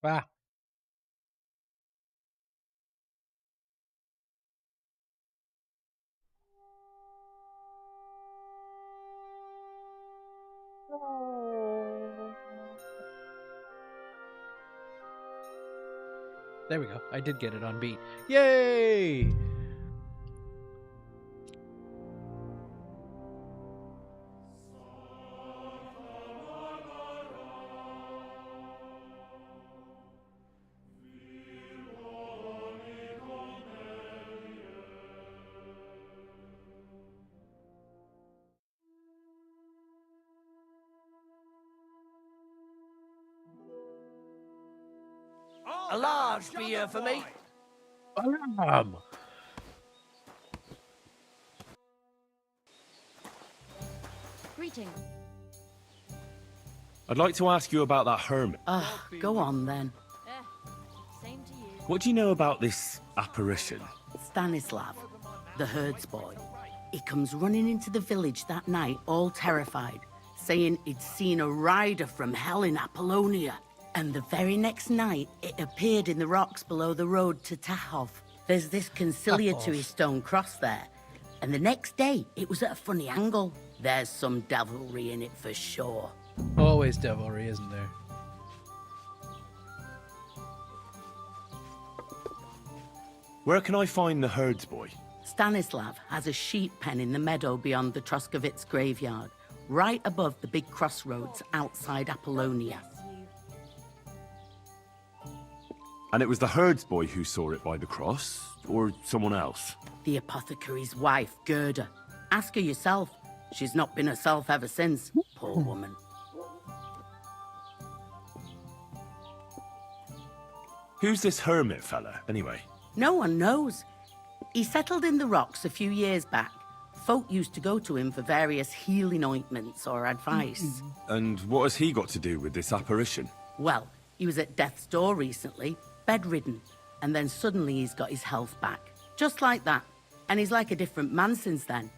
Ah. There we go. I did get it on beat. Yay! A large beer for me. Greeting. I'd like to ask you about that hermit. Go on then. Same to you. What do you know about this apparition? Stanislav, the herds boy. He comes running into the village that night, all terrified, saying he'd seen a rider from hell in Apollonia. And the very next night, it appeared in the rocks below the road to Tahov. There's this conciliatory stone cross there. And the next day, it was at a funny angle. There's some devilry in it for sure. Always devilry, isn't there? Where can I find the herds boy? Stanislav has a sheep pen in the meadow beyond the Troskovitz graveyard, right above the big crossroads outside Apollonia. And it was the herds boy who saw it by the cross, or someone else? The apothecary's wife, Gerda. Ask her yourself. She's not been herself ever since, poor woman. Who's this hermit fella, anyway? No one knows. He settled in the rocks a few years back. Folk used to go to him for various healing ointments or advice. And what has he got to do with this apparition? Well, he was at death's door recently, bedridden, and then suddenly he's got his health back. Just like that. And he's like a different man since then.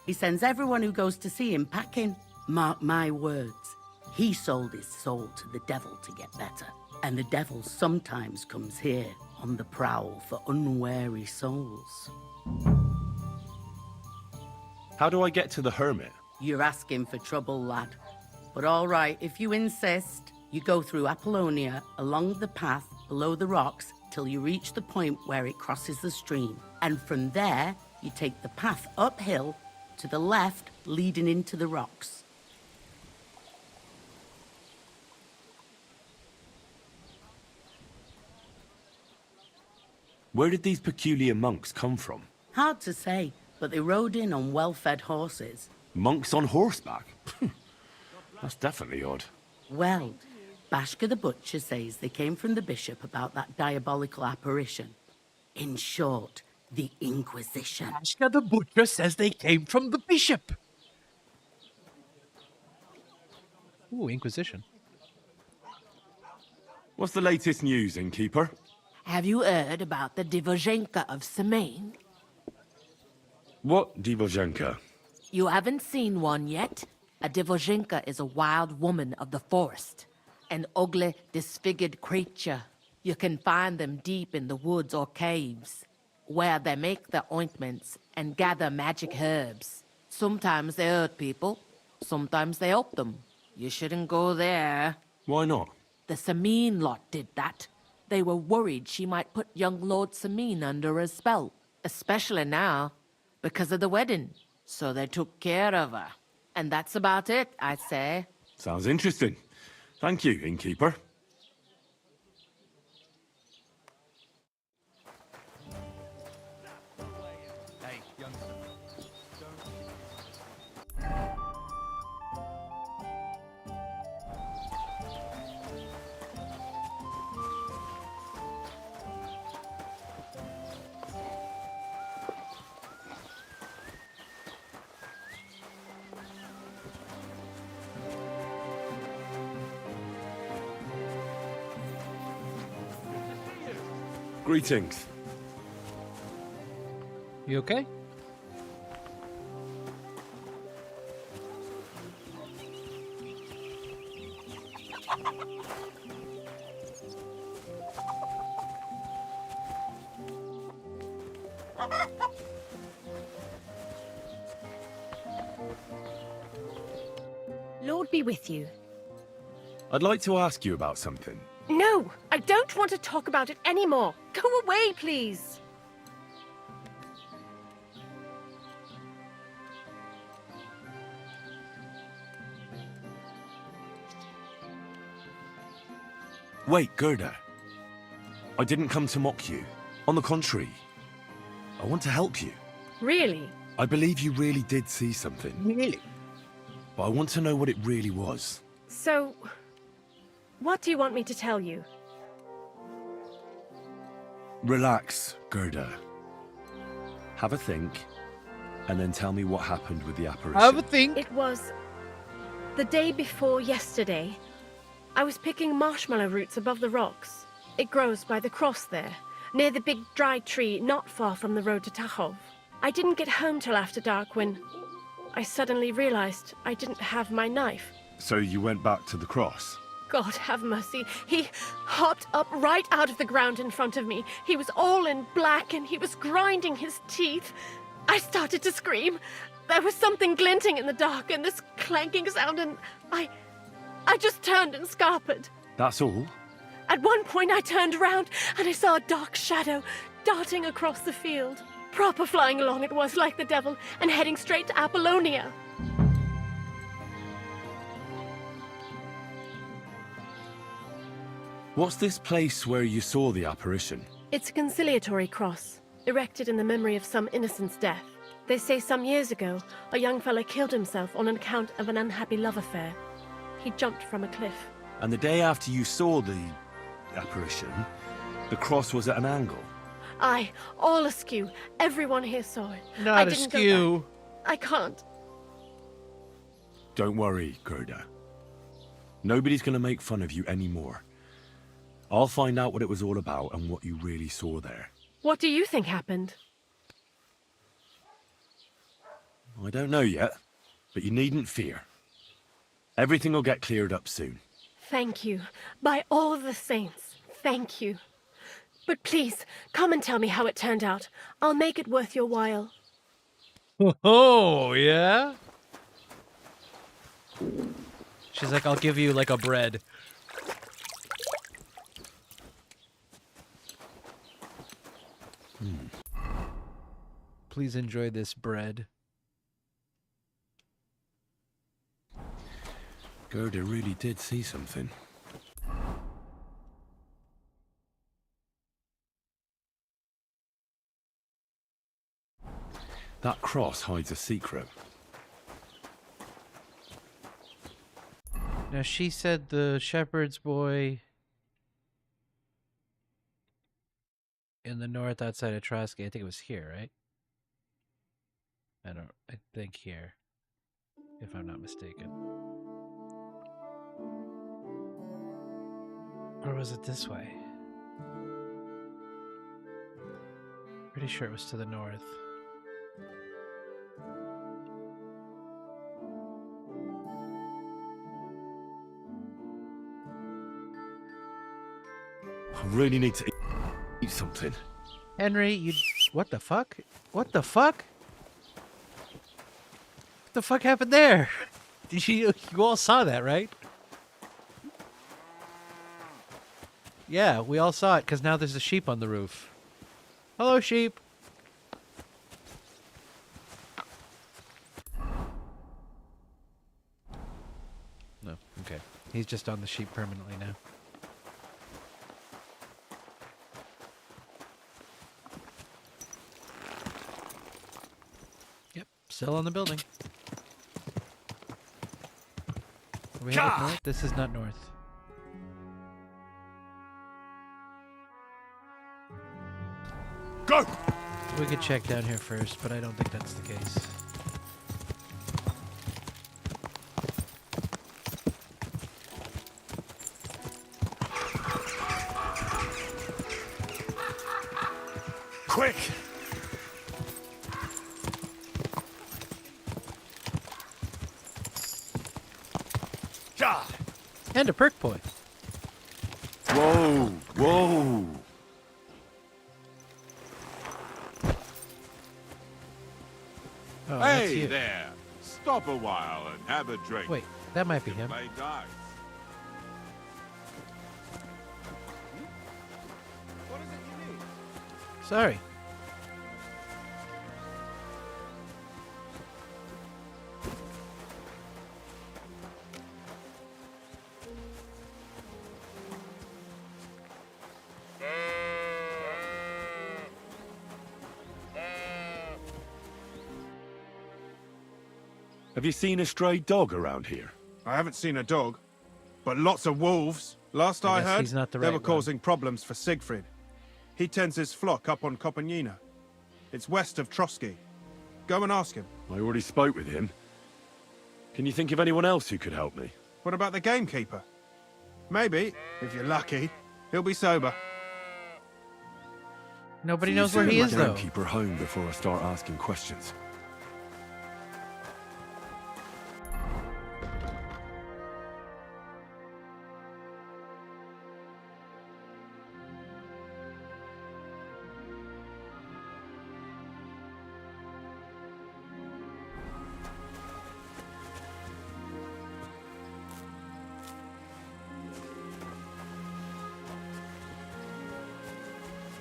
He sends everyone who goes to see him packing. Mark my words. He sold his soul to the devil to get better. And the devil sometimes comes here on the prowl for unwary souls. How do I get to the hermit? You're asking for trouble, lad. But all right, if you insist, you go through Apollonia, along the path below the rocks, till you reach the point where it crosses the stream. And from there, you take the path uphill to the left, leading into the rocks. Where did these peculiar monks come from? Hard to say, but they rode in on well-fed horses. Monks on horseback? That's definitely odd. Well, Bashka the Butcher says they came from the bishop about that diabolical apparition. In short, the Inquisition. Ashka the Butcher says they came from the bishop. Ooh, Inquisition. What's the latest news, innkeeper? Have you heard about the Divozhenka of Semaine? What Divozhenka? You haven't seen one yet? A Divozhenka is a wild woman of the forest. An ugly, disfigured creature. You can find them deep in the woods or caves, where they make their ointments and gather magic herbs. Sometimes they hurt people, sometimes they help them. You shouldn't go there. Why not? The Samine lot did that. They were worried she might put young Lord Samine under a spell, especially now, because of the wedding. So they took care of her. And that's about it, I'd say. Sounds interesting. Thank you, innkeeper. Hey, youngster. Greetings. You okay? Lord be with you. I'd like to ask you about something. No, I don't want to talk about it anymore. Go away, please. Wait, Gerda. I didn't come to mock you. On the contrary, I want to help you. Really? I believe you really did see something. Really? But I want to know what it really was. So, what do you want me to tell you? Relax, Gerda. Have a think, and then tell me what happened with the apparition. Have a think. It was the day before yesterday. I was picking marshmallow roots above the rocks. It grows by the cross there, near the big dry tree not far from the road to Tachov. I didn't get home till after dark when I suddenly realized I didn't have my knife. So you went back to the cross? God have mercy. He hopped up right out of the ground in front of me. He was all in black and he was grinding his teeth. I started to scream. There was something glinting in the dark and this clanking sound, and I just turned and scarpered. That's all? At one point I turned around and I saw a dark shadow darting across the field. Proper flying along it was, like the devil, and heading straight to Apollonia. What's this place where you saw the apparition? It's a conciliatory cross, erected in the memory of some innocent's death. They say some years ago, a young fellow killed himself on account of an unhappy love affair. He jumped from a cliff. And the day after you saw the apparition, the cross was at an angle. Aye, all askew. Everyone here saw it. I Not didn't go askew. back. I can't. Don't worry, Gerda. Nobody's going to make fun of you anymore. I'll find out what it was all about and what you really saw there. What do you think happened? I don't know yet, but you needn't fear. Everything will get cleared up soon. Thank you. By all the saints, thank you. But please, come and tell me how it turned out. I'll make it worth your while. Oh, yeah? She's like, I'll give you like a bread. Please enjoy this bread. Gerda really did see something. That cross hides a secret. Now, she said the shepherd's boy in the north outside of Trotsky. I think it was here, right? I think here, if I'm not mistaken. Or was it this way? Pretty sure it was to the north. I really need to eat something. Henry, you... What the fuck? What the fuck? What the fuck happened there? Did you all saw that, right? Yeah, we all saw it, because now there's a sheep on the roof. Hello, sheep. No, okay. He's just on the sheep permanently now. Yep, still on the building. Are we headed north? This is not north. Go! We could check down here first, but I don't think that's the case. Quick! And a perk point. Whoa! Whoa! Oh, that's Hey you. there! Stop a while and have a drink. Wait, that might be him. Play dice. What is it you need? Sorry. Have you seen a stray dog around here? I haven't seen a dog, but lots of wolves. Last I I guess heard, he's not the they right were one. causing problems for Siegfried. He tends his flock up on Kopenina. It's west of Trotsky. Go and ask him. I already spoke with him. Can you think of anyone else who could help me? What about the gamekeeper? Maybe, if you're lucky, he'll be sober. Nobody knows where he is, though. Keep her home before I start asking questions.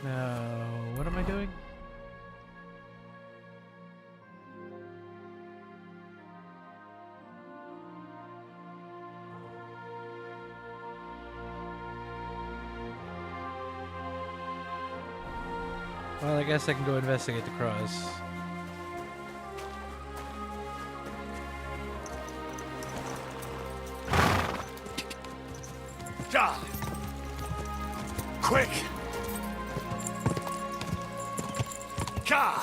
Now, what am I doing? Well, I guess I can go investigate the cross. Ah! Quick! Ka!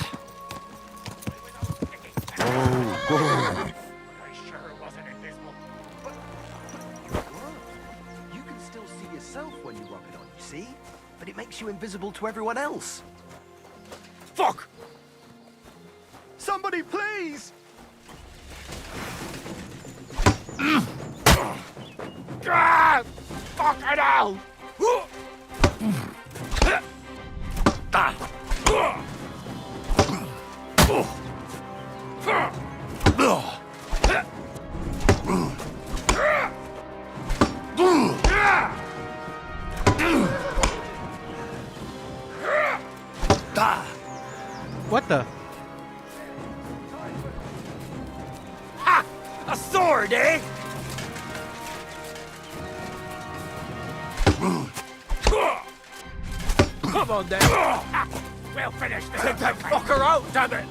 You can still see yourself when you rub it on, you see? But it makes you invisible to everyone else. Fuck! Somebody, please! Ah! Fucking hell! What the? Ha! A sword, eh? Come on then. We'll finish this. Take that fucker out, damn it!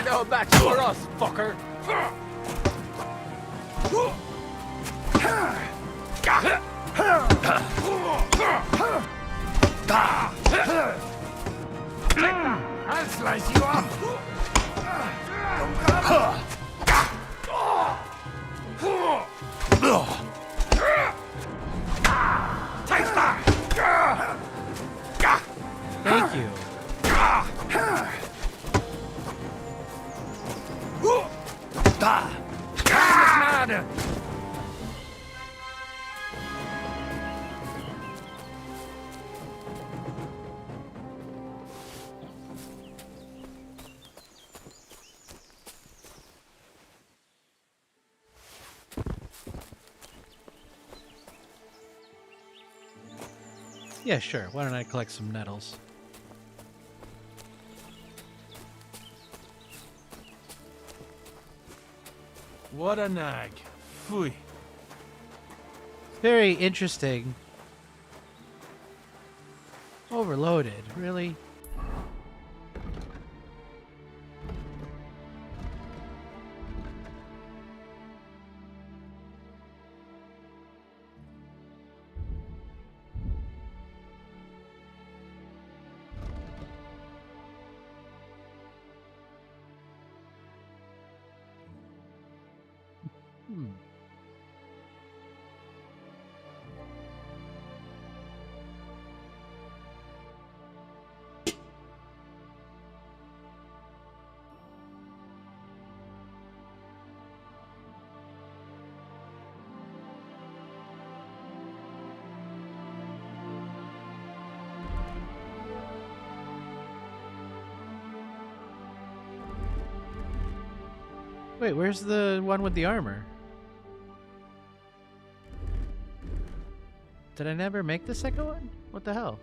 No match for us, fucker. I'll slice you up. Taste that! Thank you. Mad! Yeah, sure. Why don't I collect some nettles? What a nag. Phew. Very interesting. Overloaded, really? Wait, where's the one with the armor? Did I never make the second one? What the hell?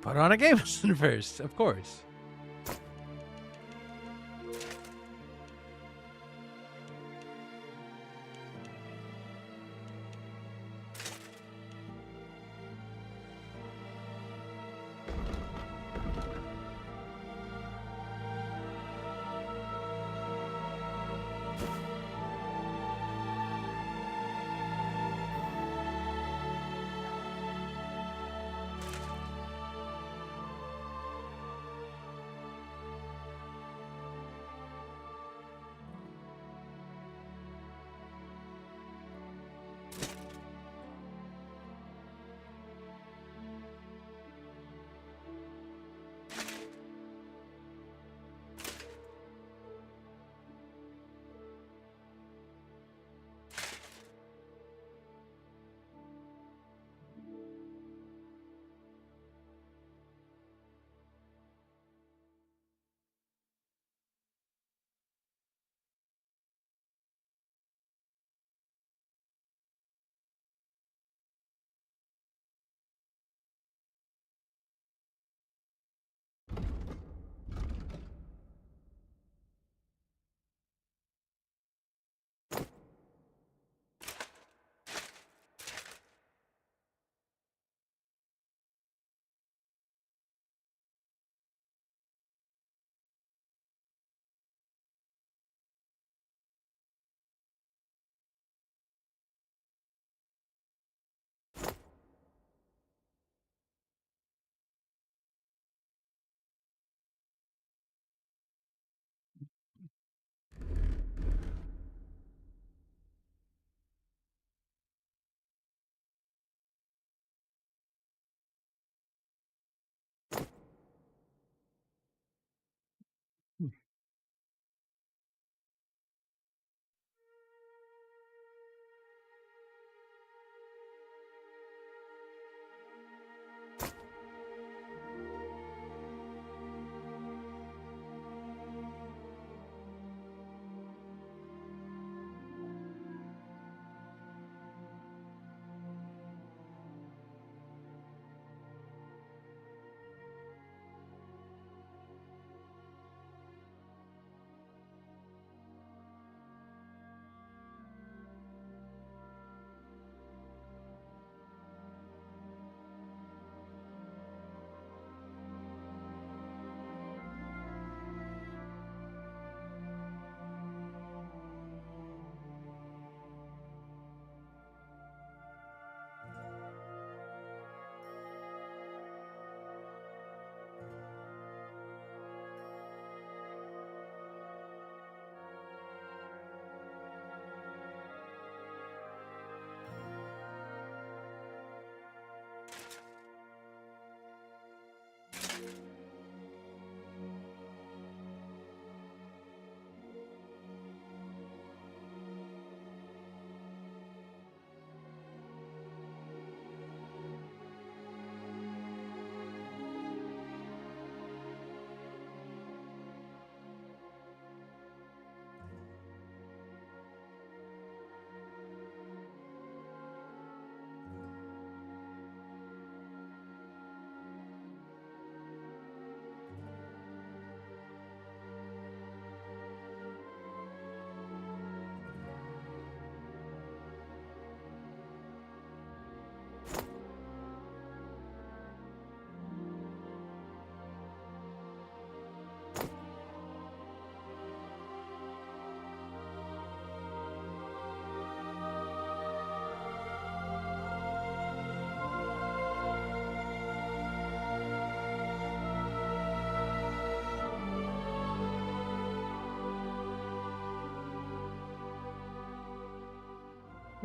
Put on a game first, of course.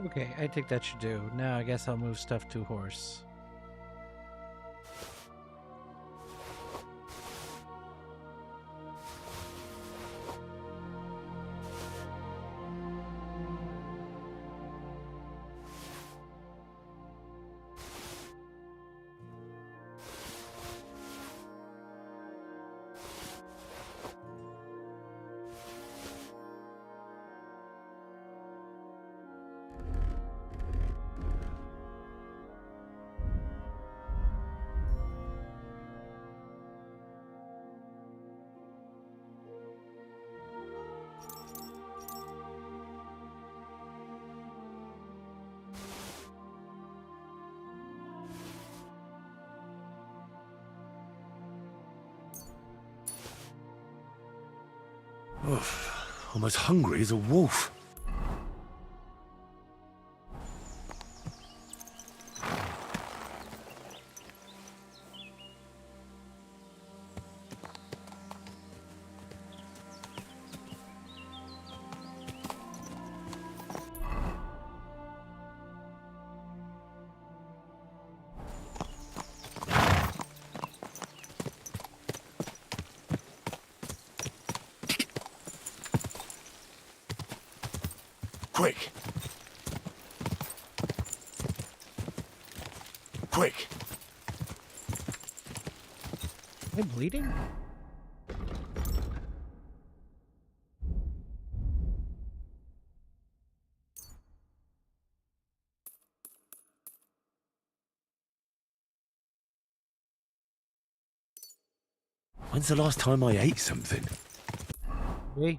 Okay, I think that should do. Now I guess I'll move stuff to horse. I'm as hungry as a wolf. Quick! Quick! Am I bleeding? When's the last time I ate something? Me?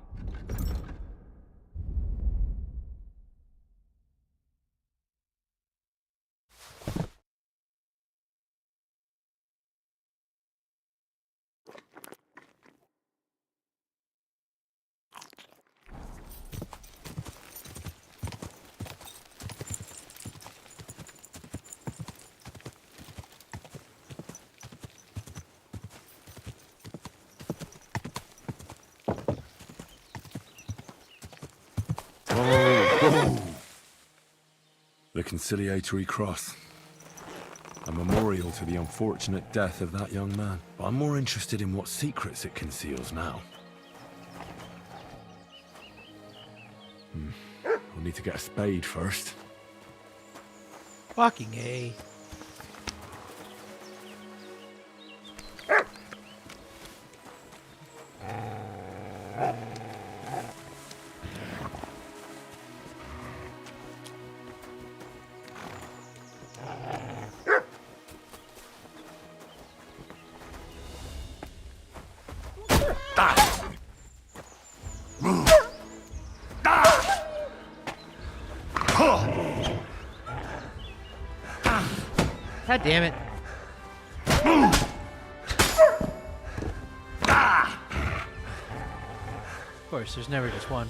The conciliatory cross. A memorial to the unfortunate death of that young man. But I'm more interested in what secrets it conceals now. We'll need to get a spade first. Fucking A. God damn it. Of course, there's never just one.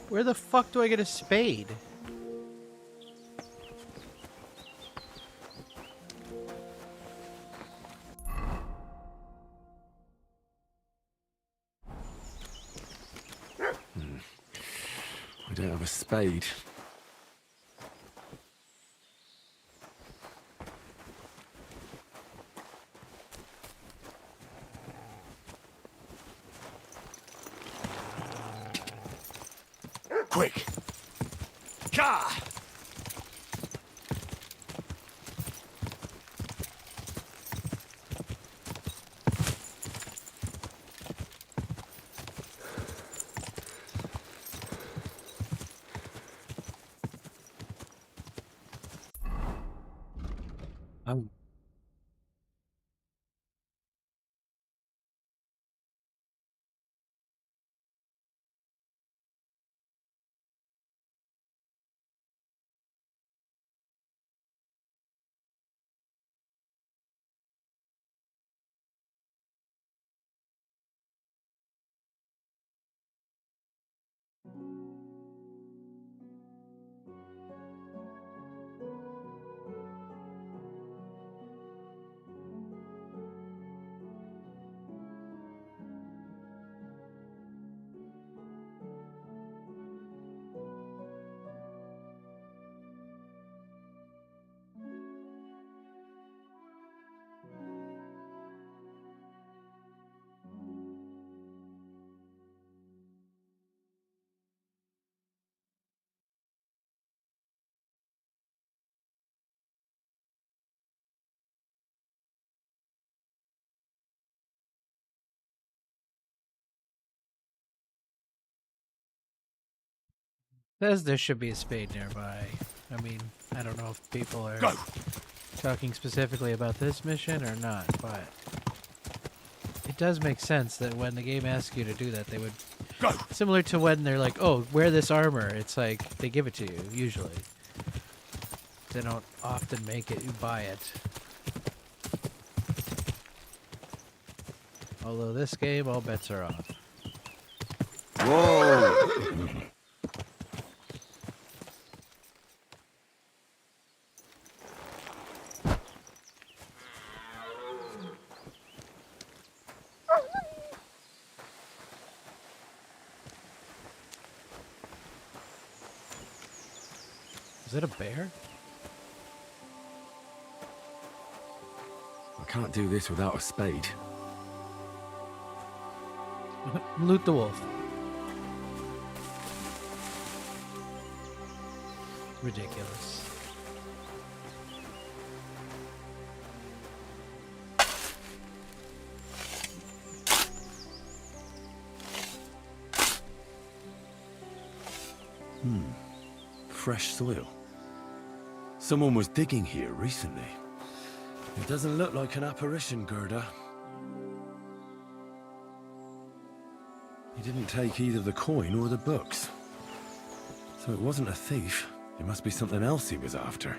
Where the fuck do I get a spade? I don't have a spade. Quick! Ka! Oh. Says there should be a spade nearby. I mean, I don't know if people are talking specifically about this mission or not, but it does make sense that when the game asks you to do that, they would... Similar to when they're like, oh, wear this armor, it's like, they give it to you, usually. They don't often make it, you buy it. Although this game, all bets are off. Whoa! Is it a bear? I can't do this without a spade. Loot the wolf. Ridiculous. Fresh soil. Someone was digging here recently. It doesn't look like an apparition, Gerda. He didn't take either the coin or the books. So it wasn't a thief. It must be something else he was after.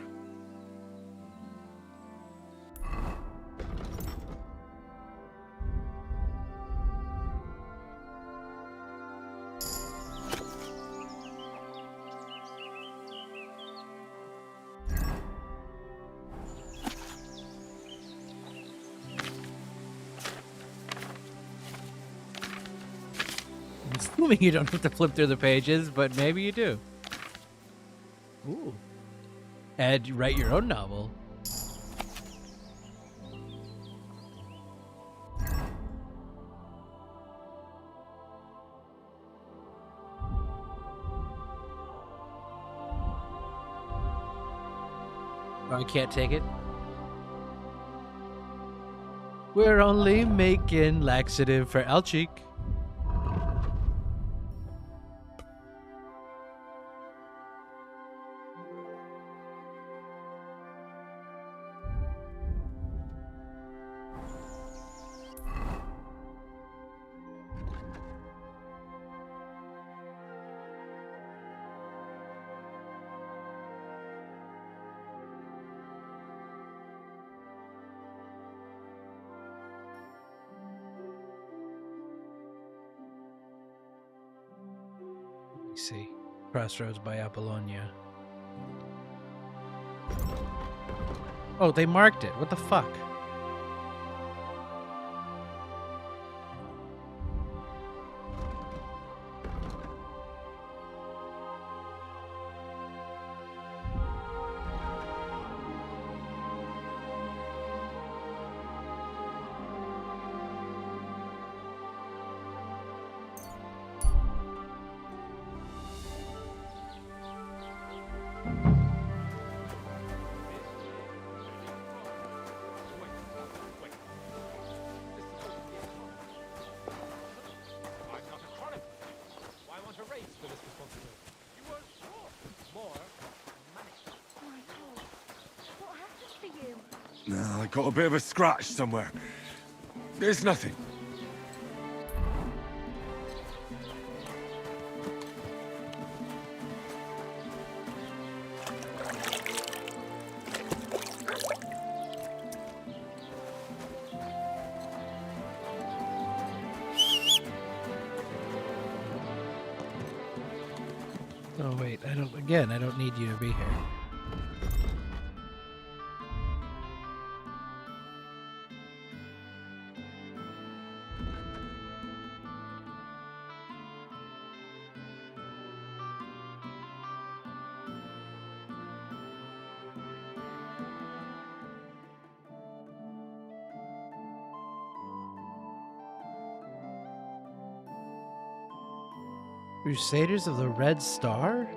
I'm assuming you don't have to flip through the pages, but maybe you do. Ooh. And you write your own novel. Oh, I can't take it. We're only making laxative for Alchik. See. Crossroads by Apollonia. Oh, they marked it. What the fuck? No, I got a bit of a scratch somewhere. There's nothing. Oh wait, I don't need you to be here. Crusaders of the Red Star?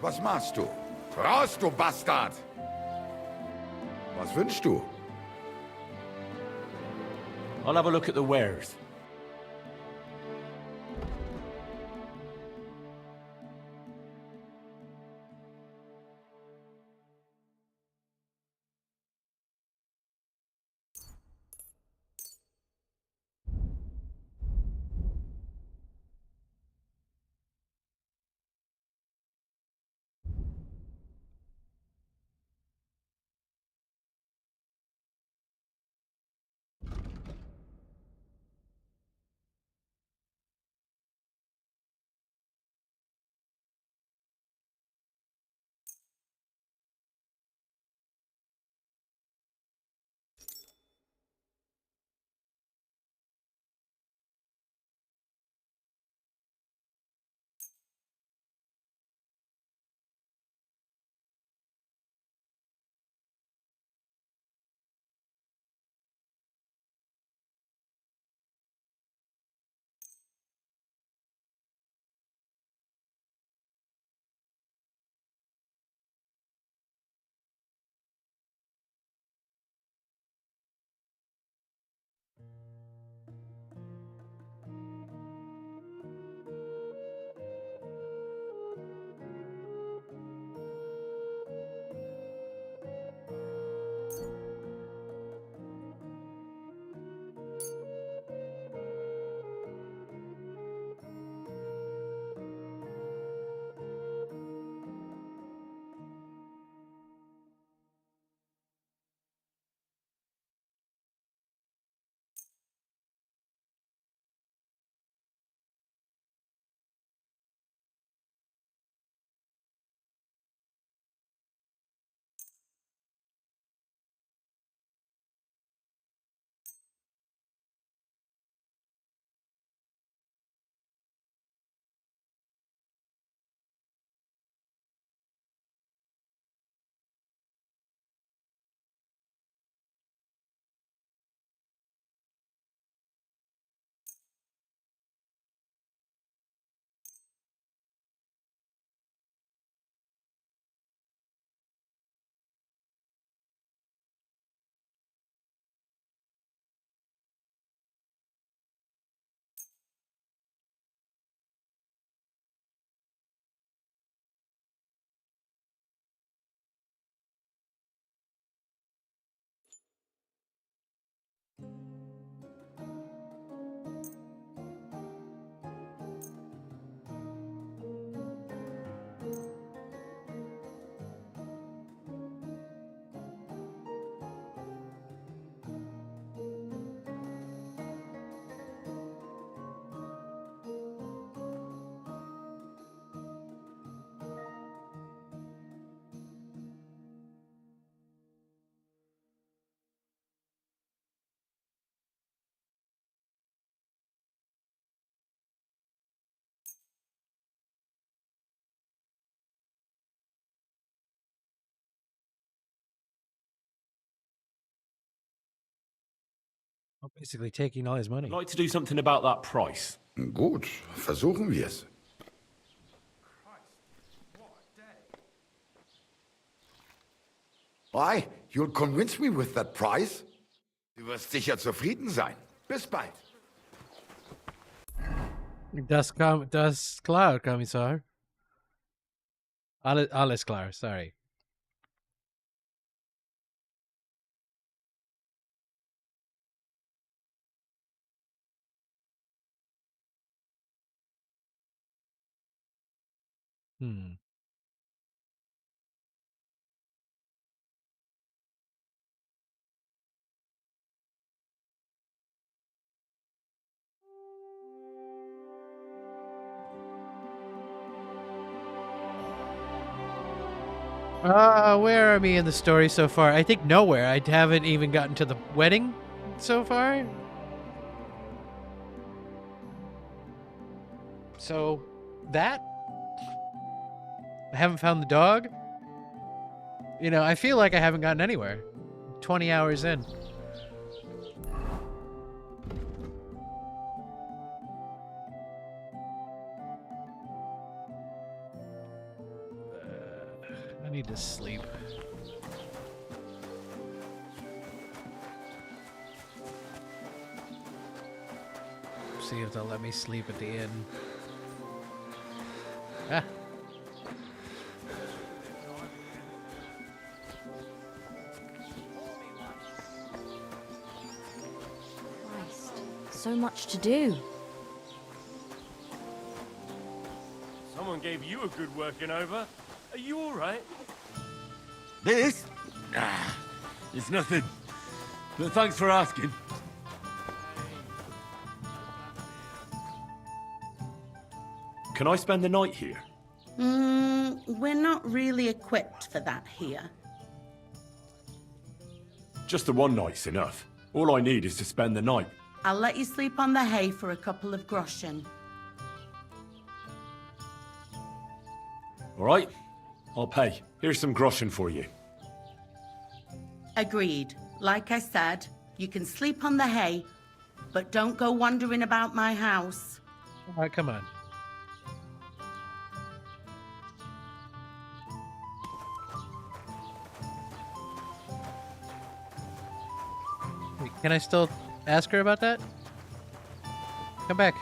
Was machst du? Raus, du Bastard! Was wünschst du? I'll have a look at the wares. I'm basically taking all his money. I'd like to do something about that price. Gut, versuchen wir's. Why, you'll convince me with that price? Du wirst sicher zufrieden sein. Bis bald. Das klar, Kommissar. Alles klar, sorry. Hmm. Where are we in the story so far? I think nowhere. I haven't even gotten to the wedding so far. So, that? I haven't found the dog? You know, I feel like I haven't gotten anywhere. 20 hours in. need to sleep. See if they'll let me sleep at the inn. Ah. Christ, so much to do. Someone gave you a good working over. Are you all right? This? Ah, it's nothing. But thanks for asking. Can I spend the night here? We're not really equipped for that here. Just the one night's enough. All I need is to spend the night. I'll let you sleep on the hay for a couple of groschen. All right? I'll pay. Here's some groschen for you. Agreed. Like I said, you can sleep on the hay, but don't go wandering about my house. All right, come on. Wait, can I still ask her about that? Come back.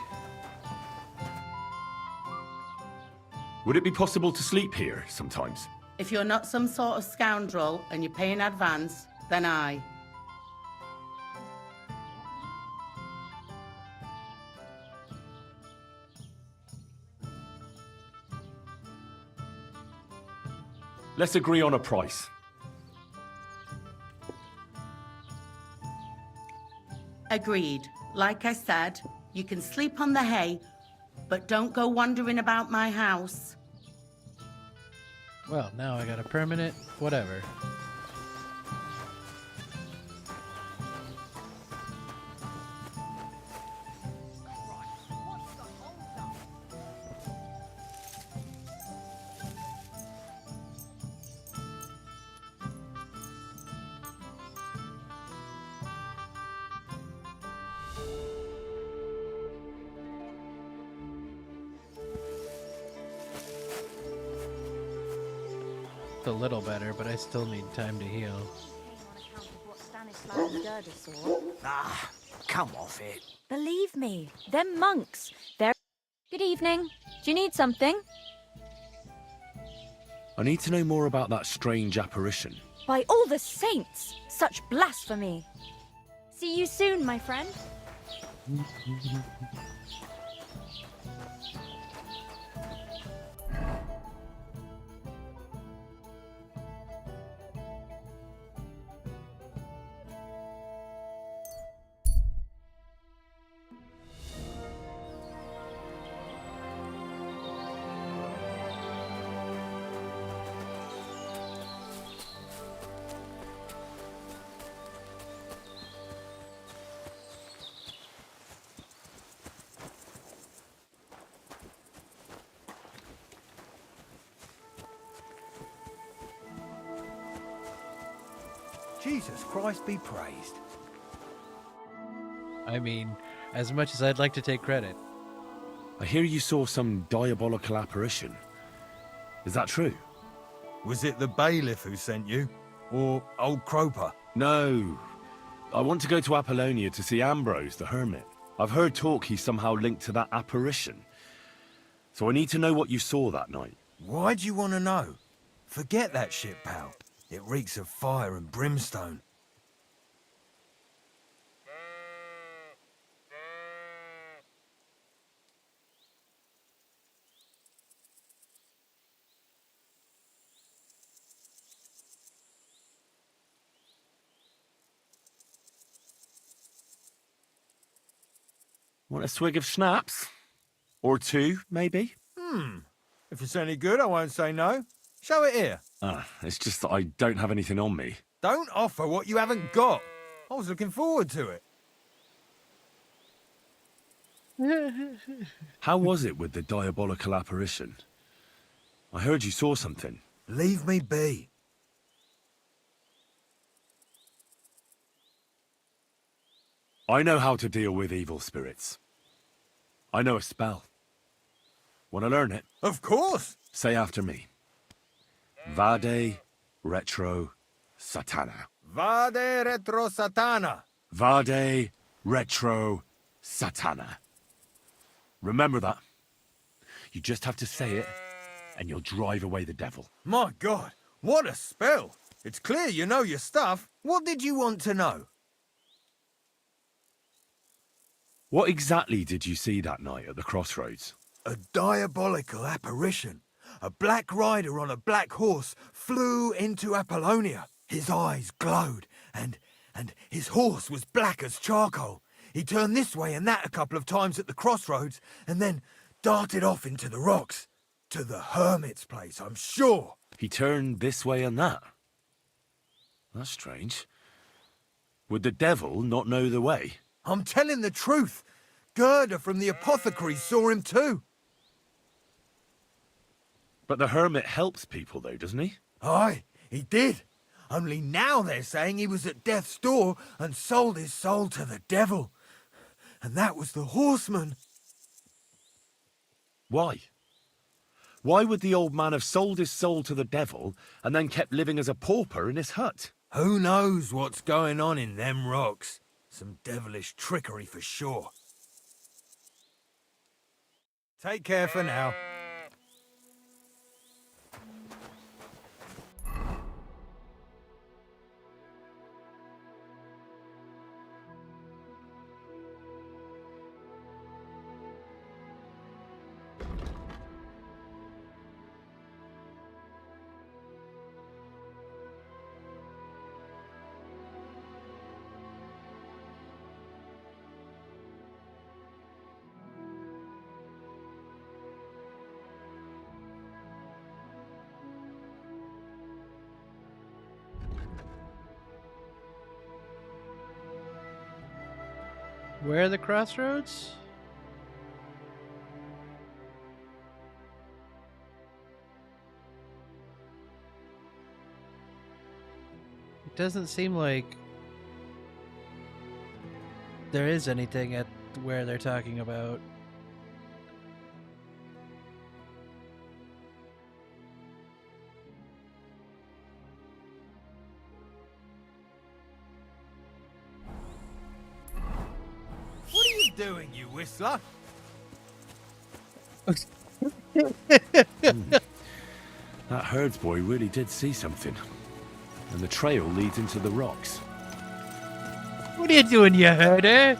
Would it be possible to sleep here sometimes? If you're not some sort of scoundrel and you pay in advance, then aye. Let's agree on a price. Agreed. Like I said, you can sleep on the hay, but don't go wandering about my house. Well, now I got a permanent whatever. A little better, but I still need time to heal. Ah, come off it. Believe me, them monks, they're... Good evening. Do you need something? I need to know more about that strange apparition. By all the saints! Such blasphemy! See you soon, my friend. Jesus Christ be praised. I mean, as much as I'd like to take credit. I hear you saw some diabolical apparition. Is that true? Was it the bailiff who sent you? Or old Croper? No. I want to go to Apollonia to see Ambrose, the hermit. I've heard talk he's somehow linked to that apparition. So I need to know what you saw that night. Why do you want to know? Forget that shit, pal. It reeks of fire and brimstone. Want a swig of schnapps? Or two, maybe? If it's any good, I won't say no. Show it here. It's just that I don't have anything on me. Don't offer what you haven't got. I was looking forward to it. How was it with the diabolical apparition? I heard you saw something. Leave me be. I know how to deal with evil spirits. I know a spell. Want to learn it? Of course. Say after me. Vade retro satana. Vade retro satana. Vade retro satana. Remember that. You just have to say it, and you'll drive away the devil. My God, what a spell! It's clear you know your stuff. What did you want to know? What exactly did you see that night at the crossroads? A diabolical apparition. A black rider on a black horse flew into Apollonia. His eyes glowed, and his horse was black as charcoal. He turned this way and that a couple of times at the crossroads, and then darted off into the rocks. To the hermit's place, I'm sure. He turned this way and that. That's strange. Would the devil not know the way? I'm telling the truth. Gerda from the apothecary saw him too. But the hermit helps people though, doesn't he? Aye, he did. Only now they're saying he was at death's door and sold his soul to the devil. And that was the horseman. Why? Why would the old man have sold his soul to the devil and then kept living as a pauper in his hut? Who knows what's going on in them rocks? Some devilish trickery for sure. Take care for now. Where are the crossroads? It doesn't seem like there is anything at where they're talking about. What are you doing, you whistler? That herdsboy really did see something. And the trail leads into the rocks. What are you doing, you herder?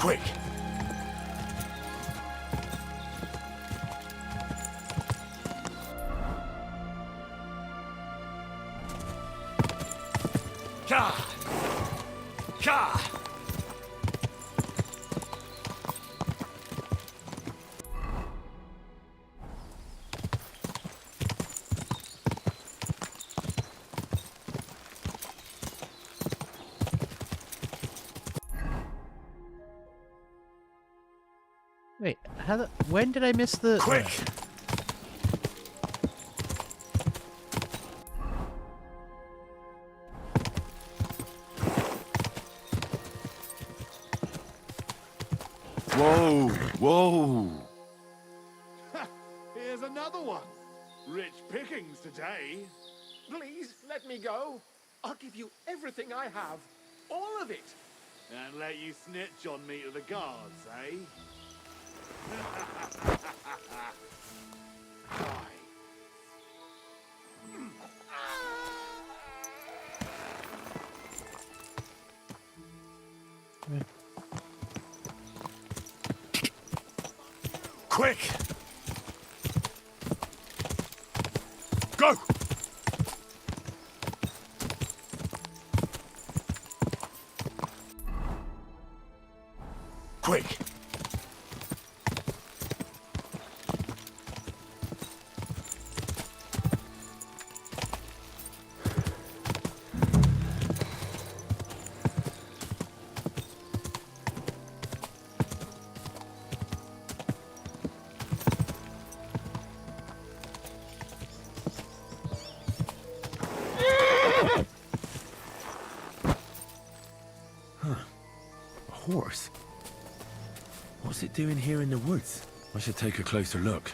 Quick! Ka! Ka! Wait, when did I miss the... Quick! Whoa! Whoa! Here's another one. Rich pickings today. Please let me go. I'll give you everything I have. All of it. And let you snitch on me to the guards, eh? Quick! Go! Quick! Horse? What's it doing here in the woods? I should take a closer look.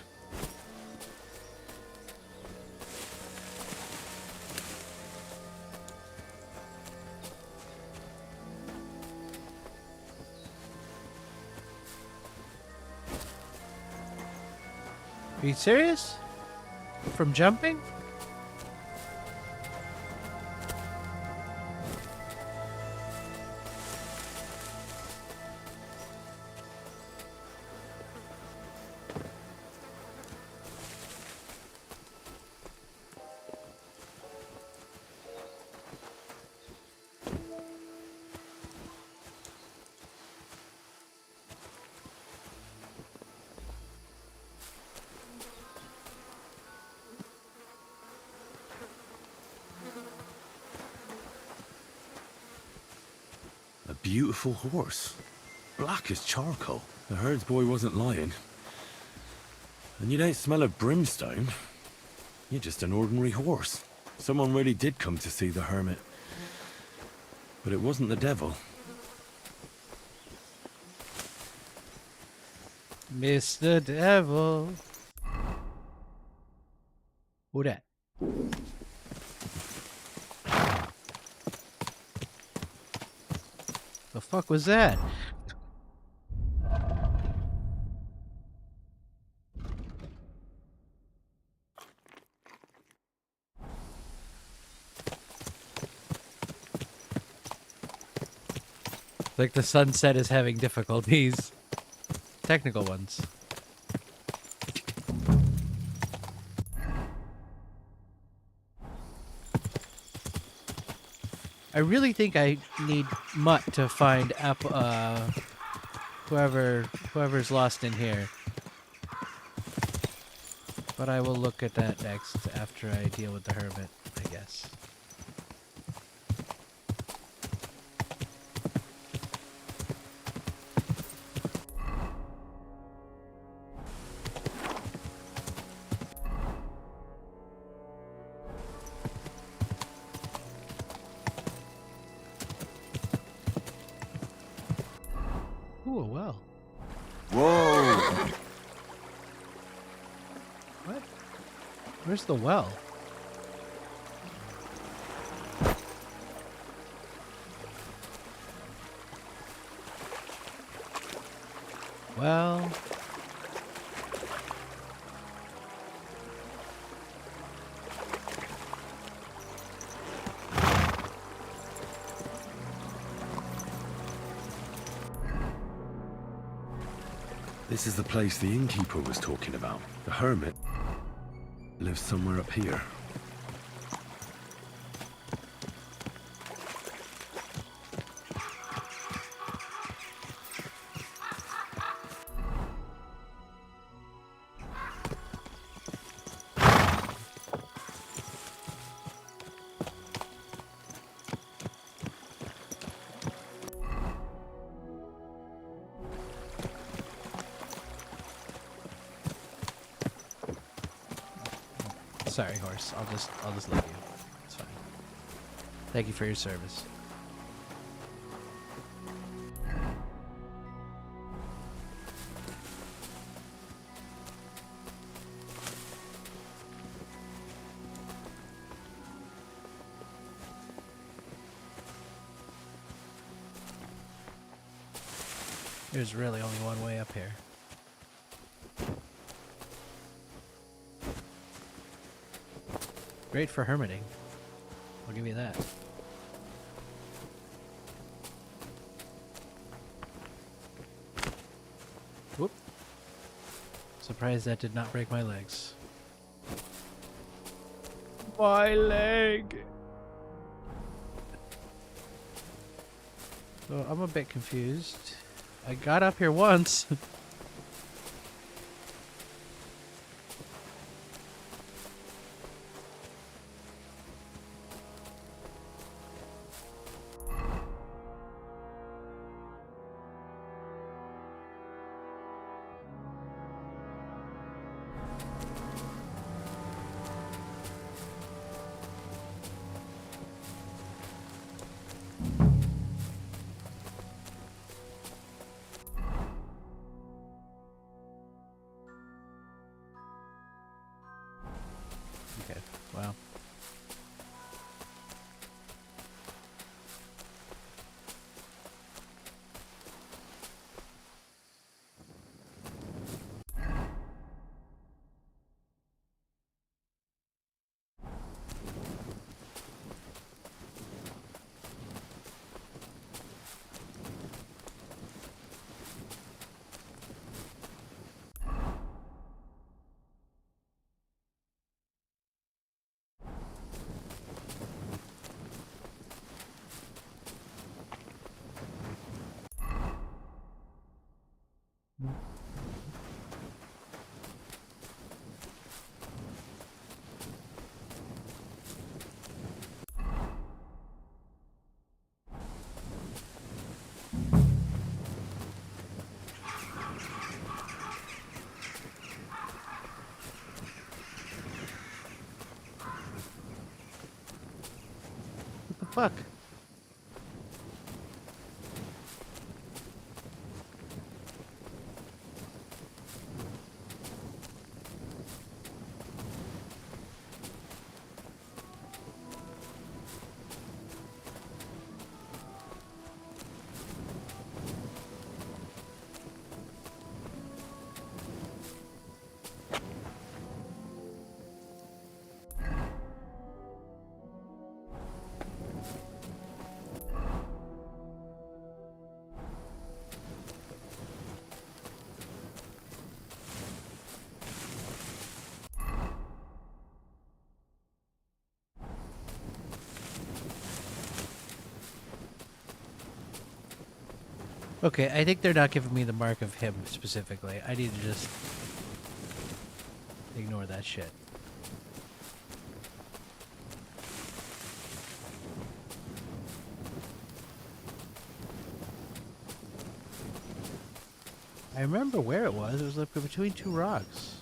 Are you serious? From jumping? A beautiful horse. Black as charcoal. The herds boy wasn't lying. And you don't smell of brimstone. You're just an ordinary horse. Someone really did come to see the hermit. But it wasn't the devil. Mr. Devil. Who that? The fuck was that? Like the sunset is having difficulties. Technical ones. I really think I need Mutt to find whoever's lost in here. But I will look at that next after I deal with the hermit, I guess. Ooh, a well. Whoa! What? Where's the well? Well... This is the place the innkeeper was talking about. The hermit lives somewhere up here. Sorry, horse. I'll just leave you. It's fine. Thank you for your service. There's really only one way up here. Great for hermiting. I'll give you that. Whoop. Surprised that did not break my legs. My leg! So I'm a bit confused. I got up here once. Okay, well. What the fuck? Okay, I think they're not giving me the mark of him specifically. I need to just ignore that shit. I remember where it was. It was like between two rocks.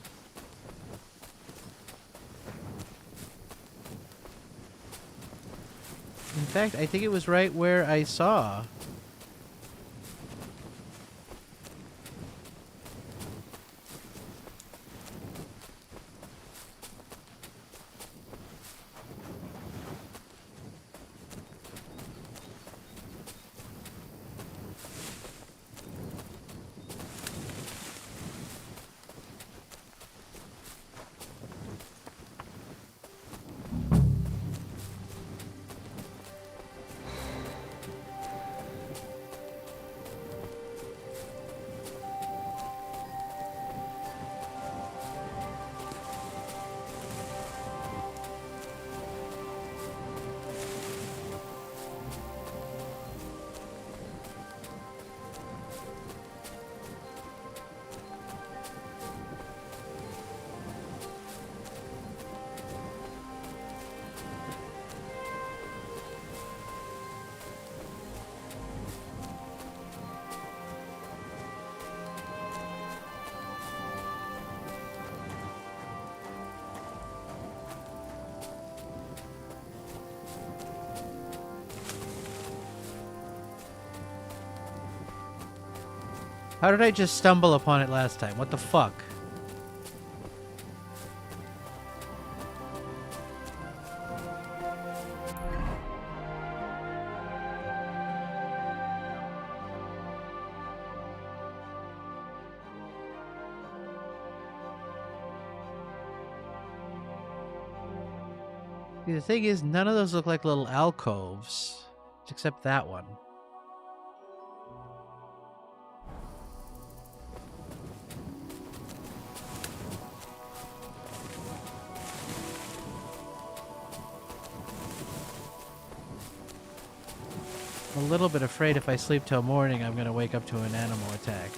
In fact, I think it was right where I saw. How did I just stumble upon it last time? What the fuck? See, the thing is, none of those look like little alcoves, except that one. I'm a little bit afraid if I sleep till morning, I'm gonna wake up to an animal attack.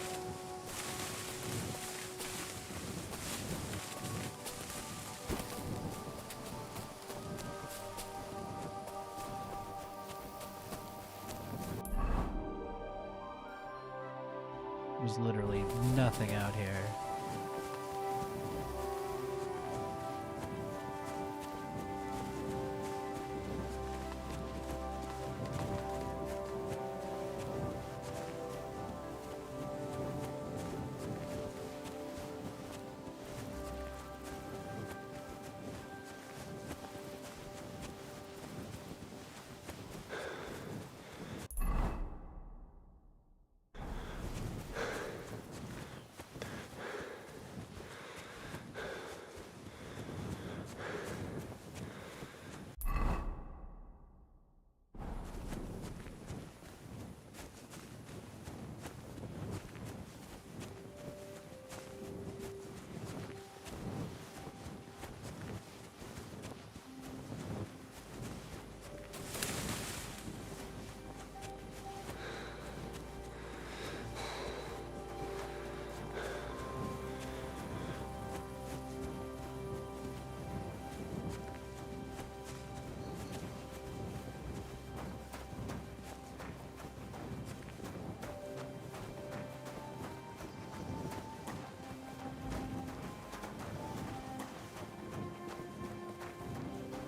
There's literally nothing out here.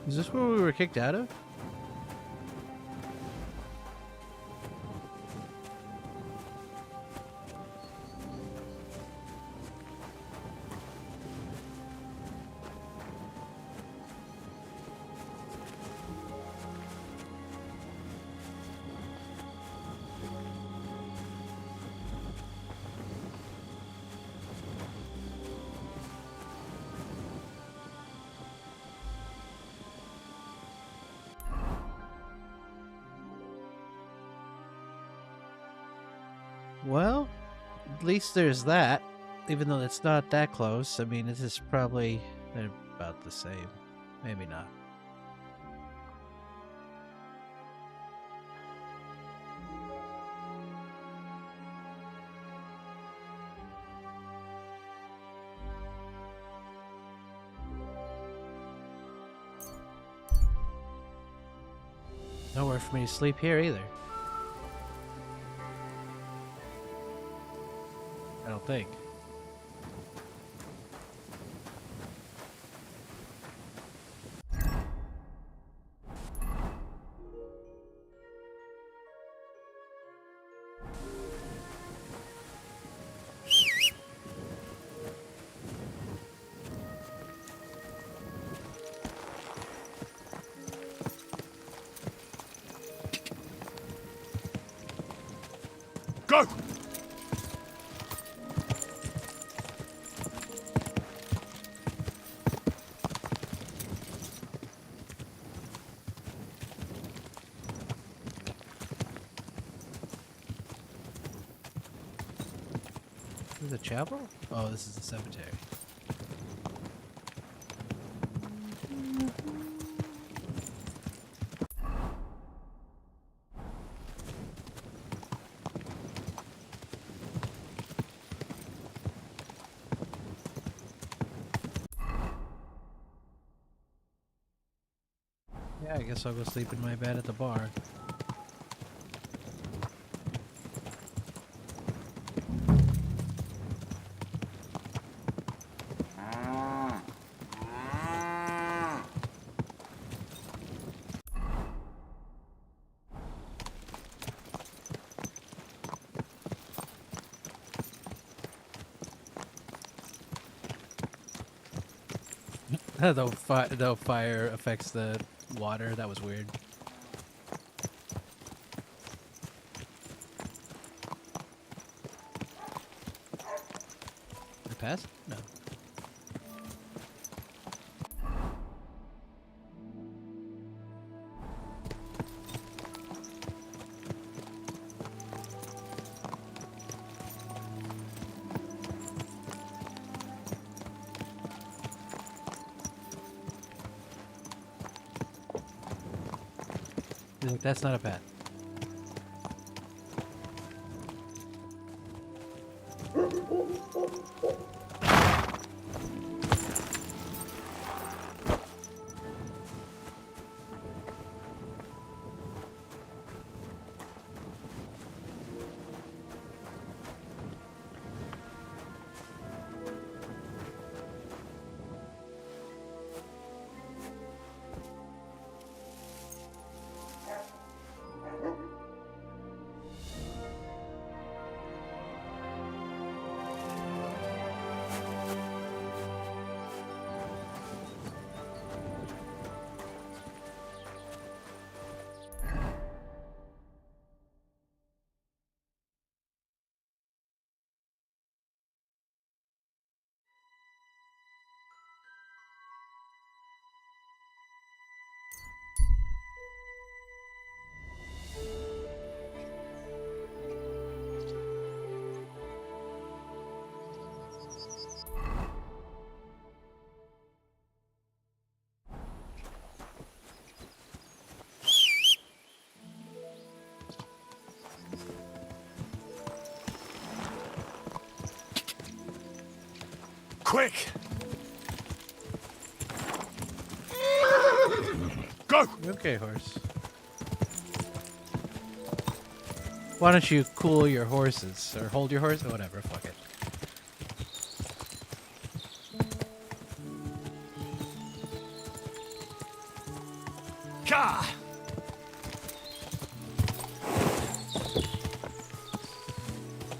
Is this where we were kicked out of? Well, at least there's that. Even though it's not that close. I mean, this is probably they're about the same. Maybe not. Nowhere for me to sleep here either. I don't think. Go! This is a chapel? Oh, this is a cemetery. Yeah, I guess I'll go sleep in my bed at the bar. Though fire affects the water, that was weird. Did I pass? No. Look, that's not a pet. Quick! Go! Okay, horse. Why don't you cool your horses? Or hold your horse? Or whatever, fuck it. Gah!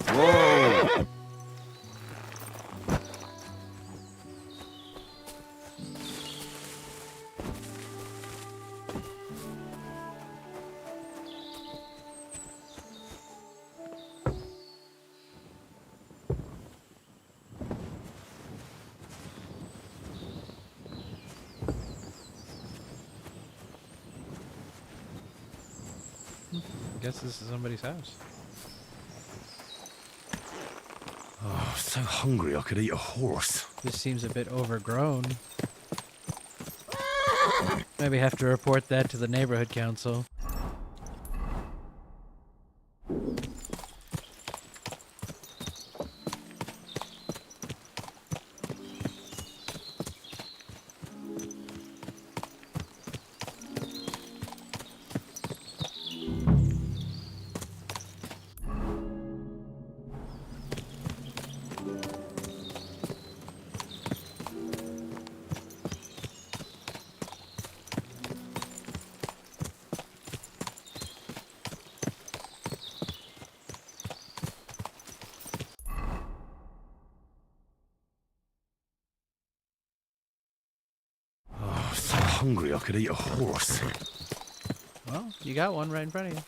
Whoa! I guess this is somebody's house. Oh, so hungry I could eat a horse. This seems a bit overgrown. Maybe have to report that to the neighborhood council. Oh, so hungry I could eat a horse. Well, you got one right in front of you.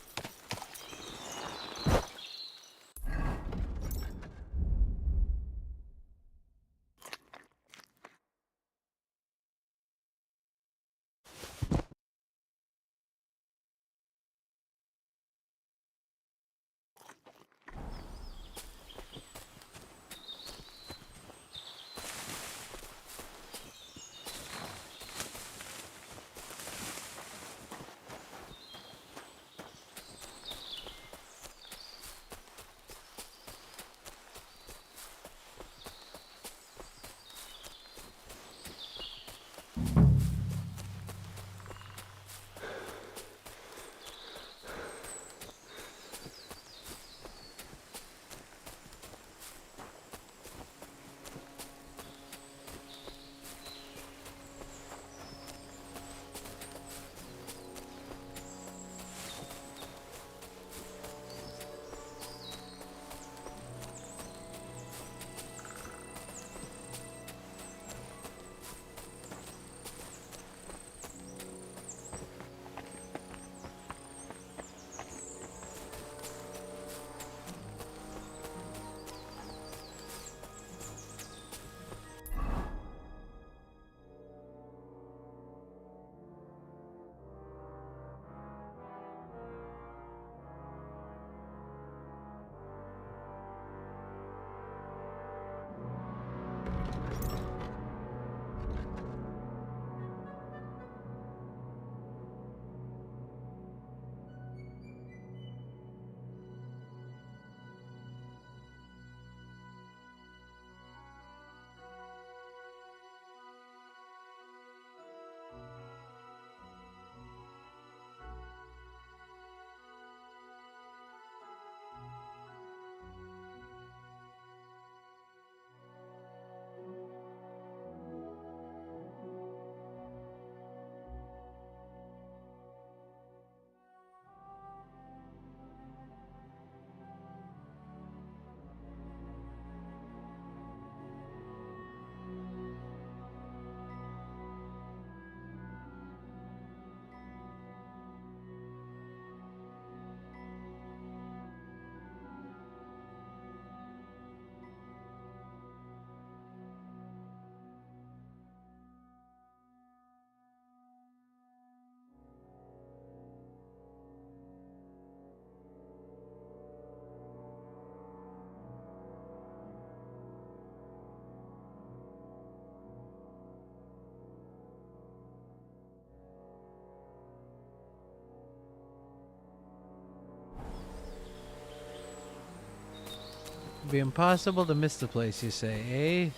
It'd be impossible to miss the place, you say, eh?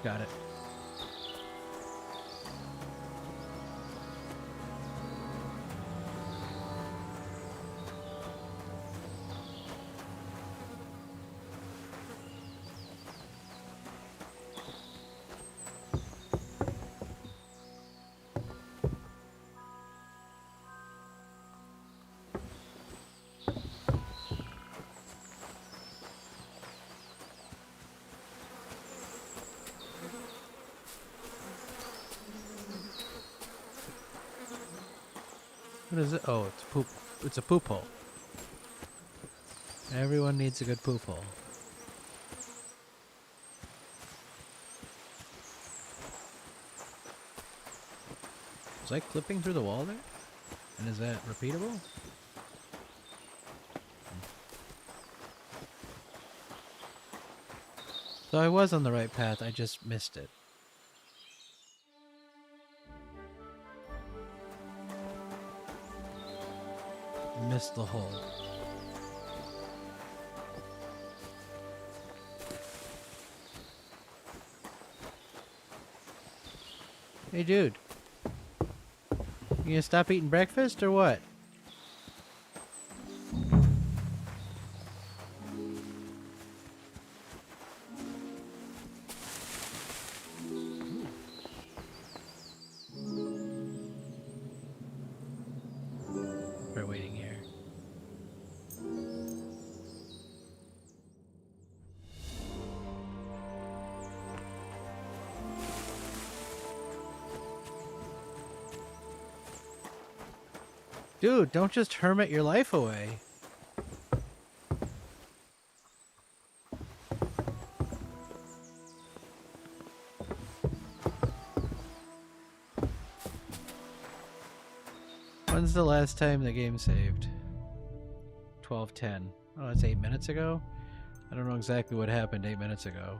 Got it. What is it? Oh, it's poop. It's a poop hole. Everyone needs a good poop hole. Was I clipping through the wall there? And is that repeatable? So I was on the right path, I just missed it. Missed the hole. Hey dude. You gonna stop eating breakfast or what? We're waiting here. Dude, don't just hermit your life away. When's the last time the game saved? 12:10. Oh, that's 8 minutes ago? I don't know exactly what happened 8 minutes ago.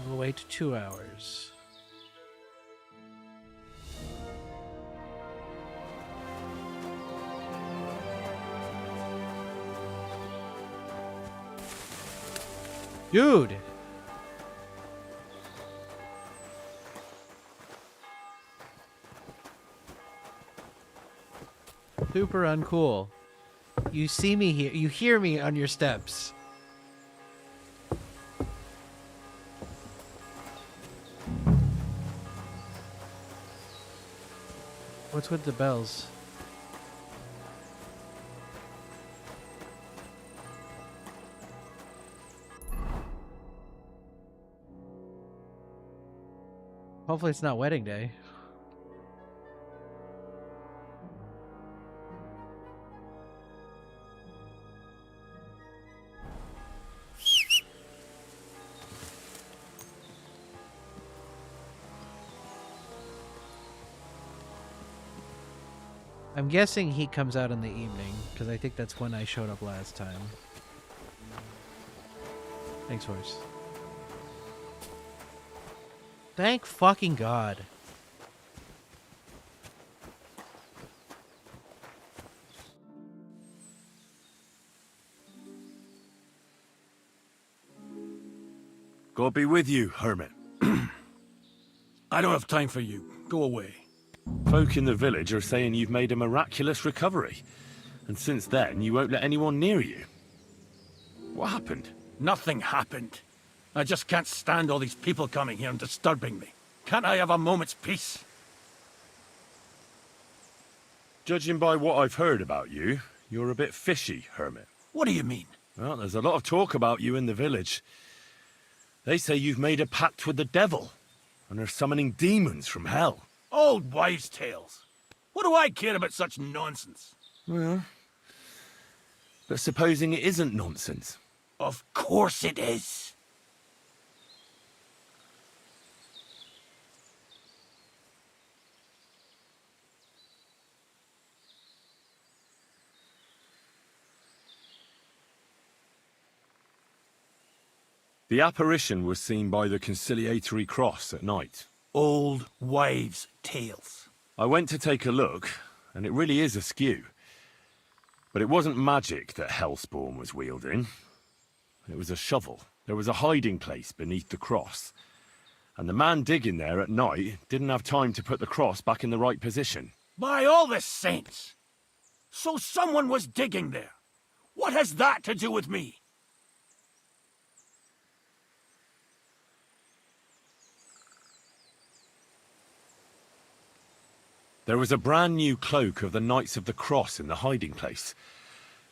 I'll wait 2 hours. Dude! Super uncool. You see me here. You hear me on your steps. What's with the bells? Hopefully it's not wedding day. I'm guessing he comes out in the evening, because I think that's when I showed up last time. Thanks, horse. Thank fucking God. God be with you, hermit. I don't have time for you. Go away. Folk in the village are saying you've made a miraculous recovery. And since then, you won't let anyone near you. What happened? Nothing happened. I just can't stand all these people coming here and disturbing me. Can't I have a moment's peace? Judging by what I've heard about you, you're a bit fishy, hermit. What do you mean? Well, there's a lot of talk about you in the village. They say you've made a pact with the devil, and are summoning demons from hell. Old wives' tales. What do I care about such nonsense? Well, but supposing it isn't nonsense? Of course it is. The apparition was seen by the conciliatory cross at night. Old wives' tales. I went to take a look, and it really is askew. But it wasn't magic that Hellspawn was wielding. It was a shovel. There was a hiding place beneath the cross. And the man digging there at night didn't have time to put the cross back in the right position. By all the saints! So someone was digging there. What has that to do with me? There was a brand new cloak of the Knights of the Cross in the hiding place.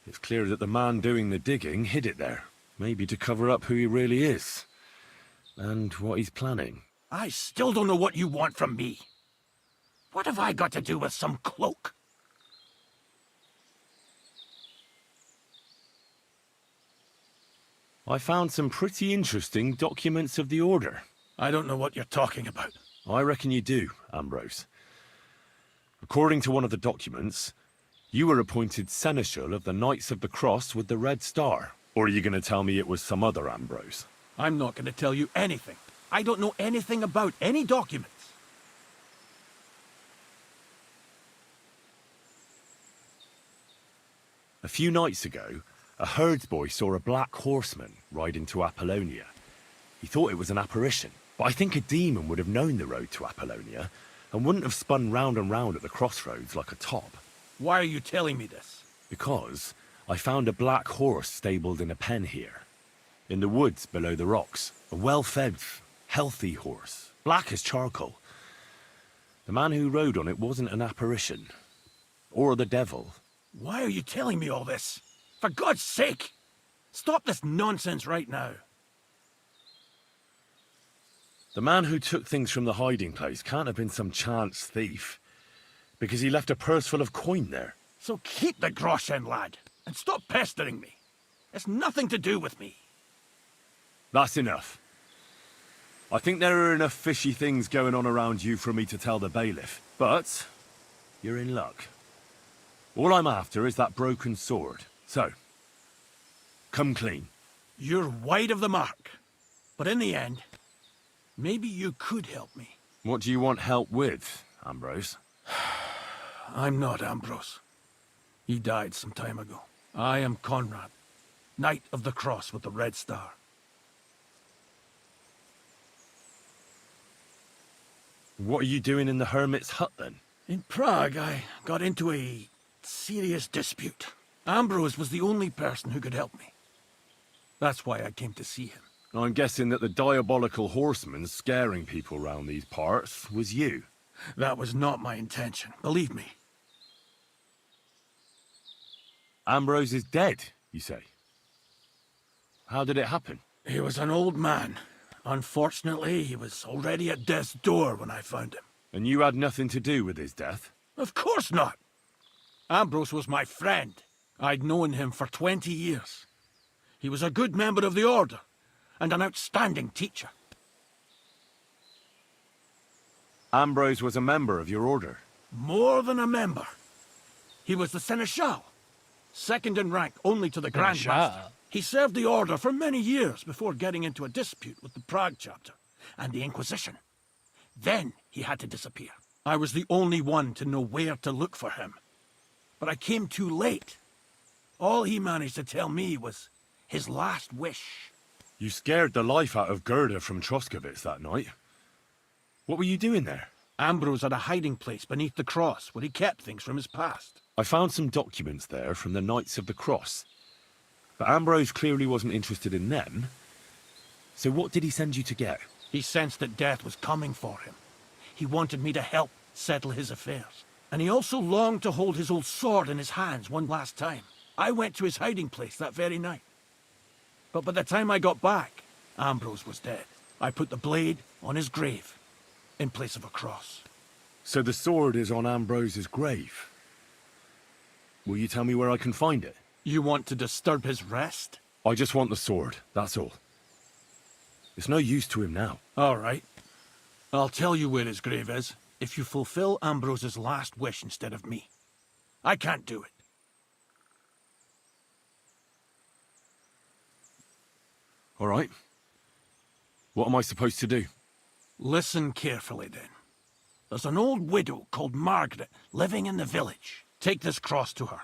It's clear that the man doing the digging hid it there, maybe to cover up who he really is. And what he's planning. I still don't know what you want from me. What have I got to do with some cloak? I found some pretty interesting documents of the Order. I don't know what you're talking about. I reckon you do, Ambrose. According to one of the documents, you were appointed Seneschal of the Knights of the Cross with the Red Star. Or are you going to tell me it was some other Ambrose? I'm not going to tell you anything. I don't know anything about any documents. A few nights ago, a herdsboy saw a black horseman ride into Apollonia. He thought it was an apparition, but I think a demon would have known the road to Apollonia and wouldn't have spun round and round at the crossroads like a top. Why are you telling me this? Because I found a black horse stabled in a pen here. In the woods below the rocks. A well-fed, healthy horse. Black as charcoal. The man who rode on it wasn't an apparition. Or the devil. Why are you telling me all this? For God's sake! Stop this nonsense right now. The man who took things from the hiding place can't have been some chance thief. Because he left a purse full of coin there. So keep the groschen, lad, and stop pestering me. It's nothing to do with me. That's enough. I think there are enough fishy things going on around you for me to tell the bailiff. But you're in luck. All I'm after is that broken sword. So, come clean. You're wide of the mark. But in the end, maybe you could help me. What do you want help with, Ambrose? I'm not Ambrose. He died some time ago. I am Conrad, Knight of the Cross with the Red Star. What are you doing in the hermit's hut, then? In Prague, I got into a serious dispute. Ambrose was the only person who could help me. That's why I came to see him. I'm guessing that the diabolical horseman scaring people round these parts was you. That was not my intention, believe me. Ambrose is dead, you say? How did it happen? He was an old man. Unfortunately, he was already at death's door when I found him. And you had nothing to do with his death? Of course not! Ambrose was my friend. I'd known him for 20 years. He was a good member of the Order, and an outstanding teacher. Ambrose was a member of your order? More than a member. He was the Seneschal, second in rank only to the Grandmaster. He served the Order for many years before getting into a dispute with the Prague chapter and the Inquisition. Then he had to disappear. I was the only one to know where to look for him. But I came too late. All he managed to tell me was his last wish. You scared the life out of Gerda from Troskowitz that night. What were you doing there? Ambrose had a hiding place beneath the cross where he kept things from his past. I found some documents there from the Knights of the Cross. But Ambrose clearly wasn't interested in them. So what did he send you to get? He sensed that death was coming for him. He wanted me to help settle his affairs. And he also longed to hold his old sword in his hands one last time. I went to his hiding place that very night. But by the time I got back, Ambrose was dead. I put the blade on his grave, in place of a cross. So the sword is on Ambrose's grave? Will you tell me where I can find it? You want to disturb his rest? I just want the sword, that's all. It's no use to him now. All right. I'll tell you where his grave is, if you fulfill Ambrose's last wish instead of me. I can't do it. All right. What am I supposed to do? Listen carefully, then. There's an old widow called Margaret living in the village. Take this cross to her,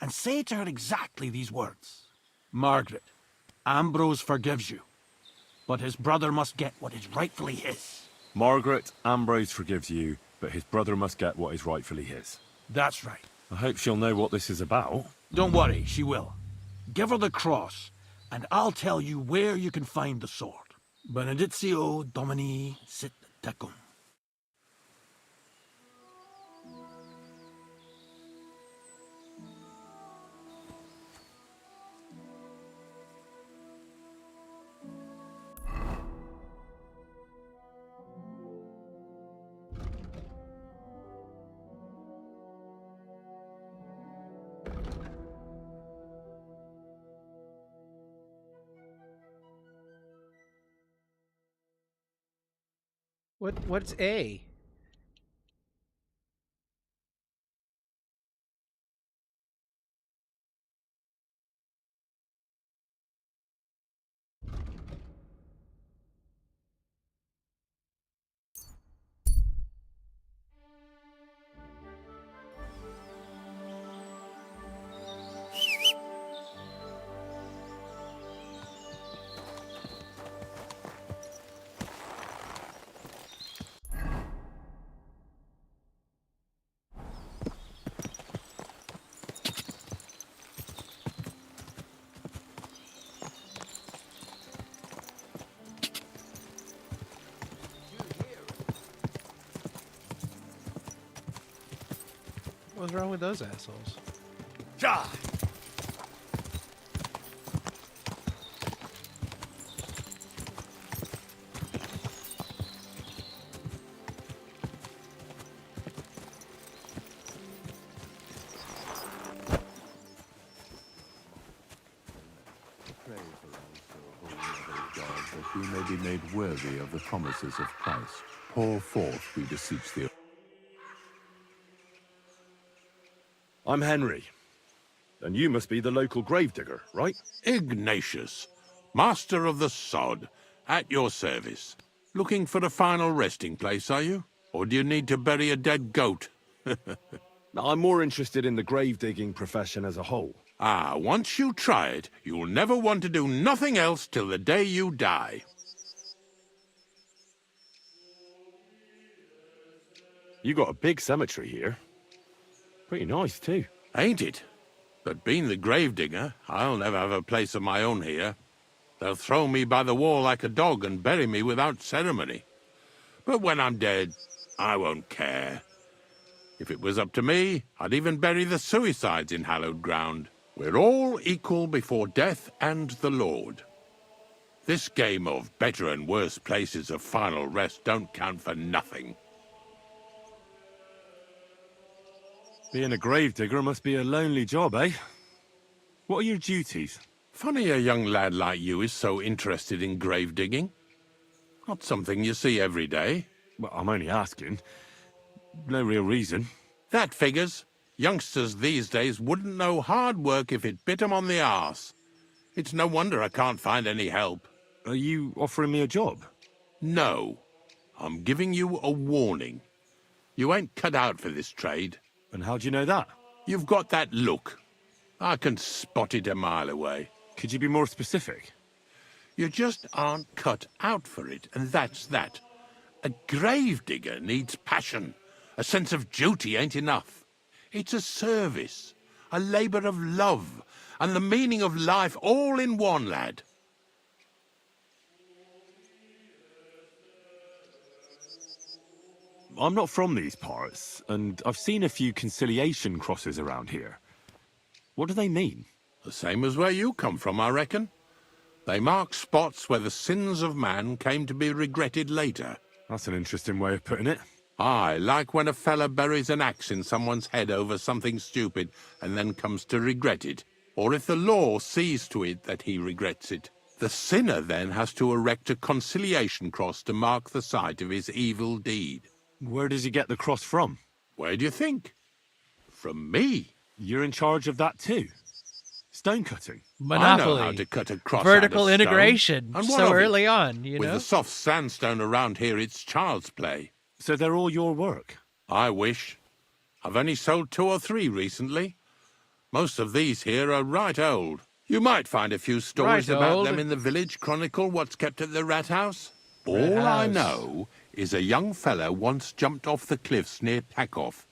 and say to her exactly these words. Margaret, Ambrose forgives you, but his brother must get what is rightfully his. Margaret, Ambrose forgives you, but his brother must get what is rightfully his. That's right. I hope she'll know what this is about. Don't worry, she will. Give her the cross, and I'll tell you where you can find the sword. Benedictio Domini sit tecum. What's A? What's wrong with those assholes? Ja! Pray for us, O holy mother of God, that we may be made worthy of the promises of Christ. Pour forth, we beseech thee. I'm Henry. And you must be the local gravedigger, right? Ignatius, master of the sod, at your service. Looking for a final resting place, are you? Or do you need to bury a dead goat? I'm more interested in the grave-digging profession as a whole. Ah, once you try it, you'll never want to do nothing else till the day you die. You got a big cemetery here. Pretty nice, too. Ain't it? But being the gravedigger, I'll never have a place of my own here. They'll throw me by the wall like a dog and bury me without ceremony. But when I'm dead, I won't care. If it was up to me, I'd even bury the suicides in hallowed ground. We're all equal before death and the Lord. This game of better and worse places of final rest don't count for nothing. Being a gravedigger must be a lonely job, eh? What are your duties? Funny a young lad like you is so interested in grave digging. Not something you see every day. Well, I'm only asking. No real reason. That figures. Youngsters these days wouldn't know hard work if it bit 'em on the arse. It's no wonder I can't find any help. Are you offering me a job? No. I'm giving you a warning. You ain't cut out for this trade. And how do you know that? You've got that look. I can spot it a mile away. Could you be more specific? You just aren't cut out for it, and that's that. A gravedigger needs passion. A sense of duty ain't enough. It's a service, a labour of love, and the meaning of life all in one, lad. I'm not from these parts, and I've seen a few conciliation crosses around here. What do they mean? The same as where you come from, I reckon. They mark spots where the sins of man came to be regretted later. That's an interesting way of putting it. Aye, like when a fella buries an axe in someone's head over something stupid and then comes to regret it. Or if the law sees to it that he regrets it. The sinner then has to erect a conciliation cross to mark the site of his evil deed. Where does he get the cross from? Where do you think? From me. You're in charge of that too? Stone cutting? Monopoly. I know how to cut a cross Vertical out of stone. integration. And what So of it? early on, you With know? the soft sandstone around here, it's child's play. So they're all your work? I wish. I've only sold 2 or 3 recently. Most of these here are right old. You might find a few stories Right about old. them in the village chronicle, what's kept at the rat house. Rat All I house. know is a young fella once jumped off the cliffs near Takoff,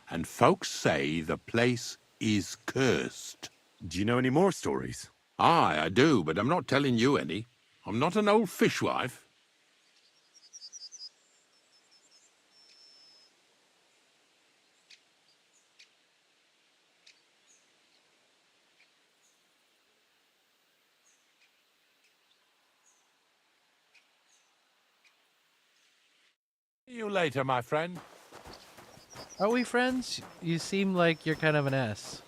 and folks say the place is cursed. Do you know any more stories? Aye, I do, but I'm not telling you any. I'm not an old fishwife. See you later, my friend. Are we friends? You seem like you're kind of an ass.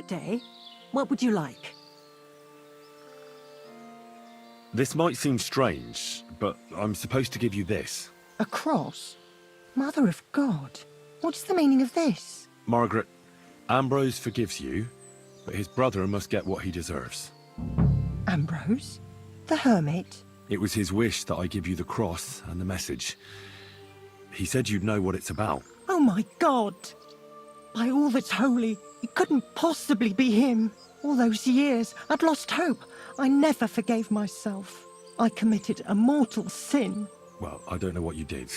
Good day. What would you like? This might seem strange, but I'm supposed to give you this. A cross? Mother of God. What's the meaning of this? Margaret, Ambrose forgives you, but his brother must get what he deserves. Ambrose? The hermit? It was his wish that I give you the cross and the message. He said you'd know what it's about. Oh my God! By all that's holy, it couldn't possibly be him. All those years, I'd lost hope. I never forgave myself. I committed a mortal sin. Well, I don't know what you did.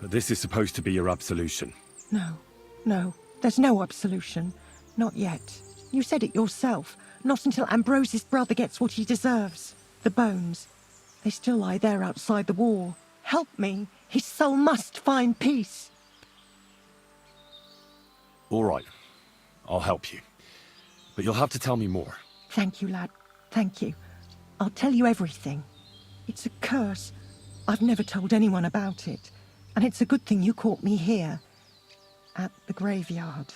But this is supposed to be your absolution. No, there's no absolution. Not yet. You said it yourself. Not until Ambrose's brother gets what he deserves. The bones. They still lie there outside the wall. Help me. His soul must find peace. All right. I'll help you. But you'll have to tell me more. Thank you, lad. Thank you. I'll tell you everything. It's a curse. I've never told anyone about it. And it's a good thing you caught me here. At the graveyard.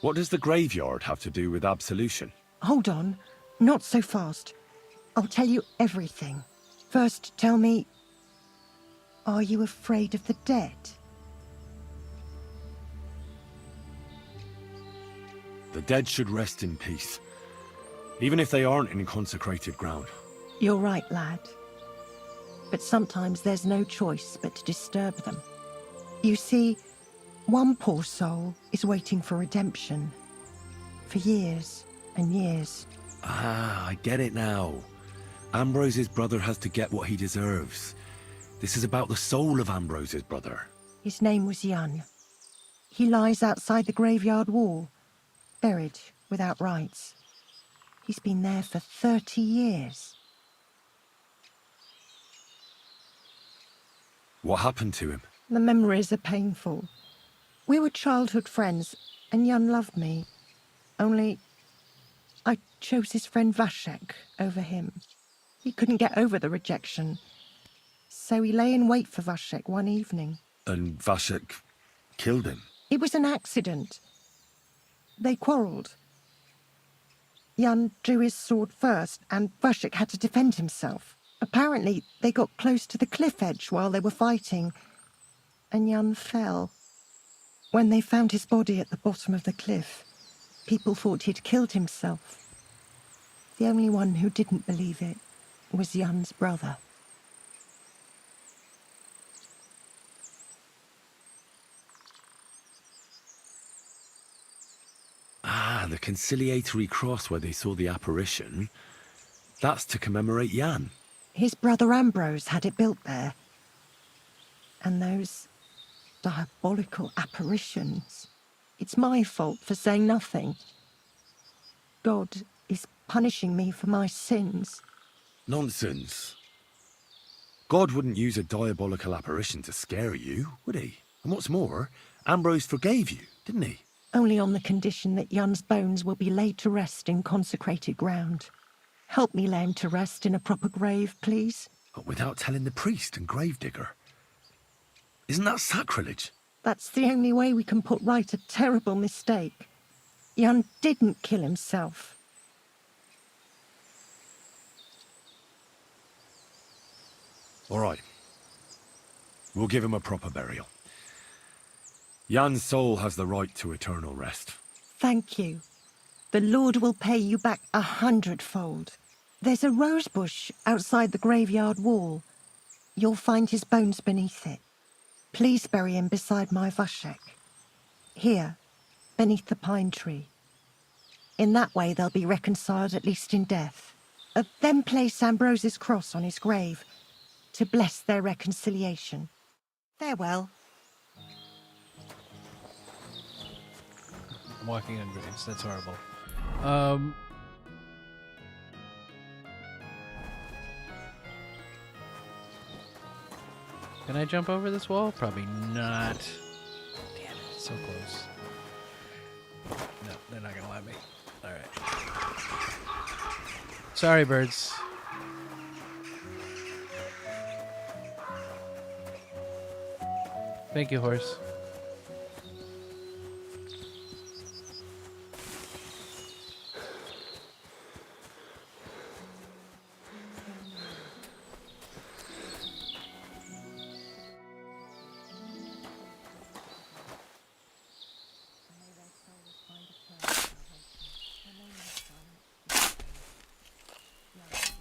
What does the graveyard have to do with absolution? Hold on. Not so fast. I'll tell you everything. First, tell me... Are you afraid of the dead? The dead should rest in peace. Even if they aren't in consecrated ground. You're right, lad. But sometimes there's no choice but to disturb them. You see, one poor soul is waiting for redemption. For years and years. Ah, I get it now. Ambrose's brother has to get what he deserves. This is about the soul of Ambrose's brother. His name was Jan. He lies outside the graveyard wall, buried without rites. He's been there for 30 years. What happened to him? The memories are painful. We were childhood friends, and Jan loved me. Only, I chose his friend Vashek over him. He couldn't get over the rejection. So he lay in wait for Vashek one evening. And Vashek killed him? It was an accident. They quarrelled. Jan drew his sword first, and Vashek had to defend himself. Apparently, they got close to the cliff edge while they were fighting, and Jan fell. When they found his body at the bottom of the cliff, people thought he'd killed himself. The only one who didn't believe it was Jan's brother. Ah, the conciliatory cross where they saw the apparition. That's to commemorate Jan. His brother Ambrose had it built there. And those diabolical apparitions. It's my fault for saying nothing. God is punishing me for my sins. Nonsense. God wouldn't use a diabolical apparition to scare you, would he? And what's more, Ambrose forgave you, didn't he? Only on the condition that Jan's bones will be laid to rest in consecrated ground. Help me lay him to rest in a proper grave, please. But without telling the priest and gravedigger. Isn't that sacrilege? That's the only way we can put right a terrible mistake. Jan didn't kill himself. All right. We'll give him a proper burial. Jan's soul has the right to eternal rest. Thank you. The Lord will pay you back 100-fold. There's a rose bush outside the graveyard wall. You'll find his bones beneath it. Please bury him beside my Vashek. Here, beneath the pine tree. In that way they'll be reconciled at least in death. Then place Ambrose's cross on his grave to bless their reconciliation. Farewell. I'm walking on graves. That's horrible. Can I jump over this wall? Probably not. Damn it, so close. No, they're not gonna let me. Alright. Sorry, birds. Thank you, horse.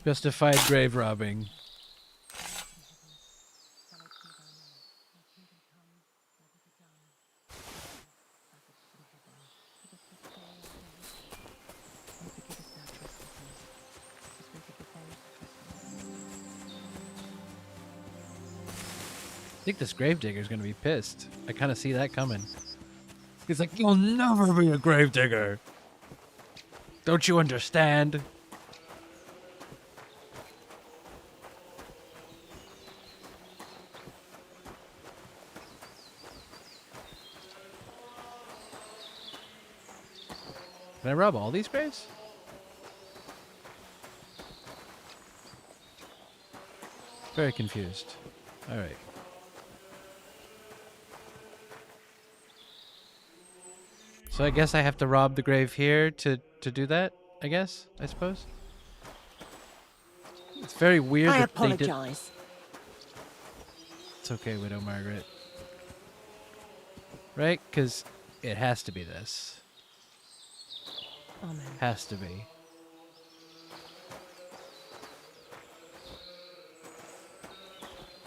Justified grave robbing. I think this gravedigger's gonna be pissed. I kind of see that coming. He's like, "You'll never be a gravedigger. Don't you understand?" Can I rob all these graves? Very confused. All right. So I guess I have to rob the grave here to do that, I guess, I suppose. It's very weird I that they did... apologize. It's okay, Widow Margaret. Right? Because it has to be this. Amen. Has to be.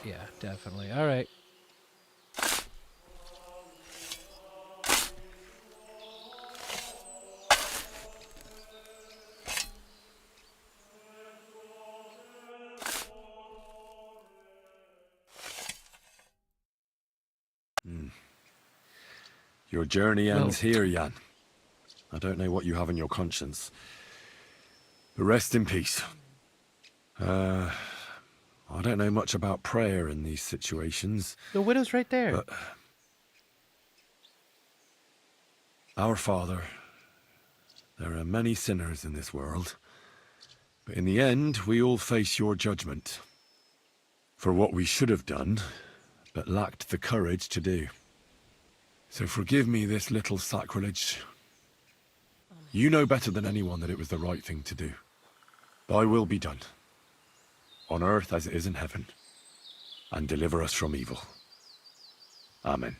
Yeah, definitely. All right. Your journey ends here, Jan. I don't know what you have on your conscience. But rest in peace. I don't know much about prayer in these situations. The widow's right there. But our Father, there are many sinners in this world. But in the end, we all face your judgment. For what we should have done, but lacked the courage to do. So forgive me this little sacrilege. You know better than anyone that it was the right thing to do. Thy will be done, on earth as it is in heaven, and deliver us from evil. Amen.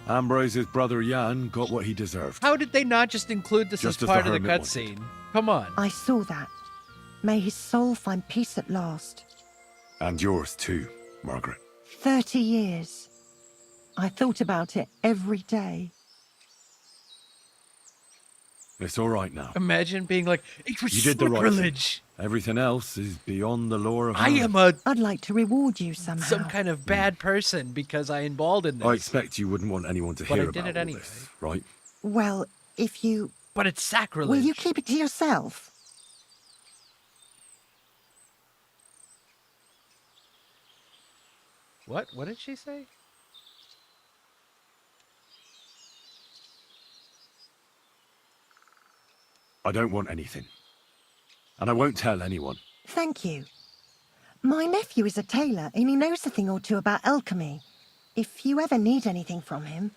Ambrose's brother Jan got what he deserved. How did they not just include this Just as as part the of the hermit cutscene? Come on. I saw that. May his soul find peace at last. And yours too, Margaret. 30 years. I thought about it every day. It's all right now. Imagine being like, it was You did the right thing. sacrilege. Everything else is beyond the law of I man. am a I'd like to reward you somehow. some kind of bad person because I involved in this. I expect you wouldn't want anyone to But hear I did about it all anyway. this, right? Well, if you... But it's sacrilege. Will you keep it to yourself? What? What did she say? I don't want anything. And I won't tell anyone. Thank you. My nephew is a tailor and he knows a thing or two about alchemy. If you ever need anything from him,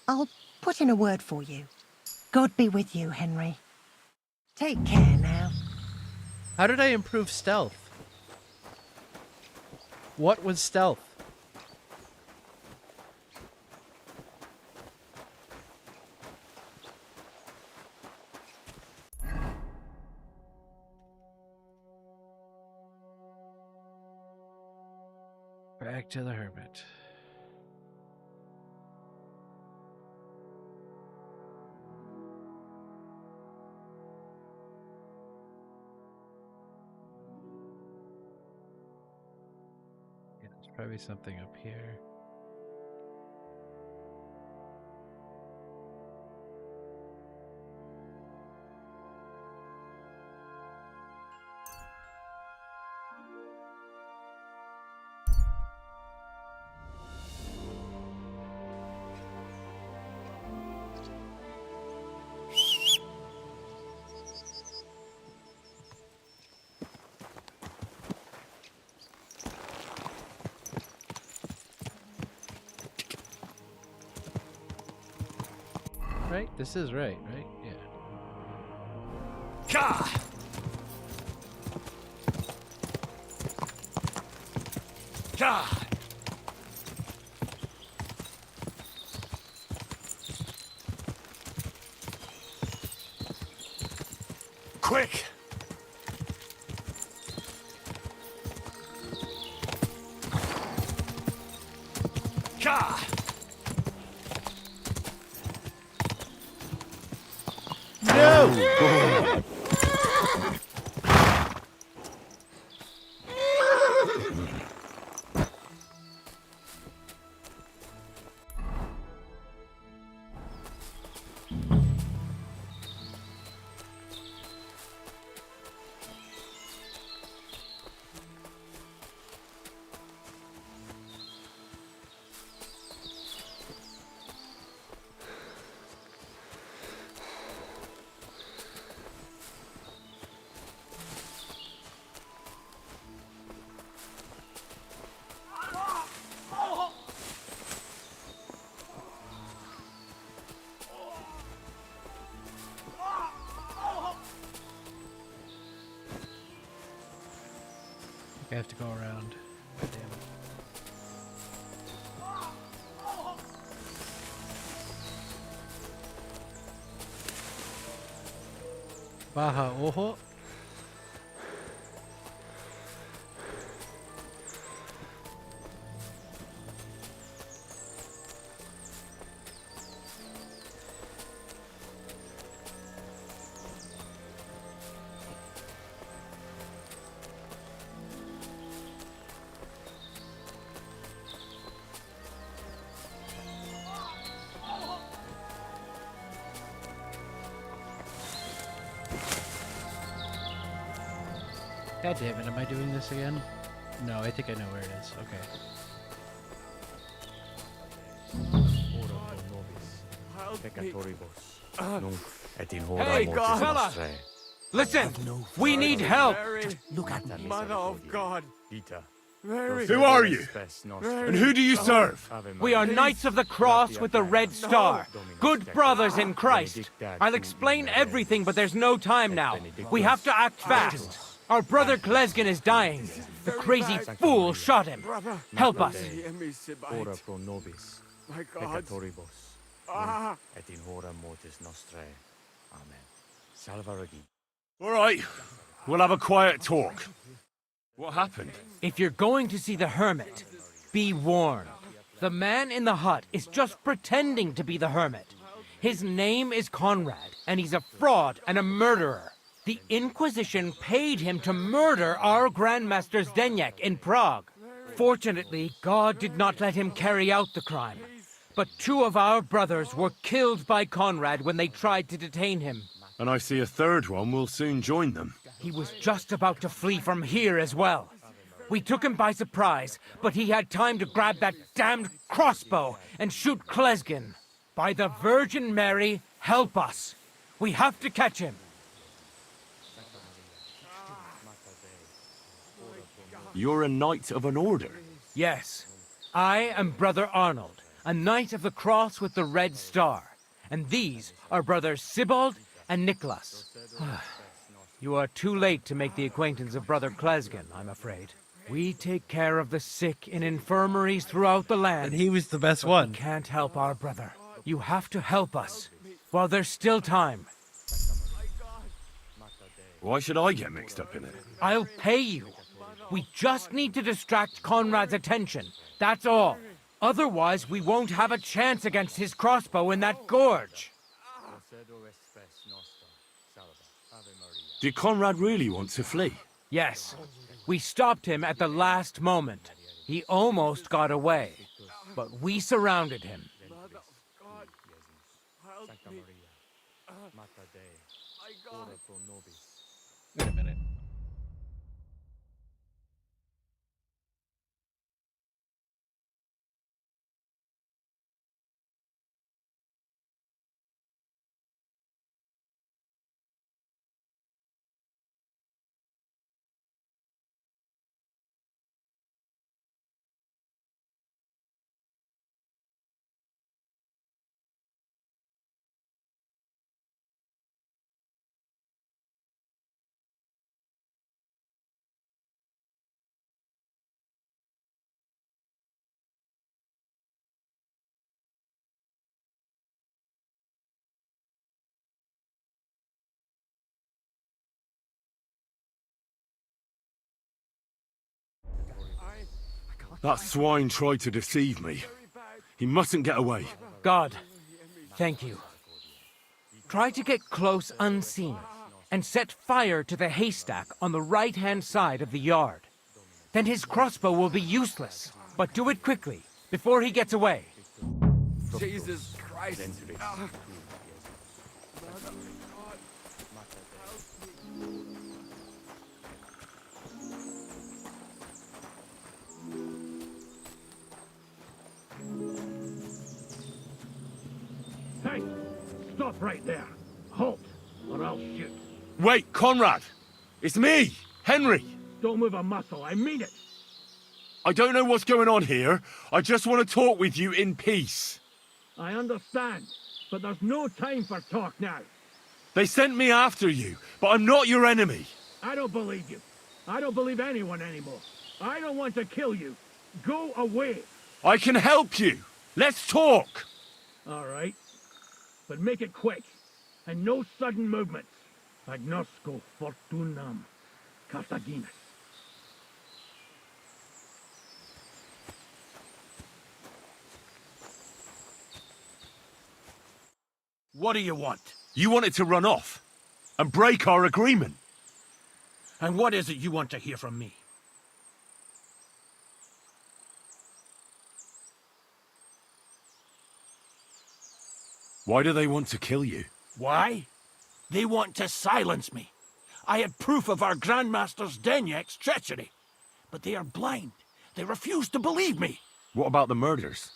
I'll put in a word for you. God be with you, Henry. Take care now. How did I improve stealth? What was stealth? Back to the hermit. Yeah, there's probably something up here. Right? This is right? Yeah. Ka! Ka! quick! Ka! No! I have to go around. God damn it. Baja ojo. God damn it, am I doing this again? No, I think I know where it is. Okay. Hey, God! Fella! Listen! We need help! Look at them. Mother of God! Mary! Who are you? Mary. And who do you serve? We are Knights of the Cross with the Red Star. Good brothers in Christ. I'll explain everything, but there's no time now. We have to act fast. Our brother Klesgen is dying. The crazy fool shot him. Help us. My God. Ah. All right, we'll have a quiet talk. What happened? If you're going to see the hermit, be warned. The man in the hut is just pretending to be the hermit. His name is Conrad, and he's a fraud and a murderer. The Inquisition paid him to murder our Grandmaster Zdeněk in Prague. Fortunately, God did not let him carry out the crime. But 2 of our brothers were killed by Conrad when they tried to detain him. And I see a third one will soon join them. He was just about to flee from here as well. We took him by surprise, but he had time to grab that damned crossbow and shoot Klesgen. By the Virgin Mary, help us. We have to catch him. You're a knight of an order? Yes. I am Brother Arnold, a Knight of the Cross with the Red Star. And these are Brothers Sibald and Nicholas. You are too late to make the acquaintance of Brother Klesgen, I'm afraid. We take care of the sick in infirmaries throughout the land. And he was the best but one. We can't help our brother. You have to help us, while there's still time. Why should I get mixed up in it? I'll pay you. We just need to distract Conrad's attention. That's all. Otherwise, we won't have a chance against his crossbow in that gorge. Did Conrad really want to flee? Yes. We stopped him at the last moment. He almost got away, but we surrounded him. Wait a minute. That swine tried to deceive me. He mustn't get away. God, thank you. Try to get close unseen, and set fire to the haystack on the right-hand side of the yard. Then his crossbow will be useless, but do it quickly, before he gets away. Jesus Christ. Hey, stop right there. Halt, or I'll shoot. Wait, Conrad! It's me, Henry! Don't move a muscle, I mean it. I don't know what's going on here. I just want to talk with you in peace. I understand, but there's no time for talk now. They sent me after you, but I'm not your enemy. I don't believe you. I don't believe anyone anymore. I don't want to kill you. Go away. I can help you. Let's talk. All right. But make it quick. And no sudden movements. Agnosco fortunam Carthaginus. What do you want? You wanted to run off and break our agreement. And what is it you want to hear from me? Why do they want to kill you? Why? They want to silence me. I had proof of our Grandmaster's Denyek's treachery. But they are blind. They refuse to believe me. What about the murders?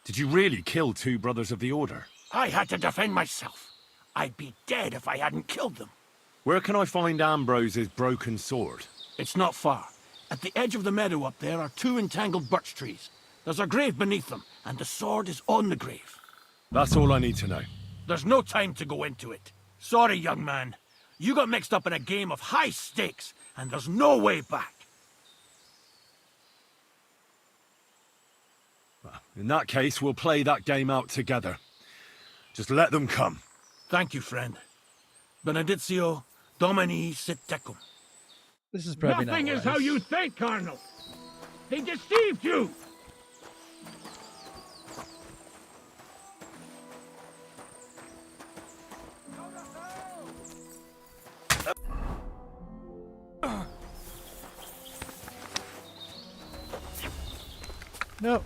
Did you really kill 2 brothers of the Order? I had to defend myself. I'd be dead if I hadn't killed them. Where can I find Ambrose's broken sword? It's not far. At the edge of the meadow up there are 2 entangled birch trees. There's a grave beneath them, and the sword is on the grave. That's all I need to know. There's no time to go into it. Sorry, young man. You got mixed up in a game of high stakes, and there's no way back. In that case, we'll play that game out together. Just let them come. Thank you, friend. Benedictio Domini sit tecum. This is probably Nothing not is how you think, Cardinal. They deceived you. No.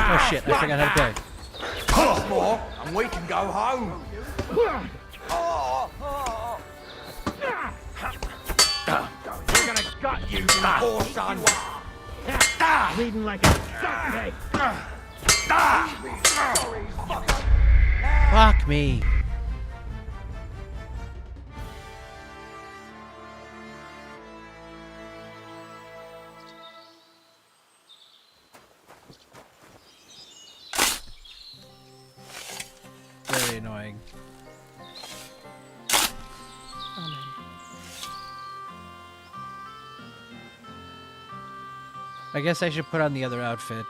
Oh shit, I forgot how to play. Once more, and we can go home. We're gonna gut you, you poor son. Bleeding like a duck egg. Fuck me. Very annoying. I guess I should put on the other outfit.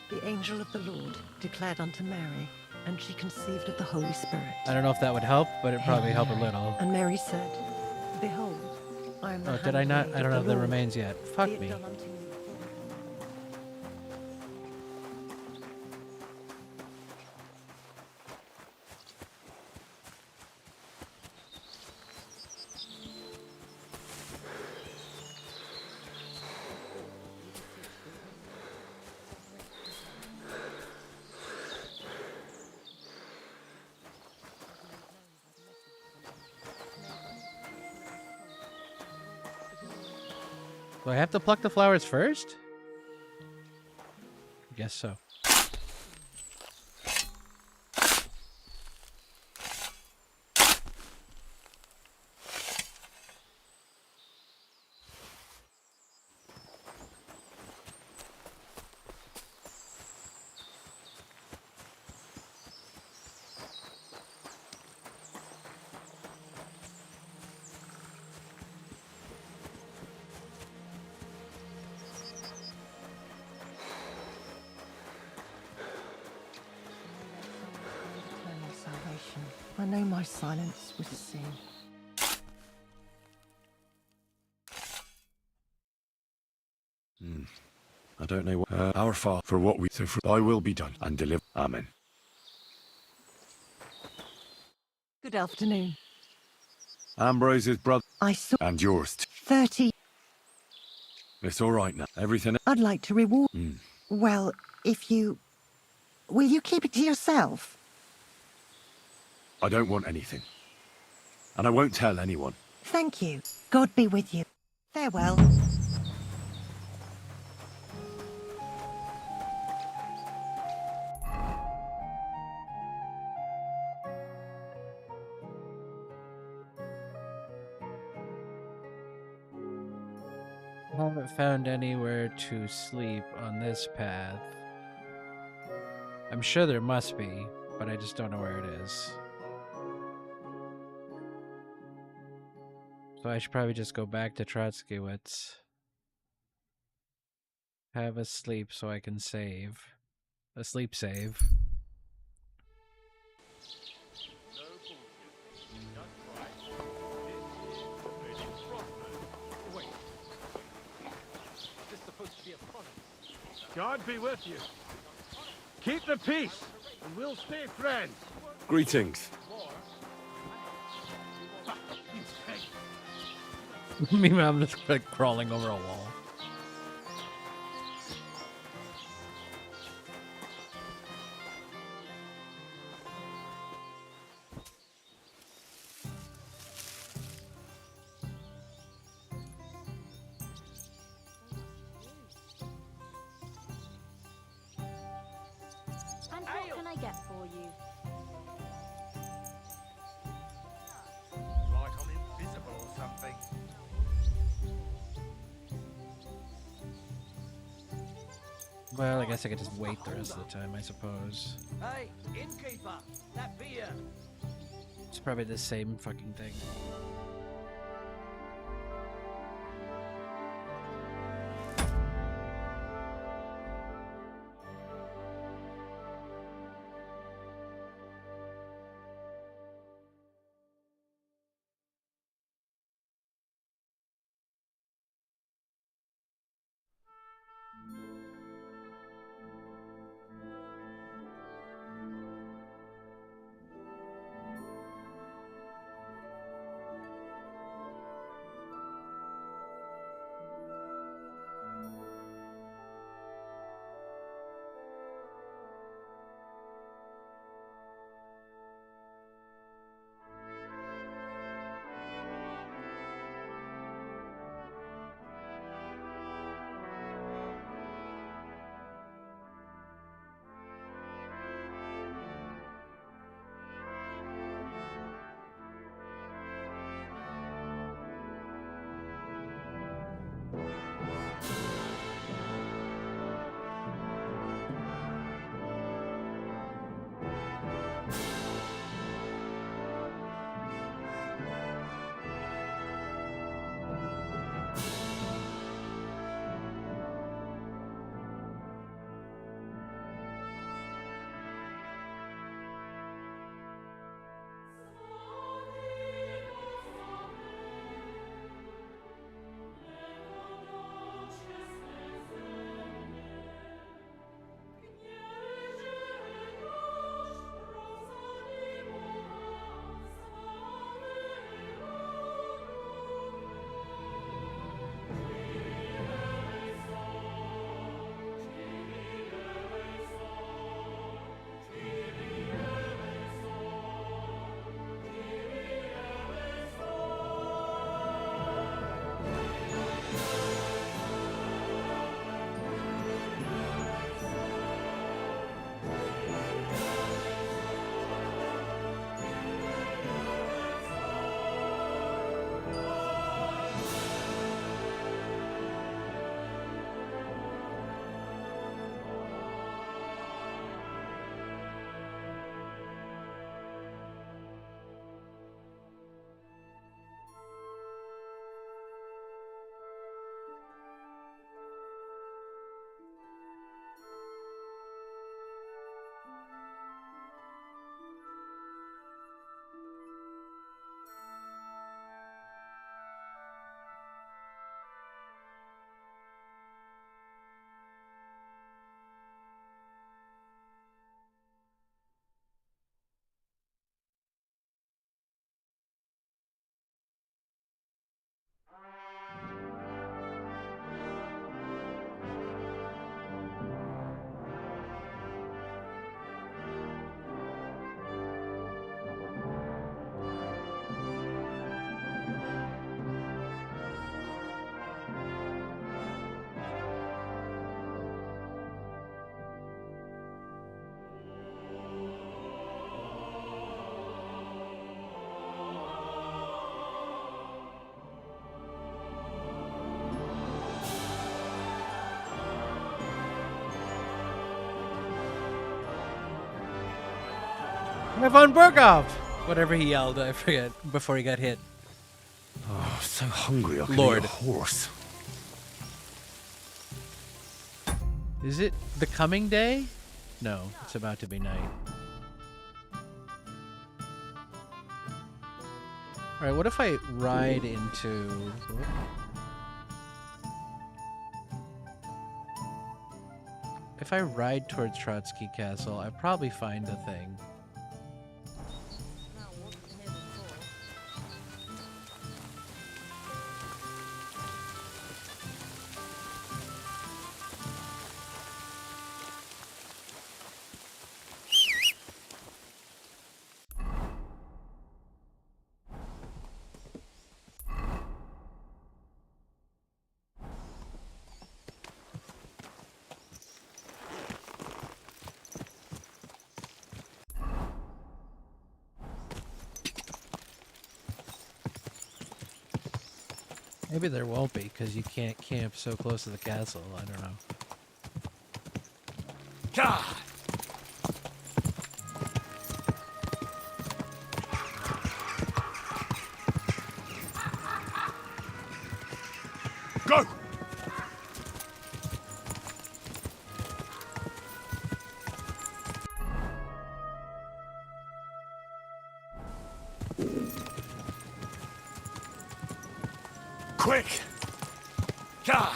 The angel of the Lord declared unto Mary, and she conceived of the Holy Spirit. I don't know if that would help, but it'd probably help a little. And Mary said, Behold, I am the Oh, did I not? handmaid I don't of have the Lord. remains yet. Fuck Be it me. done unto me. Do I have to pluck the flowers first? I guess so. Eternal salvation. I know my silence was sin. I don't know what... our Father, for what we... So for thy will be done, and deliver. Amen. Good afternoon. Ambrose's brother... I saw... And yours, 30... It's all right now. Everything... I'd like to reward... Well, if you... Will you keep it to yourself? I don't want anything. And I won't tell anyone. Thank you. God be with you. Farewell. I haven't found anywhere to sleep on this path. I'm sure there must be, but I just don't know where it is. So I should probably just go back to Trotskywitz. Have a sleep so I can save. A sleep save. God be with you. Keep the peace, and we'll stay friends. Greetings. Meanwhile, I'm just like crawling over a wall. And what can I get for you? Like I'm invisible or something. Well, I guess I could just wait the rest of the time, I suppose. Hey, innkeeper, that beer. It's probably the same fucking thing. Von Berghoff! Whatever he yelled, I forget, before he got hit. Oh, so hungry I could Lord. eat a horse. Is it the coming day? No, it's about to be night. Alright, what if I ride into... If I ride towards Trotsky Castle, I probably find a thing. Maybe there won't be, because you can't camp so close to the castle. I don't know. God! Go! Quick! God!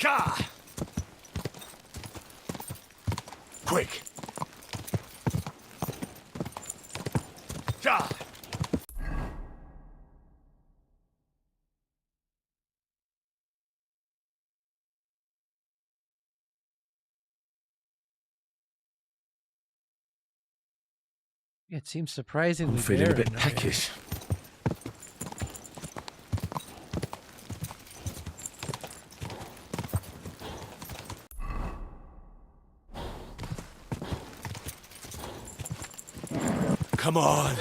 God! Quick! God! It seems surprisingly I'm feeling a bit barren. peckish. Come on!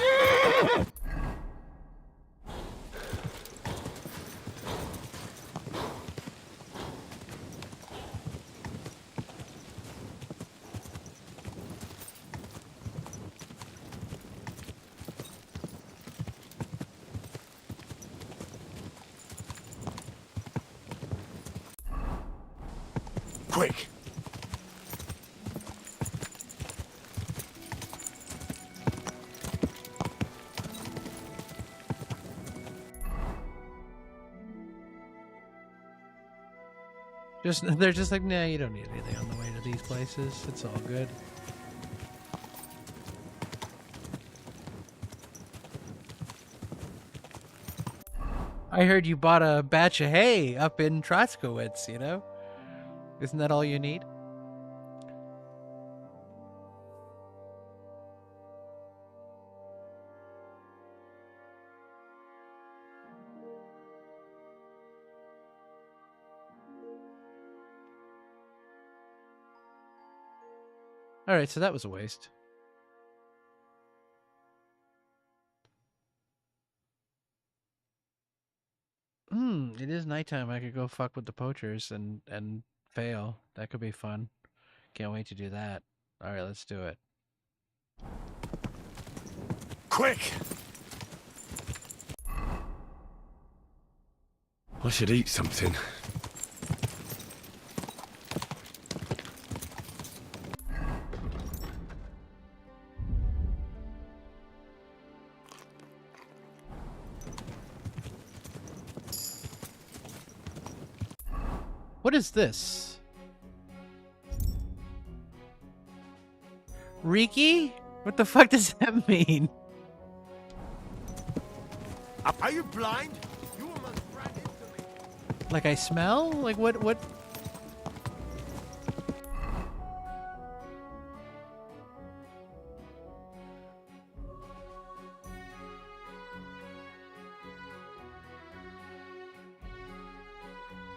Quick! They're just like, nah, you don't need anything on the way to these places. It's all good. I heard you bought a batch of hay up in Trotzkowitz, you know? Isn't that all you need? Alright, so that was a waste. It is nighttime. I could go fuck with the poachers and fail. That could be fun. Can't wait to do that. Alright, let's do it. Quick! I should eat something. What is this? Riki? What the fuck does that mean? Are you blind? You almost ran into me. Like I smell? Like what?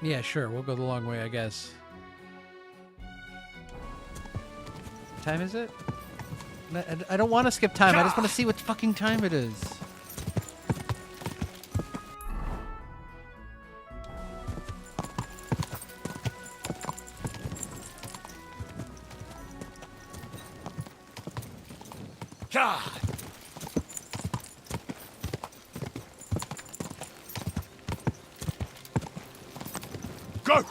Yeah, sure. We'll go the long way, I guess. What time is it? I don't want to skip time. I just want to see what fucking time it is. God! Go!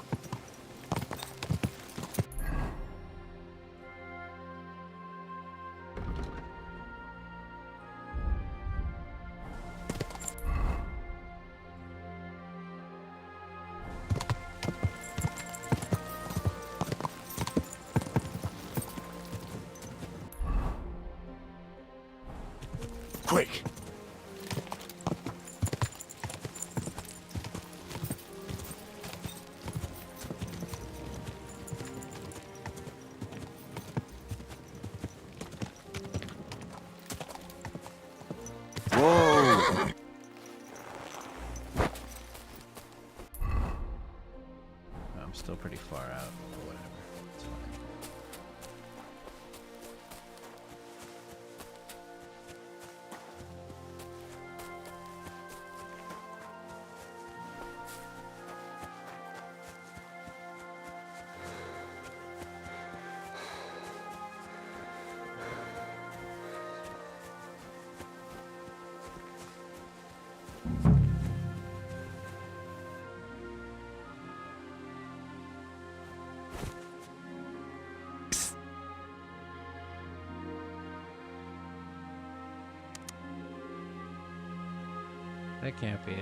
Quick! Whoa! I'm still pretty far out, but whatever. It's fine. That can't be it.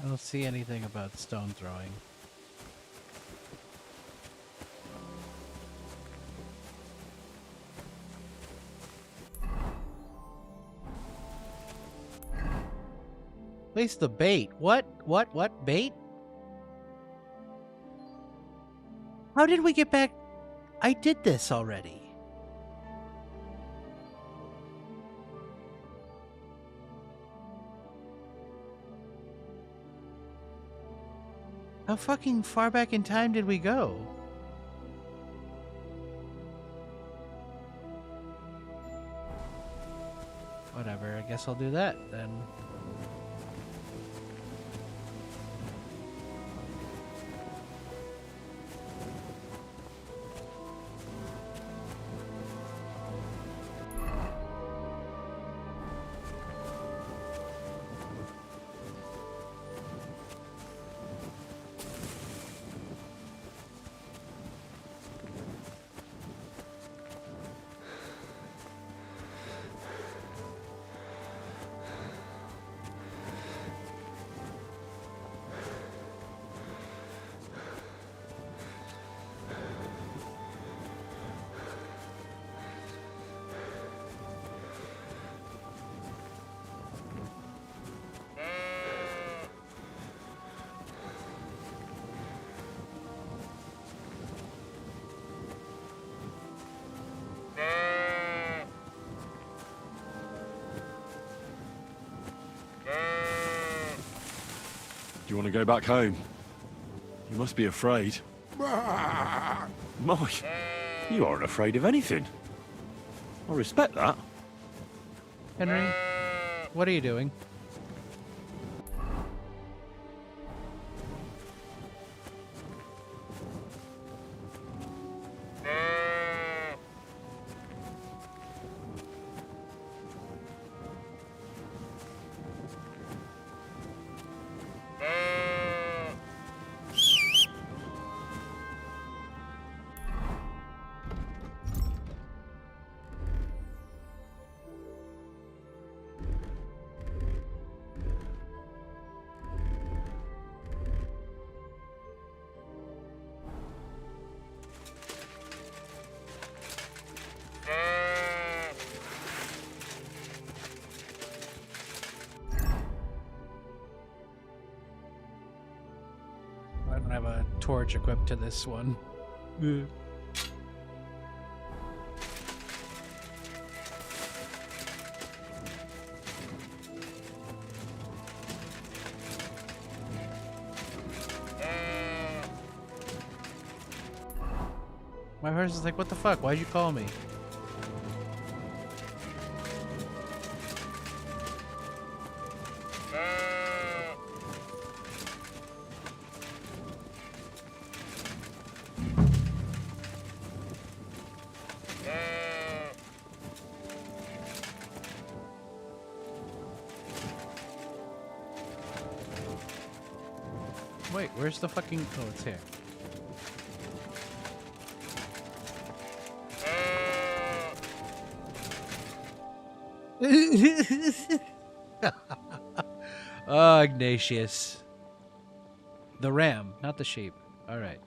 I don't see anything about stone throwing. Place the bait. What? What? Bait? How did we get back? I did this already. How fucking far back in time did we go? Whatever, I guess I'll do that then. Do you want to go back home? You must be afraid. Mike, you aren't afraid of anything. I respect that. Henry, what are you doing? I don't have a torch equipped to this one. My horse is like, what the fuck? Why'd you call me? Wait, where's the fucking... Oh, it's here. Oh, Ignatius. The ram, not the sheep. All right.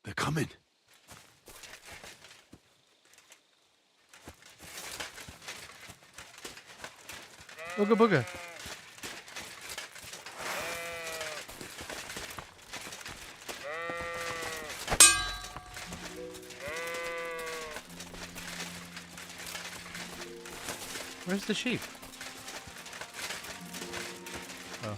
They're coming. Booga booga. Where's the sheep? Oh.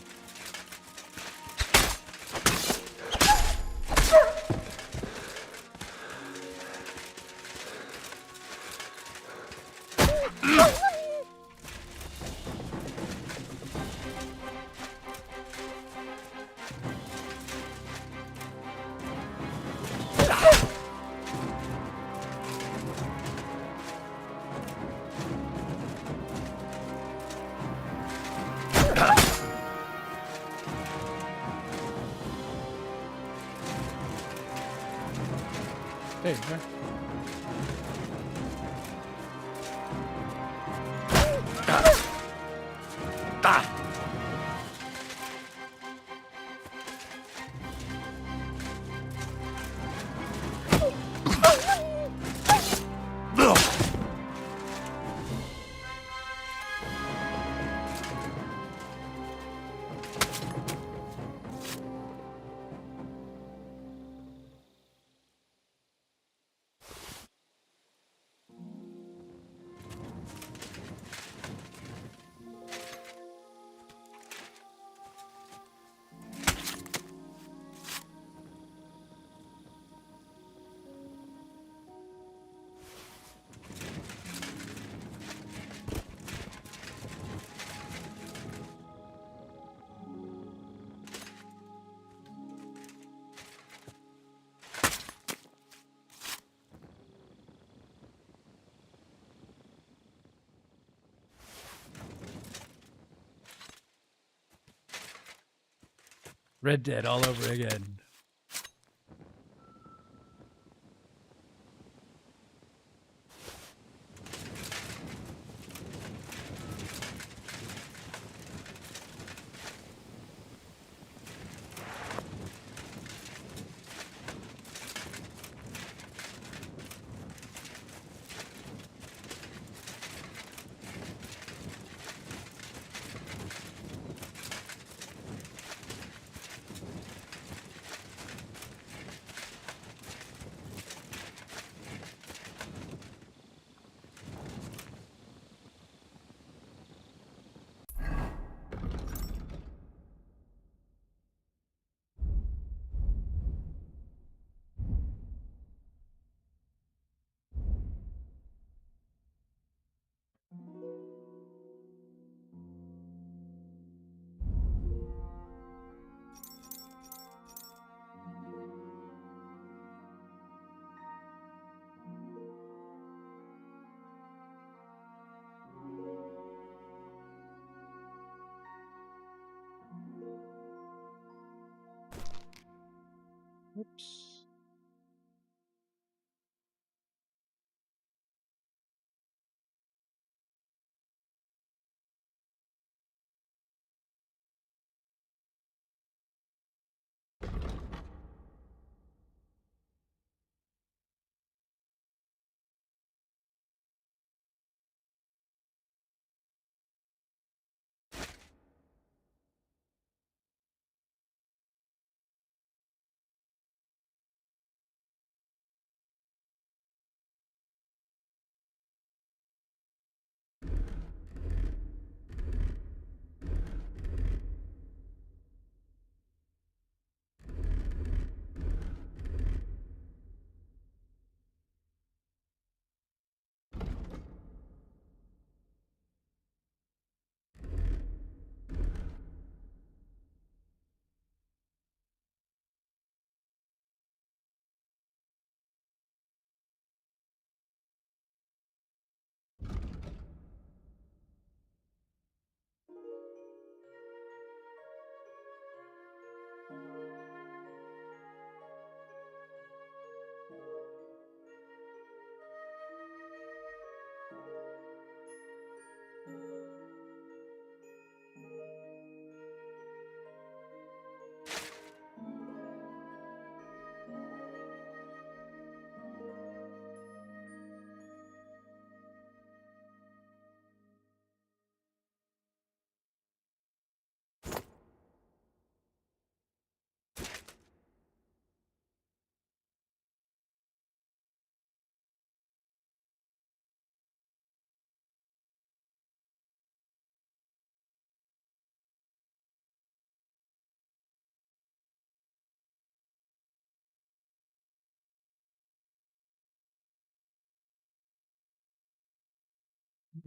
Hey, man. Red Dead all over again. Oops.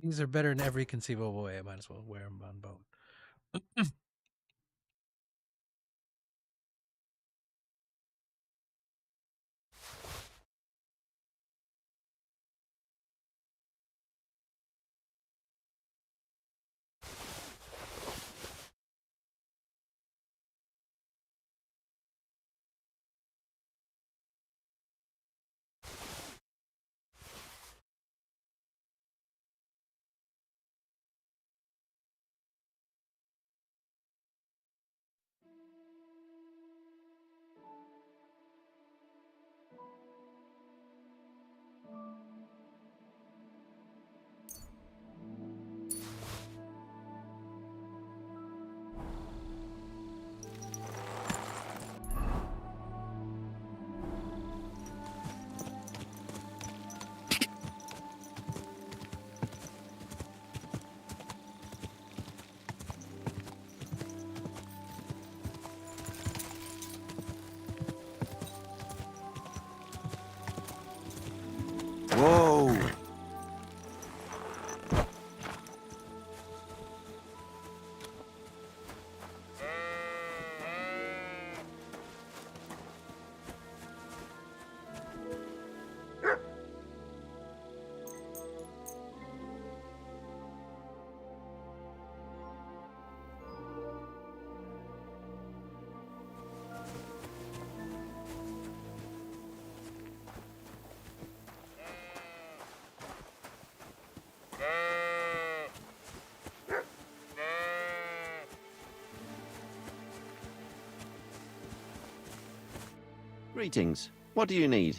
These are better in every conceivable way. I might as well wear them on both. Whoa! Greetings. What do you need?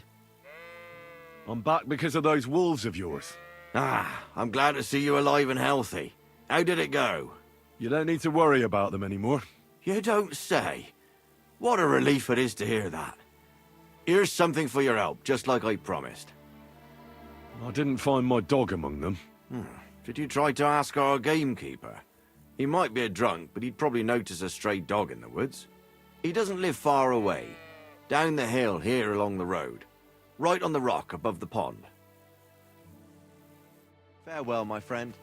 I'm back because of those wolves of yours. Ah, I'm glad to see you alive and healthy. How did it go? You don't need to worry about them anymore. You don't say. What a relief it is to hear that. Here's something for your help, just like I promised. I didn't find my dog among them. Did you try to ask our gamekeeper? He might be a drunk, but he'd probably notice a stray dog in the woods. He doesn't live far away. Down the hill here along the road. Right on the rock above the pond. Farewell, my friend.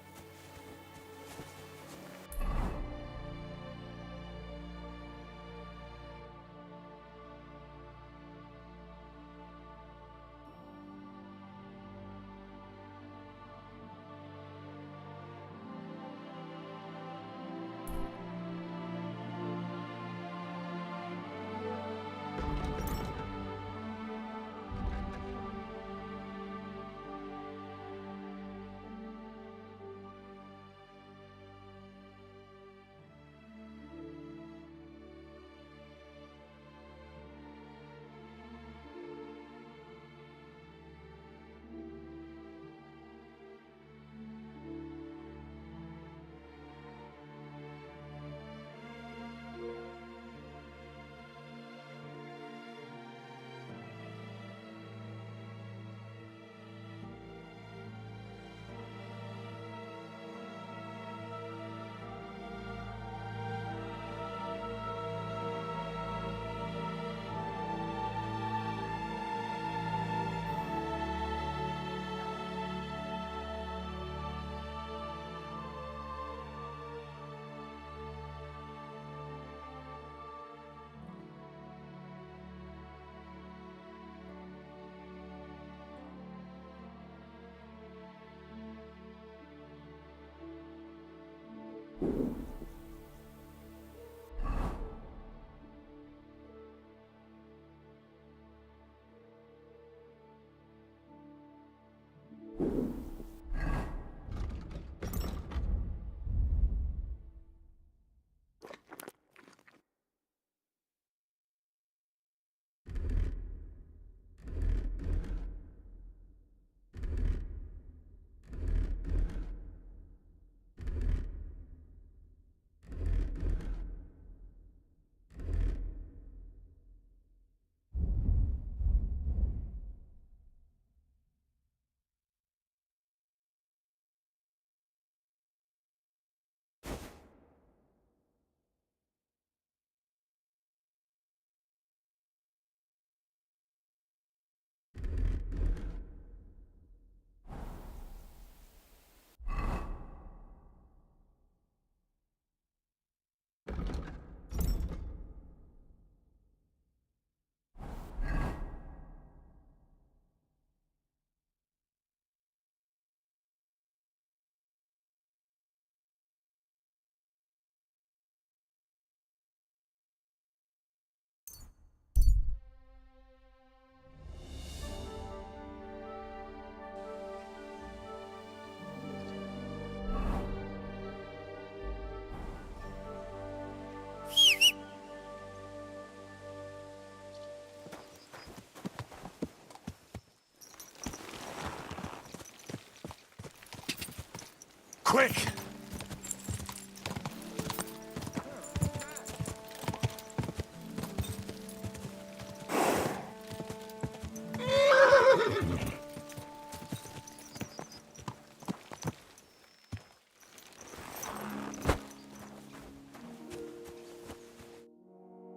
Quick!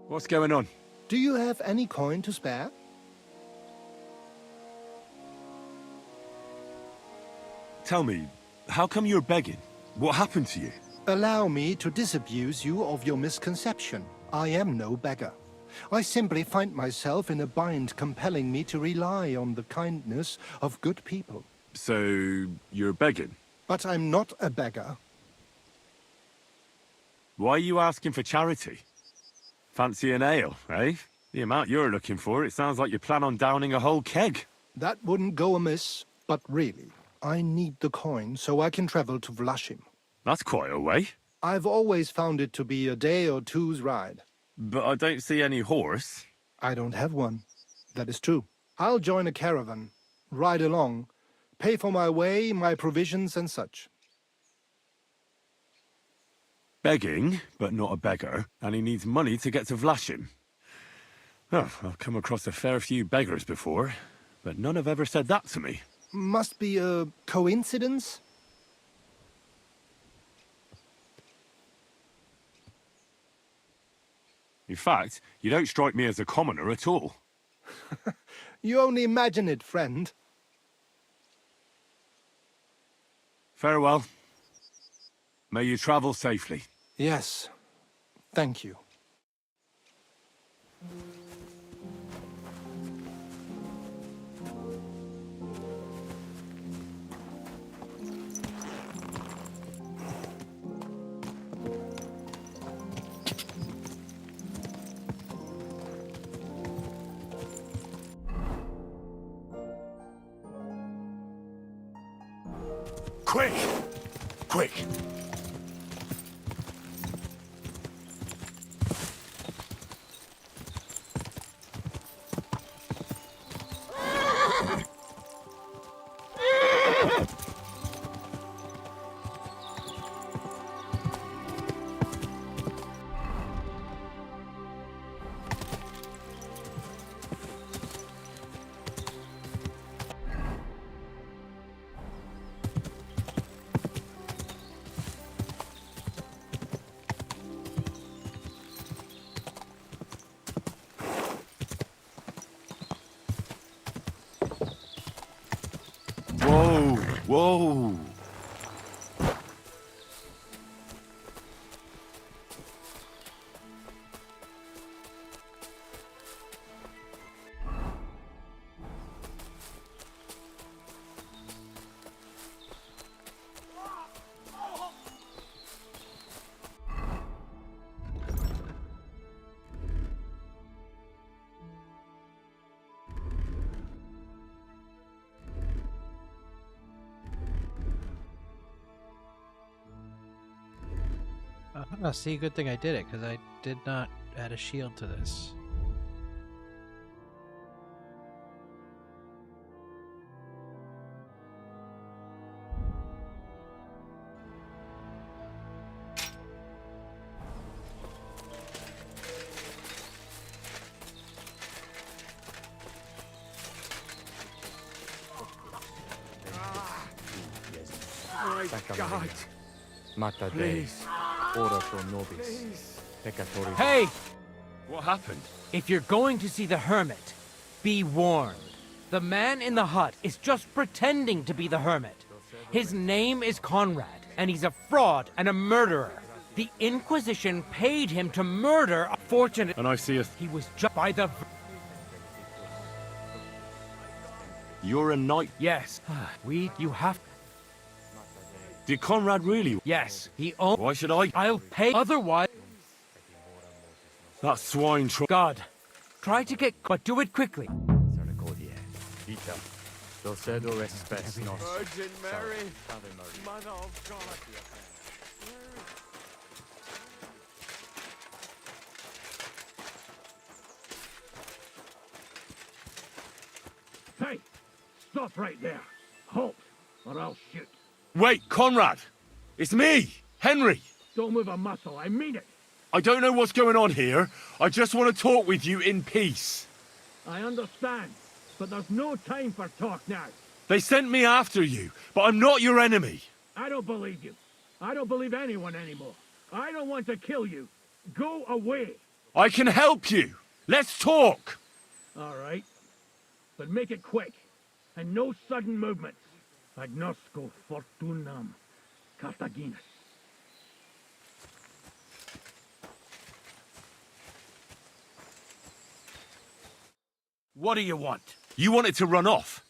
What's going on? Do you have any coin to spare? Tell me, how come you're begging? What happened to you? Allow me to disabuse you of your misconception. I am no beggar. I simply find myself in a bind compelling me to rely on the kindness of good people. So, you're begging? But I'm not a beggar. Why are you asking for charity? Fancy an ale, eh? The amount you're looking for, it sounds like you plan on downing a whole keg. That wouldn't go amiss, but really, I need the coin so I can travel to Vlashim. That's quite a way. I've always found it to be a day or two's ride. But I don't see any horse. I don't have one. That is true. I'll join a caravan, ride along, pay for my way, my provisions and such. Begging, but not a beggar, and he needs money to get to Vlashim. Oh, I've come across a fair few beggars before, but none have ever said that to me. Must be a coincidence? In fact, you don't strike me as a commoner at all. You only imagine it, friend. Farewell. May you travel safely. Yes. Thank you. Quick! Quick! Whoa! Whoa! Oh, see, good thing I did it, because I did not add a shield to this. My God! Mata Please. ora pro nobis, peccatori. Hey! What happened? If you're going to see the hermit, be warned. The man in the hut is just pretending to be the hermit. His name is Conrad, and he's a fraud and a murderer. The Inquisition paid him to murder a fortunate... And I see a... He was just by the... You're a knight? Yes. You have... Did Conrad really? Yes, he owns... Why should I? I'll pay otherwise... That swine God, try to get... But do it quickly. Vita, docedor espes nos. Virgin Mary, Mother of God. Hey, stop right there. Halt, or I'll shoot. Wait, Conrad! It's me, Henry! Don't move a muscle, I mean it. I don't know what's going on here. I just want to talk with you in peace. I understand, but there's no time for talk now. They sent me after you, but I'm not your enemy. I don't believe you. I don't believe anyone anymore. I don't want to kill you. Go away. I can help you. Let's talk. All right. But make it quick. And no sudden movements. Agnosco fortunam Cartaginus. What do you want? You wanted to run off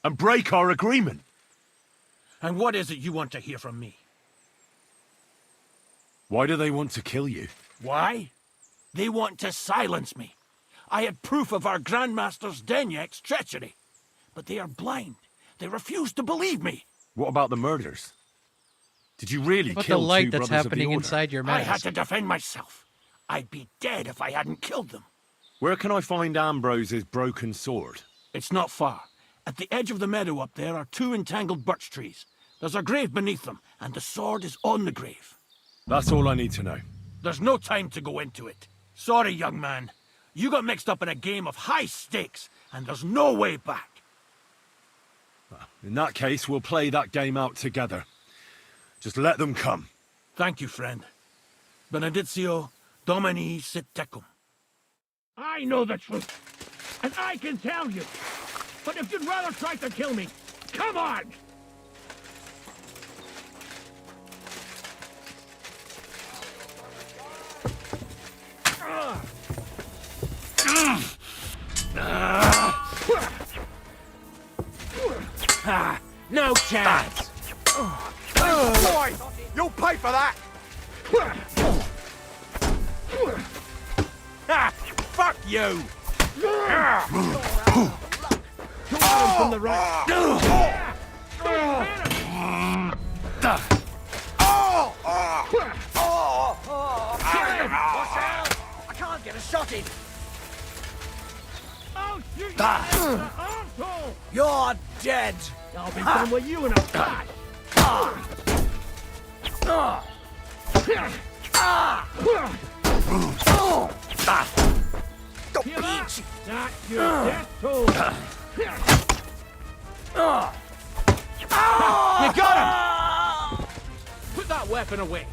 and break our agreement. And what is it you want to hear from me? Why do they want to kill you? Why? They want to silence me. I had proof of our Grandmaster's Denyek's treachery. But they are blind. They refuse to believe me. What about the murders? Did you really What kill the light two that's brothers of the happening Order? inside your I had mask? to defend myself. I'd be dead if I hadn't killed them. Where can I find Ambrose's broken sword? It's not far. At the edge of the meadow up there are two entangled birch trees. There's a grave beneath them, and the sword is on the grave. That's all I need to know. There's no time to go into it. Sorry, young man. You got mixed up in a game of high stakes, and there's no way back. In that case, we'll play that game out together. Just let them come. Thank you, friend. Benedictio Domini sit tecum. I know the truth, and I can tell you. But if you'd rather try to kill me, come on! No chance! Boy, you'll pay for that! Fuck you! From the right. I can't get a shot in! I'll shoot you! Arsehole! You're dead! I'll be done with you in a flash! That's your death toll! You got him! Put that weapon away!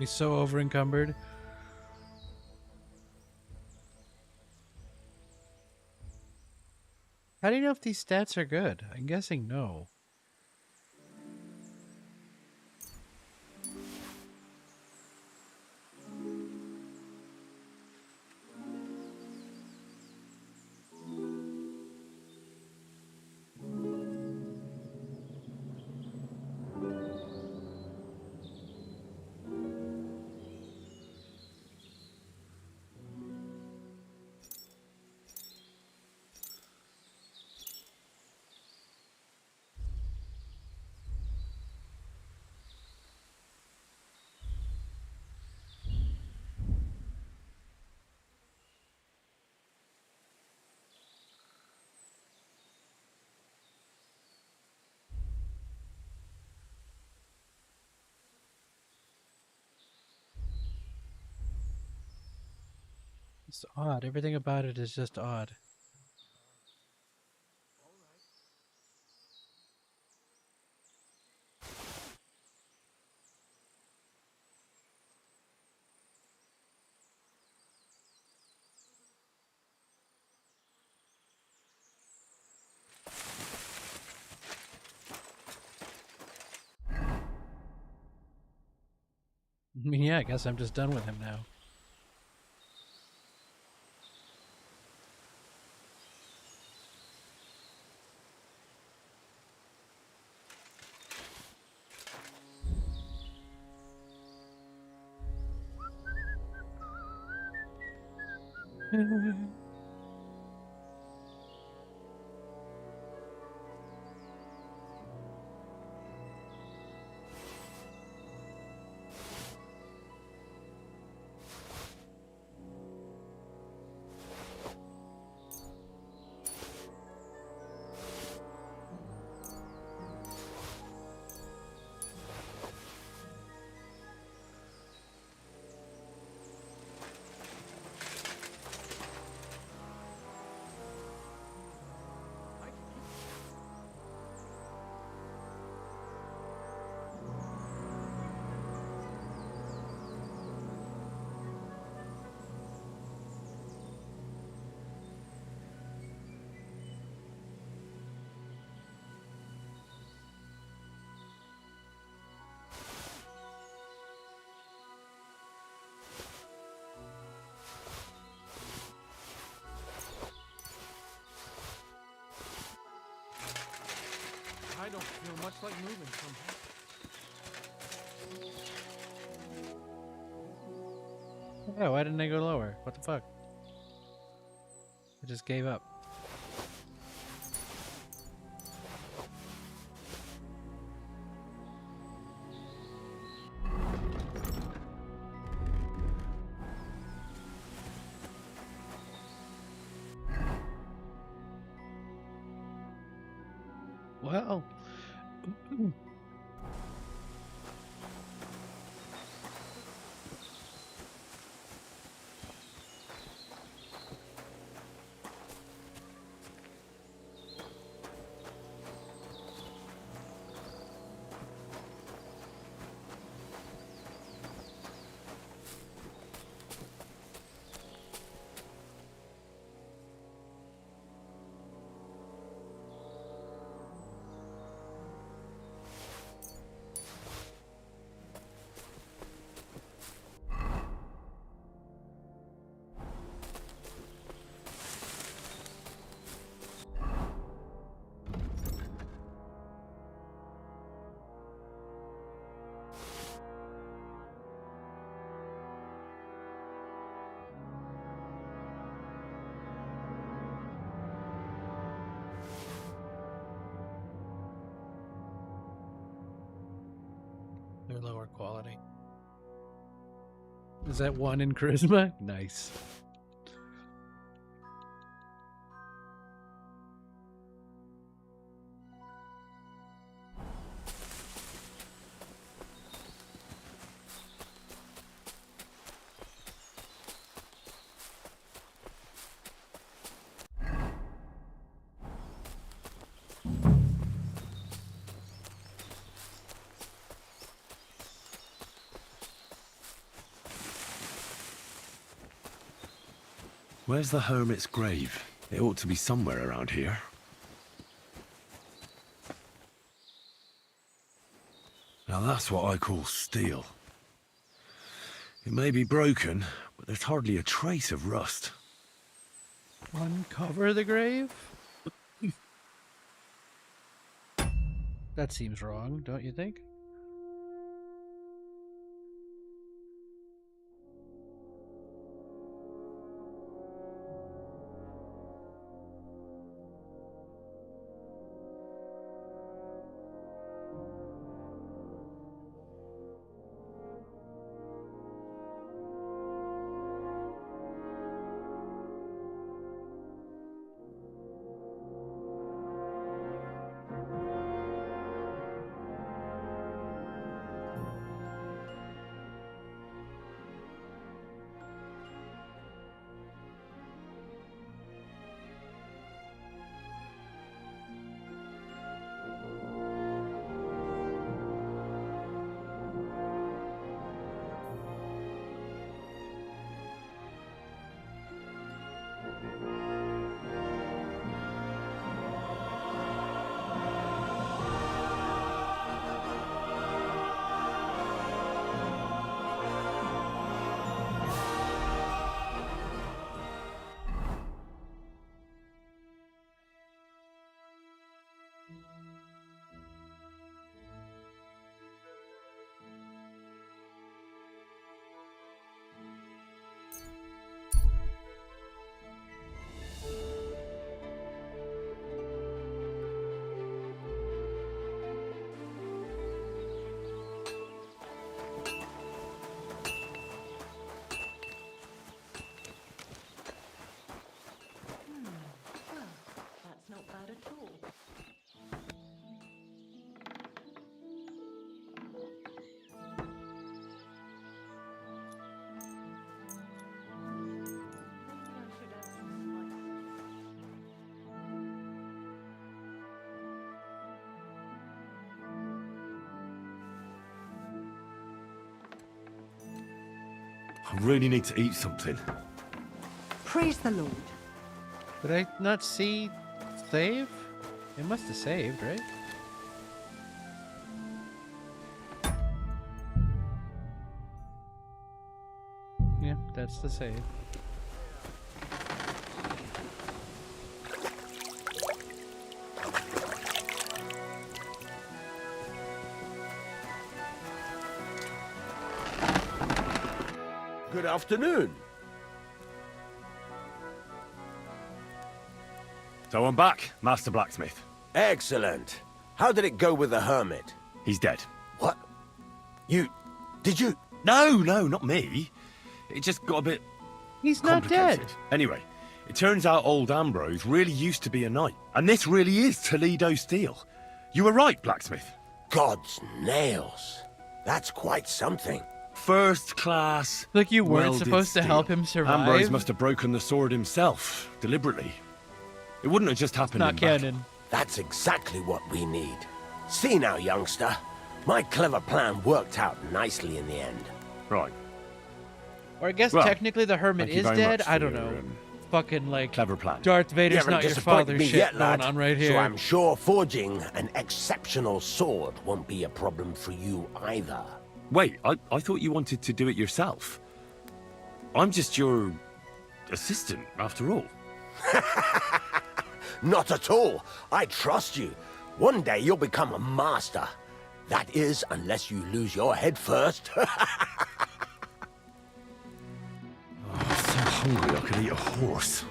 Be so over encumbered. How do you know if these stats are good? I'm guessing no. It's odd. Everything about it is just odd. I mean, yeah, I guess I'm just done with him now. I don't feel much like moving somehow. Yeah, why didn't I go lower? What the fuck? I just gave up. Well. They're lower quality. Is that 1 in charisma? Nice. Where's the hermit's grave? It ought to be somewhere around here. Now that's what I call steel. It may be broken, but there's hardly a trace of rust. Uncover the grave? That seems wrong, don't you think? I really need to eat something. Praise the Lord. Did I not see save? It must have saved, right? Yeah, that's the save. Good afternoon. So I'm back, Master Blacksmith. Excellent. How did it go with the hermit? He's dead. What? Did you? No, not me. It just got a bit He's not dead. Anyway, it turns out old Ambrose really used to be a knight. And this really is Toledo steel. You were right, Blacksmith. God's nails. That's quite something. First class. Like you weren't welded supposed to steel. help him survive? Ambrose must have broken the sword himself, deliberately. It wouldn't have just happened Not in battle. canon. That's exactly what we need. See now, youngster. My clever plan worked out nicely in the end. Right. Or I guess Well, technically the hermit thank you is very dead. much I for don't your, know. Fucking like clever plan. Darth You Vader's haven't not your disappointed father me shit yet, going lad. on right here. So I'm sure forging an exceptional sword won't be a problem for you either. Wait, I thought you wanted to do it yourself. I'm just your assistant, after all. Not at all. I trust you. One day you'll become a master. That is, unless you lose your head first. I'm so hungry I could eat a horse.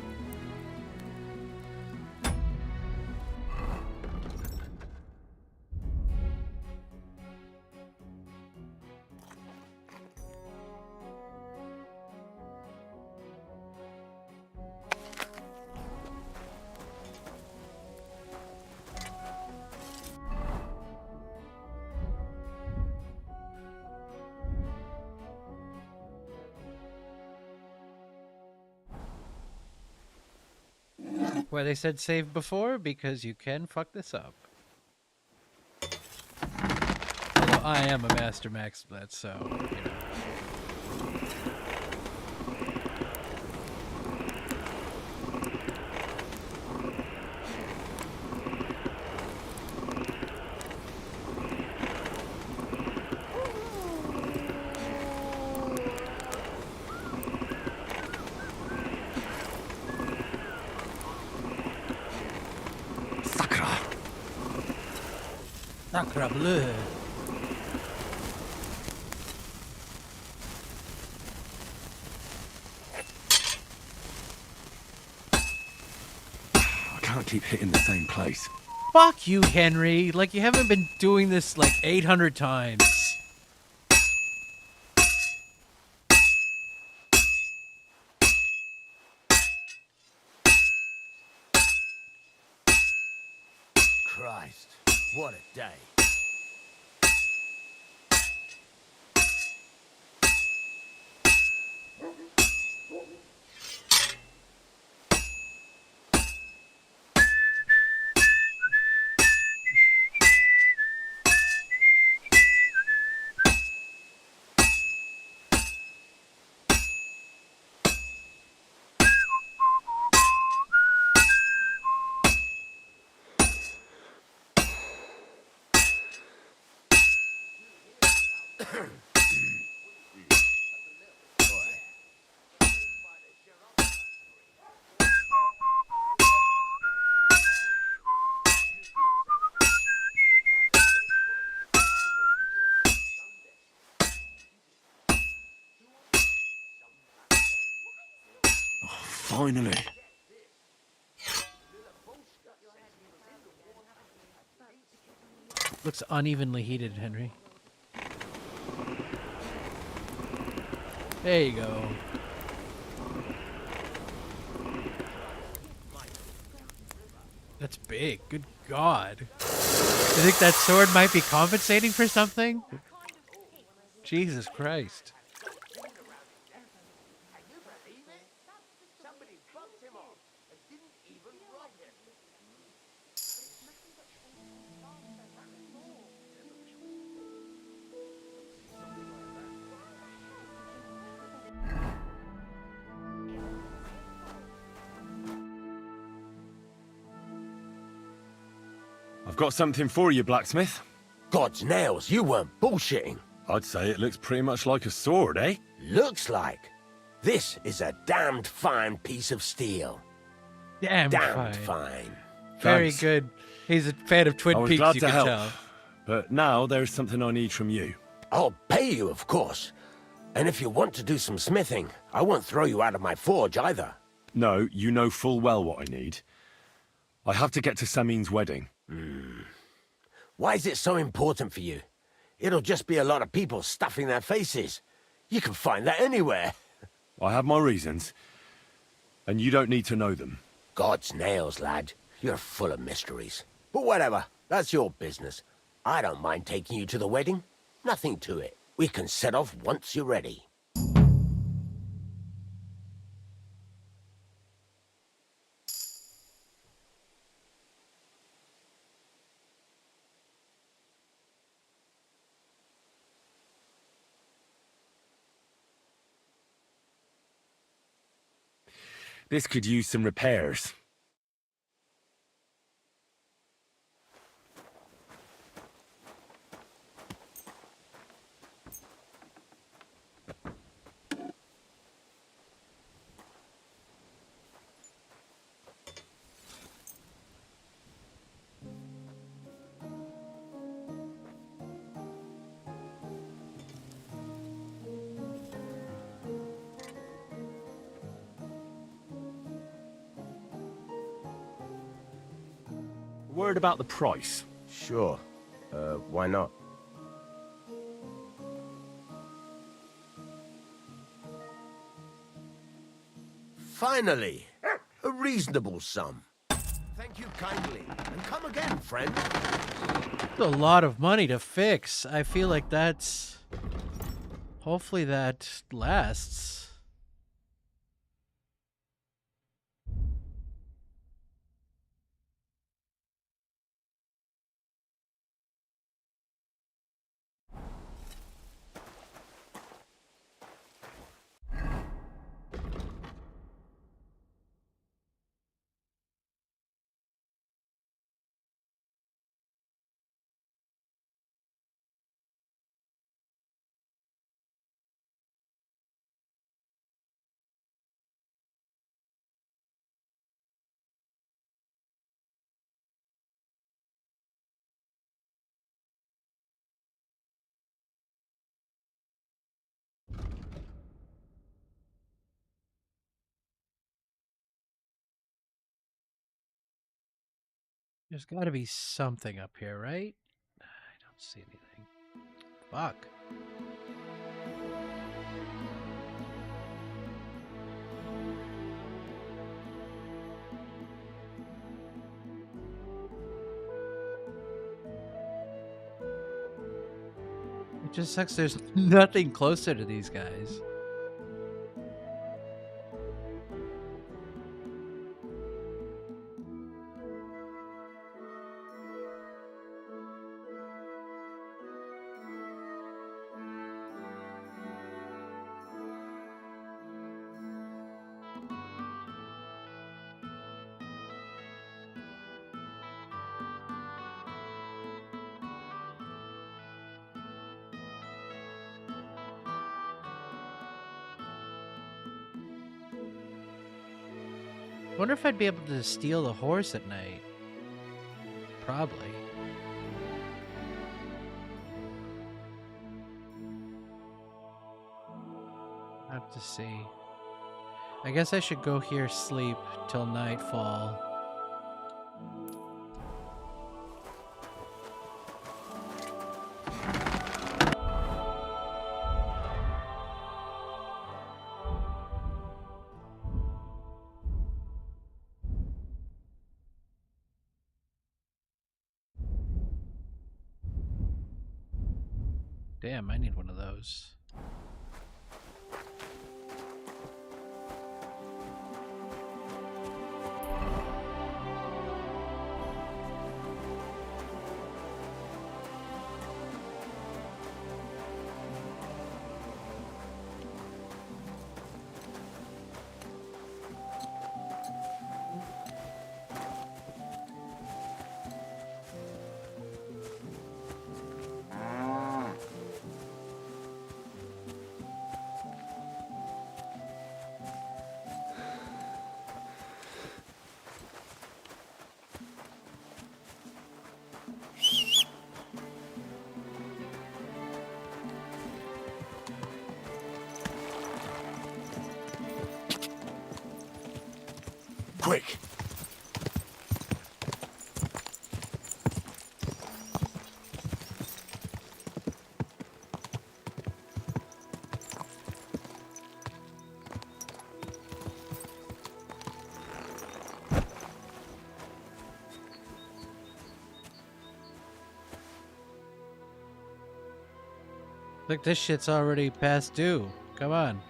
Why they said save before? Because you can fuck this up. Although I am a master blacksmith, so you know. Sacre bleu. I can't keep hitting the same place. Fuck you, Henry. Like, you haven't been doing this like 800 times. Christ, what a day. Finally. Looks unevenly heated, Henry. There you go. That's big. Good God. You think that sword might be compensating for something? Jesus Christ. I've got something for you, blacksmith. God's nails, you weren't bullshitting. I'd say it looks pretty much like a sword, eh? Looks like. This is a damned fine piece of steel. Damned fine. Very Thanks. good. He's a fan of Twin I was Peaks, glad you to can help. tell. But now there's something I need from you. I'll pay you, of course. And if you want to do some smithing, I won't throw you out of my forge either. No, you know full well what I need. I have to get to Samin's wedding. Why is it so important for you? It'll just be a lot of people stuffing their faces. You can find that anywhere. I have my reasons, and you don't need to know them. God's nails, lad. You're full of mysteries. But whatever, that's your business. I don't mind taking you to the wedding. Nothing to it. We can set off once you're ready. This could use some repairs. Word about the price. Sure. Why not? Finally! A reasonable sum. Thank you kindly, and come again, friend. It's a lot of money to fix. I feel like that's... Hopefully that lasts. There's got to be something up here, right? I don't see anything. Fuck. It just sucks there's nothing closer to these guys. I wonder if I'd be able to steal the horse at night. Probably. Have to see. I guess I should go here, sleep till nightfall. Damn, I need one of those. Quick! Look, this shit's already past due. Come on.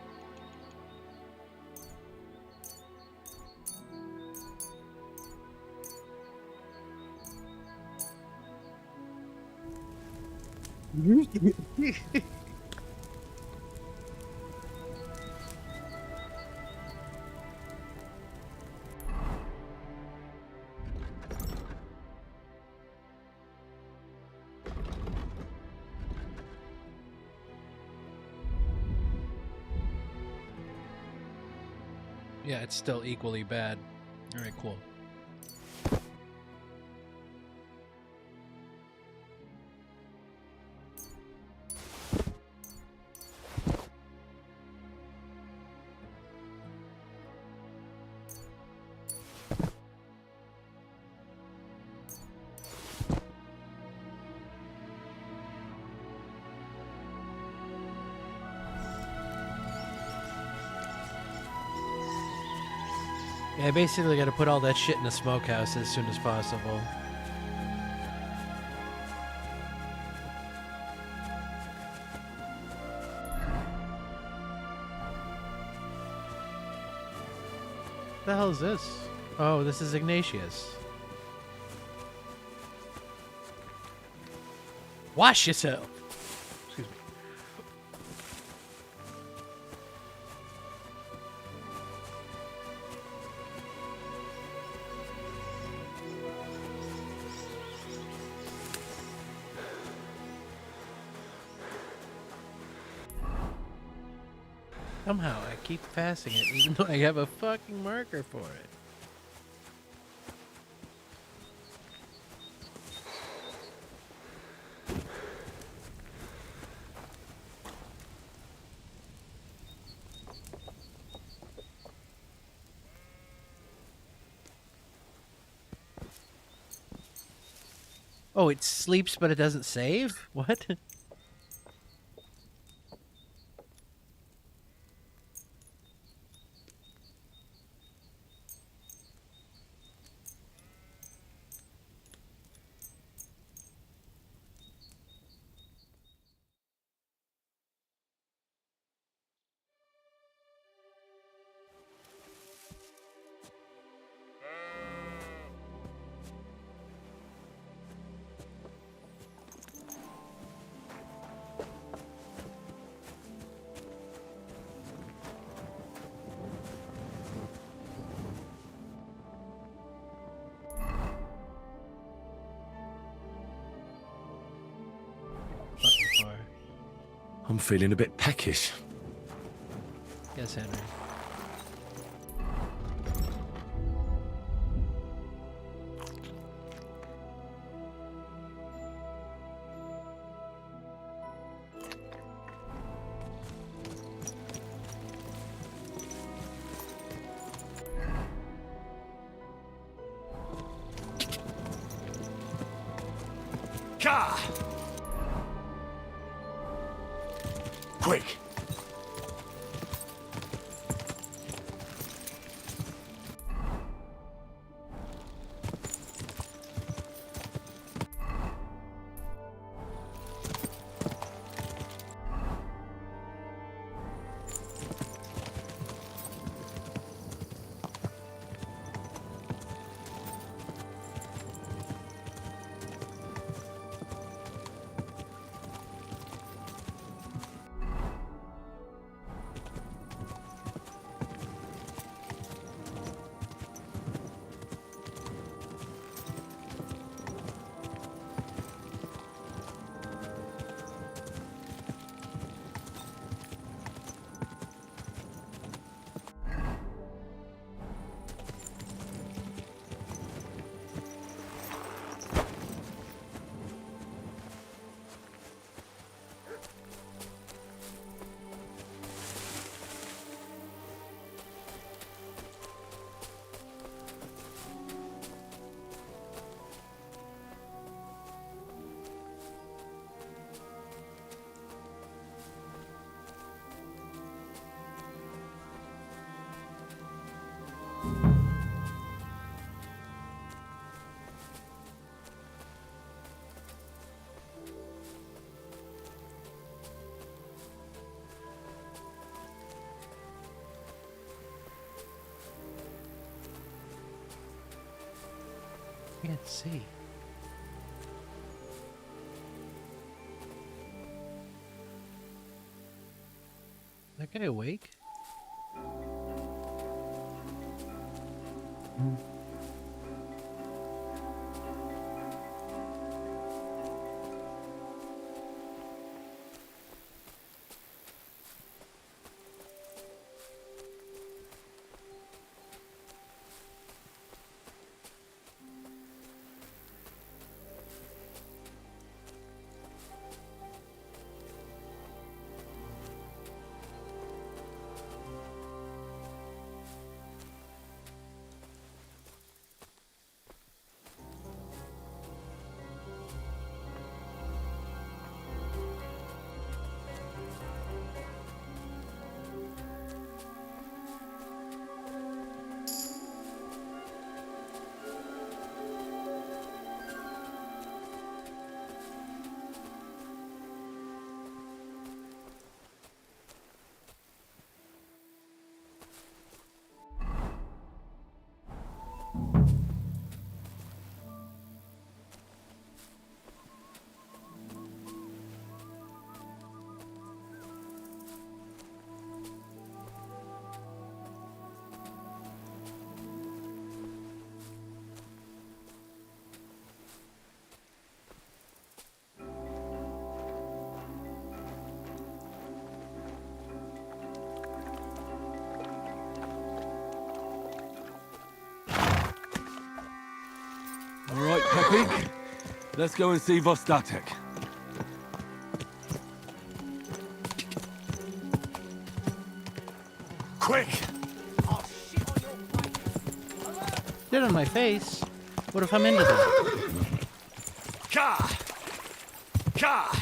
Yeah, it's still equally bad. Alright, cool. Yeah, I basically got to put all that shit in a smokehouse as soon as possible. What the hell is this? Oh, this is Ignatius. Wash yourself! Excuse me. Somehow I keep passing it even though I have a fucking marker for it. Oh, it sleeps but it doesn't save? What? I'm feeling a bit peckish. Yes, Henry. Ka! Quick! Can't see. That guy awake? All right, Peppy. Let's go and see Vostatek. Quick! Shit on my face? What if I'm into that? Ka! Ka!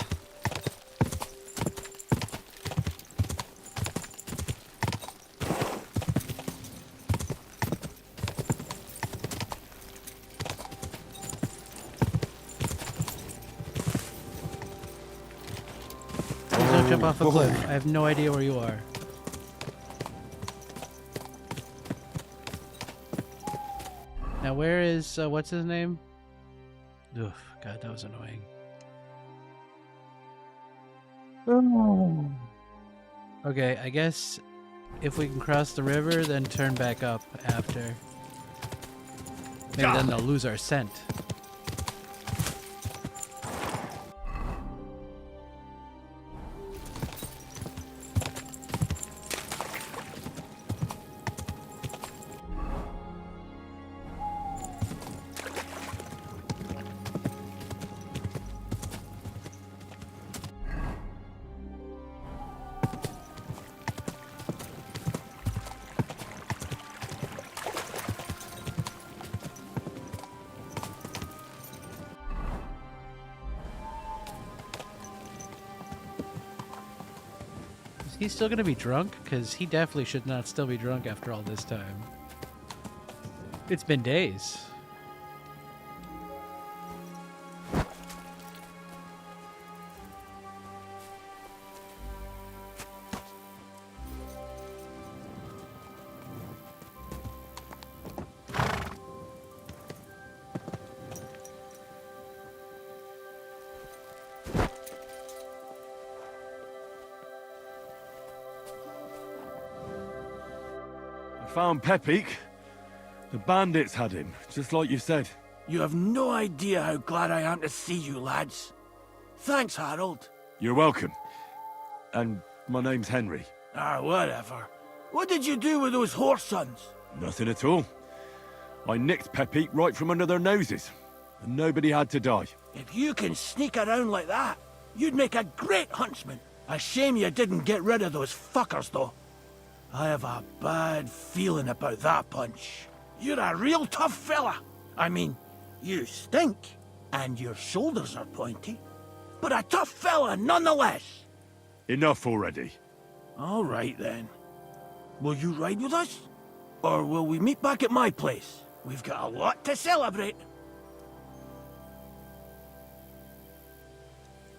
Please don't jump off a cliff. I have no idea where you are. Now where is, what's his name? Oof, God, that was annoying. Okay, I guess if we can cross the river, then turn back up after. Maybe then they'll lose our scent. He's still gonna be drunk? Because he definitely should not still be drunk after all this time. It's been days. Found Pepik. The bandits had him, just like you said. You have no idea how glad I am to see you, lads. Thanks, Harold. You're welcome. And my name's Henry. Ah, whatever. What did you do with those horse sons? Nothing at all. I nicked Pepik right from under their noses, and nobody had to die. If you can sneak around like that, you'd make a great huntsman. A shame you didn't get rid of those fuckers, though. I have a bad feeling about that bunch. You're a real tough fella. I mean, you stink, and your shoulders are pointy. But a tough fella nonetheless. Enough already. All right, then. Will you ride with us? Or will we meet back at my place? We've got a lot to celebrate.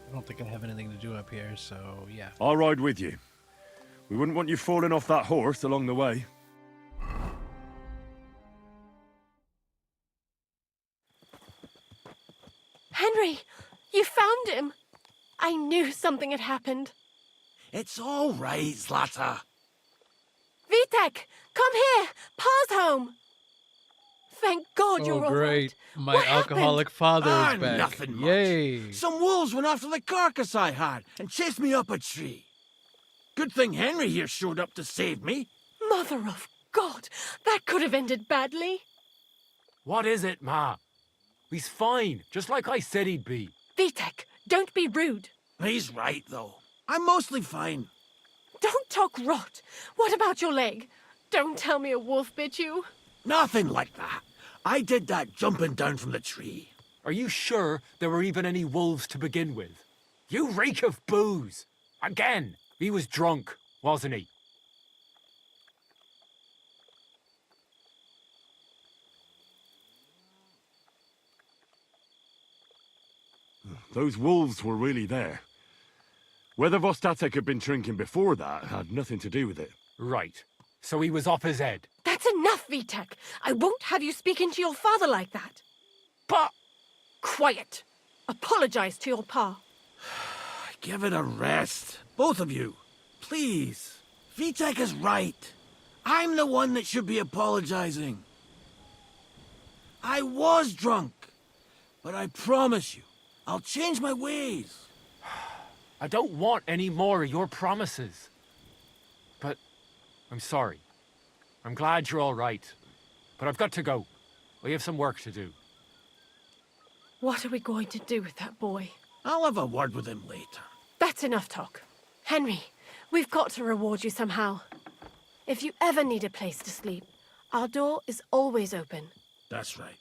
I don't think I have anything to do up here, so yeah. I'll ride with you. We wouldn't want you falling off that horse along the way. Henry, you found him. I knew something had happened. It's all right, Zlata. Vitek, come here. Pa's home. Thank God you're all great. right. My What alcoholic happened? father is back. Nothing much. Yay. Some wolves went after the carcass I had and chased me up a tree. Good thing Henry here showed up to save me. Mother of God, that could have ended badly. What is it, Ma? He's fine, just like I said he'd be. Vitek, don't be rude. He's right, though. I'm mostly fine. Don't talk rot. What about your leg? Don't tell me a wolf bit you. Nothing like that. I did that jumping down from the tree. Are you sure there were even any wolves to begin with? You reek of booze. Again, he was drunk, wasn't he? Those wolves were really there. Whether Vostatek had been drinking before that had nothing to do with it. Right. So he was off his head. That's enough, Vitek. I won't have you speaking to your father like that. But... Quiet. Apologize to your pa. Give it a rest. Both of you. Please. Vitek is right. I'm the one that should be apologizing. I was drunk. But I promise you, I'll change my ways. I don't want any more of your promises. But I'm sorry. I'm glad you're all right. But I've got to go. We have some work to do. What are we going to do with that boy? I'll have a word with him later. That's enough talk. Henry, we've got to reward you somehow. If you ever need a place to sleep, our door is always open. That's right.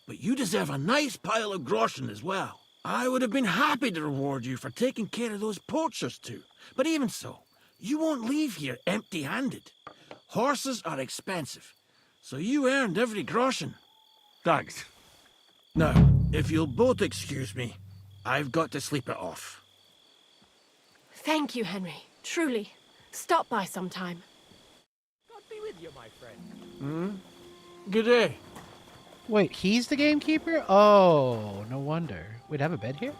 But you deserve a nice pile of groschen as well. I would have been happy to reward you for taking care of those poachers too. But even so, you won't leave here empty-handed. Horses are expensive, so you earned every groschen. Thanks. Now, if you'll both excuse me, I've got to sleep it off. Thank you, Henry. Truly. Stop by sometime. God be with you, my friend. Good day. Wait, he's the gamekeeper? Oh, no wonder. We'd have a bed here?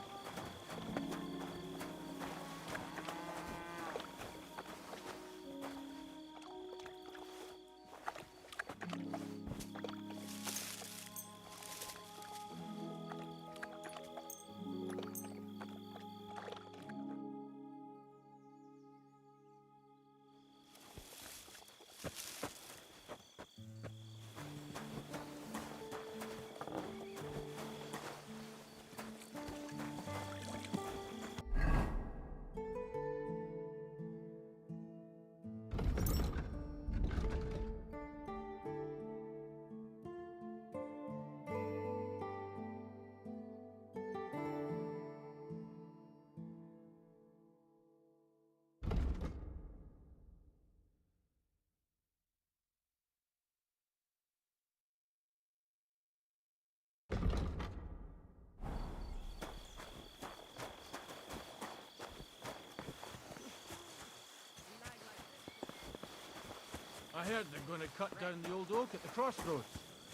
I heard they're going to cut down the old oak at the crossroads.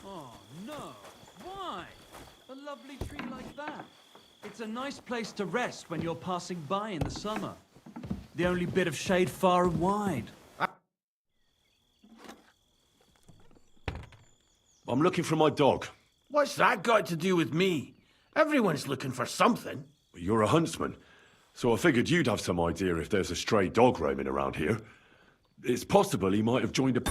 Oh, no. Why? A lovely tree like that. It's a nice place to rest when you're passing by in the summer. The only bit of shade far and wide. I'm looking for my dog. What's that got to do with me? Everyone's looking for something. You're a huntsman, so I figured you'd have some idea if there's a stray dog roaming around here. It's possible he might have joined a...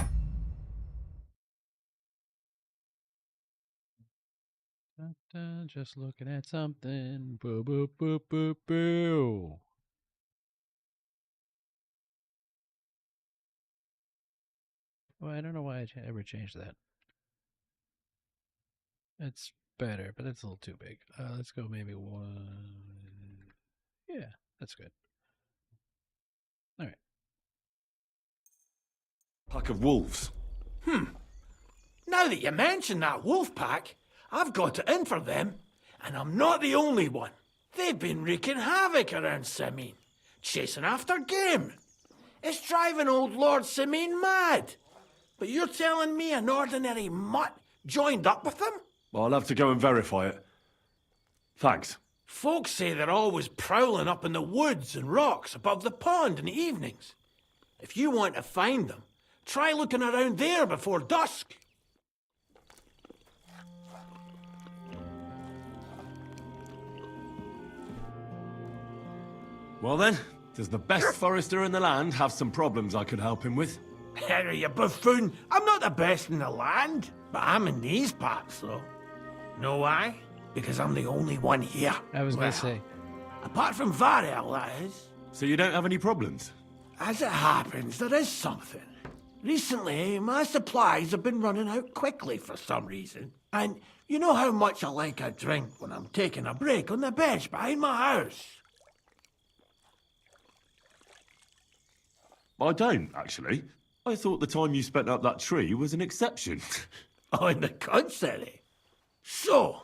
Just looking at something. Boo, boo, boo, boo, boo. Well, I don't know why I ever changed that. It's better, but that's a little too big. Let's go maybe one. Yeah, that's good. All right. Pack of wolves. Now that you mention that wolf pack, I've got it in for them, and I'm not the only one. They've been wreaking havoc around Simene, chasing after game. It's driving old Lord Simene mad. But you're telling me an ordinary mutt joined up with them? I'll have to go and verify it. Thanks. Folks say they're always prowling up in the woods and rocks above the pond in the evenings. If you want to find them, try looking around there before dusk. Well then, does the best forester in the land have some problems I could help him with? Harry, you buffoon! I'm not the best in the land, but I'm in these parts, though. Know why? Because I'm the only one here. I was gonna say. Apart from Variel, that is. So you don't have any problems? As it happens, there is something. Recently, my supplies have been running out quickly for some reason. And you know how much I like a drink when I'm taking a break on the bench behind my house? I don't, actually. I thought the time you spent up that tree was an exception. On the contrary. So,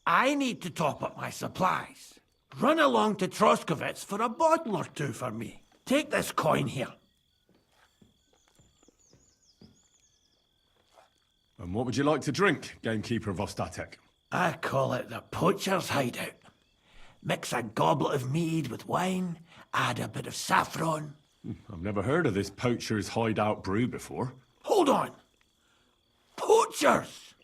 I need to top up my supplies. Run along to Troskovitz for a bottle or two for me. Take this coin here. And what would you like to drink, gamekeeper of Ostatek? I call it the poacher's hideout. Mix a goblet of mead with wine, add a bit of saffron. I've never heard of this poacher's hideout brew before. Hold on! Poachers!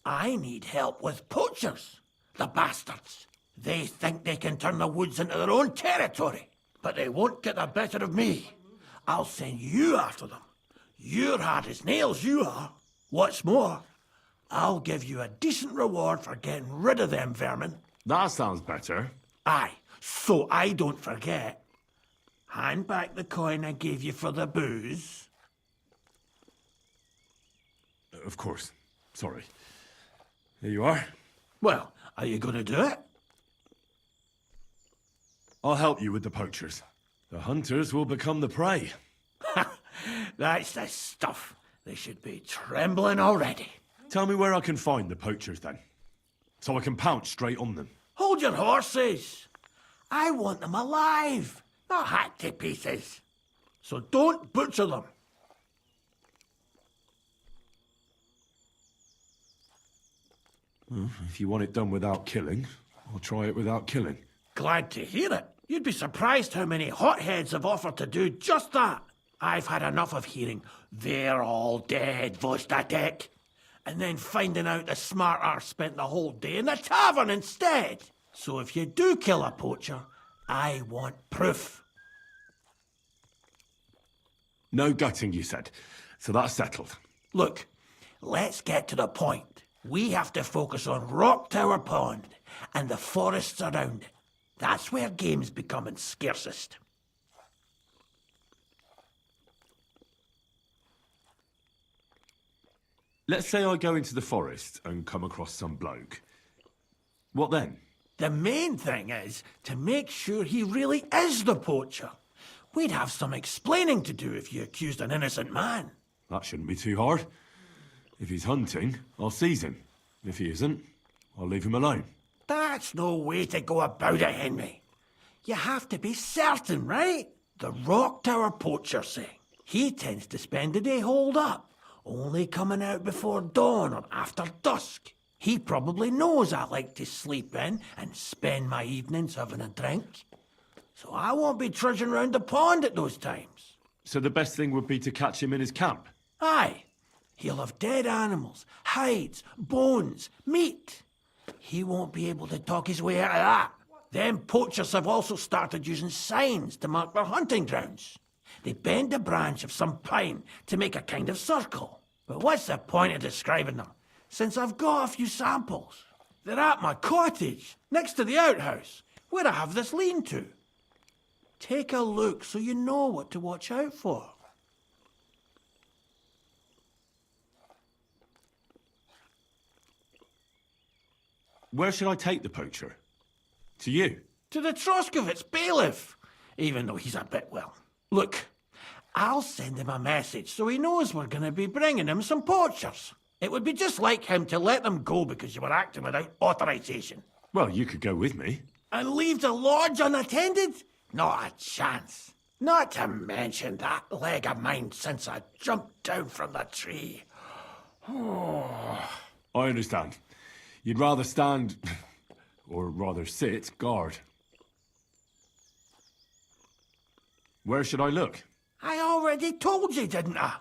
I need help with poachers. The bastards. They think they can turn the woods into their own territory, but they won't get the better of me. I'll send you after them. You're hard as nails, you are. What's more, I'll give you a decent reward for getting rid of them vermin. That sounds better. Aye, so I don't forget. Hand back the coin I gave you for the booze. Of course. Sorry. Here you are. Well, are you going to do it? I'll help you with the poachers. The hunters will become the prey. That's the stuff. They should be trembling already. Tell me where I can find the poachers, then. So I can pounce straight on them. Hold your horses. I want them alive, not hacked to pieces. So don't butcher them. Well, if you want it done without killing, I'll try it without killing. Glad to hear it. You'd be surprised how many hotheads have offered to do just that. I've had enough of hearing, "They're all dead, Vostatek," and then finding out the smart arse spent the whole day in the tavern instead. So if you do kill a poacher, I want proof. No gutting, you said. So that's settled. Look, let's get to the point. We have to focus on Rock Tower Pond and the forests around it. That's where game's becoming scarcest. Let's say I go into the forest and come across some bloke. What then? The main thing is to make sure he really is the poacher. We'd have some explaining to do if you accused an innocent man. That shouldn't be too hard. If he's hunting, I'll seize him. If he isn't, I'll leave him alone. That's no way to go about it, Henry. You have to be certain, right? The Rock Tower poacher say. He tends to spend the day holed up, only coming out before dawn or after dusk. He probably knows I like to sleep in and spend my evenings having a drink. So I won't be trudging round the pond at those times. So the best thing would be to catch him in his camp? Aye. He'll have dead animals, hides, bones, meat. He won't be able to talk his way out of that. Them poachers have also started using signs to mark their hunting grounds. They bend a branch of some pine to make a kind of circle. But what's the point of describing them, since I've got a few samples? They're at my cottage, next to the outhouse, where I have this lean-to. Take a look so you know what to watch out for. Where should I take the poacher? To you? To the Troskovitz bailiff, even though he's a bit, well. Look, I'll send him a message so he knows we're going to be bringing him some poachers. It would be just like him to let them go because you were acting without authorization. Well, you could go with me. And leave the lodge unattended? Not a chance. Not to mention that leg of mine since I jumped down from the tree. I understand. You'd rather stand or rather sit, guard. Where should I look? I already told you, didn't I?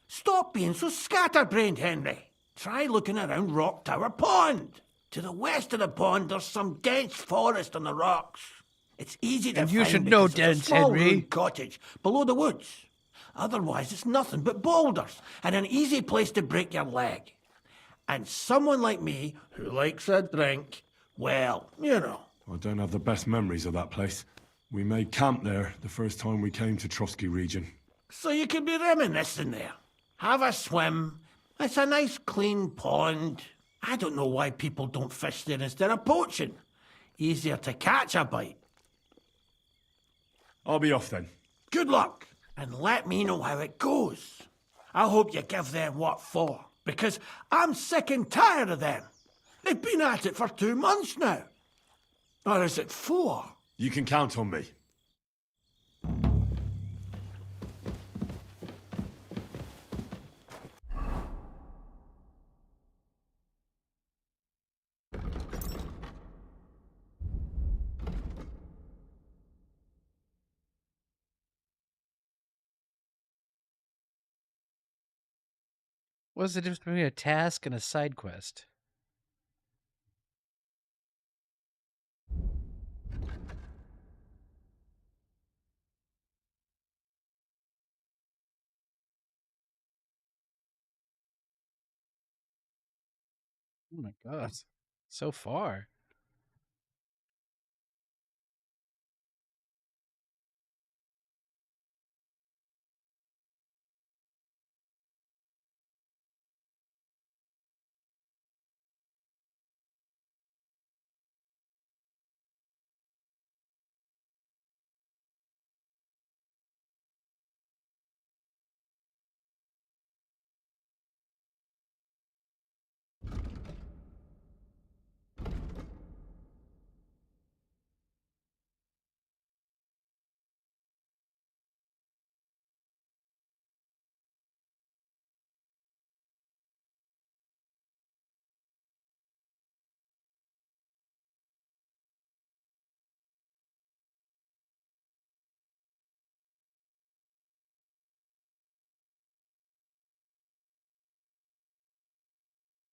Stop being so scatterbrained, Henry. Try looking around Rock Tower Pond. To the west of the pond, there's some dense forest on the rocks. It's easy to And find you should know because dense, it's a small Henry. ruined cottage below the woods. Otherwise, it's nothing but boulders and an easy place to break your leg. And someone like me, who likes a drink, well, you know. I don't have the best memories of that place. We made camp there the first time we came to Trotsky region. So you can be reminiscing there. Have a swim. It's a nice clean pond. I don't know why people don't fish there instead of poaching. Easier to catch a bite. I'll be off then. Good luck, and let me know how it goes. I hope you give them what for, because I'm sick and tired of them. They've been at it for 2 months now. Or is it 4? You can count on me. What's the difference between a task and a side quest? Oh my god. So far.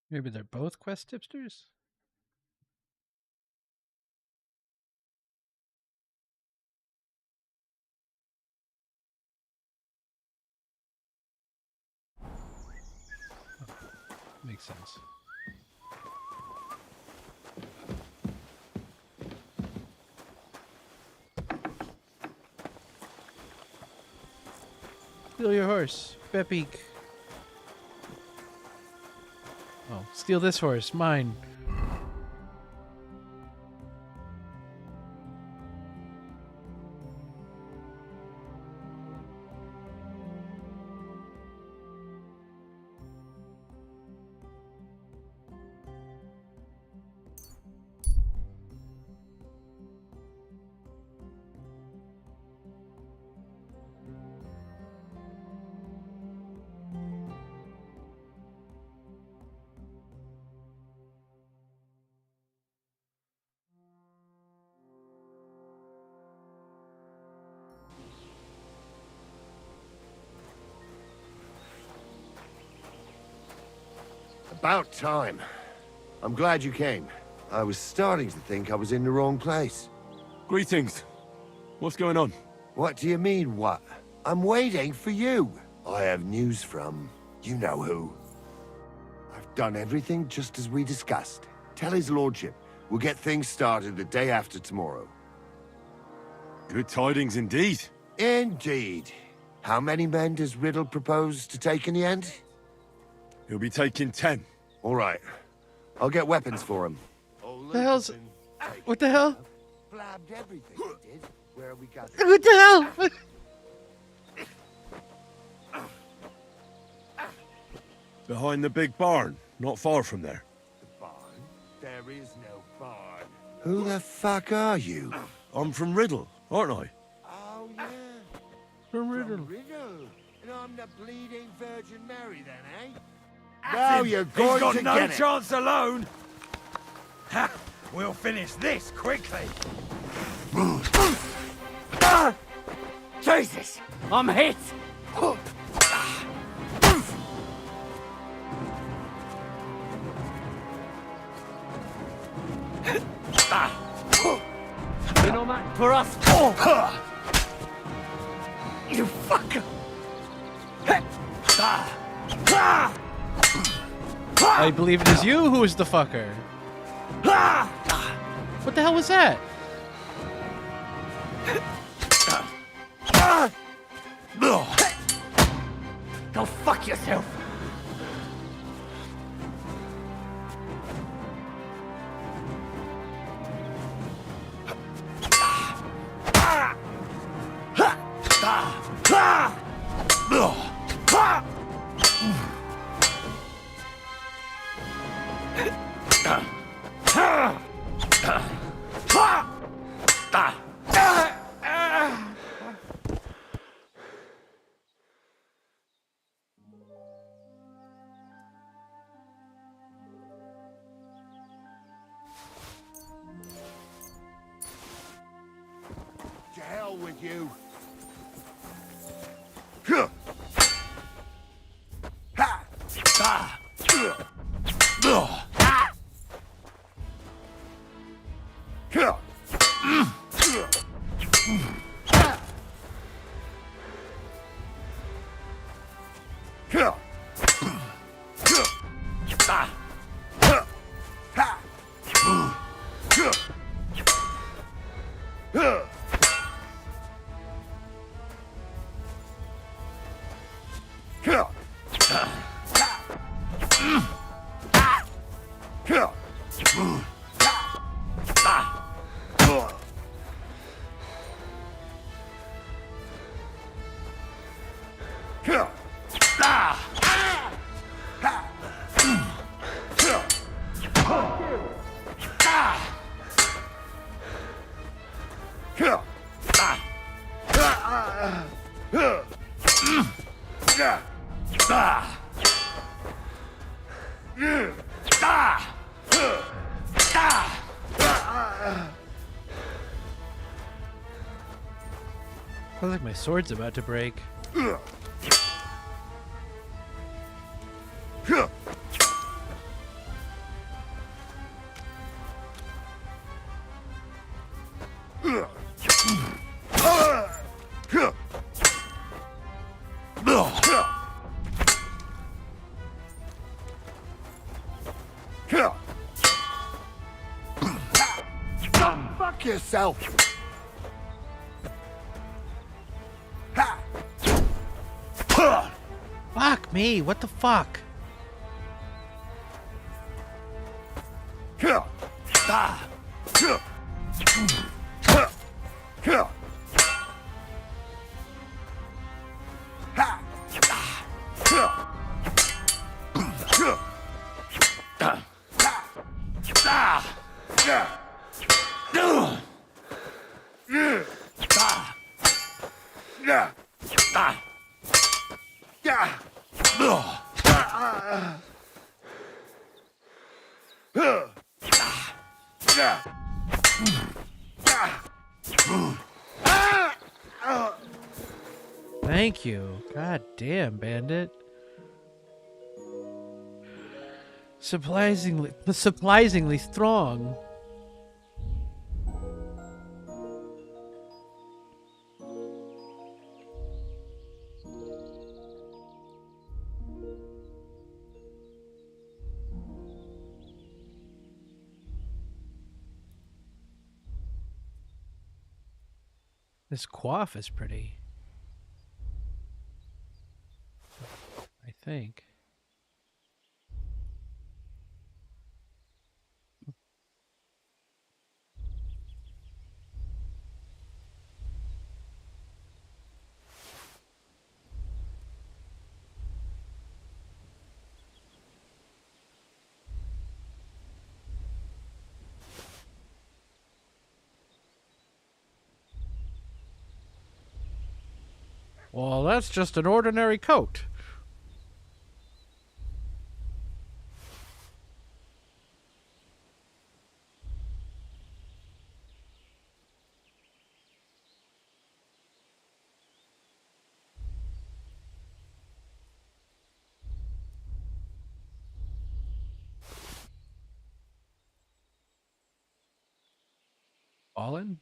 Maybe they're both quest tipsters? Makes sense. Steal your horse, Bepique. Oh, steal this horse, mine. About time. I'm glad you came. I was starting to think I was in the wrong place. Greetings. What's going on? What do you mean, what? I'm waiting for you. I have news from you know who. I've done everything just as we discussed. Tell his lordship we'll get things started the day after tomorrow. Good tidings indeed. Indeed. How many men does Riddle propose to take in the end? He'll be taking 10. All right. I'll get weapons for him. What the hell's... What the hell? Blabbed everything he did. Where we got... What the hell? Behind the big barn, not far from there. The barn? There is no barn. Who the fuck are you? I'm from Riddle, aren't I? Oh, yeah. From Riddle. Riddle. And I'm the bleeding Virgin Mary then, eh? That's Now him. you're going He's got to no get it. chance alone. Ha! We'll finish this quickly. Jesus! I'm hit! You know, man, for us. You fucker! I believe it is you who is the fucker. What the hell was that? Go fuck yourself! To hell with you. Sounds like my sword's about to break. Fuck yourself. Fuck me, what the fuck? Thank you. God damn, bandit. Surprisingly strong. This coif is pretty. I think. Well, that's just an ordinary coat. Fallen?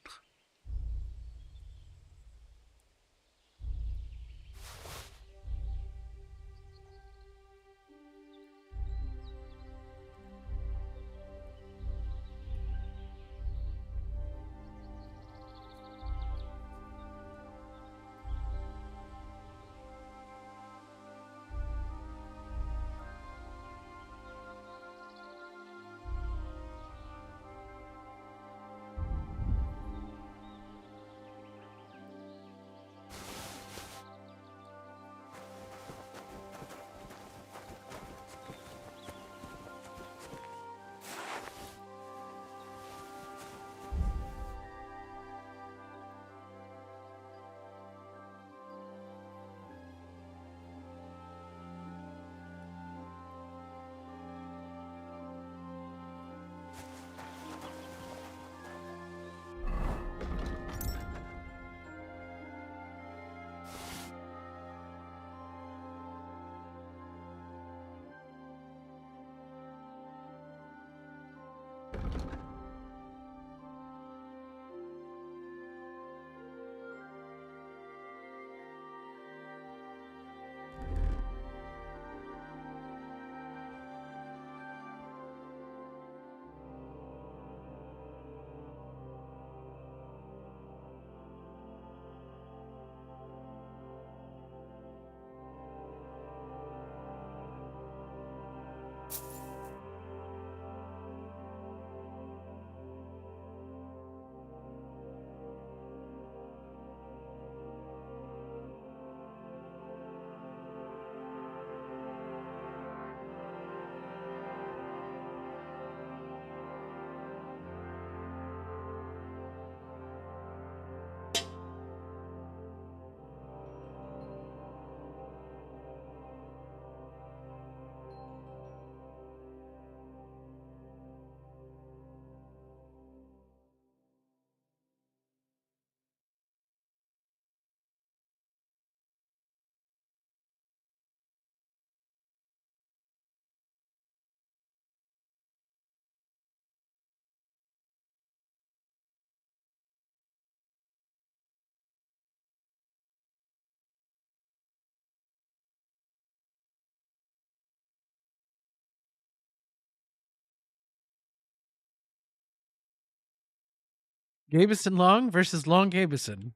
Gabeson Long versus Long Gabeson.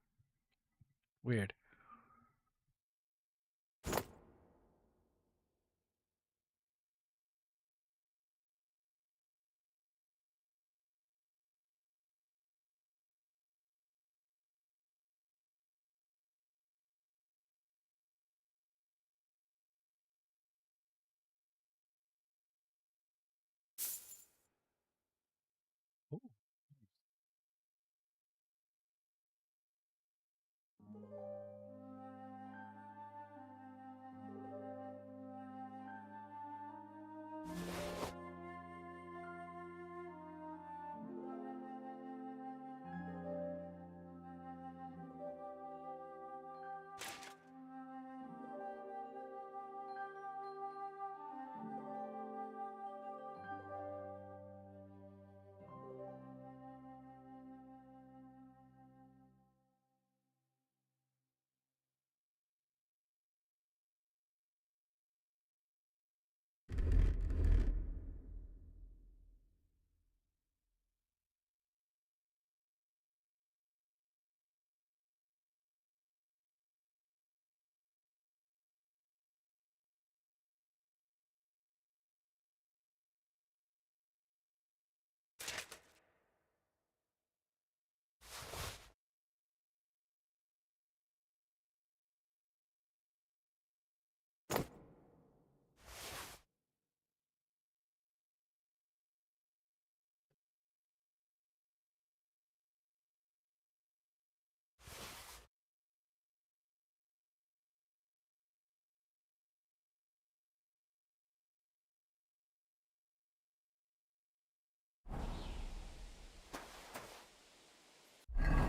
Weird.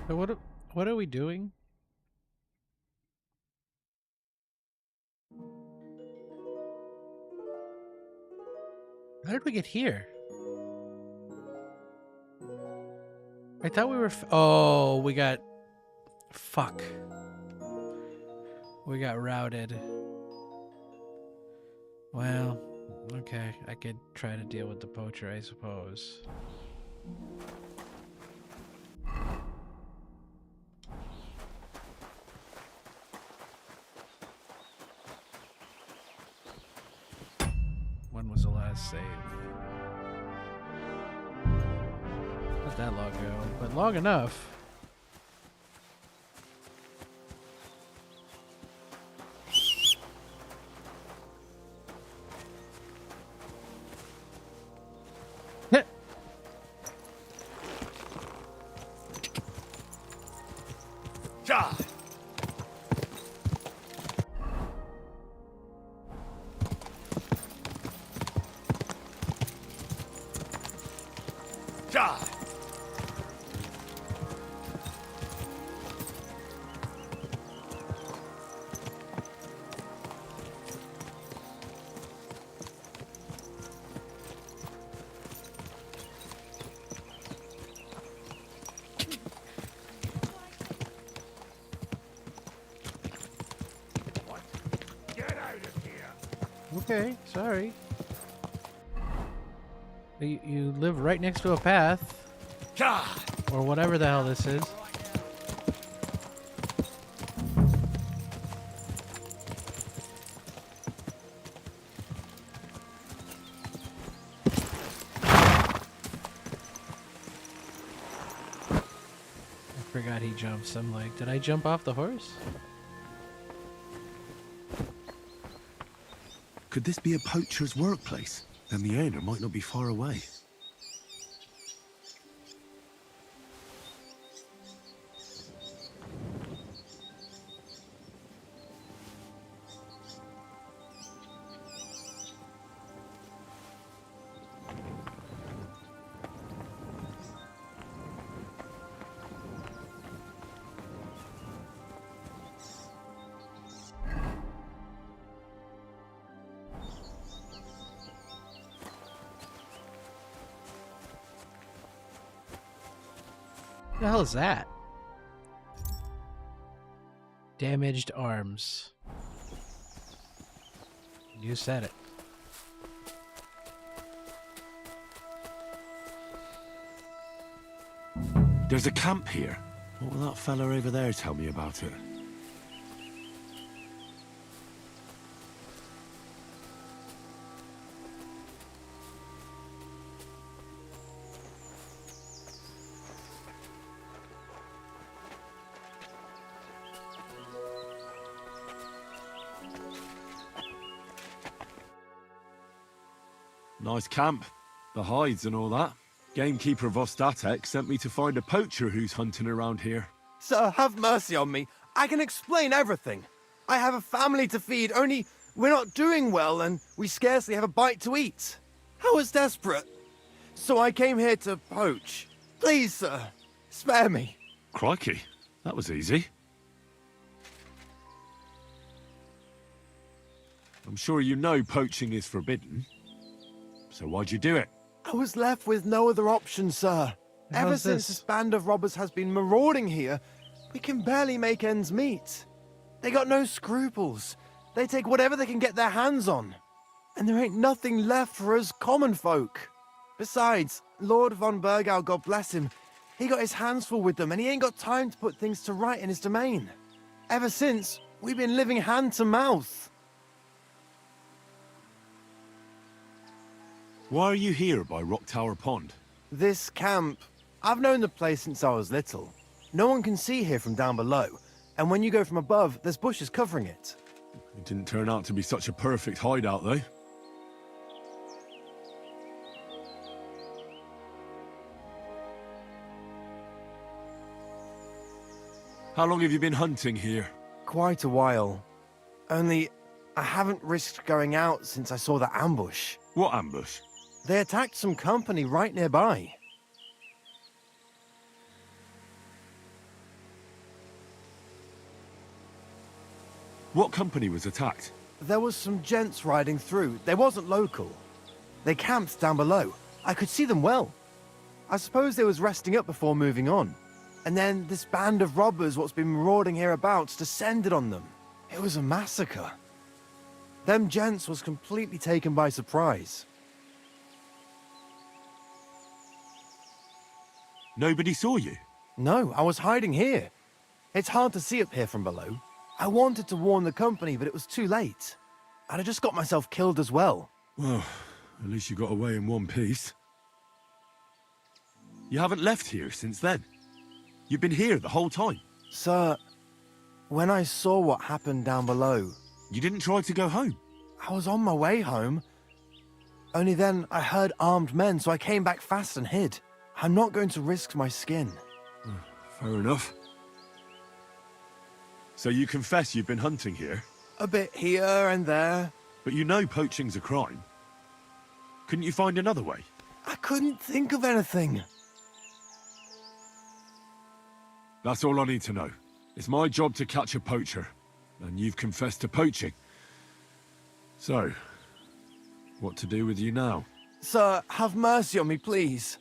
So what are we doing? How did we get here? I thought we were... oh, we got... fuck. We got routed. Well, okay. I could try to deal with the poacher, I suppose. When was the last save? Not that long ago, but long enough. Okay, sorry. You live right next to a path. Or whatever the hell this is. I forgot he jumps. I'm like, did I jump off the horse? Could this be a poacher's workplace? Then the owner might not be far away. What the hell is that? Damaged arms. You said it. There's a camp here. What will that fella over there tell me about it? Nice camp. The hides and all that. Gamekeeper Vostatek sent me to find a poacher who's hunting around here. Sir, have mercy on me. I can explain everything. I have a family to feed, only we're not doing well and we scarcely have a bite to eat. I was desperate. So I came here to poach. Please, sir, spare me. Crikey, that was easy. I'm sure you know poaching is forbidden. So why'd you do it? I was left with no other option, sir. Ever since this band of robbers has been marauding here, we can barely make ends meet. They got no scruples. They take whatever they can get their hands on. And there ain't nothing left for us common folk. Besides, Lord von Burgau, God bless him, he got his hands full with them and he ain't got time to put things to right in his domain. Ever since, we've been living hand to mouth. Why are you here by Rock Tower Pond? This camp, I've known the place since I was little. No one can see here from down below, and when you go from above, there's bushes covering it. It didn't turn out to be such a perfect hideout, though. How long have you been hunting here? Quite a while. Only, I haven't risked going out since I saw that ambush. What ambush? They attacked some company right nearby. What company was attacked? There was some gents riding through. They wasn't local. They camped down below. I could see them well. I suppose they was resting up before moving on. And then this band of robbers what's been marauding hereabouts descended on them. It was a massacre. Them gents was completely taken by surprise. Nobody saw you? No, I was hiding here. It's hard to see up here from below. I wanted to warn the company, but it was too late. I'd have just got myself killed as well. Well, at least you got away in one piece. You haven't left here since then. You've been here the whole time. Sir, when I saw what happened down below... You didn't try to go home? I was on my way home. Only then I heard armed men, so I came back fast and hid. I'm not going to risk my skin. Fair enough. So you confess you've been hunting here? A bit here and there. But you know poaching's a crime. Couldn't you find another way? I couldn't think of anything. That's all I need to know. It's my job to catch a poacher, and you've confessed to poaching. So, what to do with you now? Sir, have mercy on me, please.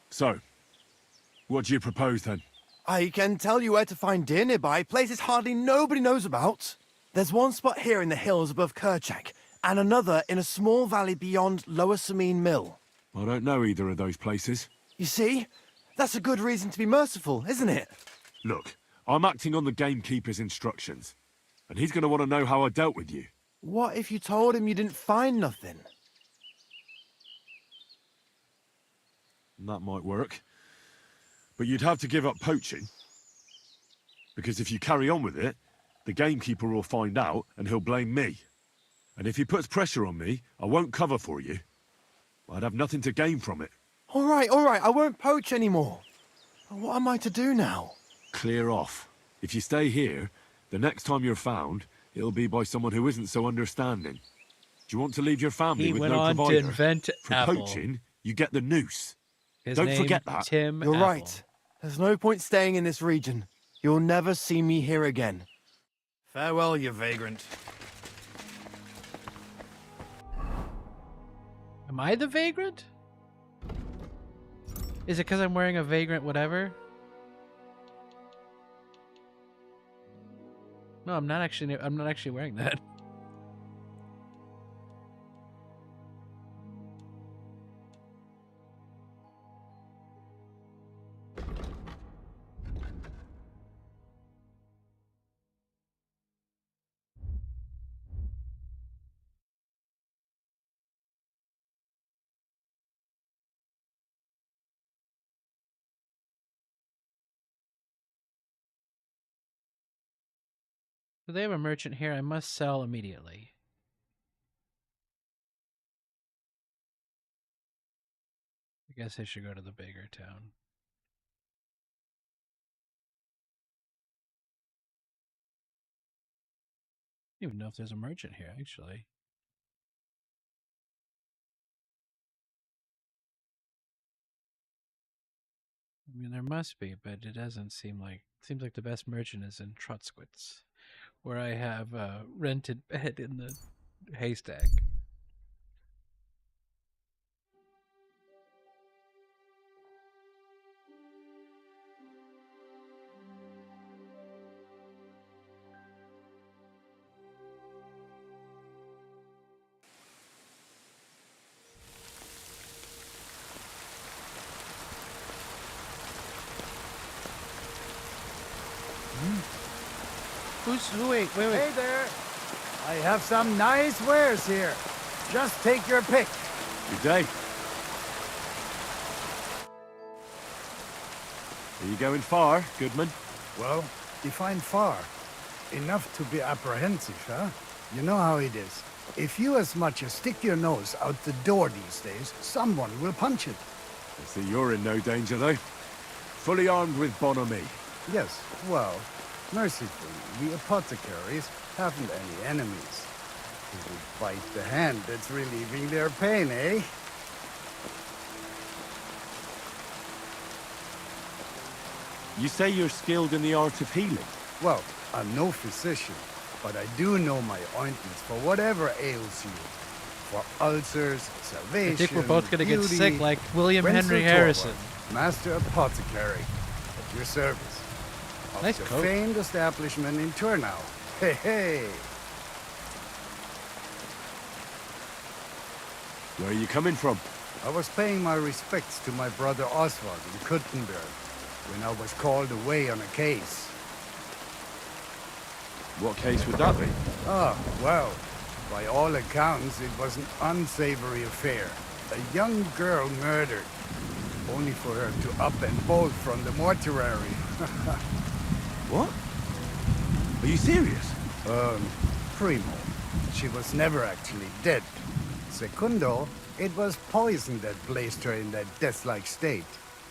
So, what do you propose then? I can tell you where to find deer nearby, places hardly nobody knows about. There's one spot here in the hills above Kerchak, and another in a small valley beyond Lower Sameen Mill. I don't know either of those places. You see? That's a good reason to be merciful, isn't it? Look, I'm acting on the gamekeeper's instructions, and he's going to want to know how I dealt with you. What if you told him you didn't find nothing? That might work. But you'd have to give up poaching. Because if you carry on with it, the gamekeeper will find out and he'll blame me. And if he puts pressure on me, I won't cover for you. I'd have nothing to gain from it. All right, I won't poach anymore. What am I to do now? Clear off. If you stay here, the next time you're found, it'll be by someone who isn't so understanding. Do you want to leave your family He with went no on provider? to invent For Apple. poaching, you get the noose. His Don't name, forget that. Tim You're Apple. right. There's no point staying in this region. You'll never see me here again. Farewell, you vagrant. Am I the vagrant? Is it because I'm wearing a vagrant whatever? No, I'm not actually wearing that. So they have a merchant here I must sell immediately. I guess I should go to the bigger town. I don't even know if there's a merchant here, actually. I mean, there must be, but it doesn't seem like... Seems like the best merchant is in Trotskowitz, where I have a rented bed in the haystack. Wait. Hey there. I have some nice wares here. Just take your pick. Good day. Are you going far, Goodman? Well, define far. Enough to be apprehensive, huh? You know how it is. If you as much as stick your nose out the door these days, someone will punch it. I see you're in no danger, though. Fully armed with bonhomie. Yes, well, mercifully, the apothecaries haven't any enemies. Who would bite the hand that's relieving their pain, eh? You say you're skilled in the art of healing? Well, I'm no physician, but I do know my ointments for whatever ails you. For ulcers, salvation, I think we're both gonna get beauty. sick like William Winsor Henry Torwart, Harrison. Master Apothecary, at your service. Of Nice the coat. famed establishment in Turnau. Hey, hey! Where are you coming from? I was paying my respects to my brother Oswald in Kuttenberg when I was called away on a case. What case would that be? Ah, well, by all accounts, it was an unsavory affair. A young girl murdered, only for her to up and bolt from the mortuary. What? Are you serious? Primo. She was never actually dead. Secundo, it was poison that placed her in that death-like state.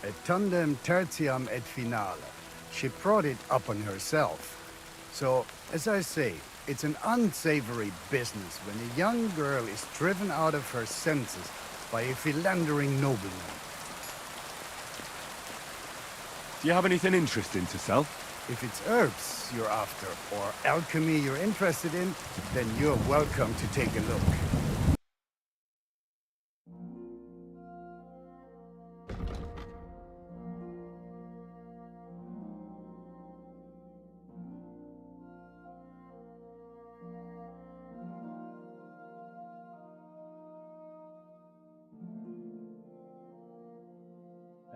Et tandem tertiam et finale. She brought it upon herself. So, as I say, it's an unsavory business when a young girl is driven out of her senses by a philandering nobleman. Do you have anything interesting to sell? If it's herbs you're after, or alchemy you're interested in, then you're welcome to take a look.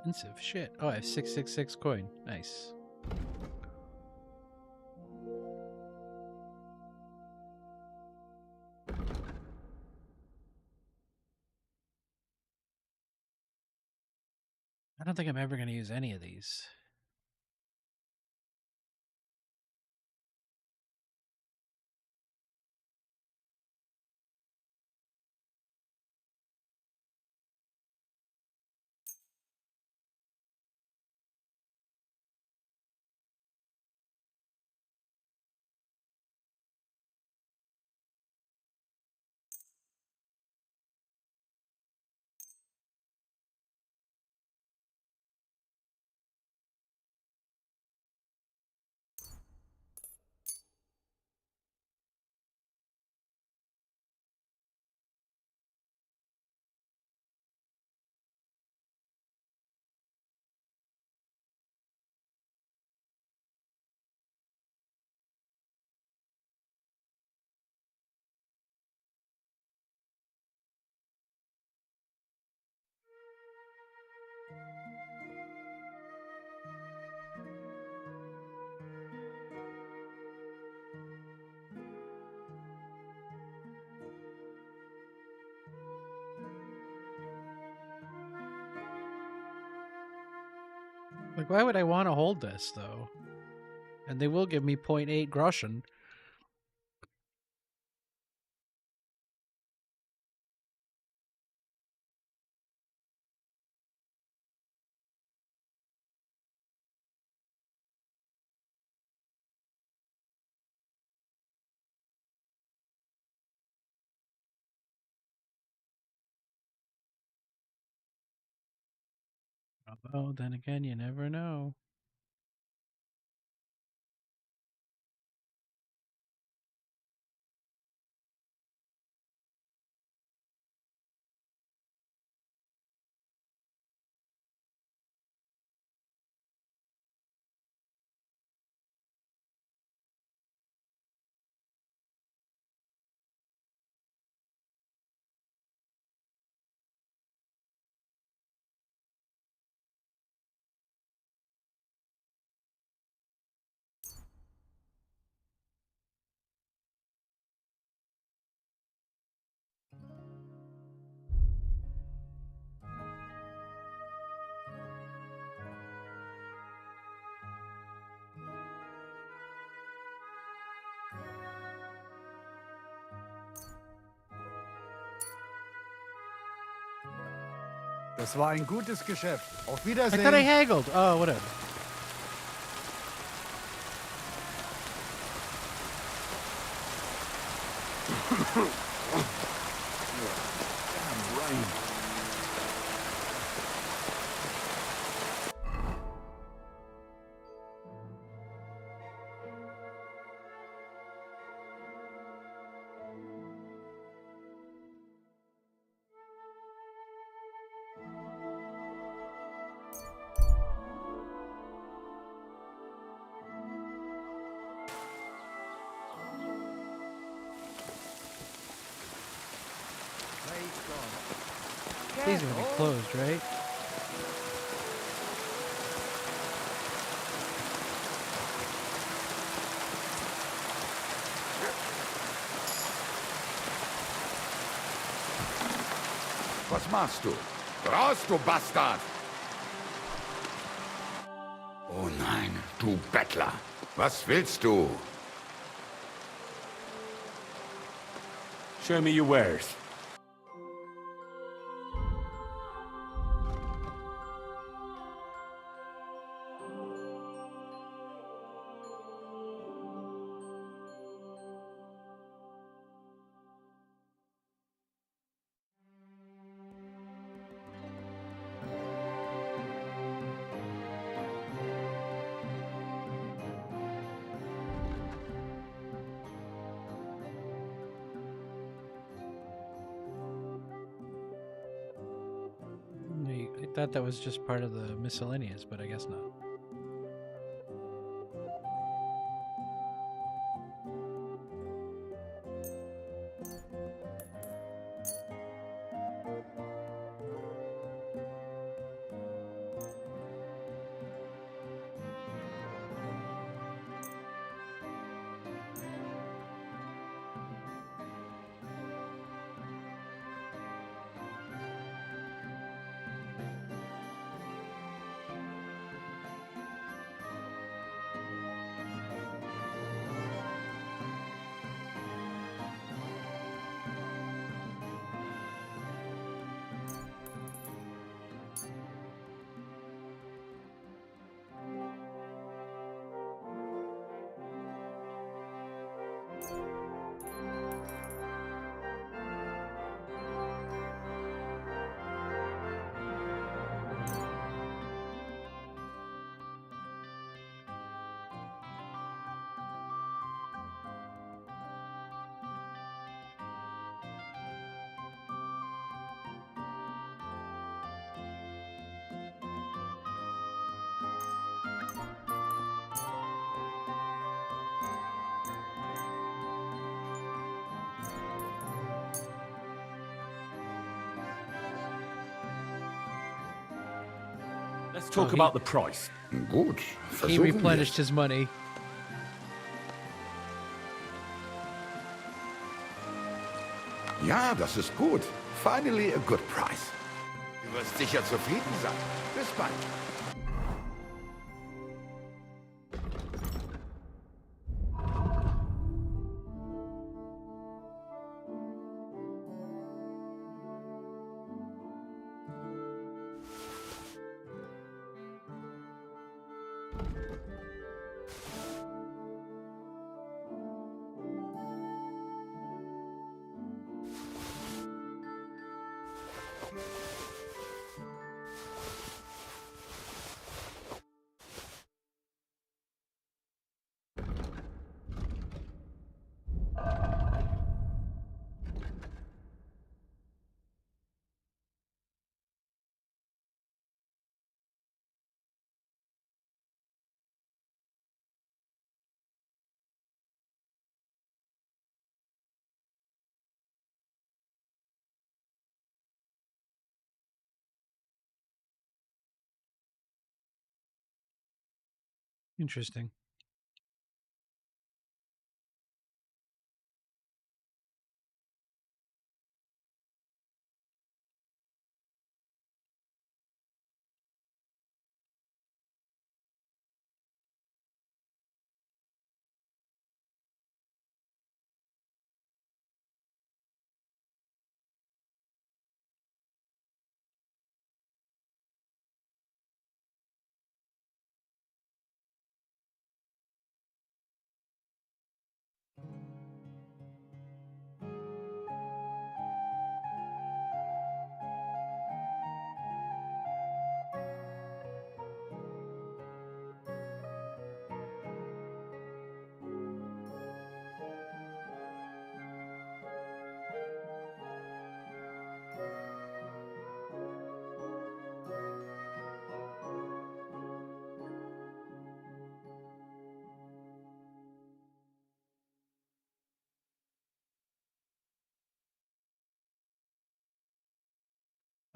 Expensive shit. Oh, I have 666 coin. Nice. I don't think I'm ever going to use any of these. Like, why would I want to hold this, though? And they will give me 0.8 groschen. Although, then again, you never know. Das war ein gutes Geschäft. Auf I Wiedersehen. thought I haggled. Oh, whatever. Damn rain. These are gonna be closed, right? Was machst du? Raus, du Bastard! Oh nein, du Bettler. Was willst du? Show me your wares. I thought that was just part of the miscellaneous, but I guess not. Let's talk about the price. Gut, He versuchen wir. replenished his money. Ja, das ist gut. Finally a good price. Du wirst sicher zufrieden sein. Bis bald. Interesting.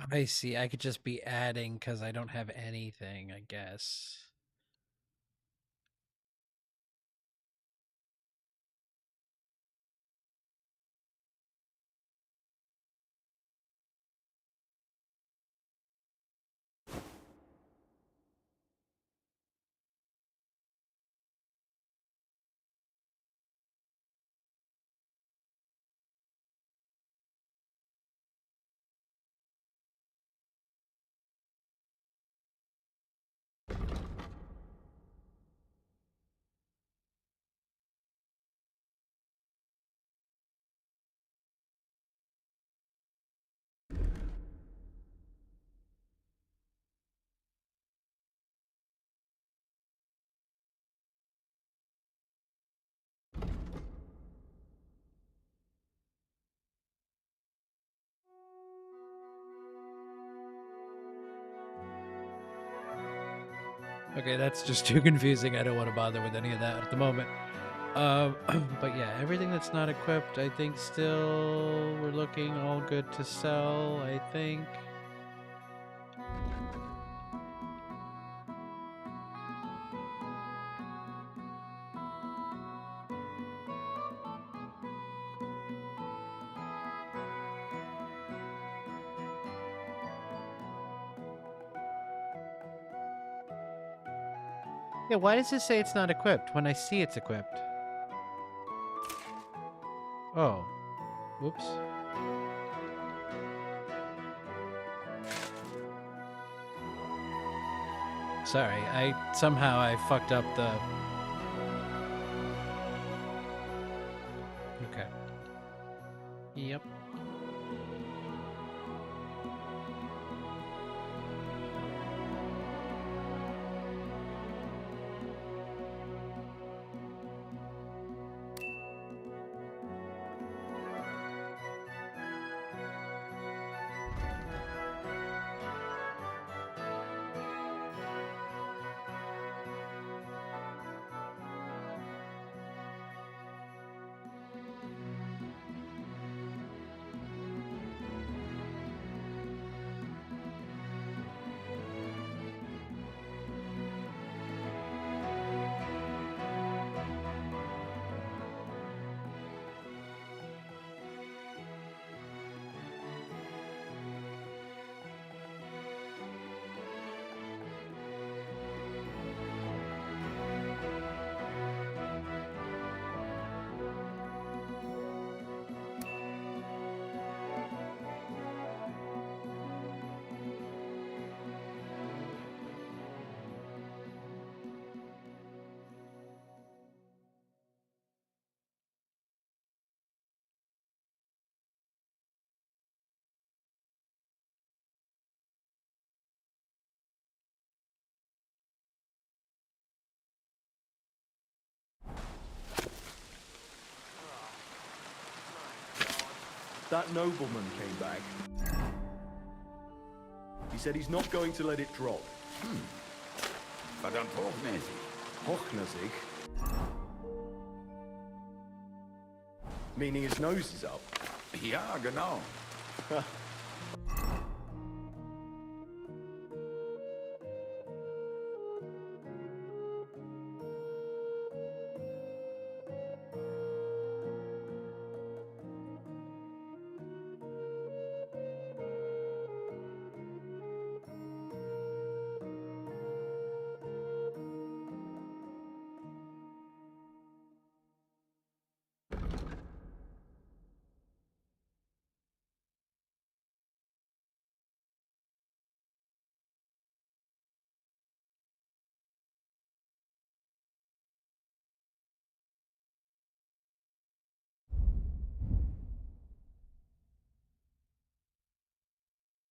I see. I could just be adding because I don't have anything, I guess. Okay, that's just too confusing. I don't want to bother with any of that at the moment. But yeah, everything that's not equipped, I think still we're looking all good to sell, I think. Yeah, why does it say it's not equipped when I see it's equipped? Oh. Whoops. Sorry, I fucked up the... Okay. Yep. That nobleman came back. He said he's not going to let it drop. Verdammt hochnäsig. Hochnäsig? Meaning his nose is up? Ja, genau.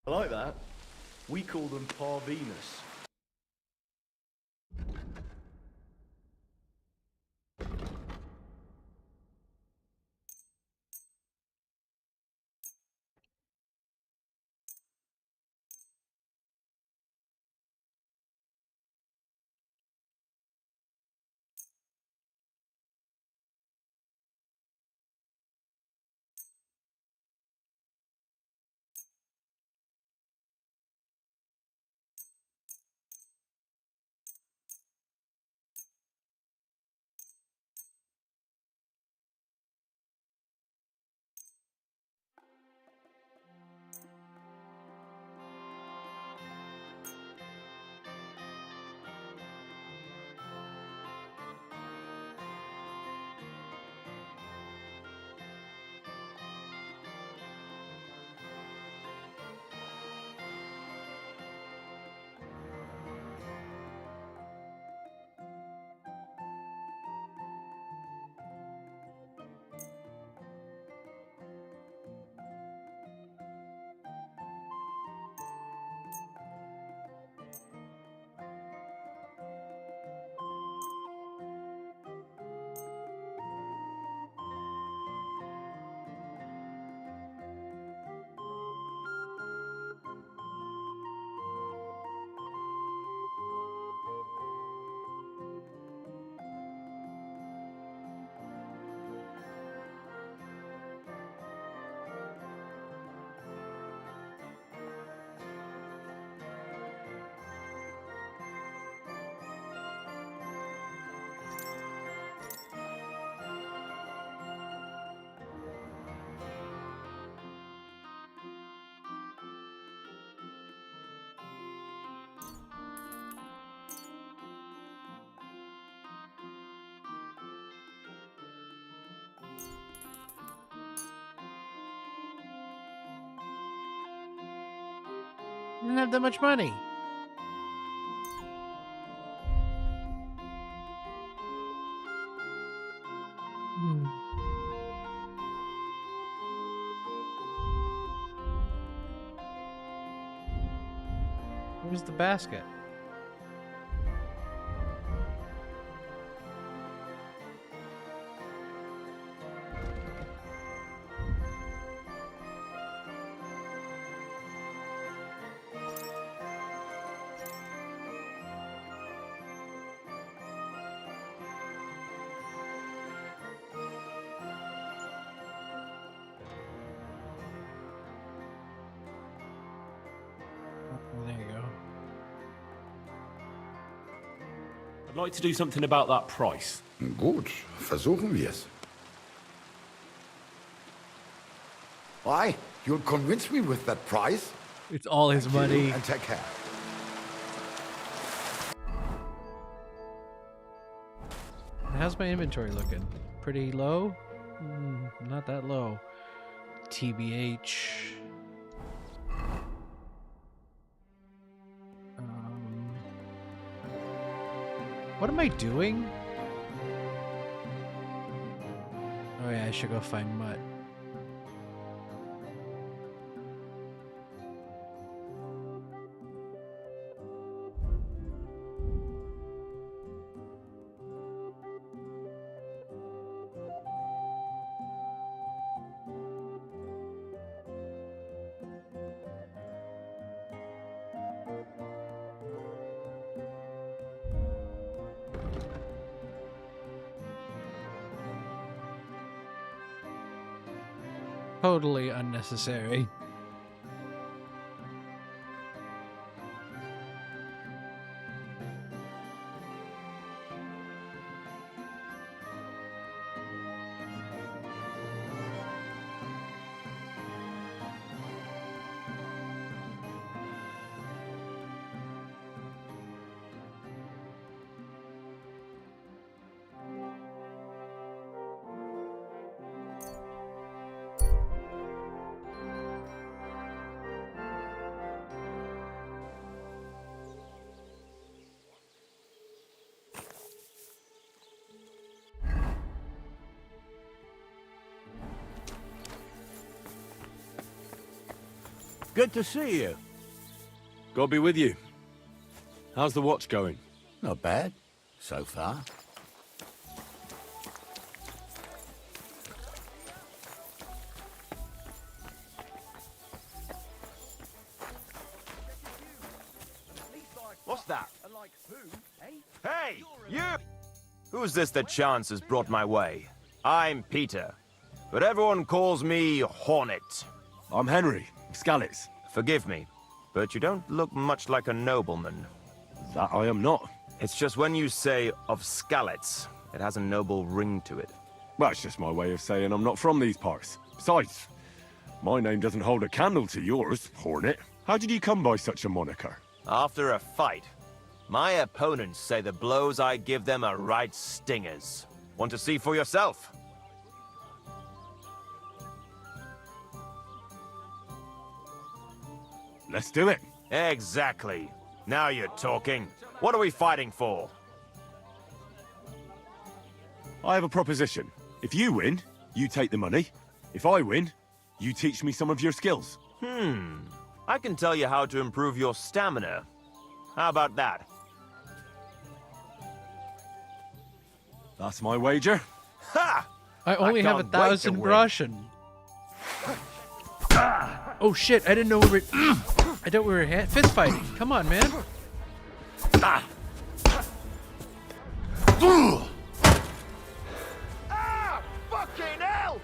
I like that. We call them Parvenus. didn't have that much money. Where's the basket? Oh, there you go. I'd like to do something about that price. Gut, versuchen wir's. Why? You'll convince me with that price? It's all his money. And take care. How's my inventory looking? Pretty low? Not that low. TBH. What am I doing? Oh yeah, I should go find Mutt. Totally unnecessary. Good to see you. God be with you. How's the watch going? Not bad, so far. What's that? Hey, you! Who's this that chance has brought my way? I'm Peter, but everyone calls me Hornet. I'm Henry, Scalets. Forgive me, but you don't look much like a nobleman. That I am not. It's just when you say of Scalets, it has a noble ring to it. Well, it's just my way of saying I'm not from these parts. Besides, my name doesn't hold a candle to yours, Hornet. How did you come by such a moniker? After a fight, my opponents say the blows I give them are right stingers. Want to see for yourself? Let's do it. Exactly. Now you're talking. What are we fighting for? I have a proposition. If you win, you take the money. If I win, you teach me some of your skills. I can tell you how to improve your stamina. How about that? That's my wager. Ha! I only have 1,000 Russian. Oh shit, I didn't know we were... I thought we were fist fighting. Come on, man. Ah, fucking hell!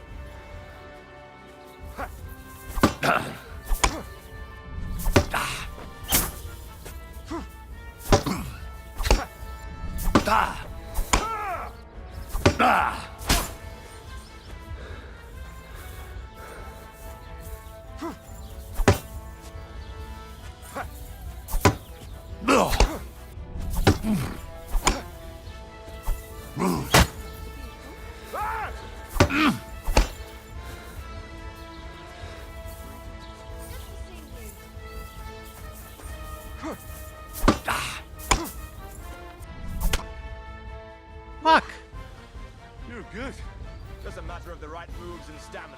just a matter of the right moves and stamina.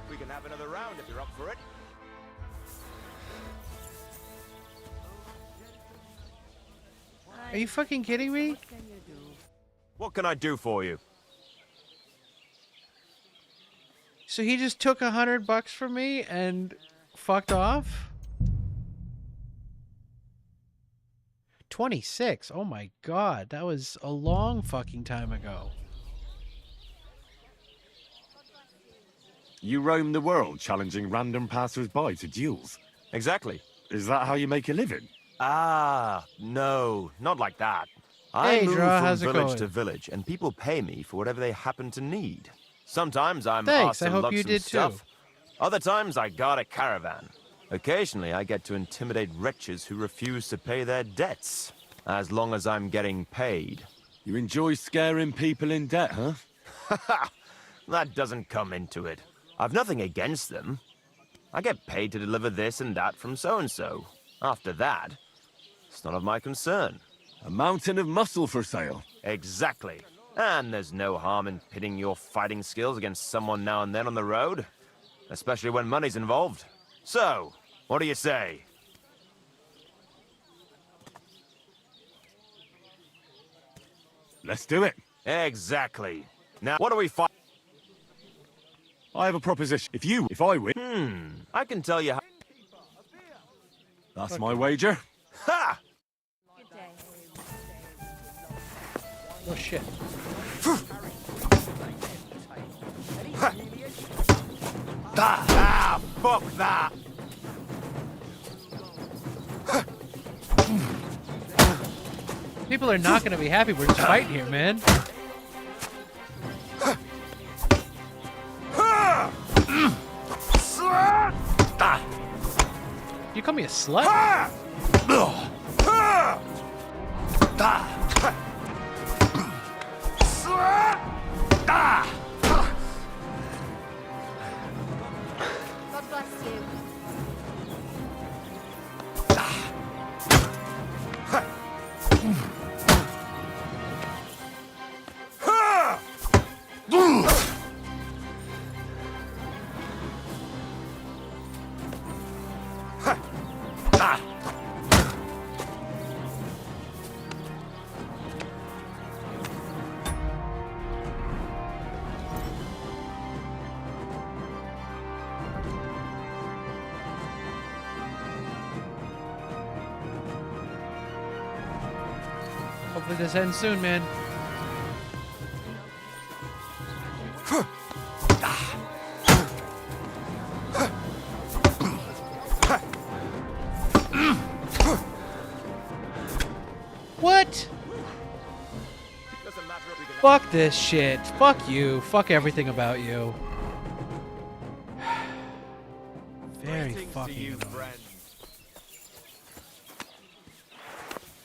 We can have another round if you're up for it. Are you fucking kidding me? What can I do for you? So he just took $100 from me and fucked off? 26. Oh my god, that was a long fucking time ago. You roam the world challenging random passers-by to duels? Exactly. Is that how you make a living? Ah, no, not like that. I Hey, move Draw, from how's it village going? to village, and people pay me for whatever they happen to need. Sometimes I'm Thanks, asked I to hope lug you some did stuff. too. Other times I guard a caravan. Occasionally I get to intimidate wretches who refuse to pay their debts, as long as I'm getting paid. You enjoy scaring people in debt, huh? That doesn't come into it. I've nothing against them. I get paid to deliver this and that from so-and-so. After that, it's none of my concern. A mountain of muscle for sale. Exactly. And there's no harm in pitting your fighting skills against someone now and then on the road. Especially when money's involved. So, what do you say? Let's do it. Exactly. Now, what do we fight? I have a proposition. If I win... I can tell you how... That's my wager. Ha! Oh shit. Fuck that! People are not gonna be happy we're just fighting here, man. You call me a slut? God bless you. Hopefully this ends soon, man. What? Fuck this shit. Fuck you. Fuck everything about you. Very fucking annoying.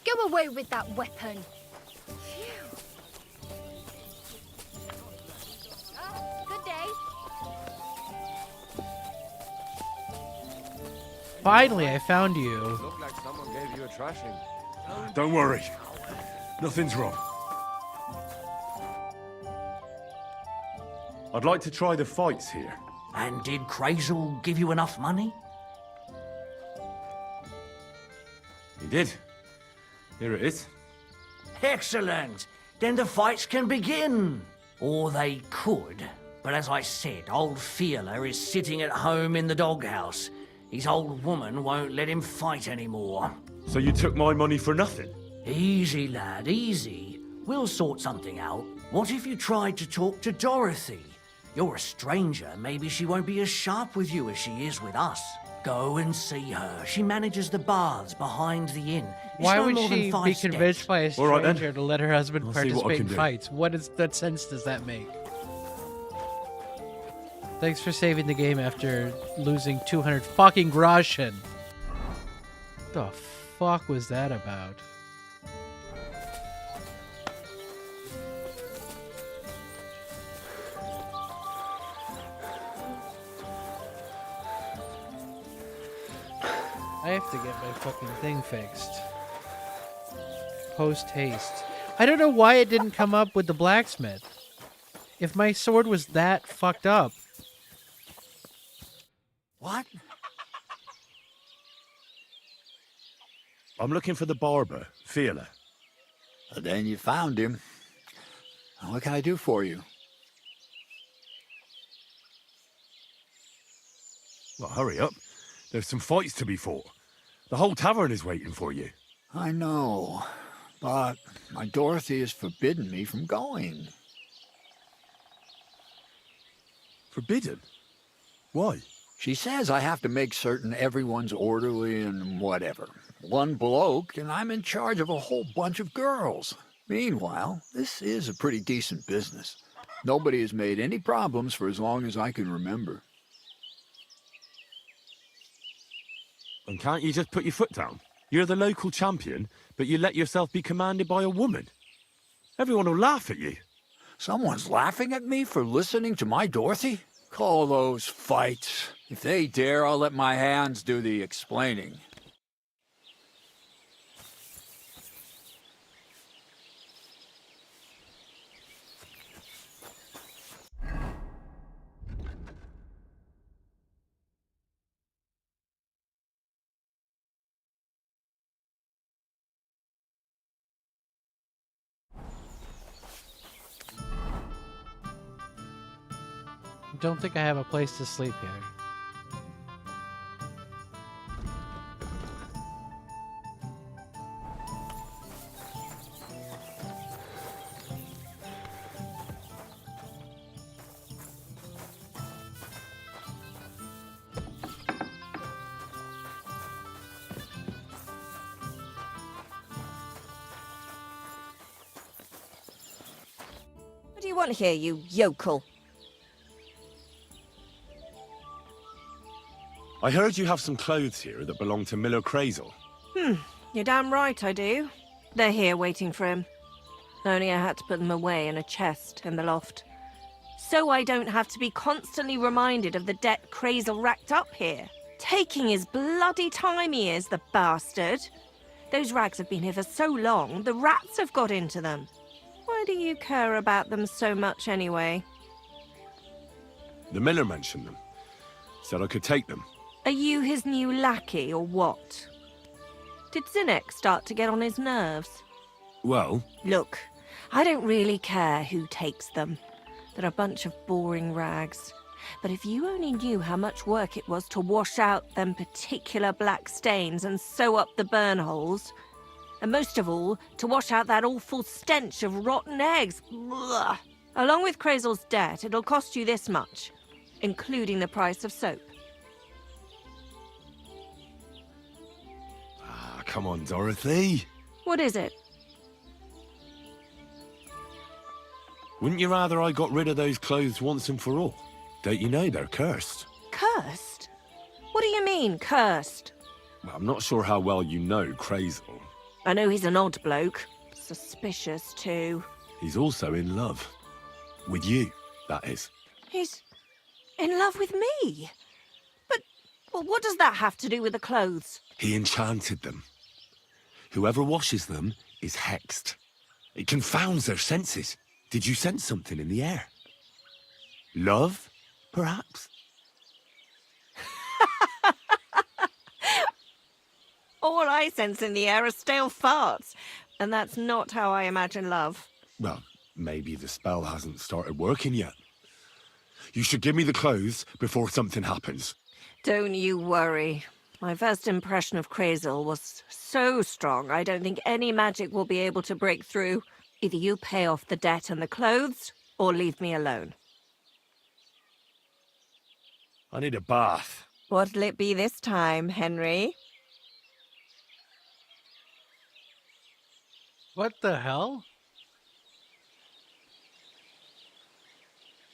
Go away with that weapon. Good day. Finally, I found you. Looked like someone gave you a thrashing. Don't worry. Nothing's wrong. I'd like to try the fights here. And did Crazel give you enough money? He did. Here it is. Excellent. Then the fights can begin. Or they could. But as I said, old Fiala is sitting at home in the doghouse. His old woman won't let him fight anymore. So you took my money for nothing? Easy, lad, easy. We'll sort something out. What if you tried to talk to Dorothy? You're a stranger. Maybe she won't be as sharp with you as she is with us. Go and see her. She manages the baths behind the inn. It's Why no would more than she 5 be steps. convinced by a All right, then. stranger to let her husband I'll see what I participate can in do. fights? What sense does that make? Thanks for saving the game after losing 200 fucking groschen. The fuck was that about? I have to get my fucking thing fixed. Post haste. I don't know why it didn't come up with the blacksmith. If my sword was that fucked up. What? I'm looking for the barber, Fiala. Then you found him. What can I do for you? Well, hurry up. There's some fights to be fought. The whole tavern is waiting for you. I know, but my Dorothy has forbidden me from going. Forbidden? Why? She says I have to make certain everyone's orderly and whatever. One bloke, and I'm in charge of a whole bunch of girls. Meanwhile, this is a pretty decent business. Nobody has made any problems for as long as I can remember. And can't you just put your foot down? You're the local champion, but you let yourself be commanded by a woman. Everyone will laugh at you. Someone's laughing at me for listening to my Dorothy? Call those fights. If they dare, I'll let my hands do the explaining. Don't think I have a place to sleep here. What do you want here, you yokel? I heard you have some clothes here that belong to Miller Crazel. You're damn right I do. They're here waiting for him. Only I had to put them away in a chest in the loft. So I don't have to be constantly reminded of the debt Crazel racked up here. Taking his bloody time he is, the bastard. Those rags have been here for so long, the rats have got into them. Why do you care about them so much anyway? The miller mentioned them. Said I could take them. Are you his new lackey, or what? Did Zinnek start to get on his nerves? Well, Look, I don't really care who takes them. They're a bunch of boring rags. But if you only knew how much work it was to wash out them particular black stains and sew up the burn holes, and most of all, to wash out that awful stench of rotten eggs, blah. Along with Crazel's debt, it'll cost you this much, including the price of soap. come on, Dorothy. What is it? Wouldn't you rather I got rid of those clothes once and for all? Don't you know they're cursed? Cursed? What do you mean, cursed? Well, I'm not sure how well you know Crazel. I know he's an odd bloke. Suspicious, too. He's also in love. With you, that is. He's in love with me? But, well, what does that have to do with the clothes? He enchanted them. Whoever washes them is hexed. It confounds their senses. Did you sense something in the air? Love, perhaps? All I sense in the air are stale farts. And that's not how I imagine love. Well, maybe the spell hasn't started working yet. You should give me the clothes before something happens. Don't you worry. My first impression of Crazel was so strong, I don't think any magic will be able to break through. Either you pay off the debt and the clothes, or leave me alone. I need a bath. What'll it be this time, Henry? What the hell?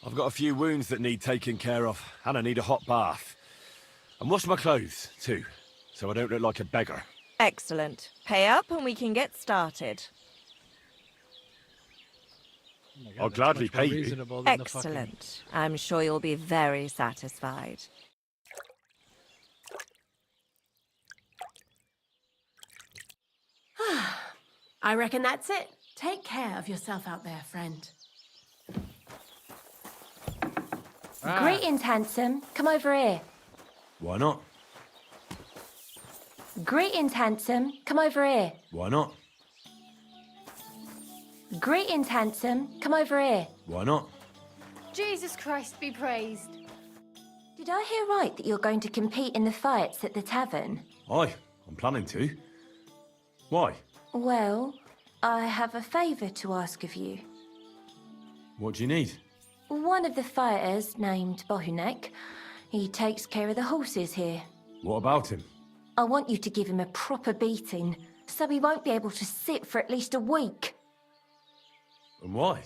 I've got a few wounds that need taking care of, and I need a hot bath. And wash my clothes, too, so I don't look like a beggar. Excellent. Pay up and we can get started. Oh my God, I'll that's gladly much more pay you. reasonable than the Excellent. I'm sure you'll be very satisfied. I reckon that's it. Take care of yourself out there, friend. Greetings, handsome. Come over here. Why not? Greetings, handsome. Come over here. Why not? Greetings, handsome. Come over here. Why not? Jesus Christ be praised. Did I hear right that you're going to compete in the fights at the tavern? Aye, I'm planning to. Why? Well, I have a favour to ask of you. What do you need? One of the fighters, named Bohemia, he takes care of the horses here. What about him? I want you to give him a proper beating, so he won't be able to sit for at least a week. And why?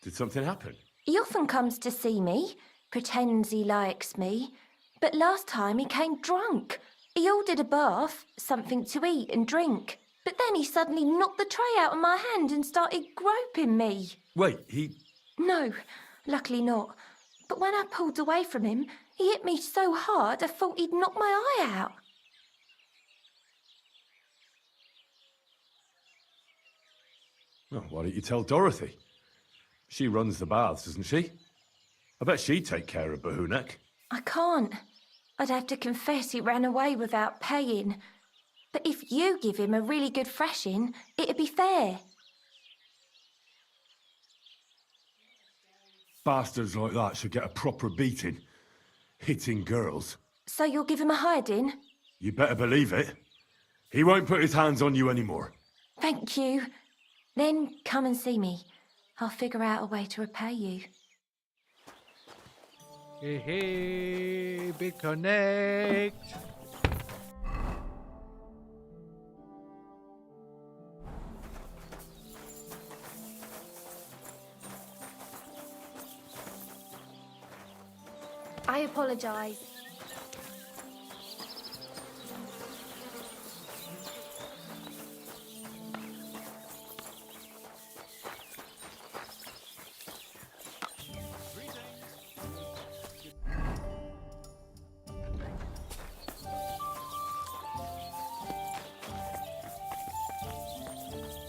Did something happen? He often comes to see me, pretends he likes me, but last time he came drunk. He ordered a bath, something to eat and drink, but then he suddenly knocked the tray out of my hand and started groping me. Wait, he... No, luckily not. But when I pulled away from him, he hit me so hard I thought he'd knock my eye out. Oh, why don't you tell Dorothy? She runs the baths, doesn't she? I bet she'd take care of Bahunek. I can't. I'd have to confess he ran away without paying. But if you give him a really good thrashing, it'd be fair. Bastards like that should get a proper beating. Hitting girls. So you'll give him a hiding? You better believe it. He won't put his hands on you anymore. Thank you. Then come and see me. I'll figure out a way to repay you. Hey, hey, big connect. I apologize.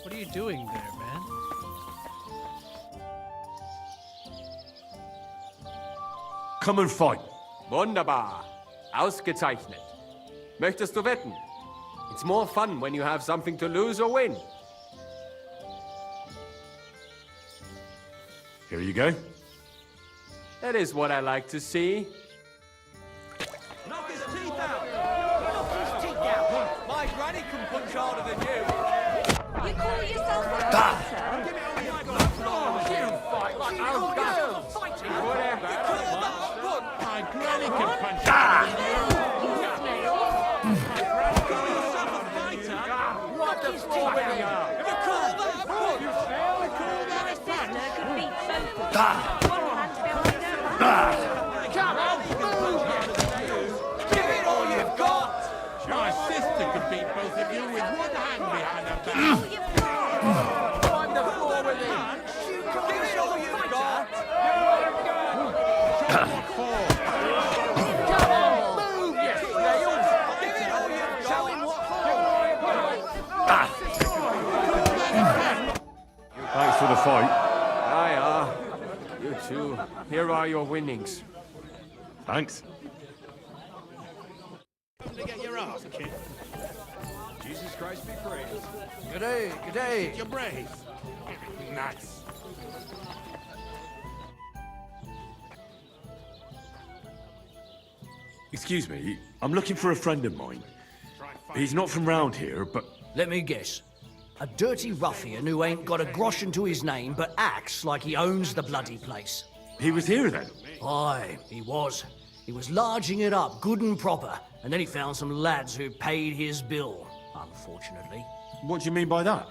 What are you doing there, man? Come and fight. Wunderbar. Ausgezeichnet. Möchtest du wetten? It's more fun when you have something to lose or win. Here you go. That is what I like to see. Knock his teeth out! Knock his teeth out! My granny can punch harder than you. You call yourself a fighter? You fight like old girls. Whatever. My granny can punch What the fuck are you? You call that fun? You call that fun? Could beat both of Ah. them. One man's behind her. Come on, Give it all you've got! my sister could beat both of you with one hand behind her back. On the floor with him. Give it all you've got! Come on, move, you snails. Give it all you've got! Show him what Thanks for the fight. Aye, you two. Here are your winnings. Thanks. Come to get your ass kicked. Jesus Christ be praised. Good day, good day. You're brave. Nice. Excuse me, I'm looking for a friend of mine. He's not from round here, but... Let me guess. A dirty ruffian who ain't got a groschen to his name but acts like he owns the bloody place. He was here then? Aye, he was. He was larging it up good and proper, and then he found some lads who paid his bill, unfortunately. What do you mean by that?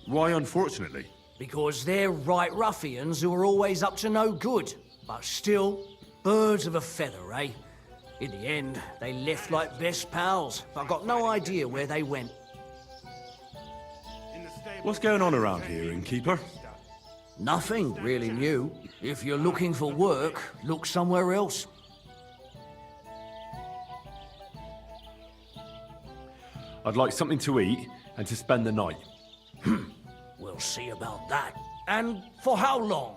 Why unfortunately? Because they're right ruffians who are always up to no good. But still, birds of a feather, eh? In the end, they left like best pals. I've got no idea where they went. What's going on around here, innkeeper? Nothing really new. If you're looking for work, look somewhere else. I'd like something to eat and to spend the night. We'll see about that. And for how long?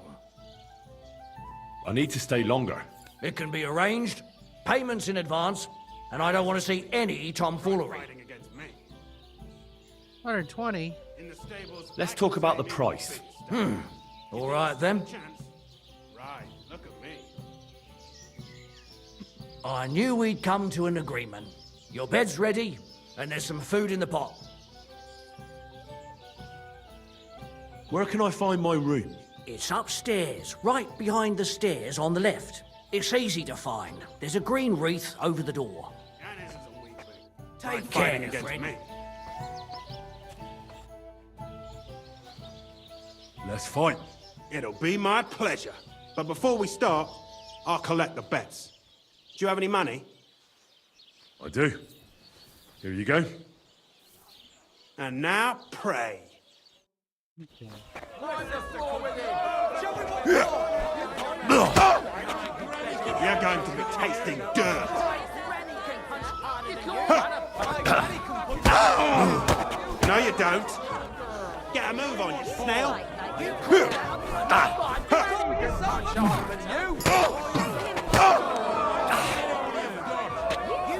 I need to stay longer. It can be arranged. Payments in advance. And I don't want to see any tomfoolery. 120. Let's talk about the price. All right, then. I knew we'd come to an agreement. Your bed's ready, and there's some food in the pot. Where can I find my room? It's upstairs, right behind the stairs on the left. It's easy to find. There's a green wreath over the door. Take care, friend. Let's fight. It'll be my pleasure. But before we start, I'll collect the bets. Do you have any money? I do. Here you go. And now pray. You're going to be tasting dirt. No, you don't. Get a move on, you snail.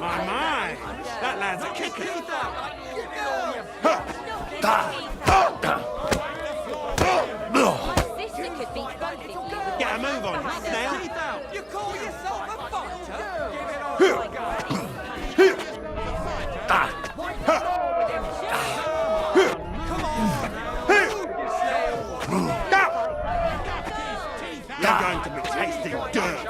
My, that lad's a kicker. Get a move on, you snail. You call yourself a fighter? You're going to be tasting dirt.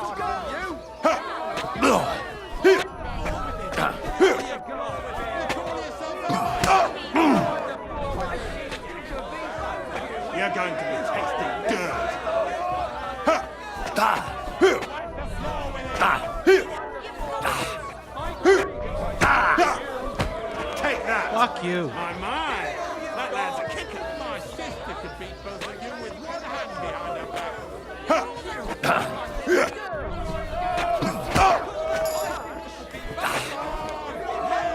You're going to be tasting dirt. Take that. Fuck you. My. That lad's a kicker. My sister could beat both of you with one hand behind her back.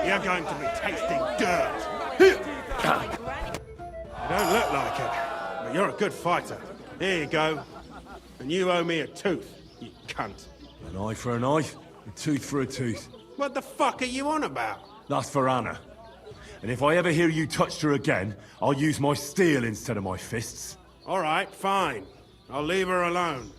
You're going to be tasting dirt. You don't look like it, but you're a good fighter. Here you go. And you owe me a tooth, you cunt. An eye for an eye, a tooth for a tooth. What the fuck are you on about? That's for Anna. And if I ever hear you touched her again, I'll use my steel instead of my fists. All right, fine. I'll leave her alone.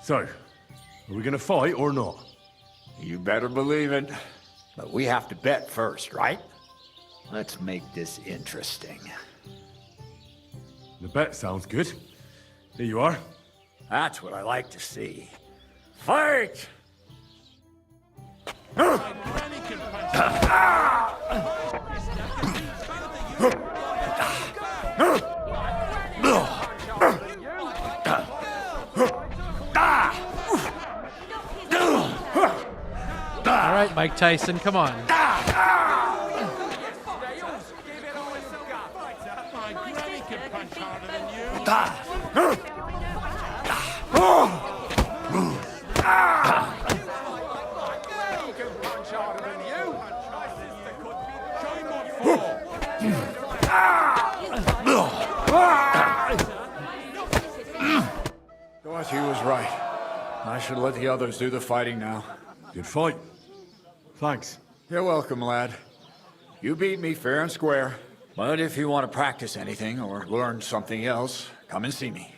So, are we gonna fight or not? You better believe it. But we have to bet first, right? Let's make this interesting. The bet sounds good. Here you are. That's what I like to see. Fight! All right, Mike Tyson, come on. Dorothy was right. I should let the others do the fighting now. Good fight. Thanks. You're welcome, lad. You beat me fair and square. But if you want to practice anything or learn something else, come and see me.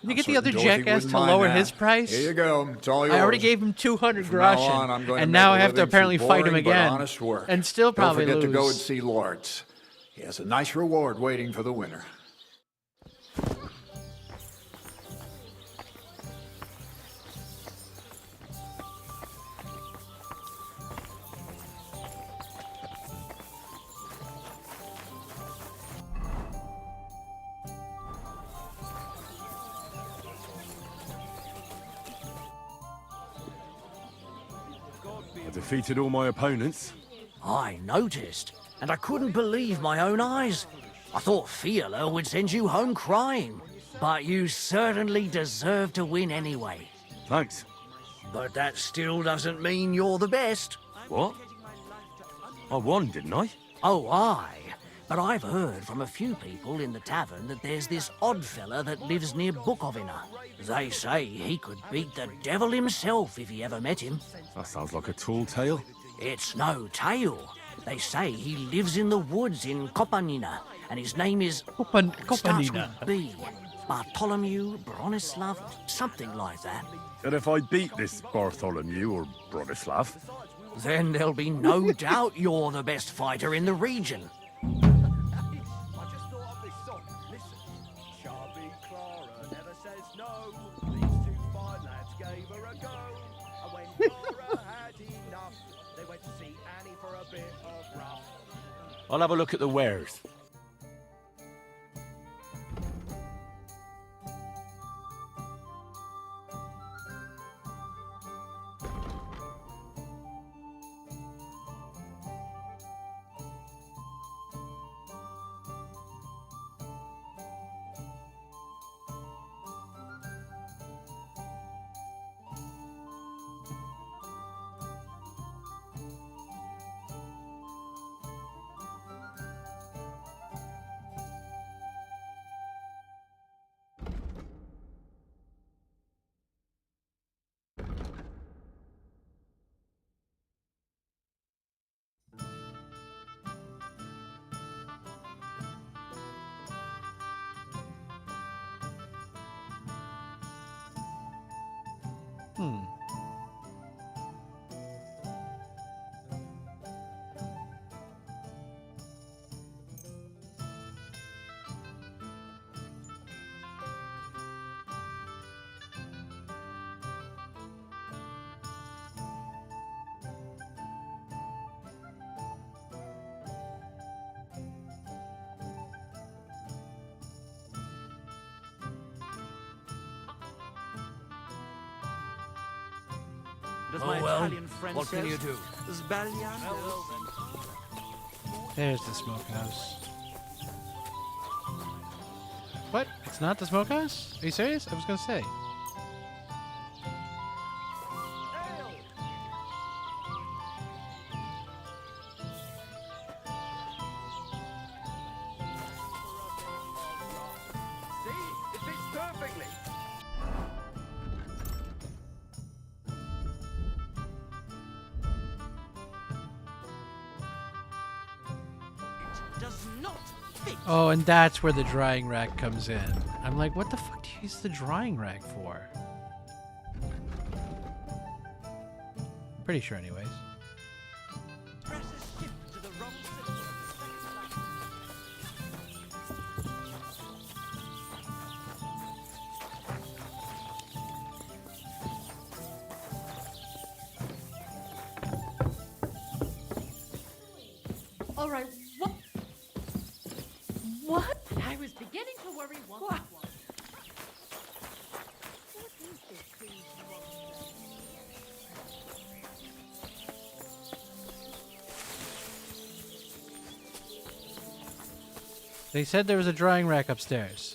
Did you get the other jackass to lower his price? Here you go. It's all yours. I already gave him 200 From now on, groschen, I'm going and to now make I a have to living apparently through fight him boring but again, honest work. and still probably Don't forget lose. to go and see Lords. He has a nice reward waiting for the winner. I defeated all my opponents. I noticed, and I couldn't believe my own eyes. I thought Fiala would send you home crying, but you certainly deserve to win anyway. Thanks. But that still doesn't mean you're the best. What? I won, didn't I? Oh, aye. But I've heard from a few people in the tavern that there's this odd fella that lives near Bukovina. They say he could beat the devil himself if he ever met him. That sounds like a tall tale. It's no tale. They say he lives in the woods in Kopanina, and his name is... Starts with B. Bartholomew, Bronislav, something like that. And if I beat this Bartholomew or Bronislav? Then there'll be no doubt you're the best fighter in the region. I'll have a look at the wares. Oh well, what can you do? There's the smokehouse. What? It's not the smokehouse? Are you serious? I was gonna say. Oh, and that's where the drying rack comes in. I'm like, what the fuck do you use the drying rack for? Pretty sure anyways. All right, what? I was beginning to worry what? They said there was a drying rack upstairs.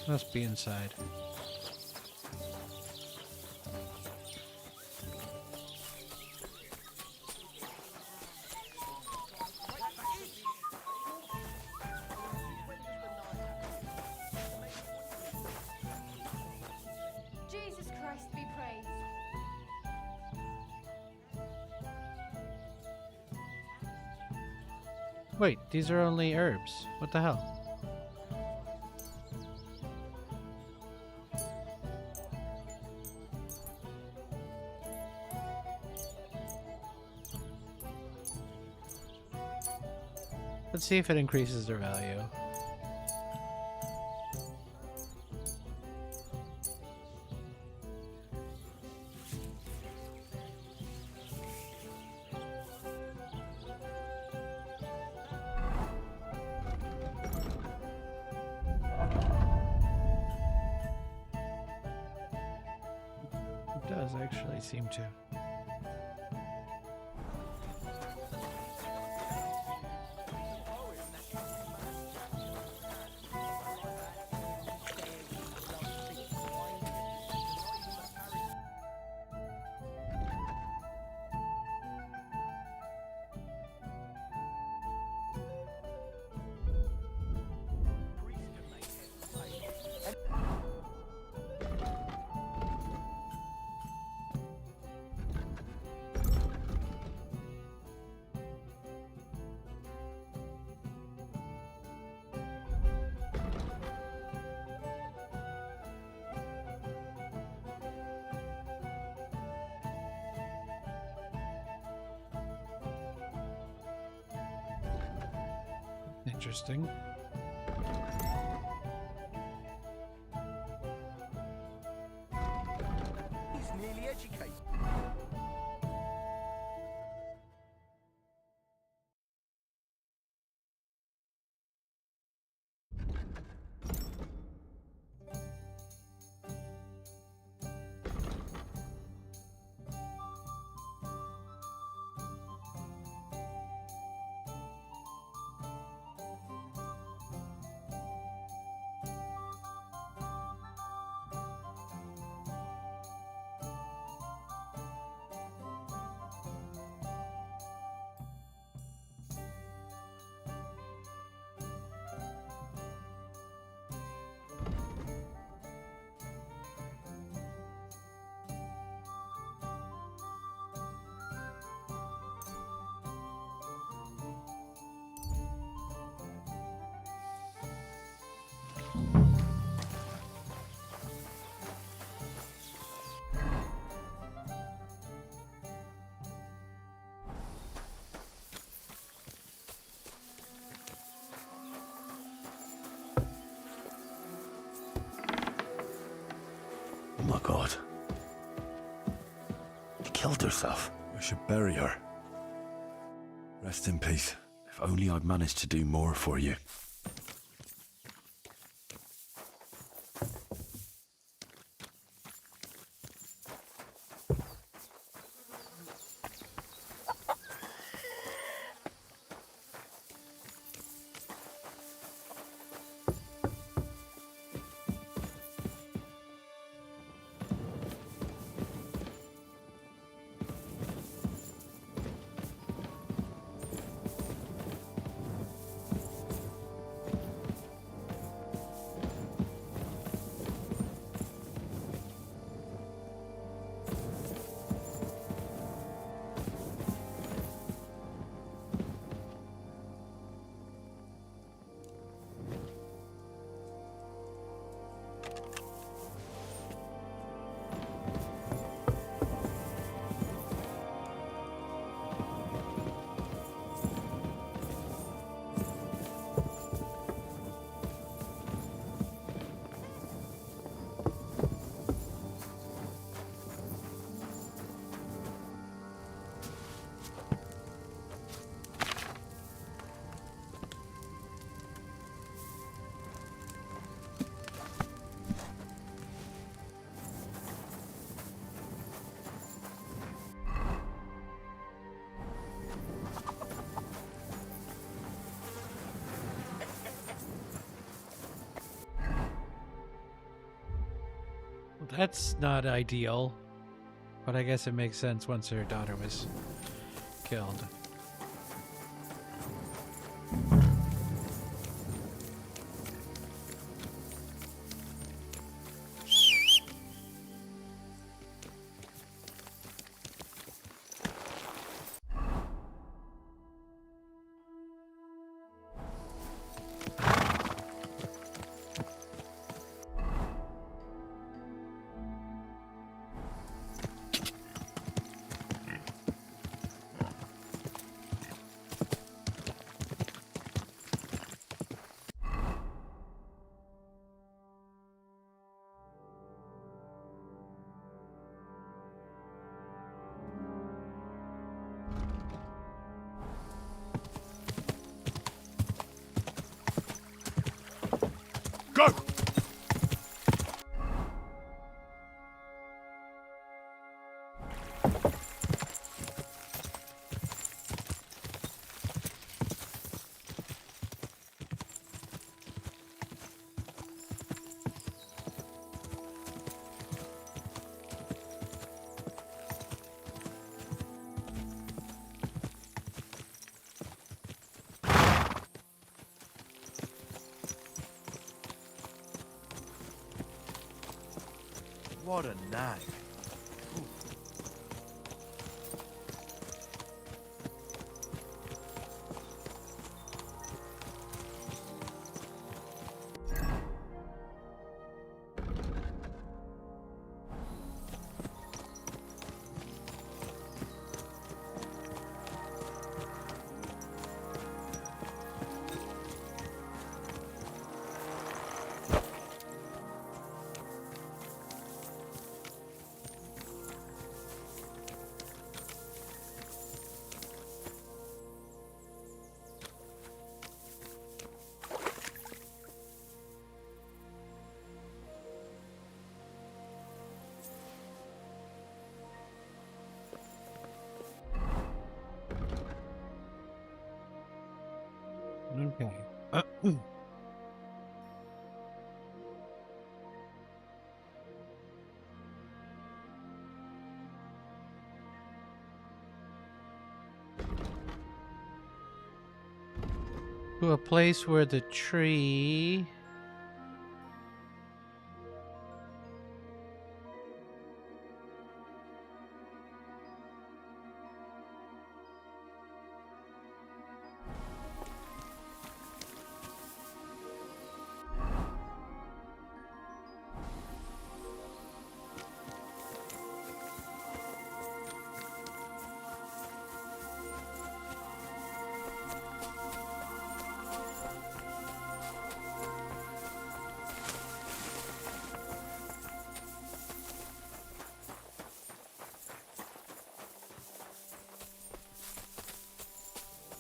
Must be inside. Wait, these are only herbs. What the hell? Let's see if it increases their value. It does actually seem to. Interesting. He's nearly educated. Oh my god. She killed herself. I should bury her. Rest in peace. If only I'd managed to do more for you. That's not ideal, but I guess it makes sense once her daughter was killed. What a nag. Okay. To a place where the tree...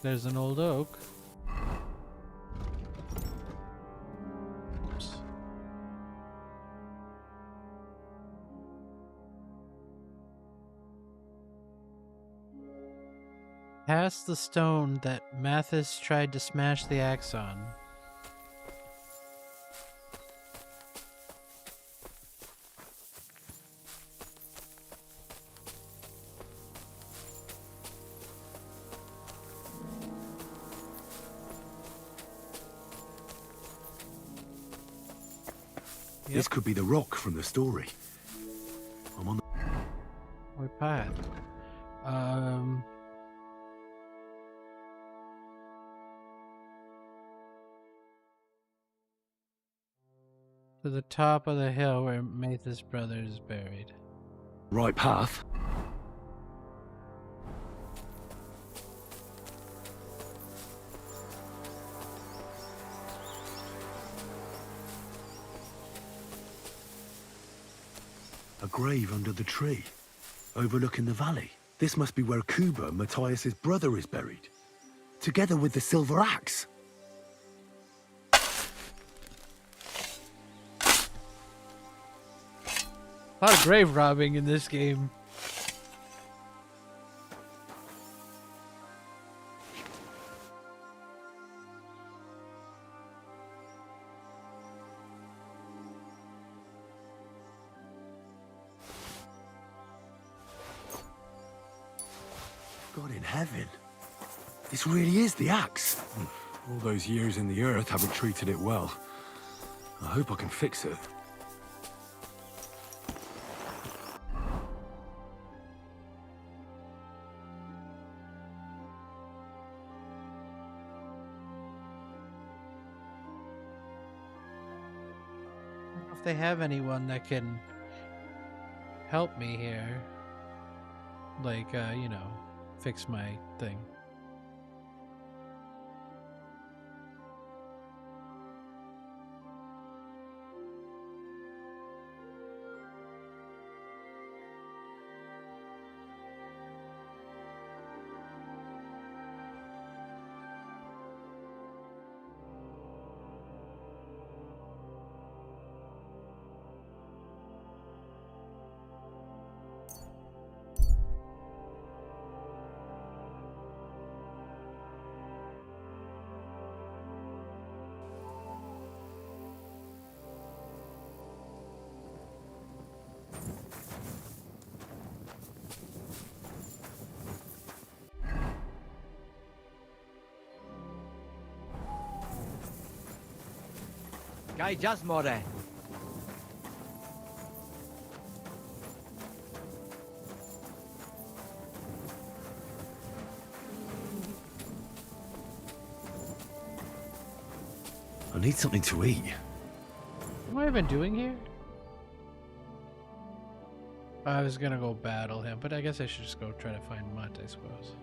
There's an old oak. Oops. Past the stone that Mathis tried to smash the axe on. This could be the rock from the story. I'm on the... We're pad. To the top of the hill where Mathis' brother is buried. Right path? A grave under the tree, overlooking the valley. This must be where Kuba, Matthias's brother, is buried, together with the silver axe. A lot of grave robbing in this game. God in heaven. This really is the axe. All those years in the earth haven't treated it well. I hope I can fix it. I don't know if they have anyone that can help me here. Like, you know, fix my thing. Gai just more. I need something to eat. What have I been doing here? I was gonna go battle him, but I guess I should just go try to find Mutt, I suppose.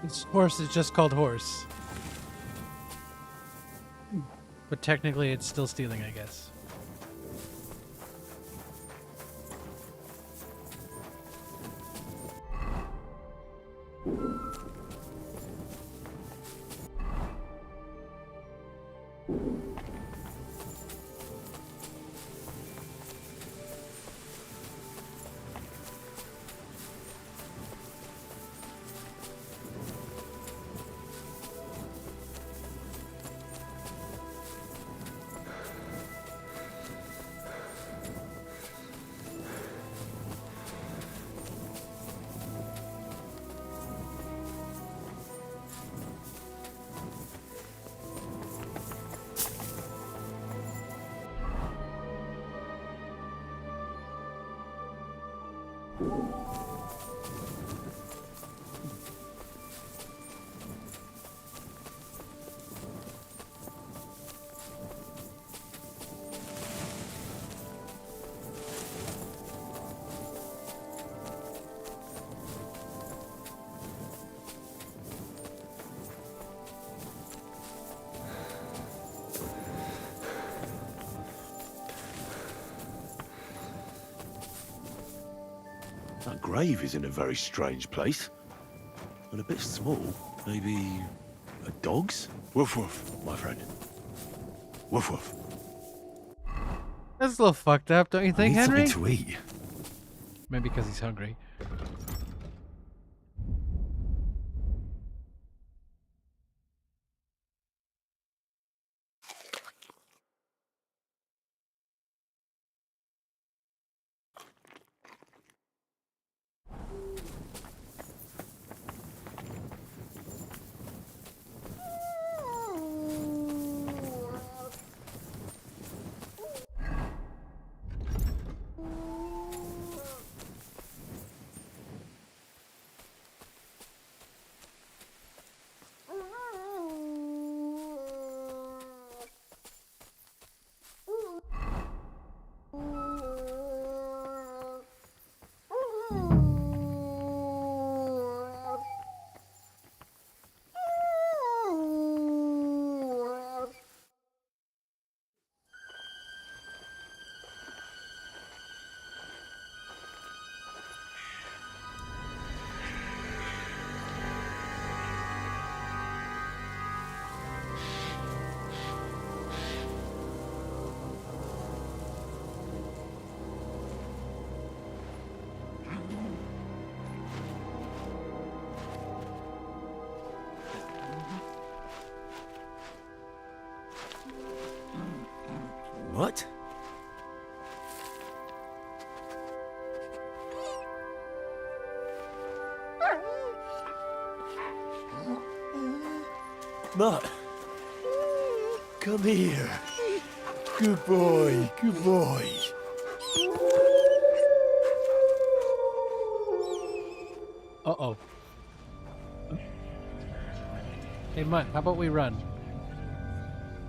This horse is just called horse. But technically it's still stealing, I guess. That grave is in a very strange place. And a bit small. Maybe a dog's? Woof woof, my friend. Woof woof. That's a little fucked up, don't you think, I need Henry? something to eat. Maybe because he's hungry. What? Mutt, come here. Good boy, good boy. Uh-oh. Hey, Mutt, how about we run?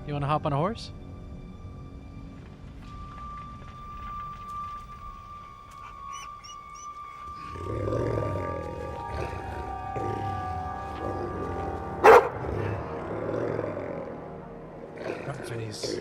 You want to hop on a horse? Face.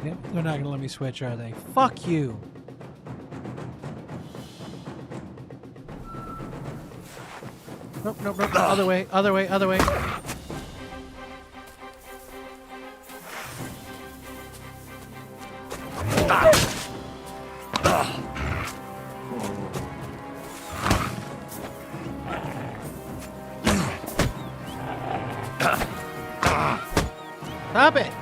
Yep, they're not gonna let me switch, are they? Fuck you! Nope, nope, nope. Other way, other way, other way. Stop it!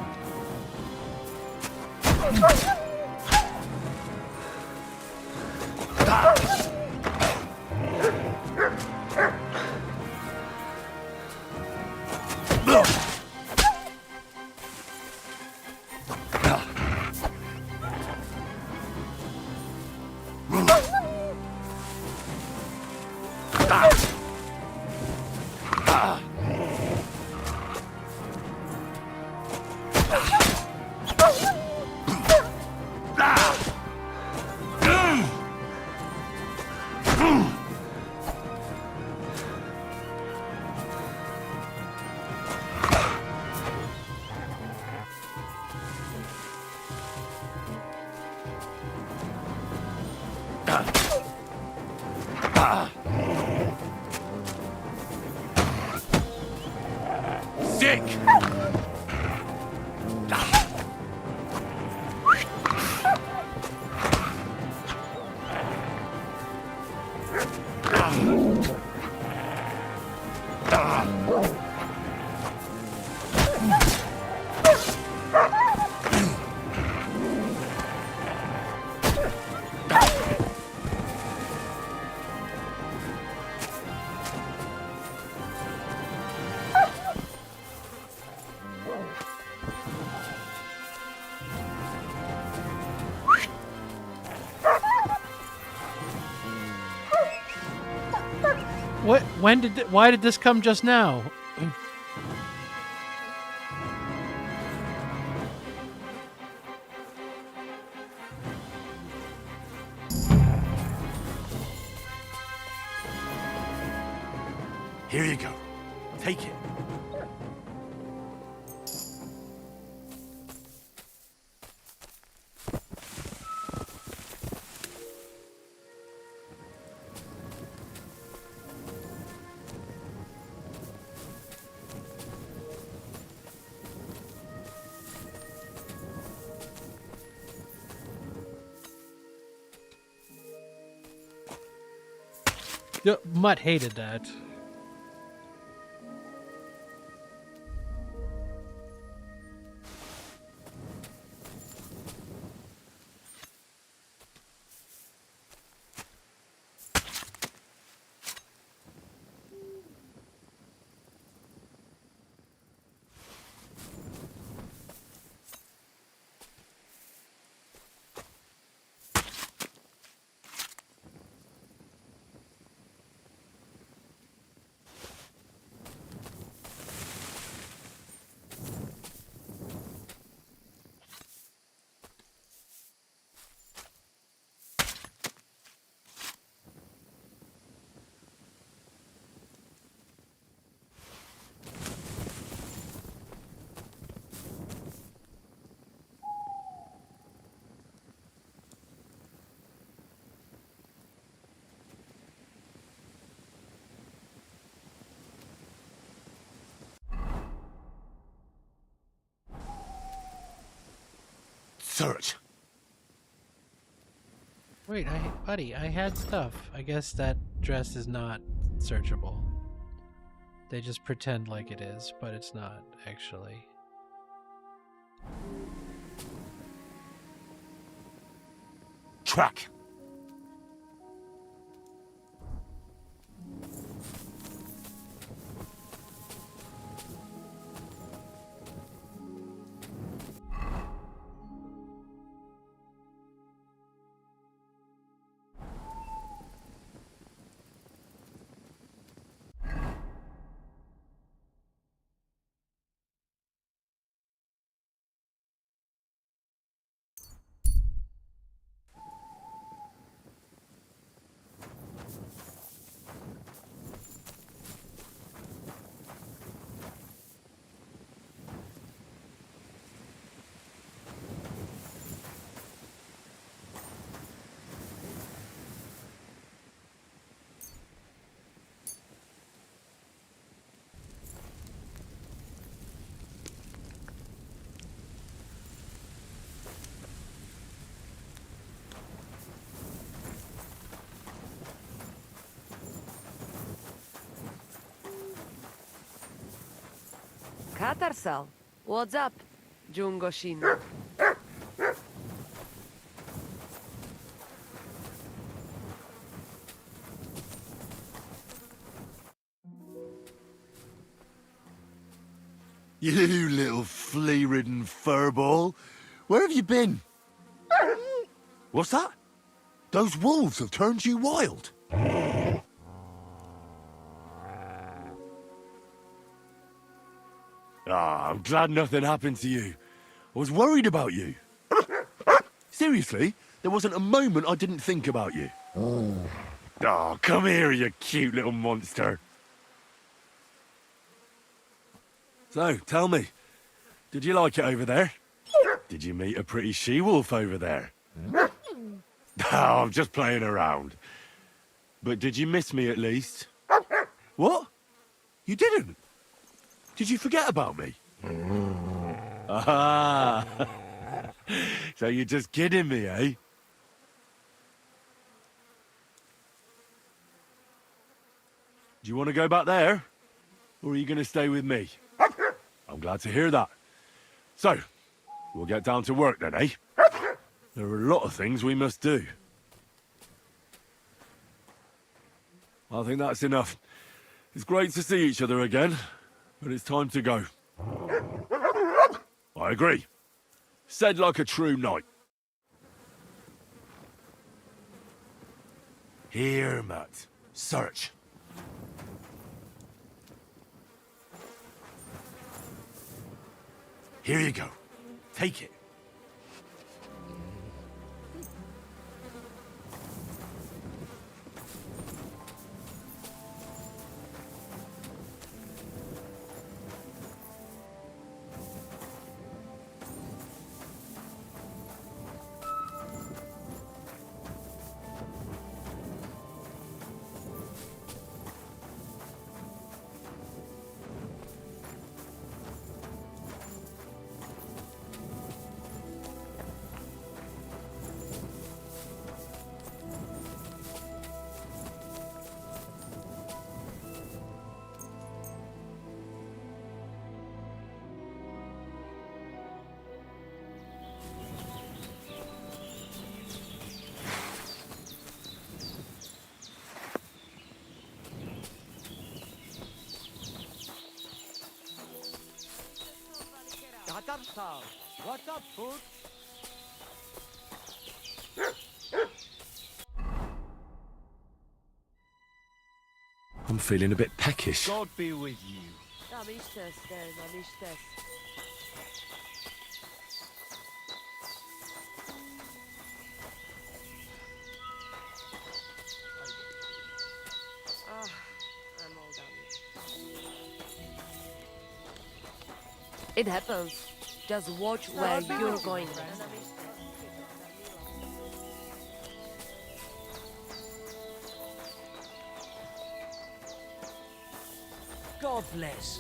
Sick! What? When did? Why did this come just now? Here you go. Take it. Mutt hated that. Search. Wait, buddy, I had stuff. I guess that dress is not searchable. They just pretend like it is, but it's not, actually. Track. Katarsal, what's up, Jungoshin? You little flea-ridden furball. Where have you been? What's that? Those wolves have turned you wild. Ah, I'm glad nothing happened to you. I was worried about you. Seriously, there wasn't a moment I didn't think about you. Oh, come here, you cute little monster. So, tell me, did you like it over there? Did you meet a pretty she-wolf over there? Oh, I'm just playing around. But did you miss me at least? What? You didn't? Did you forget about me? Ah, so you're just kidding me, eh? Do you want to go back there? Or are you going to stay with me? I'm glad to hear that. So, we'll get down to work then, eh? There are a lot of things we must do. I think that's enough. It's great to see each other again, but it's time to go. I agree. Said like a true knight. Here, Matt. Search. Here you go. Take it. What's up, food? I'm feeling a bit peckish. God be with you. I'm all done. It happens. Just watch where you're going. God bless.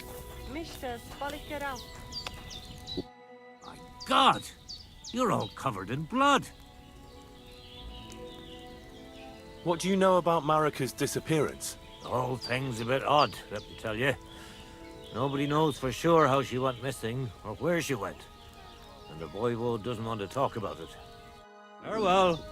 Mr. Spalikera. My God! You're all covered in blood. What do you know about Marika's disappearance? The whole thing's a bit odd, let me tell you. Nobody knows for sure how she went missing, or where she went. And the voivode doesn't want to talk about it. Farewell.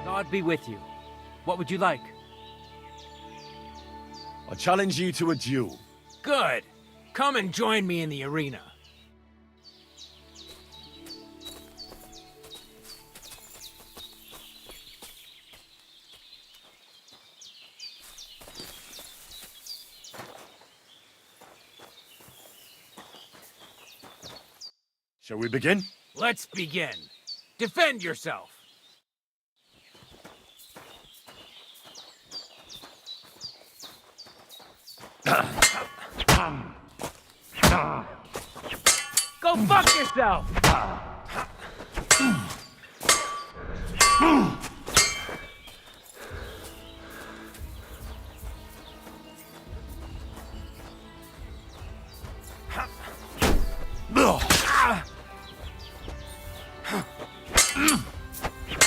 God be with you. What would you like? I challenge you to a duel. Good. Come and join me in the arena. Shall we begin? Let's begin. Defend yourself. Go fuck yourself!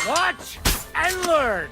Watch and learn!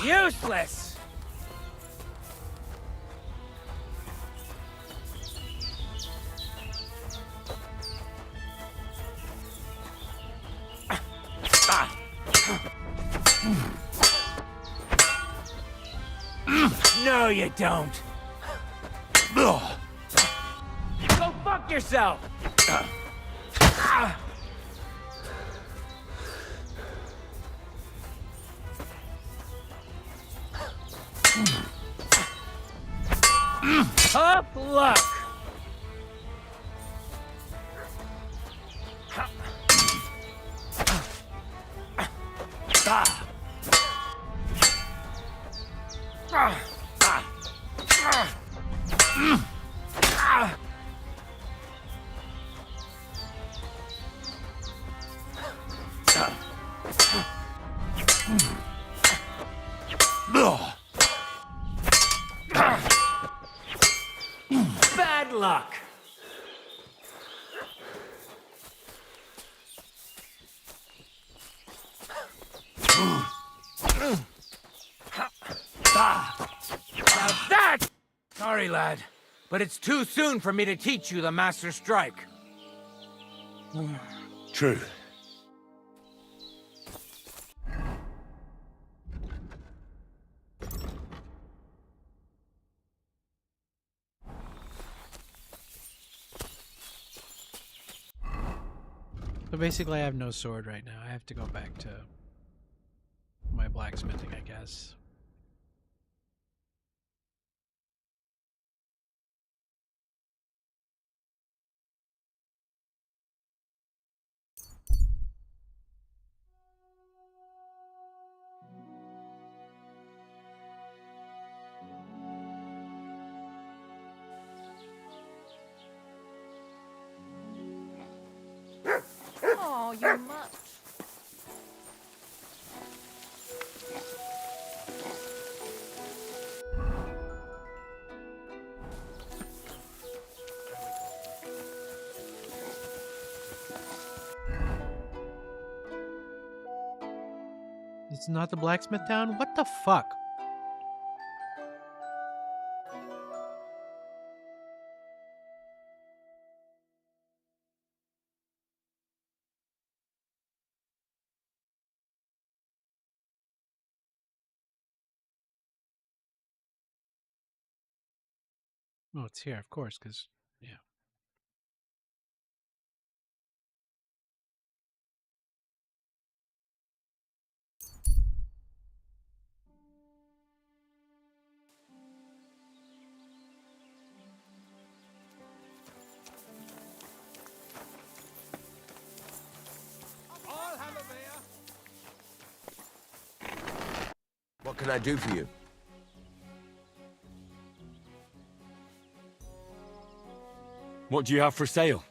Useless! No, you don't. Go fuck yourself! Tough luck! Bad luck! Now that! Sorry, lad, but it's too soon for me to teach you the Master Strike. True. So basically I have no sword right now. I have to go back to my blacksmithing, I guess. Oh, you much. It's not the blacksmith town? What the fuck? Oh, it's here, of course, because, yeah. I'll have a beer. What can I do for you? What do you have for sale?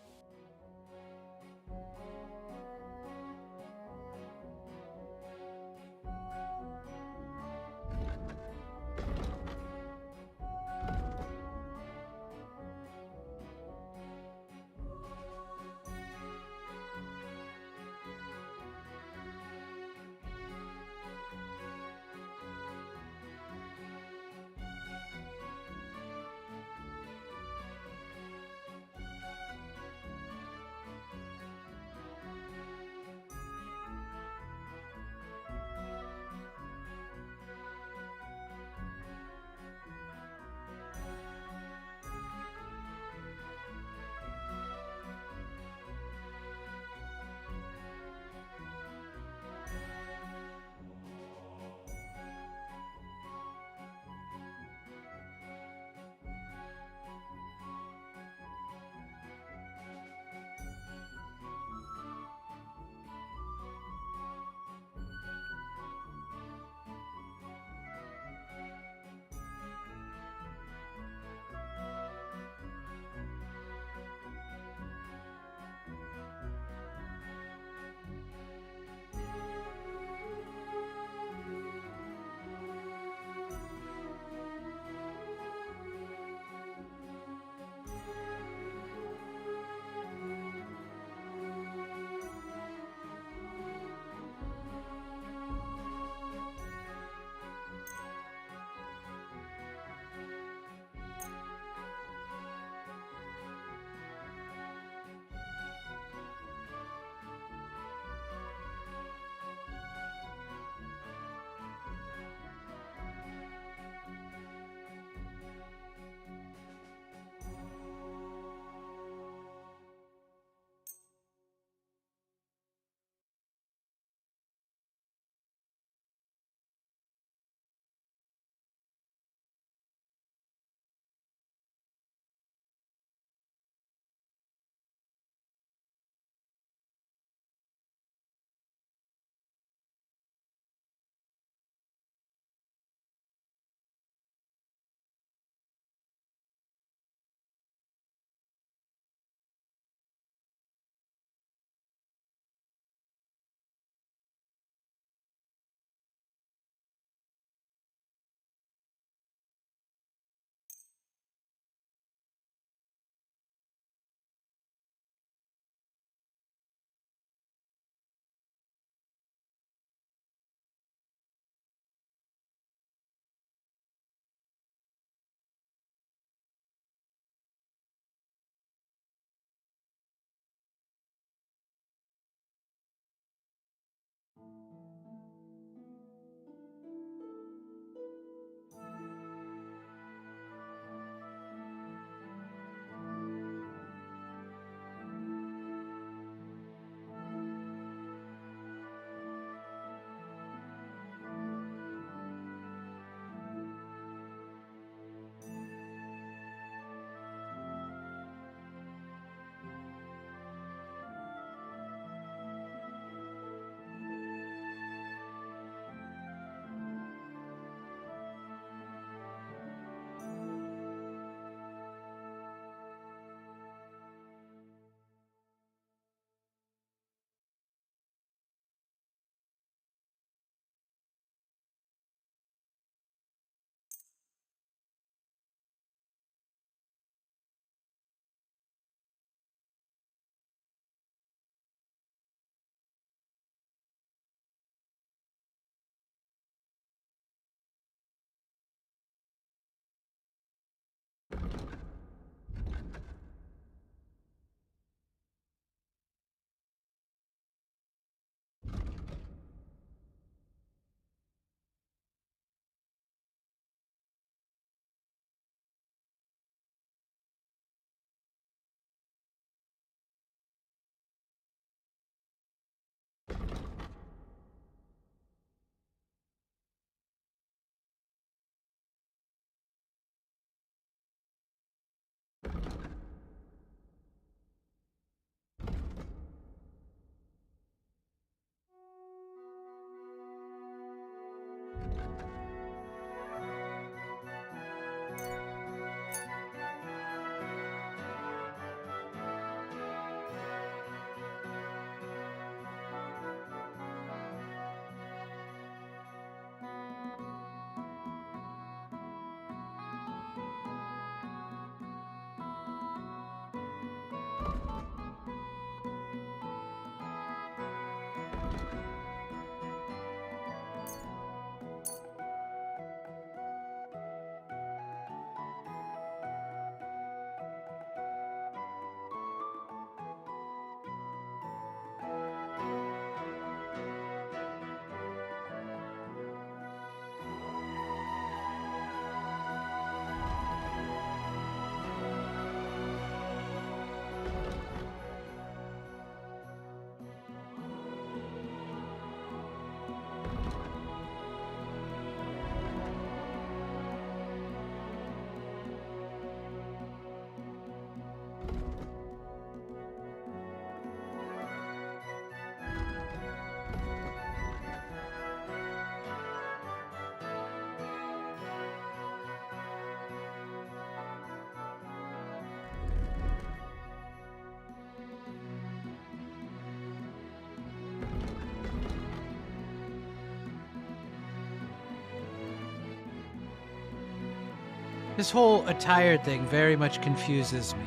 This whole attire thing very much confuses me.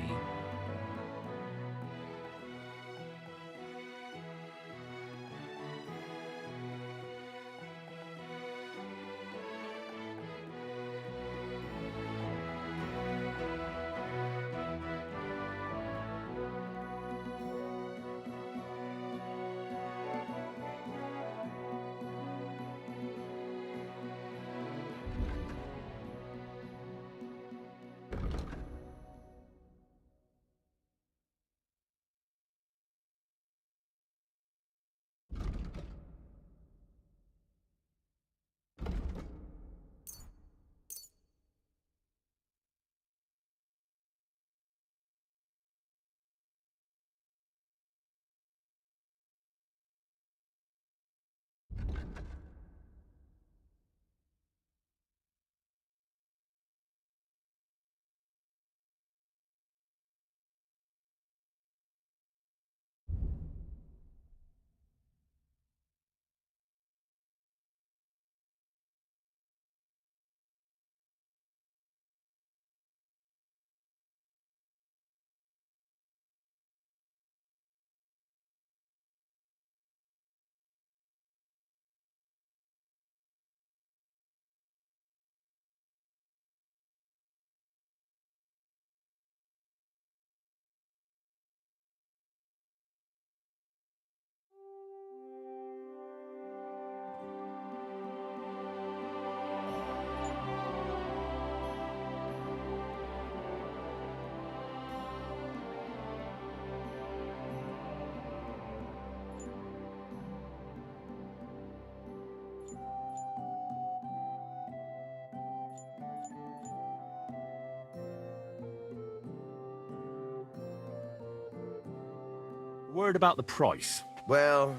Word about the price. Well,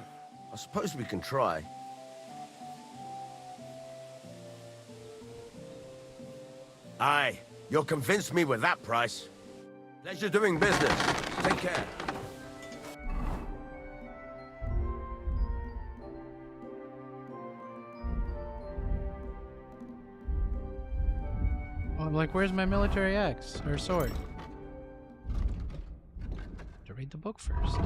I suppose we can try. Aye, you'll convince me with that price. Pleasure doing business. Take care. Well, I'm like, where's my military axe or sword? To read the book first.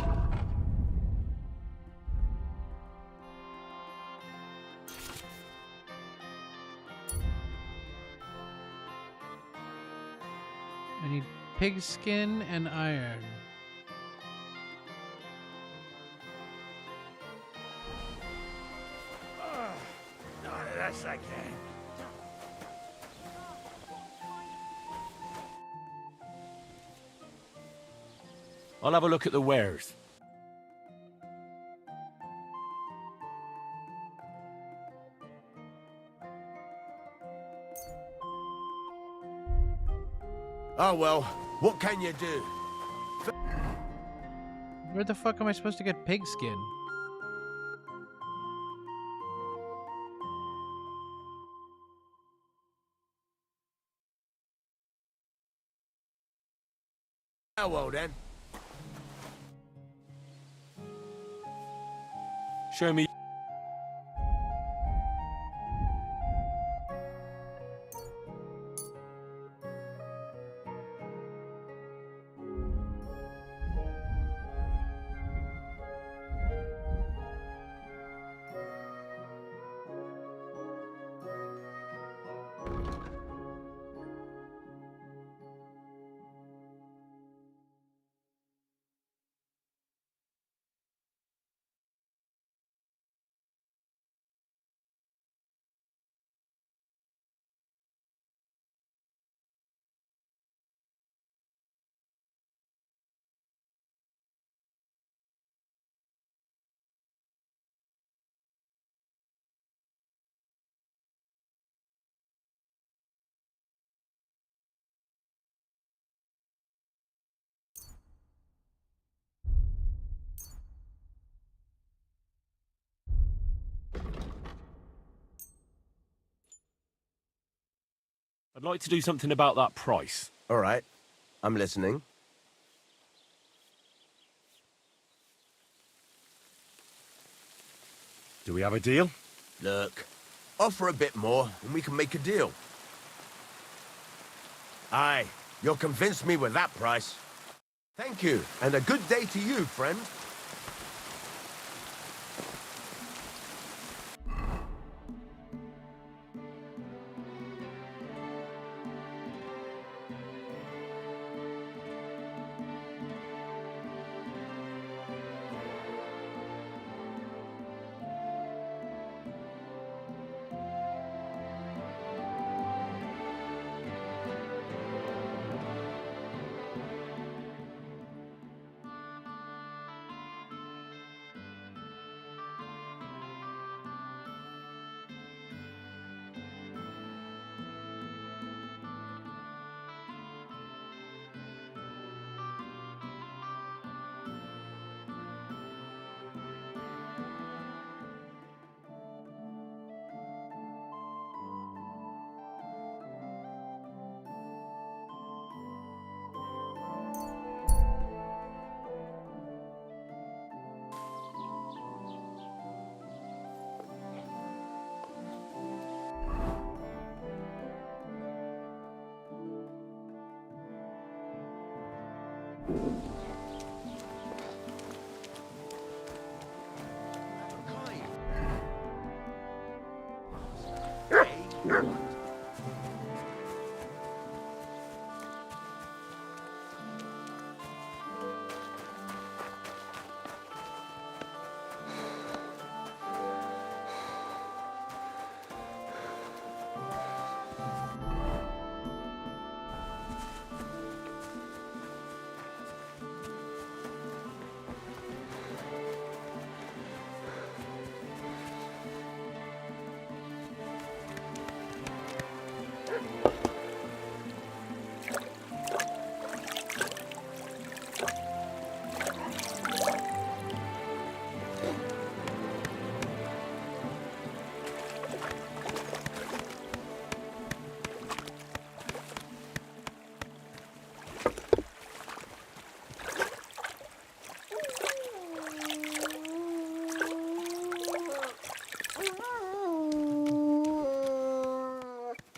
I need pigskin and iron. None of this again. I'll have a look at the wares. Oh well, what can you do? Where the fuck am I supposed to get pigskin? Farewell, then. Show me. I'd like to do something about that price. All right. I'm listening. Do we have a deal? Look, offer a bit more and we can make a deal. Aye, you'll convince me with that price. Thank you, and a good day to you, friend.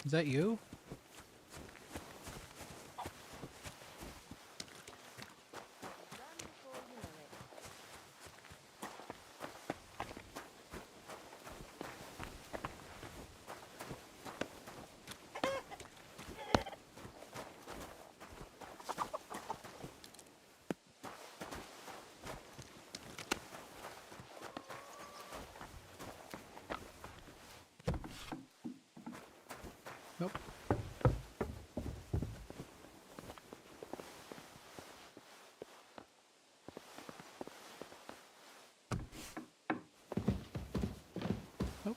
Is that you? Nope. Nope.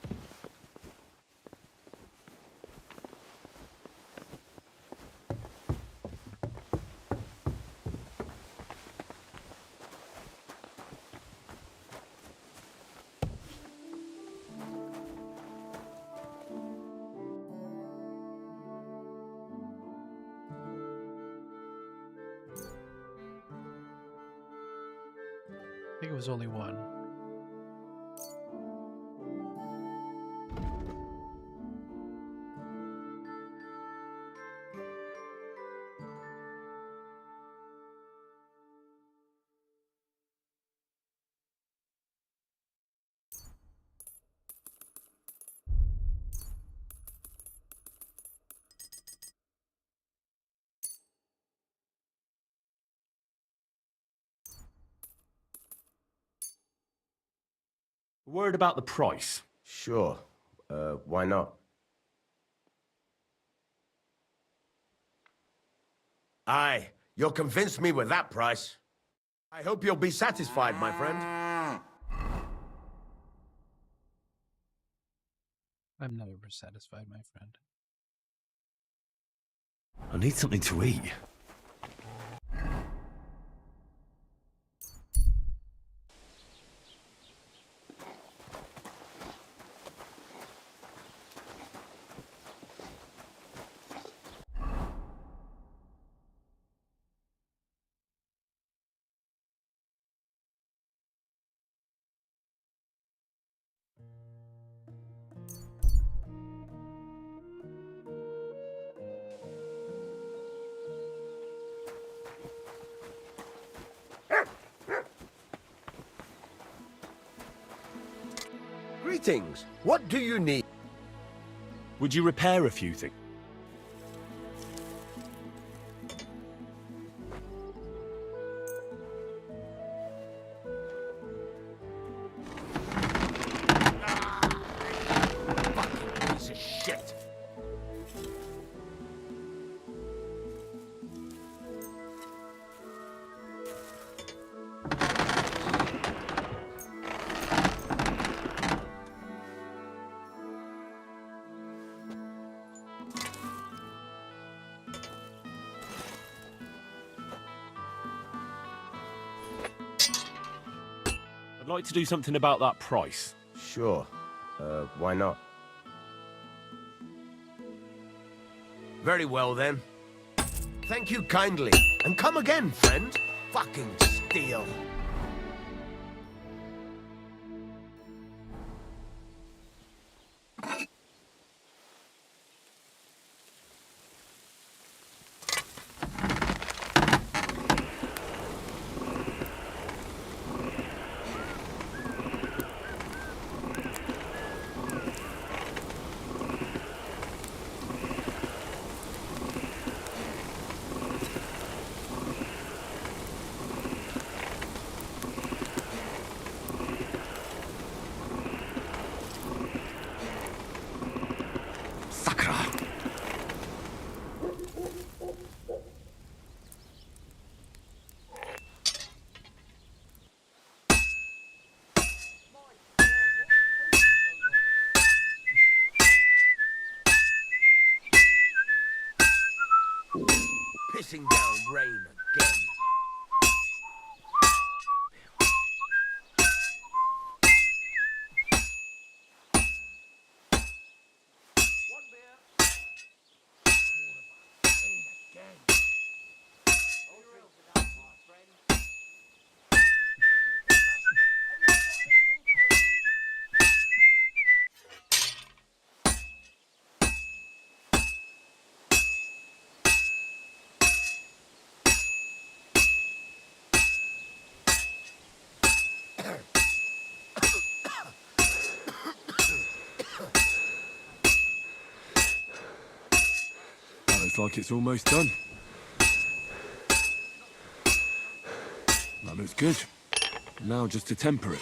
think it was only one. Word about the price. Sure. Why not? Aye, you'll convince me with that price. I hope you'll be satisfied, my friend. I'm never satisfied, my friend. I need something to eat. Greetings. What do you need? Would you repair a few things? Fucking piece of shit. I'd like to do something about that price. Sure. Why not? Very well, then. Thank you kindly. And come again, friend. Fucking steal. Pissing down rain again. Looks like it's almost done. That looks good. Now just to temper it.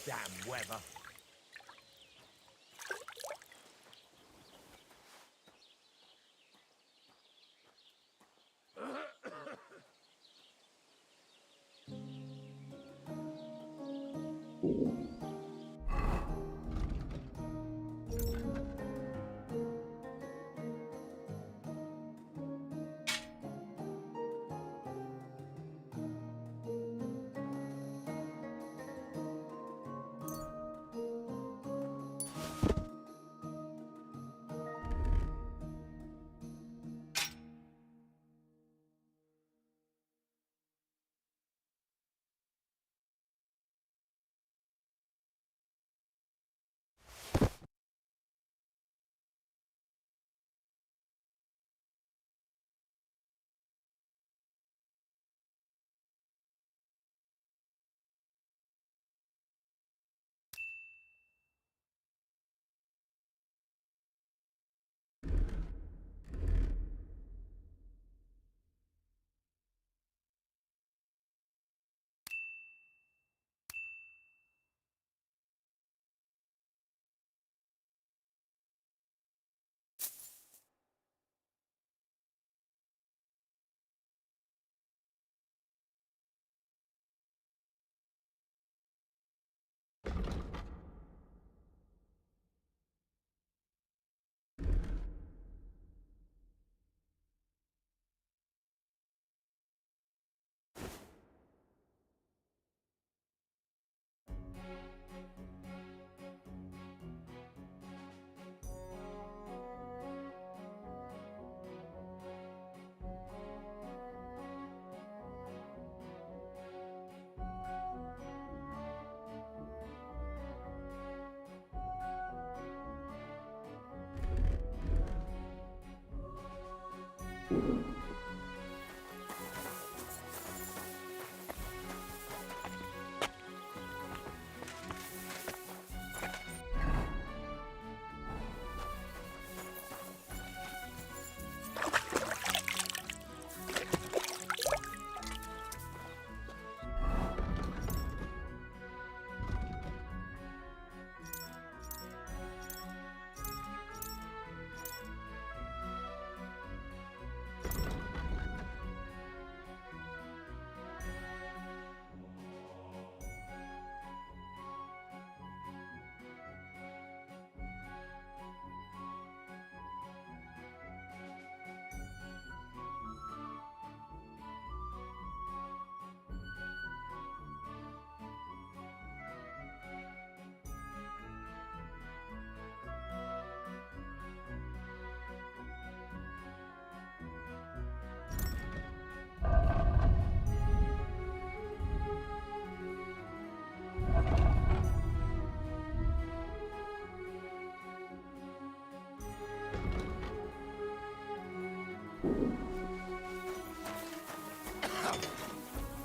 Damn weather.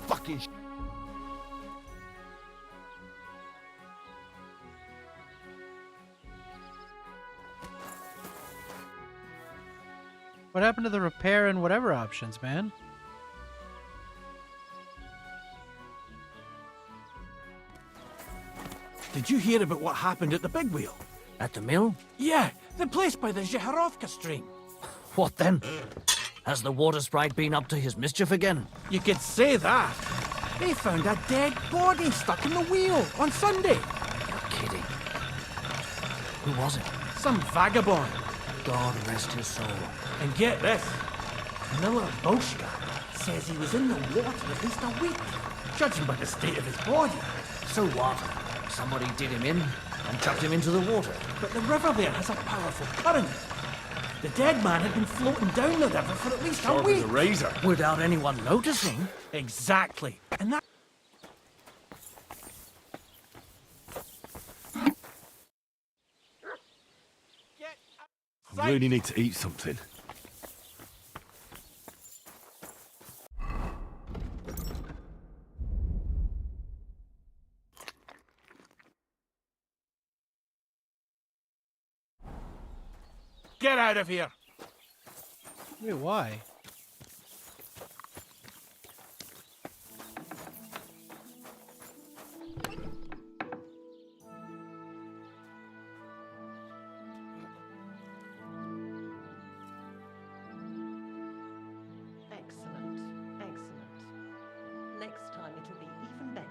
Fucking sh. What happened to the repair and whatever options, man? Did you hear about what happened at the big wheel? At the mill? Yeah, the place by the Zheharovka stream. What then? Has the water sprite been up to his mischief again? You could say that. They found a dead body stuck in the wheel on Sunday. You're kidding. Who was it? Some vagabond. God rest his soul. And get this. Miller Boschka says he was in the water at least a week, judging by the state of his body. So what? Somebody did him in and chucked him into the water. But the river there has a powerful current. The dead man had been floating down the river for at least a week. As a razor. Without anyone noticing. Exactly. And that... I really need to eat something. Get out of here! Wait, why? Excellent, excellent. Next time it'll be even better.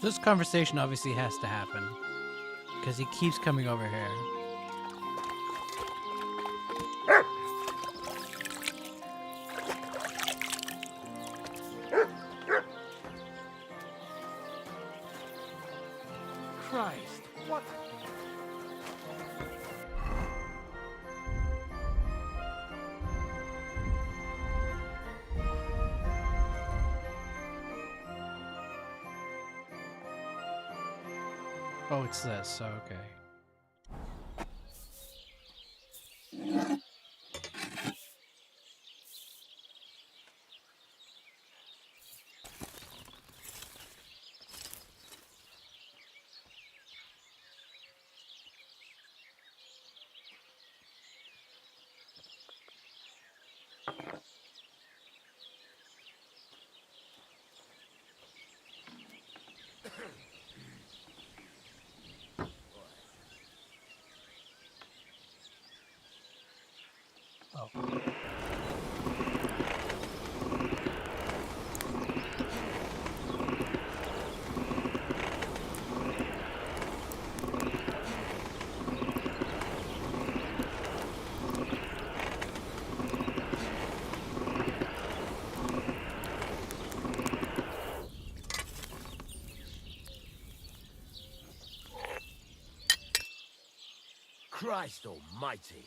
This conversation obviously has to happen. Because he keeps coming over here. Christ, what? Oh, it's this. Okay. Christ almighty.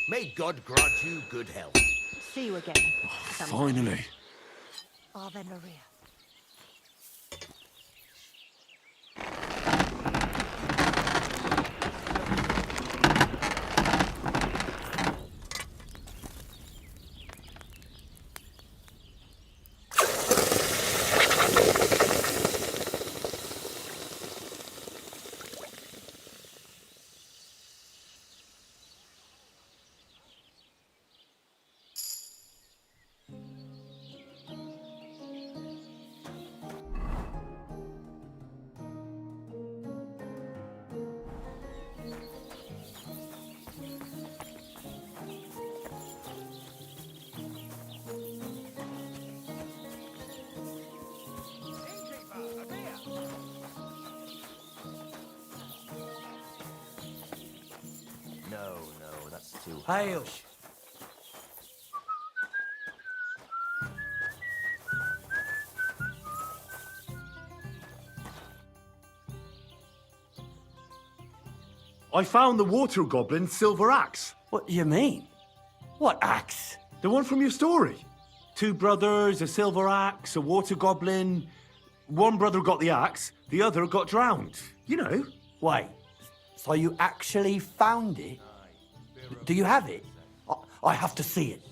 May God grant you good health. See you again. Finally. Ave Maria. No, that's too Hail. harsh. I found the water goblin's silver axe. What do you mean? What axe? The one from your story. Two brothers, a silver axe, a water goblin. One brother got the axe, the other got drowned. You know. Wait, so you actually found it? Do you have it? I have to see it.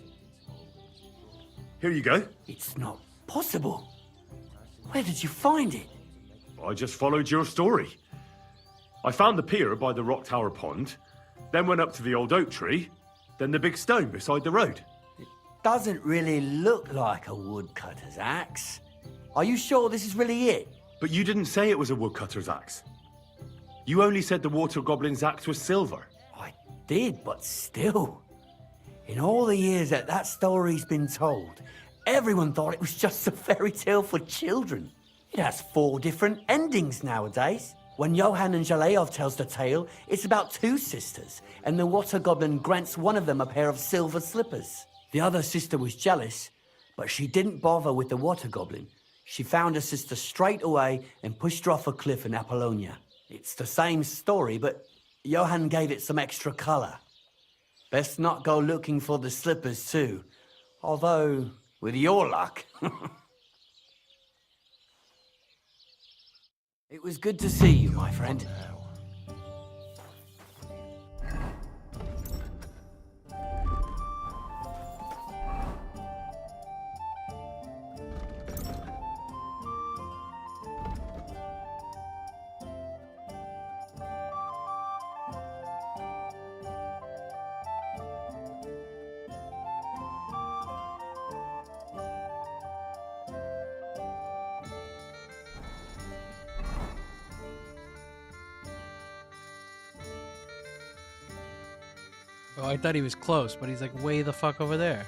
Here you go. It's not possible. Where did you find it? I just followed your story. I found the pier by the rock tower pond, then went up to the old oak tree, then the big stone beside the road. Doesn't really look like a woodcutter's axe. Are you sure this is really it? But you didn't say it was a woodcutter's axe. You only said the water goblin's axe was silver. I did, but still. In all the years that story's been told, everyone thought it was just a fairy tale for children. It has 4 different endings nowadays. When Johann and Jaleov tells the tale, it's about 2 sisters, and the water goblin grants one of them a pair of silver slippers. The other sister was jealous, but she didn't bother with the water goblin. She found her sister straight away and pushed her off a cliff in Apollonia. It's the same story, but Johann gave it some extra colour. Best not go looking for the slippers too. Although, with your luck... It was good to see you, my friend. Oh, I thought he was close, but he's like way the fuck over there.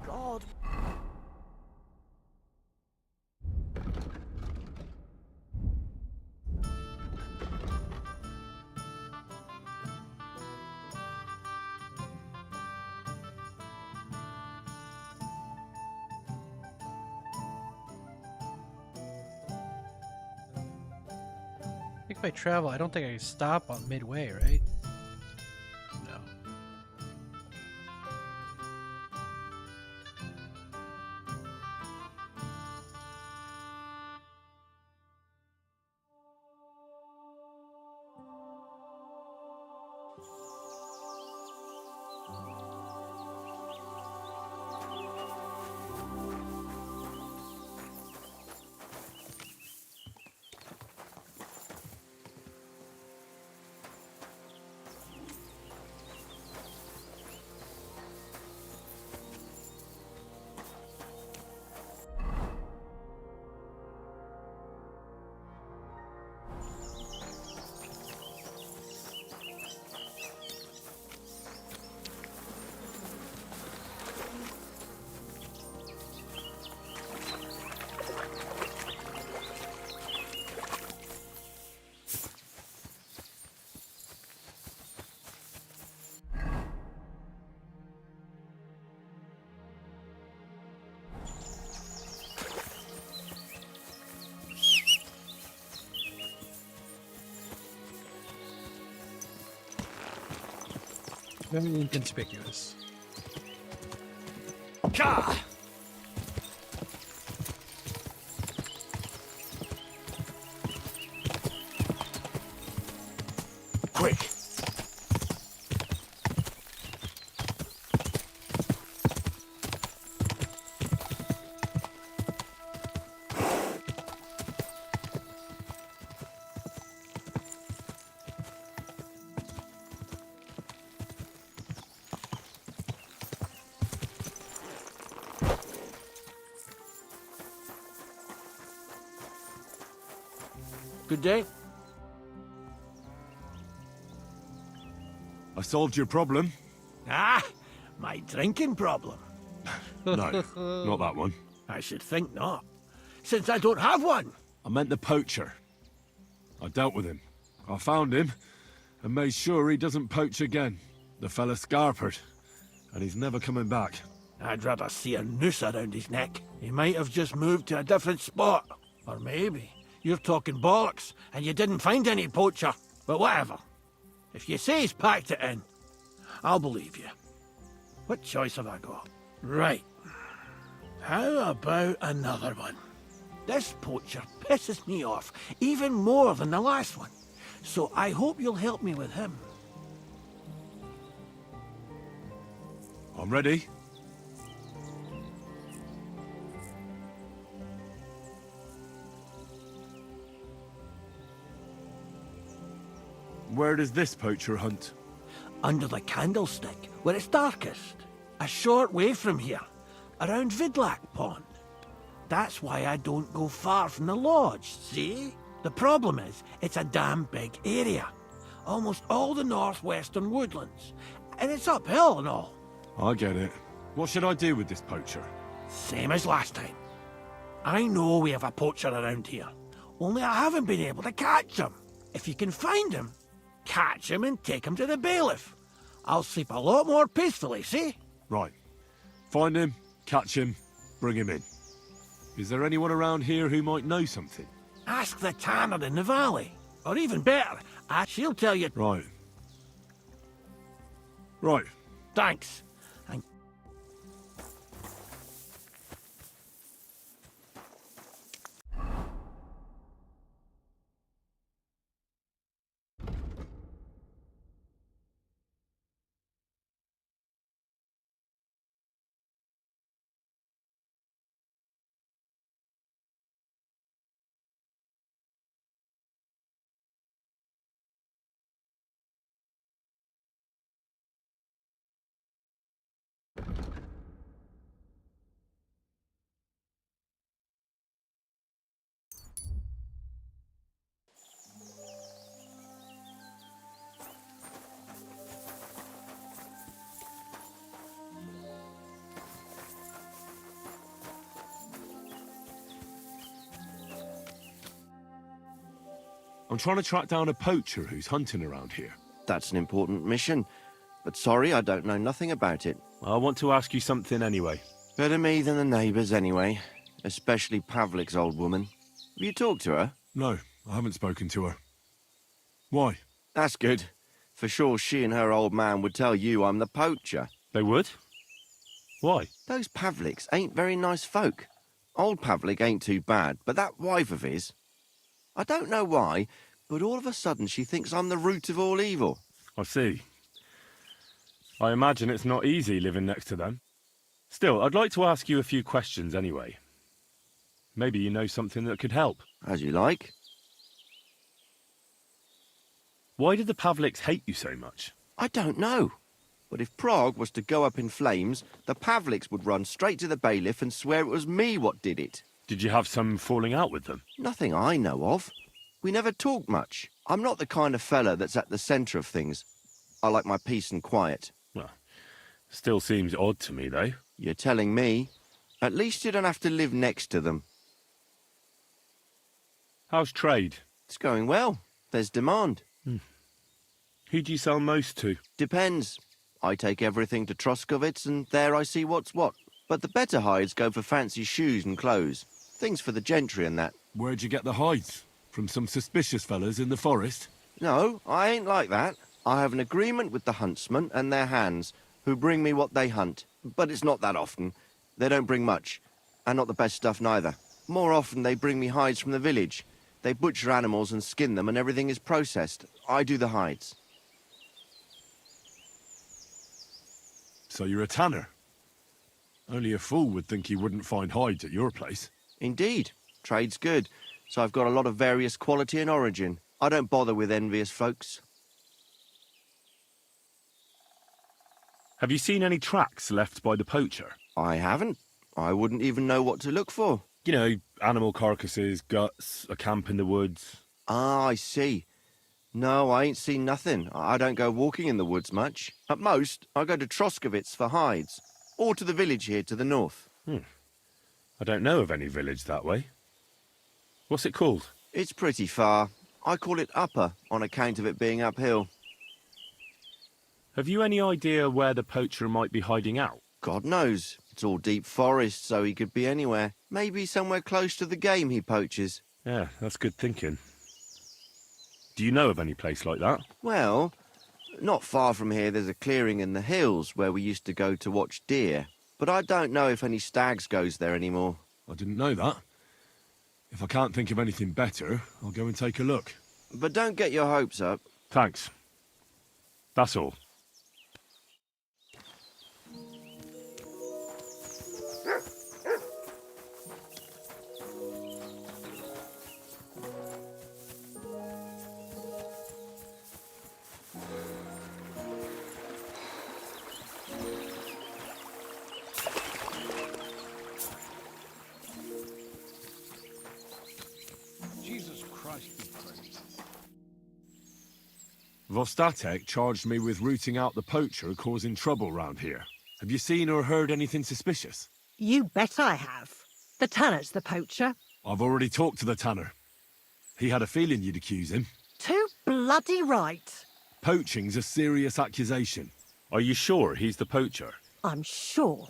God. I think if I travel, I don't think I can stop on midway, right? No. Very inconspicuous. Ka! Quick! Good day. I solved your problem. Ah, my drinking problem. No, not that one. I should think not, since I don't have one. I meant the poacher. I dealt with him. I found him and made sure he doesn't poach again. The fella scarpered, and he's never coming back. I'd rather see a noose around his neck. He might have just moved to a different spot. Or maybe You're talking bollocks, and you didn't find any poacher. But whatever. If you say he's packed it in, I'll believe you. What choice have I got? Right. How about another one? This poacher pisses me off even more than the last one. So I hope you'll help me with him. I'm ready. Where does this poacher hunt? Under the candlestick, where it's darkest. A short way from here, around Vidlac Pond. That's why I don't go far from the lodge, see? The problem is, it's a damn big area. Almost all the northwestern woodlands. And it's uphill and all. I get it. What should I do with this poacher? Same as last time. I know we have a poacher around here. Only I haven't been able to catch him. If you can find him, catch him and take him to the bailiff. I'll sleep a lot more peacefully, see? Right. Find him, catch him, bring him in. Is there anyone around here who might know something? Ask the tanner in the valley. Or even better, she'll tell you... Right. Right. Thanks. I'm trying to track down a poacher who's hunting around here. That's an important mission. But sorry, I don't know nothing about it. I want to ask you something anyway. Better me than the neighbours anyway. Especially Pavlik's old woman. Have you talked to her? No, I haven't spoken to her. Why? That's good. For sure she and her old man would tell you I'm the poacher. They would? Why? Those Pavliks ain't very nice folk. Old Pavlik ain't too bad, but that wife of his... I don't know why, but all of a sudden she thinks I'm the root of all evil. I see. I imagine it's not easy living next to them. Still, I'd like to ask you a few questions anyway. Maybe you know something that could help. As you like. Why did the Pavliks hate you so much? I don't know. But if Prague was to go up in flames, the Pavliks would run straight to the bailiff and swear it was me what did it. Did you have some falling out with them? Nothing I know of. We never talk much. I'm not the kind of fella that's at the centre of things. I like my peace and quiet. Well, still seems odd to me, though. You're telling me. At least you don't have to live next to them. How's trade? It's going well. There's demand. Who do you sell most to? Depends. I take everything to Troskovitz and there I see what's what. But the better hides go for fancy shoes and clothes. Things for the gentry and that. Where'd you get the hides? From some suspicious fellas in the forest? No, I ain't like that. I have an agreement with the huntsmen and their hands, who bring me what they hunt. But it's not that often. They don't bring much. And not the best stuff neither. More often they bring me hides from the village. They butcher animals and skin them and everything is processed. I do the hides. So you're a tanner? Only a fool would think you wouldn't find hides at your place. Indeed. Trade's good. So I've got a lot of various quality and origin. I don't bother with envious folks. Have you seen any tracks left by the poacher? I haven't. I wouldn't even know what to look for. You know, animal carcasses, guts, a camp in the woods. Ah, I see. No, I ain't seen nothing. I don't go walking in the woods much. At most, I go to Troskovitz for hides. Or to the village here to the north. I don't know of any village that way. What's it called? It's pretty far. I call it Upper, on account of it being uphill. Have you any idea where the poacher might be hiding out? God knows. It's all deep forest, so he could be anywhere. Maybe somewhere close to the game he poaches. Yeah, that's good thinking. Do you know of any place like that? Well, not far from here there's a clearing in the hills where we used to go to watch deer. But I don't know if any stags goes there anymore. I didn't know that. If I can't think of anything better, I'll go and take a look. But don't get your hopes up. Thanks. That's all. Jesus Christ be praised. Vostatek charged me with rooting out the poacher causing trouble round here. Have you seen or heard anything suspicious? You bet I have. The tanner's the poacher. I've already talked to the tanner. He had a feeling you'd accuse him. Too bloody right. Poaching's a serious accusation. Are you sure he's the poacher? I'm sure.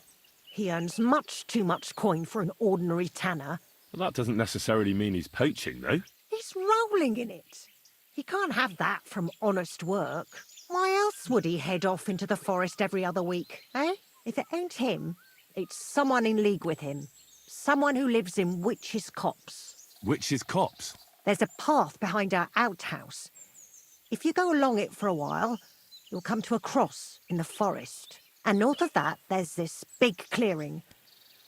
He earns much too much coin for an ordinary tanner. Well, that doesn't necessarily mean he's poaching, though. He's rolling in it. He can't have that from honest work. Why else would he head off into the forest every other week, eh? If it ain't him, it's someone in league with him. Someone who lives in Witch's Copse. Witch's Copse? There's a path behind our outhouse. If you go along it for a while, you'll come to a cross in the forest. And north of that, there's this big clearing.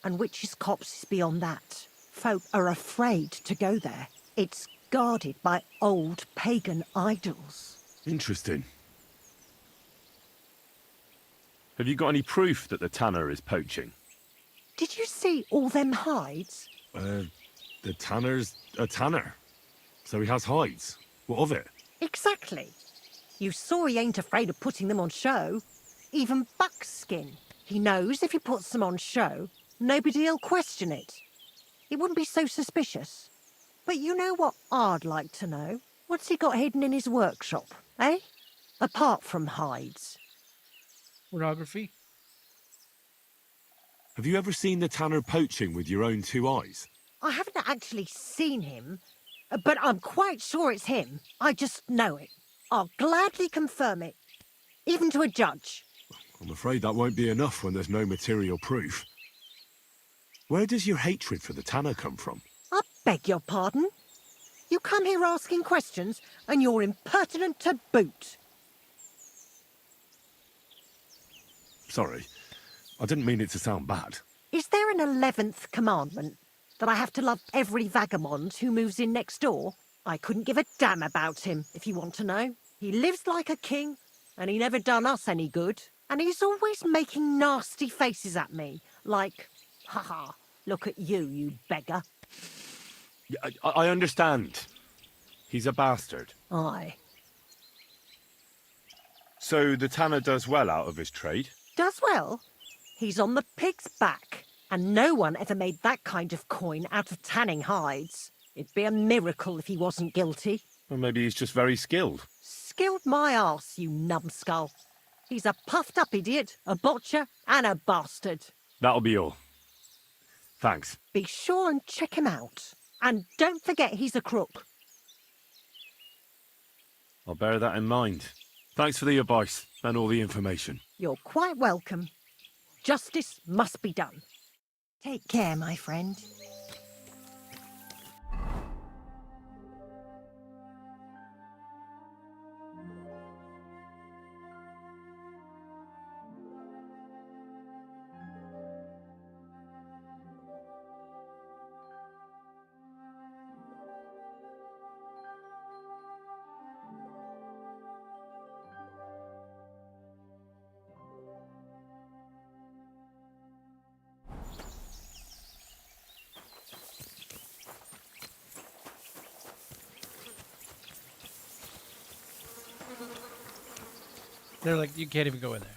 And Witch's Copse is beyond that. Folk are afraid to go there. It's guarded by old pagan idols. Interesting. Have you got any proof that the tanner is poaching? Did you see all them hides? The tanner's a tanner. So he has hides. What of it? Exactly. You saw he ain't afraid of putting them on show. Even buckskin. He knows if he puts them on show, nobody'll question it. He wouldn't be so suspicious. But you know what I'd like to know? What's he got hidden in his workshop, eh? Apart from hides. Pornography? Have you ever seen the tanner poaching with your own two eyes? I haven't actually seen him, but I'm quite sure it's him. I just know it. I'll gladly confirm it, even to a judge. I'm afraid that won't be enough when there's no material proof. Where does your hatred for the tanner come from? I beg your pardon? You come here asking questions, and you're impertinent to boot. Sorry, I didn't mean it to sound bad. Is there an 11th commandment? That I have to love every vagabond who moves in next door? I couldn't give a damn about him, if you want to know. He lives like a king, and he never done us any good. And he's always making nasty faces at me, like, haha, look at you, you beggar. I understand. He's a bastard. Aye. So the tanner does well out of his trade? Does well. He's on the pig's back, and no one ever made that kind of coin out of tanning hides. It'd be a miracle if he wasn't guilty. Or maybe he's just very skilled. Skilled my arse, you numbskull. He's a puffed-up idiot, a botcher, and a bastard. That'll be all. Thanks. Be sure and check him out. And don't forget he's a crook. I'll bear that in mind. Thanks for the advice and all the information. You're quite welcome. Justice must be done. Take care, my friend. They're like, you can't even go in there.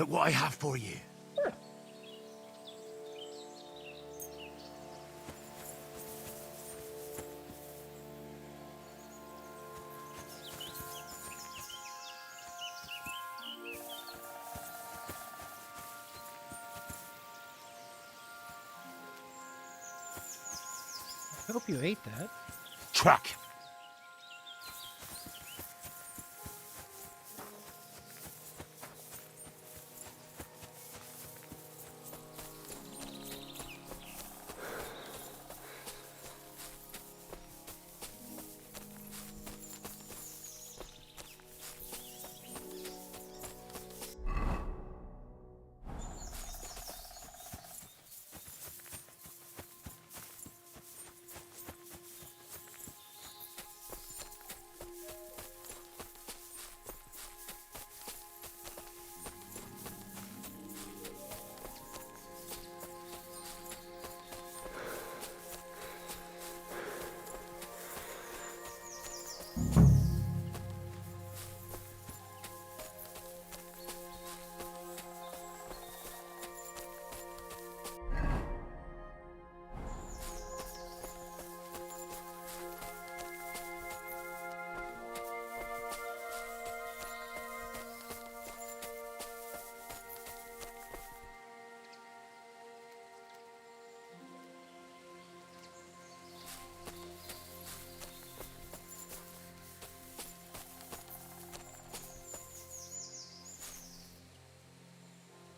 Look what I have for you. I hope you ate that. Truck.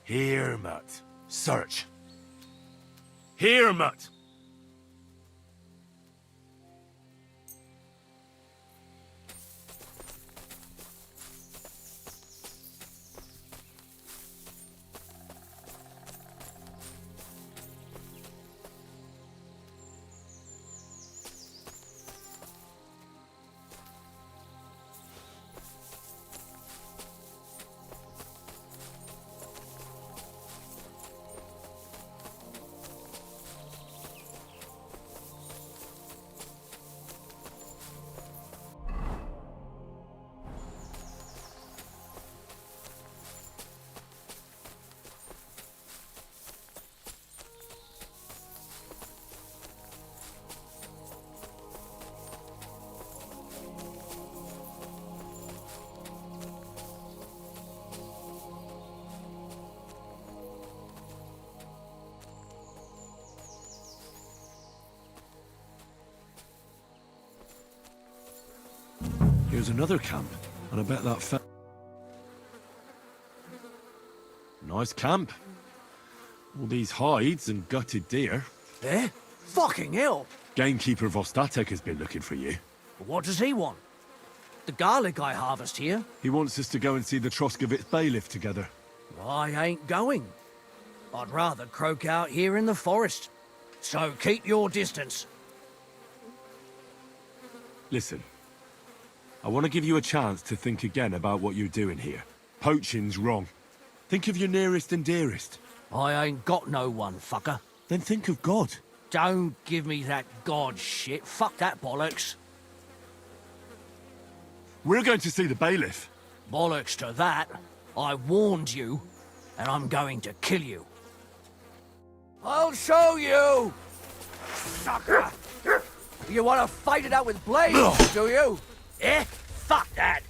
Here, Mutt. Search. Here, Mutt. Here's another camp, and I bet that nice camp. All these hides and gutted deer. Eh? Fucking hell! Gamekeeper Vostatek has been looking for you. What does he want? The garlic I harvest here? He wants us to go and see the Troskovitz bailiff together. I ain't going. I'd rather croak out here in the forest. So keep your distance. Listen, I want to give you a chance to think again about what you're doing here. Poaching's wrong. Think of your nearest and dearest. I ain't got no one, fucker. Then think of God. Don't give me that God shit. Fuck that bollocks. We're going to see the bailiff. Bollocks to that. I warned you, and I'm going to kill you. I'll show you! Sucker! You want to fight it out with blades, do you? Eh? Fuck that!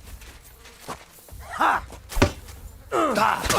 Ha! Ha!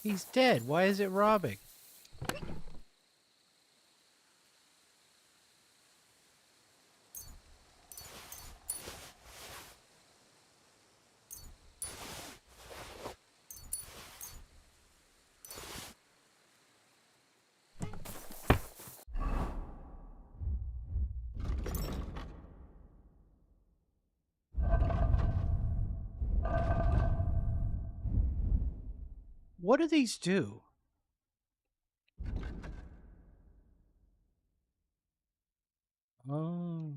He's dead. Why is it robbing? What do these do? Oh.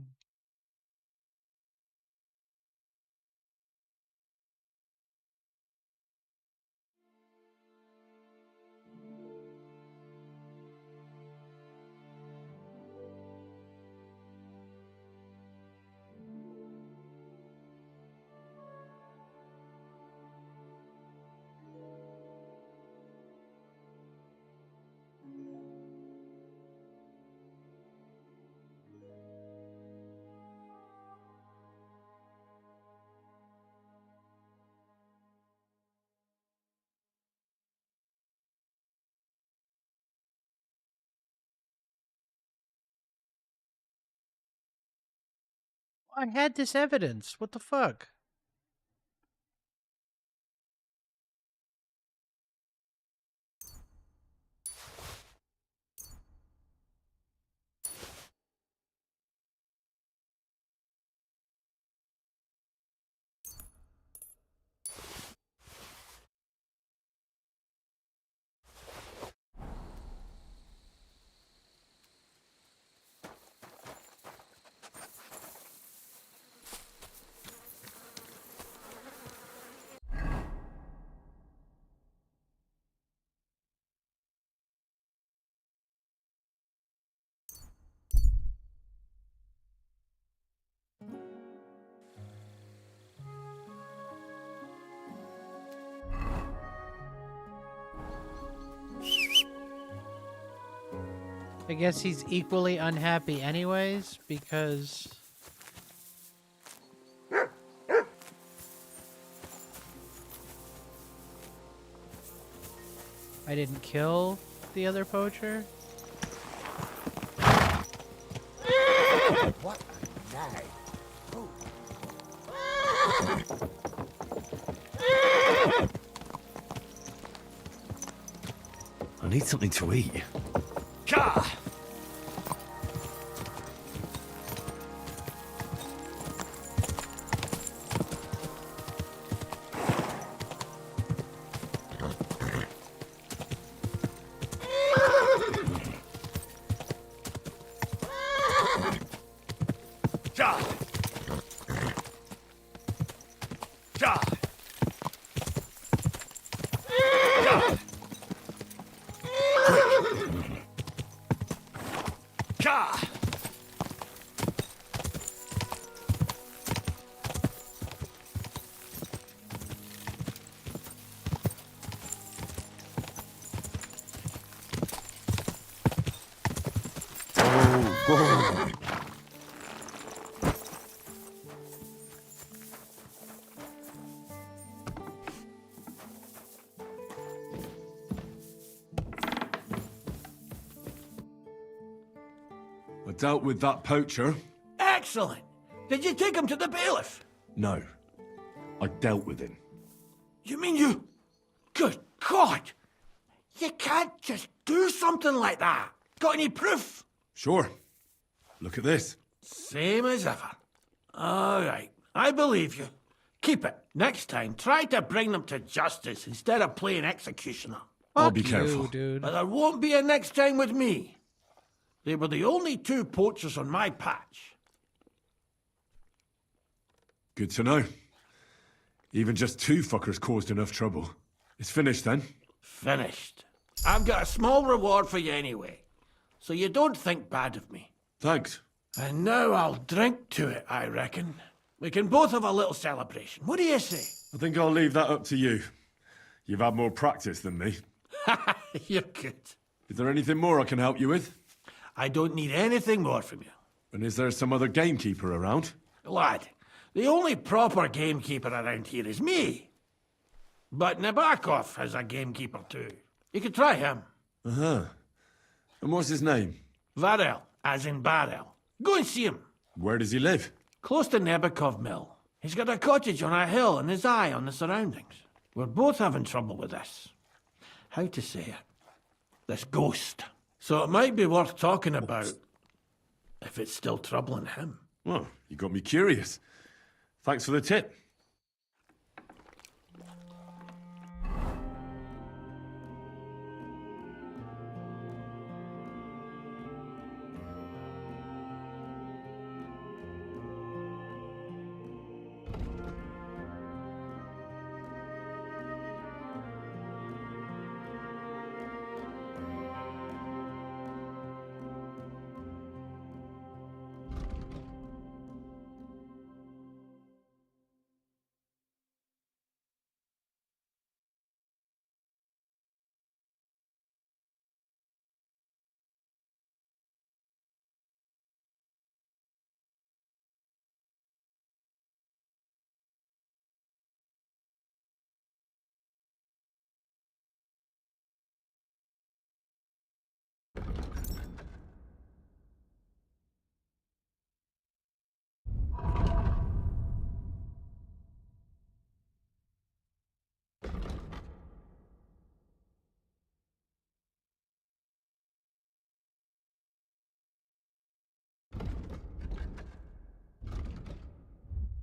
I had this evidence. What the fuck? I guess he's equally unhappy anyways, because... I didn't kill the other poacher? What a nag. I need something to eat. Gah! I dealt with that poacher. Excellent. Did you take him to the bailiff? No. I dealt with him. You mean you... Good God! You can't just do something like that. Got any proof? Sure. Look at this. Same as ever. All right. I believe you. Keep it. Next time, try to bring them to justice instead of playing executioner. I'll be careful. Dude. But there won't be a next time with me. They were the only two poachers on my patch. Good to know. Even just two fuckers caused enough trouble. It's finished then? Finished. I've got a small reward for you anyway, so you don't think bad of me. Thanks. And now I'll drink to it, I reckon. We can both have a little celebration. What do you say? I think I'll leave that up to you. You've had more practice than me. You're good. Is there anything more I can help you with? I don't need anything more from you. And is there some other gamekeeper around? Lad, the only proper gamekeeper around here is me. But Nabokov has a gamekeeper too. You could try him. Uh-huh. And what's his name? Varel, as in barrel. Go and see him. Where does he live? Close to Nabokov Mill. He's got a cottage on a hill and his eye on the surroundings. We're both having trouble with this. How to say it? This ghost. So it might be worth talking about if it's still troubling him. Well, you got me curious. Thanks for the tip.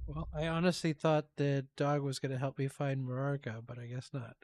Well, I honestly thought the dog was going to help me find Mararka, but I guess not.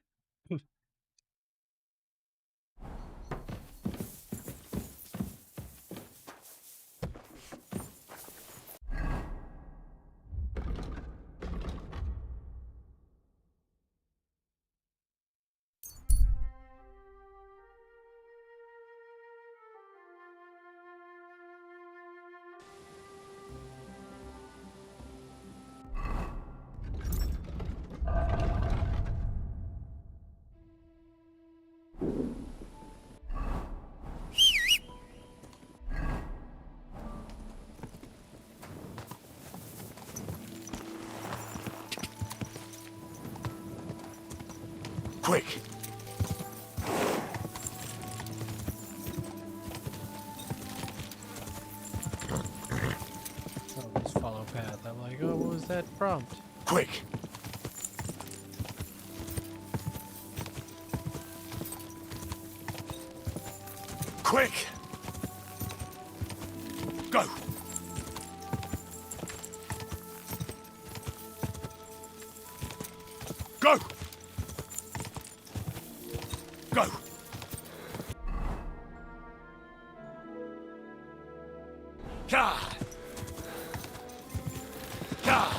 Quick! Always follow path. I'm like, oh, what was that prompt? Quick! Quick! Go! Go! Go! God! God!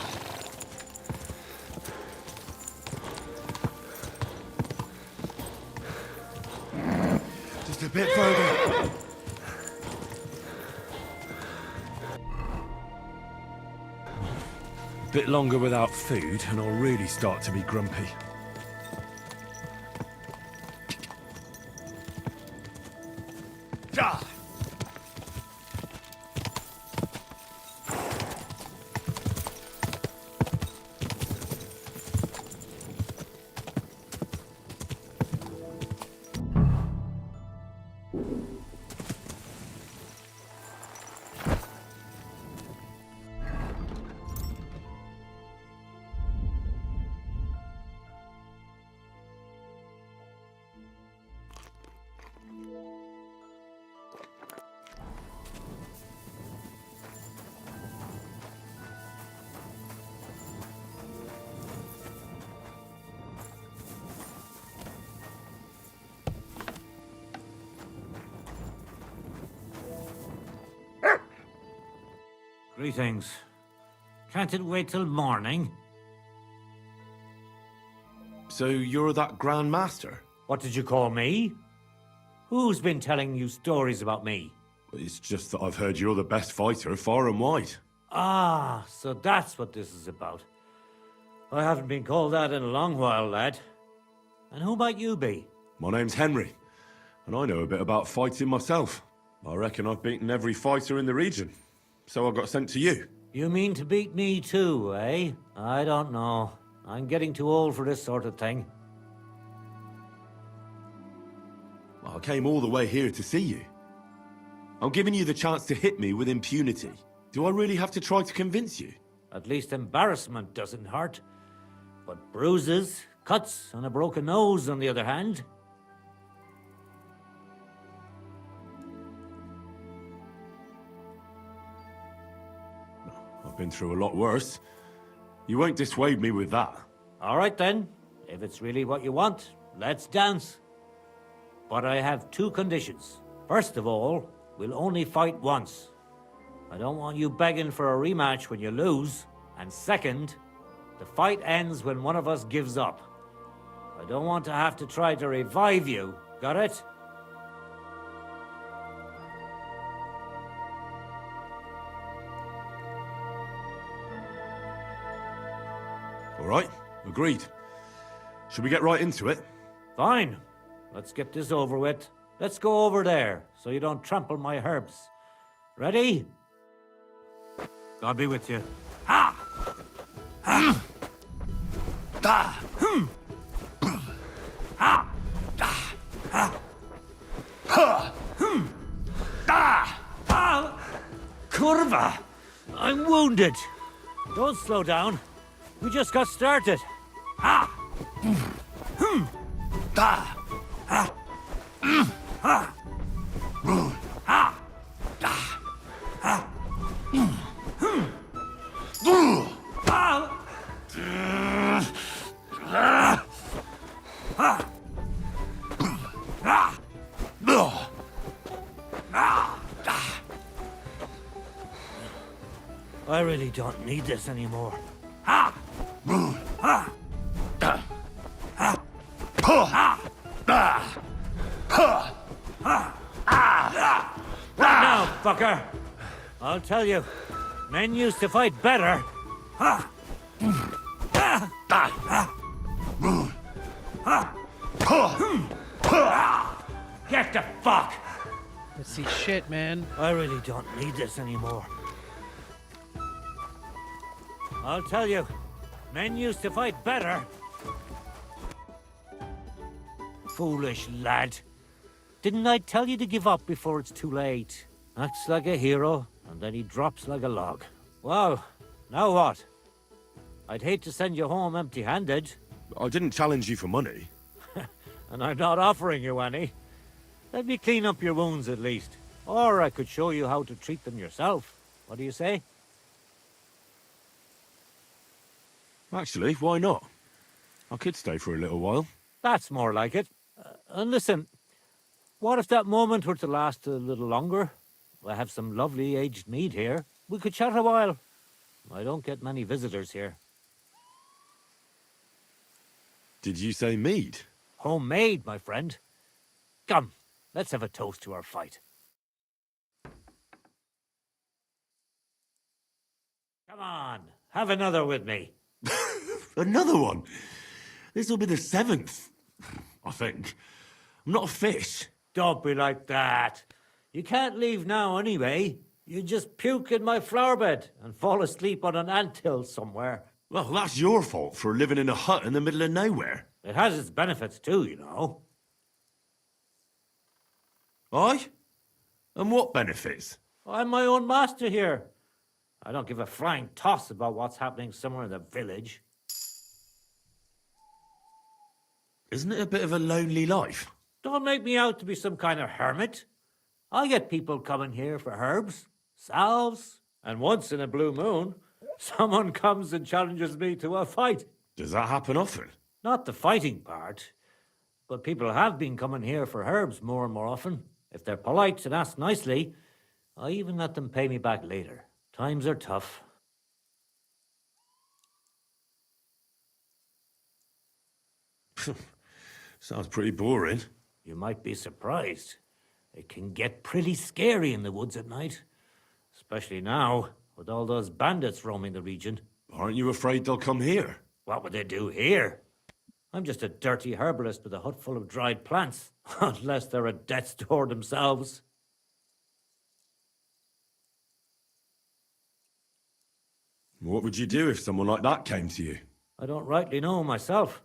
Just a bit further. Bit longer without food, and I'll really start to be grumpy. God! Greetings. Can't it wait till morning? So you're that Grand Master? What did you call me? Who's been telling you stories about me? It's just that I've heard you're the best fighter far and wide. Ah, so that's what this is about. I haven't been called that in a long while, lad. And who might you be? My name's Henry, and I know a bit about fighting myself. I reckon I've beaten every fighter in the region, so I got sent to you. You mean to beat me too, eh? I don't know. I'm getting too old for this sort of thing. Well, I came all the way here to see you. I'm giving you the chance to hit me with impunity. Do I really have to try to convince you? At least embarrassment doesn't hurt. But bruises, cuts, and a broken nose, on the other hand. I've been through a lot worse. You won't dissuade me with that. All right then. If it's really what you want, let's dance. But I have two conditions. First of all, we'll only fight once. I don't want you begging for a rematch when you lose. And second, the fight ends when one of us gives up. I don't want to have to try to revive you. Got it? All right, agreed. Should we get right into it? Fine. Let's get this over with. Let's go over there, so you don't trample my herbs. Ready? God be with you. Ha! Ha! Da! Ha! Da! Ha! Ha! Da! Ah! Curva! I'm wounded. Don't slow down. We just got started. Ha! Da! Ha! Ha! Ha! Da! Ha! I really don't need this anymore. Ha! Ha! Da! Ha! Ha! Da! Ha! Ha! Ah! Right now, fucker. I'll tell you, men used to fight better. Ha! Da! Ha! Ha! Get the fuck! Let's see shit, man. I really don't need this anymore. I'll tell you, men used to fight better. Foolish lad. Didn't I tell you to give up before it's too late? Acts like a hero, and then he drops like a log. Well, now what? I'd hate to send you home empty-handed. I didn't challenge you for money. And I'm not offering you any. Let me clean up your wounds at least. Or I could show you how to treat them yourself. What do you say? Actually, why not? I could stay for a little while. That's more like it. And listen, what if that moment were to last a little longer? I have some lovely aged mead here. We could chat a while. I don't get many visitors here. Did you say mead? Homemade, my friend. Come, let's have a toast to our fight. Come on, have another with me. Another one? This'll be the 7th, I think. I'm not a fish. Don't be like that. You can't leave now anyway. You just puke in my flower bed and fall asleep on an anthill somewhere. Well, that's your fault for living in a hut in the middle of nowhere. It has its benefits too, you know. Aye? And what benefits? I'm my own master here. I don't give a flying toss about what's happening somewhere in the village. Isn't it a bit of a lonely life? Don't make me out to be some kind of hermit. I get people coming here for herbs, salves, and once in a blue moon, someone comes and challenges me to a fight. Does that happen often? Not the fighting part, but people have been coming here for herbs more and more often. If they're polite and ask nicely, I even let them pay me back later. Times are tough. Sounds pretty boring. You might be surprised. It can get pretty scary in the woods at night. Especially now, with all those bandits roaming the region. Aren't you afraid they'll come here? What would they do here? I'm just a dirty herbalist with a hut full of dried plants. Unless they're at death's door themselves. What would you do if someone like that came to you? I don't rightly know myself.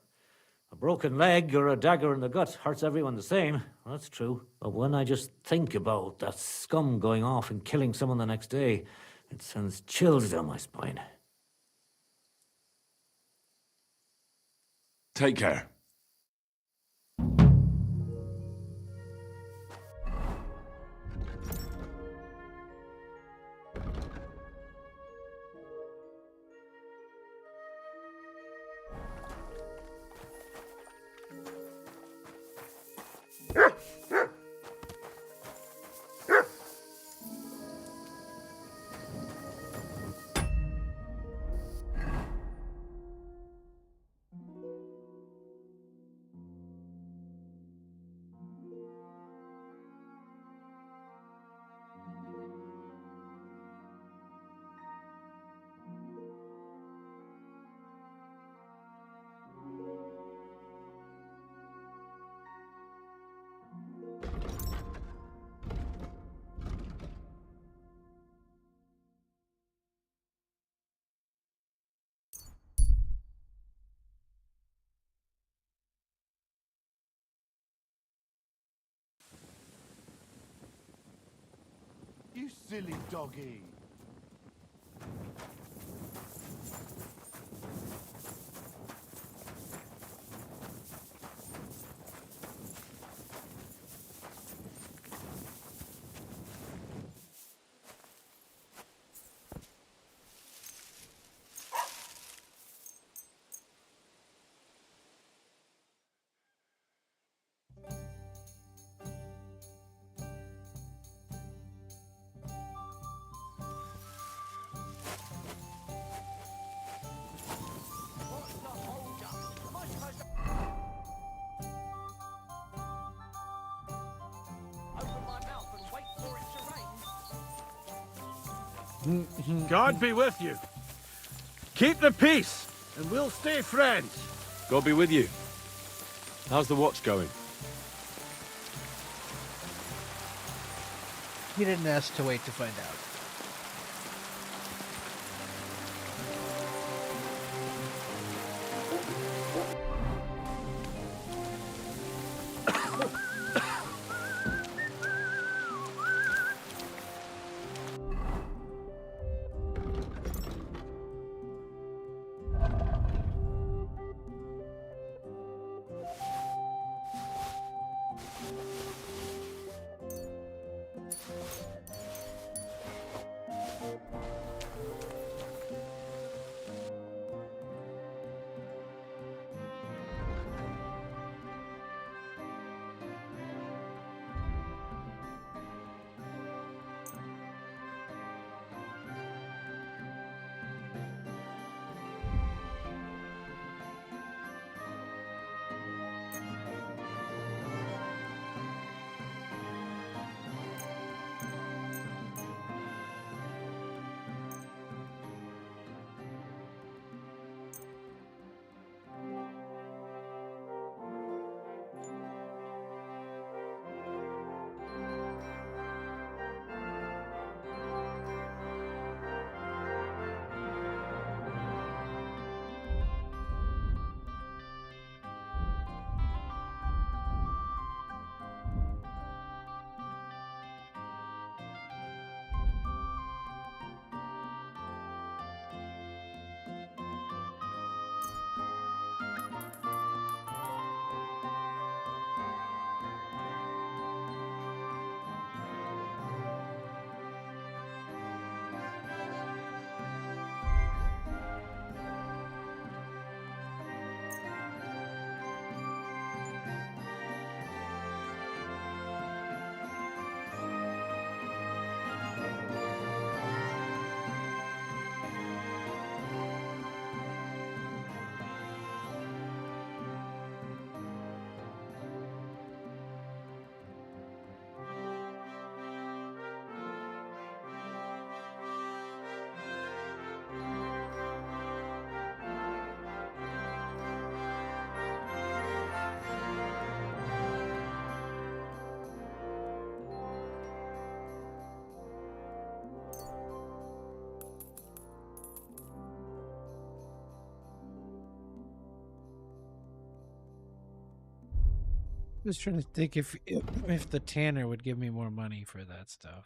A broken leg or a dagger in the gut hurts everyone the same. That's true. But when I just think about that scum going off and killing someone the next day, it sends chills down my spine. Take care. You silly doggy. God be with you. Keep the peace, and we'll stay friends. God be with you. How's the watch going? You didn't ask to wait to find out. Just trying to think if the tanner would give me more money for that stuff.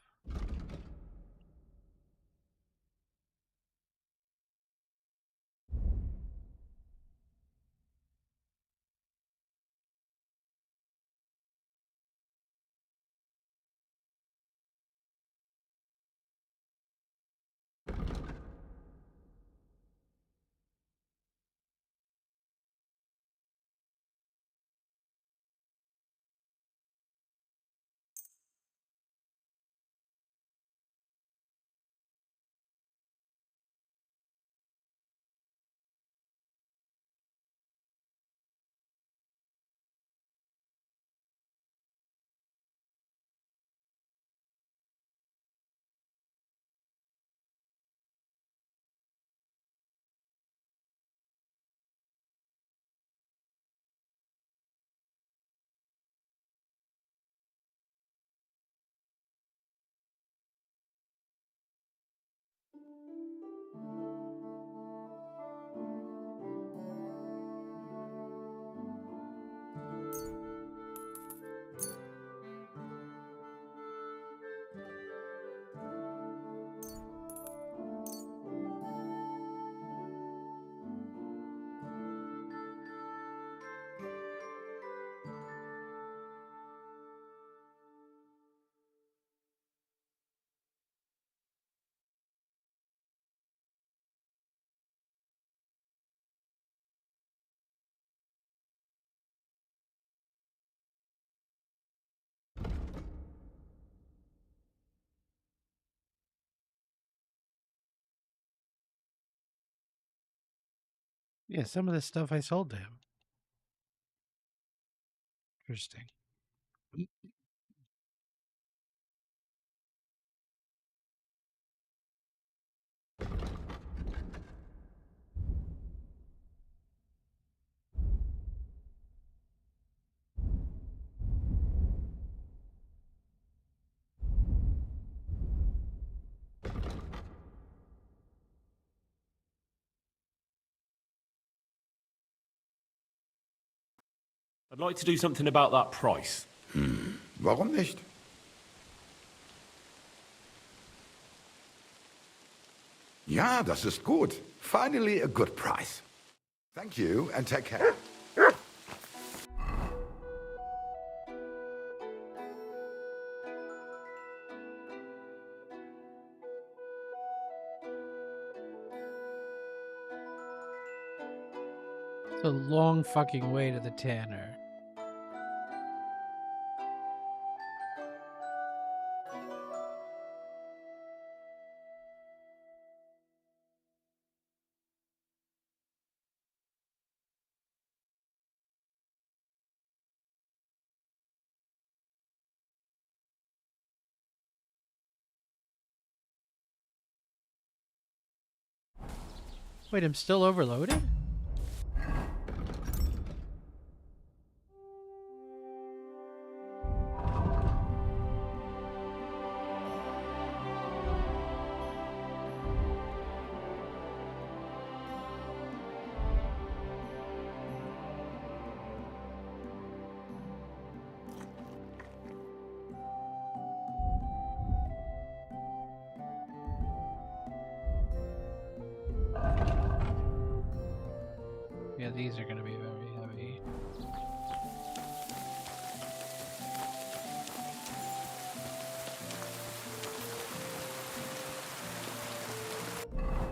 Yeah, some of this stuff I sold to him. Interesting. I'd like to do something about that price. Warum nicht? Ja, das ist gut. Finally a good price. Thank you and take care. It's a long fucking way to the tanner. Wait, I'm still overloaded? Yeah, these are going to be very heavy.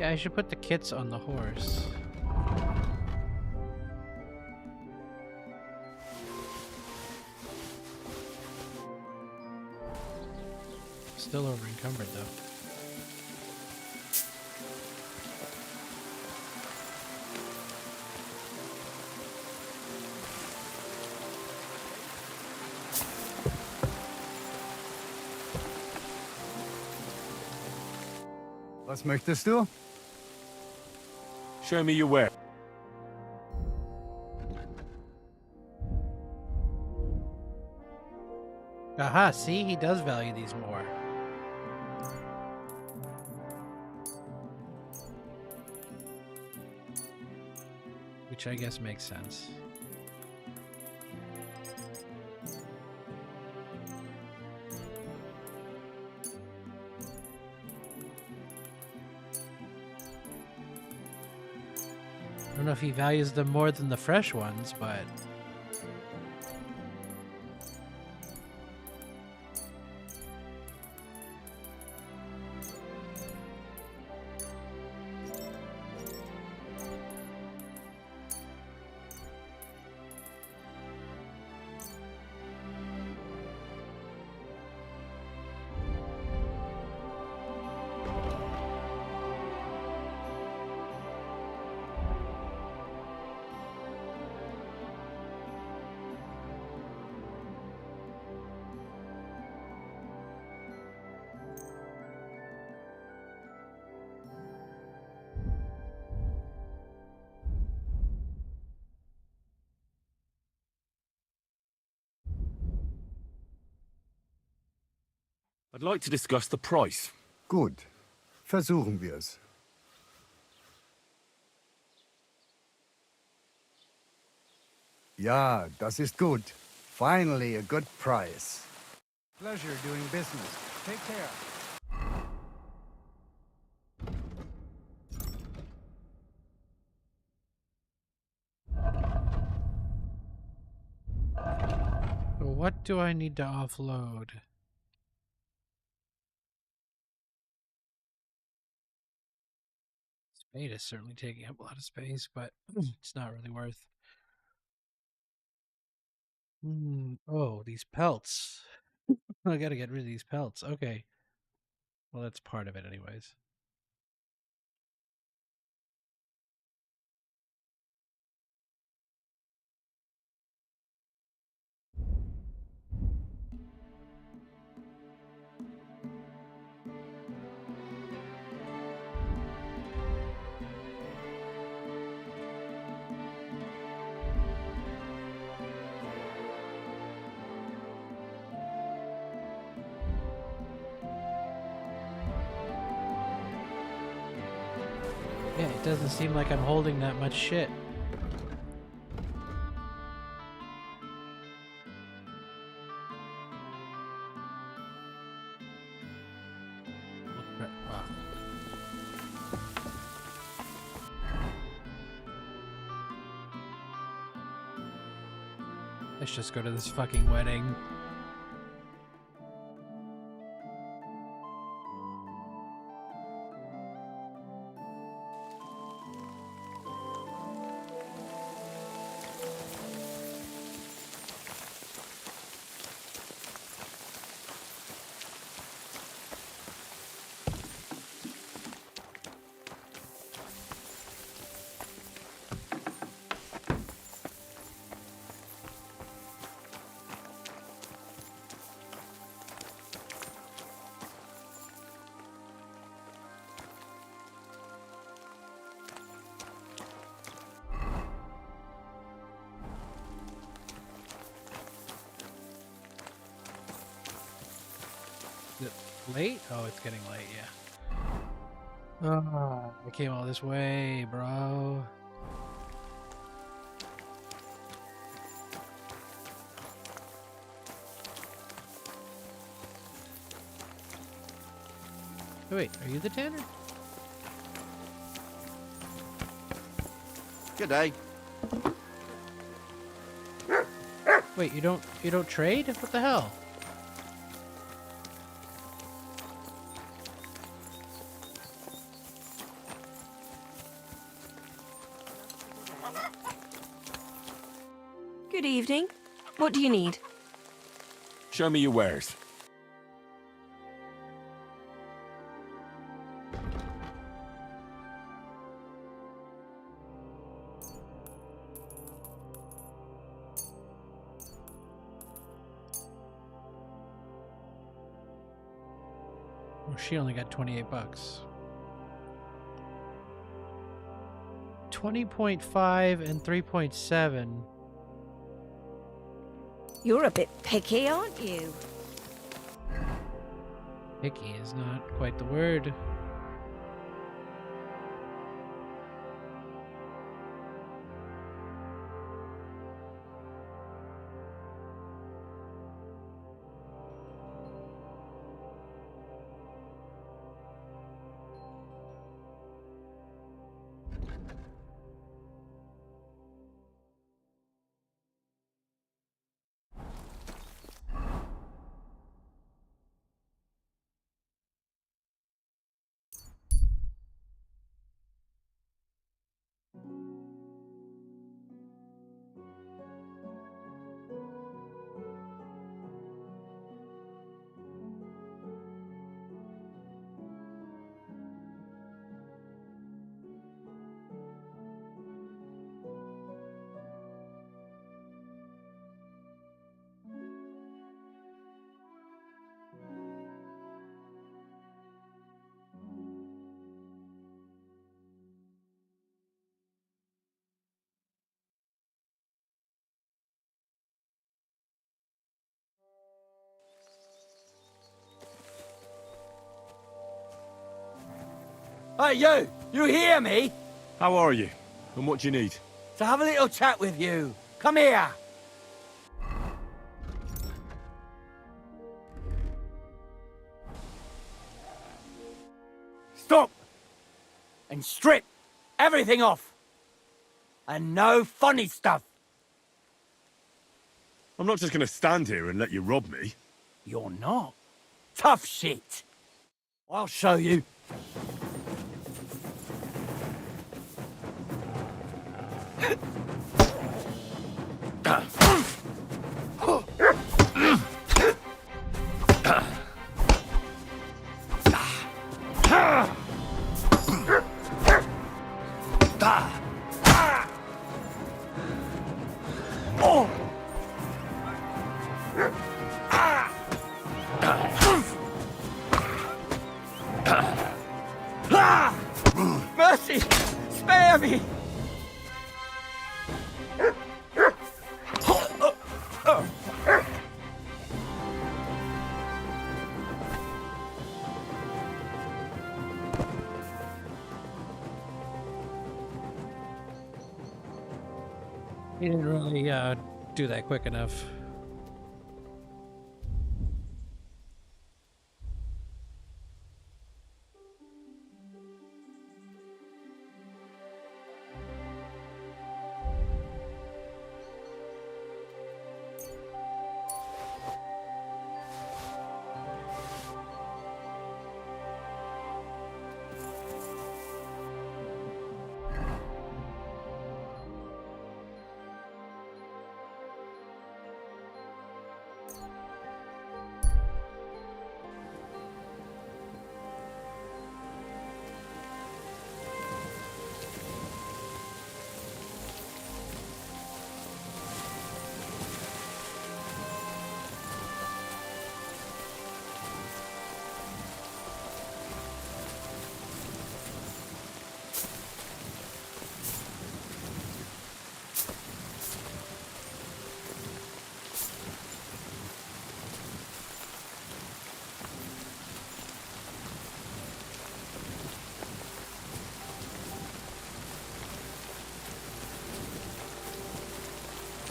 Yeah, I should put the kits on the horse. Still over encumbered though. Was möchtest du? Show me your way. Aha, see? He does value these more. Which I guess makes sense. if he values them more than the fresh ones, but... I'd like to discuss the price. Gut. Versuchen wir's. Ja, das ist gut. Finally a good price. Pleasure doing business. Take care. What do I need to offload? Spade is certainly taking up a lot of space, but it's not really worth. Oh, these pelts. I gotta get rid of these pelts. Okay. Well, that's part of it anyways. Yeah, it doesn't seem like I'm holding that much shit. Wow. Let's just go to this fucking wedding. Is it late? Oh, it's getting late, yeah. Oh, I came all this way, bro. Oh, wait, are you the tanner? G'day. Wait, you don't trade? What the hell? Good evening. What do you need? Show me your wares. Oh, she only got 28 bucks. 20.5 and 3.7. You're a bit picky, aren't you? Picky is not quite the word. Hey, you! You hear me? How are you? And what do you need? To have a little chat with you. Come here! Stop! And strip everything off! And no funny stuff! I'm not just gonna stand here and let you rob me. You're not. Tough shit. I'll show you. Mercy! Spare me! He didn't really do that quick enough.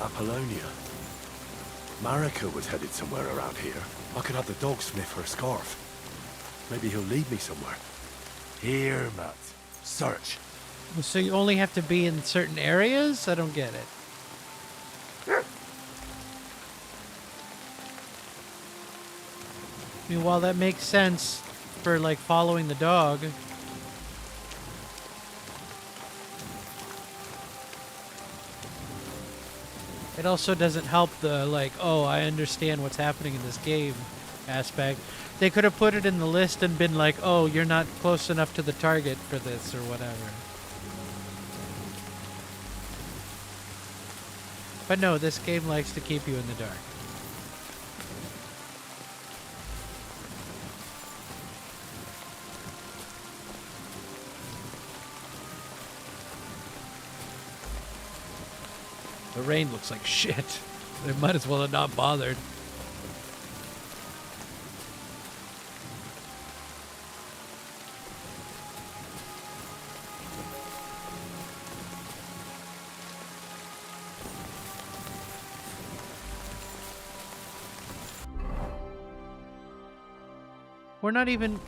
Apollonia. Marika was headed somewhere around here. I could have the dog sniff her scarf. Maybe he'll lead me somewhere. Here, Matt. Search. So you only have to be in certain areas? I don't get it. I mean, while that makes sense for, like, following the dog, it also doesn't help the, like, oh, I understand what's happening in this game aspect. They could have put it in the list and been like, oh, you're not close enough to the target for this or whatever. But no, this game likes to keep you in the dark. The rain looks like shit. They might as well have not bothered. We're not even...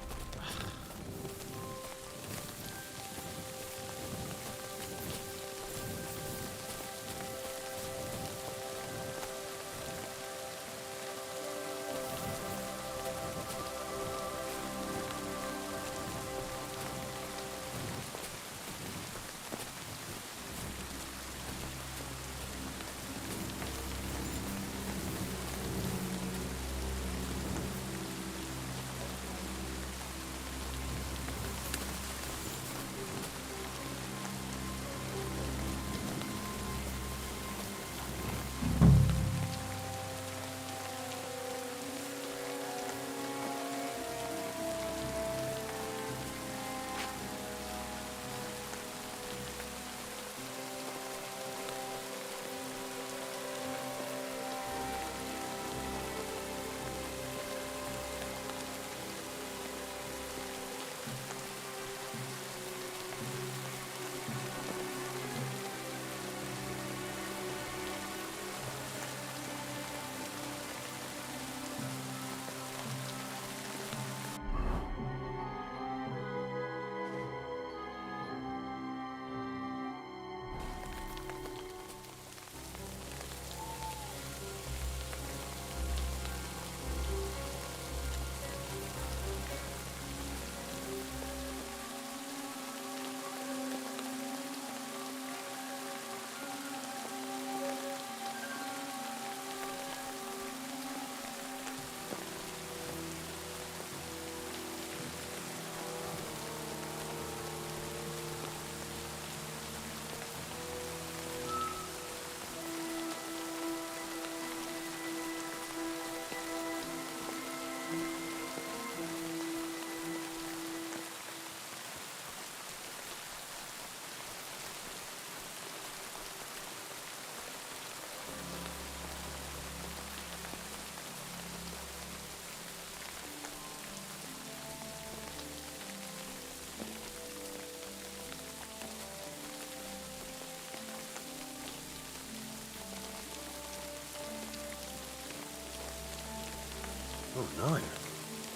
Oh no.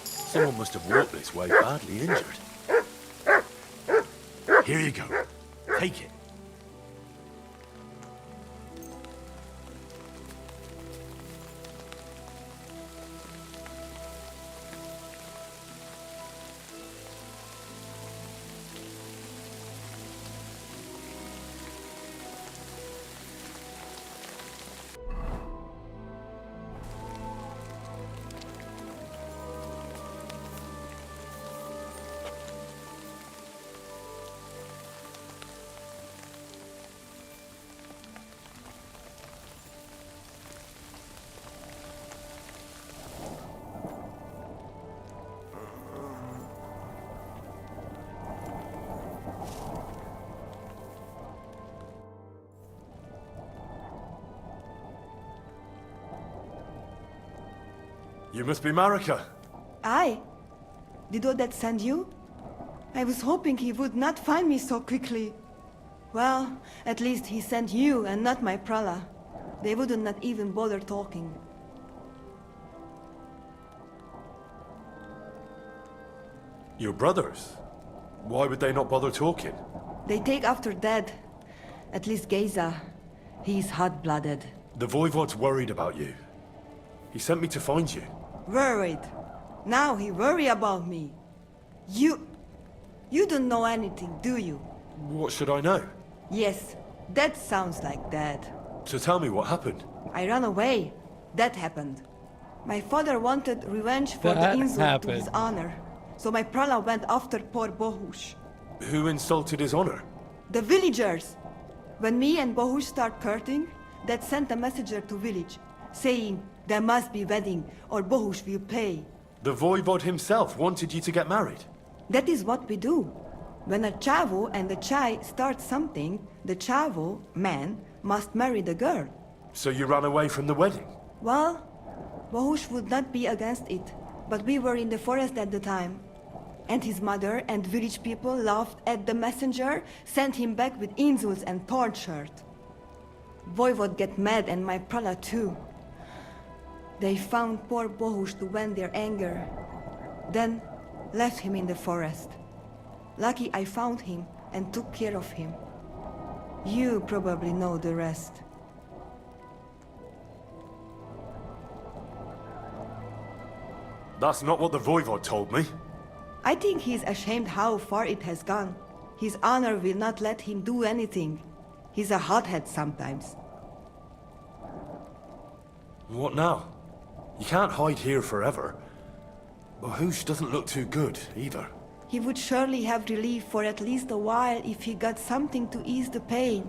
Someone must have walked this way badly injured. Here you go. Take it. You must be Marika. I? Did Odette send you? I was hoping he would not find me so quickly. Well, at least he sent you and not my prala. They would not even bother talking. Your brothers? Why would they not bother talking? They take after dead. At least Geza. He's hot-blooded. The Voivod's worried about you. He sent me to find you. Worried. Now he worry about me. You don't know anything, do you? What should I know? Yes, that sounds like Dad. So tell me what happened. I ran away. That happened. My father wanted revenge for That the insult to happened. his honor. So my prala went after poor Bohush. Who insulted his honor? The villagers! When me and Bohush start courting, Dad sent a messenger to village, saying there must be wedding or Bohush will pay. The Voivod himself wanted you to get married. That is what we do. When a chavo and a chai start something, the chavo, man, must marry the girl. So you ran away from the wedding? Well, Bohush would not be against it, but we were in the forest at the time. And his mother and village people laughed at the messenger, sent him back with insults and tortured. Voivod get mad and my prala too. They found poor Bohush to vent their anger. Then left him in the forest. Lucky I found him and took care of him. You probably know the rest. That's not what the Voivod told me. I think he's ashamed how far it has gone. His honor will not let him do anything. He's a hothead sometimes. What now? You can't hide here forever. Bohush doesn't look too good, either. He would surely have relief for at least a while if he got something to ease the pain.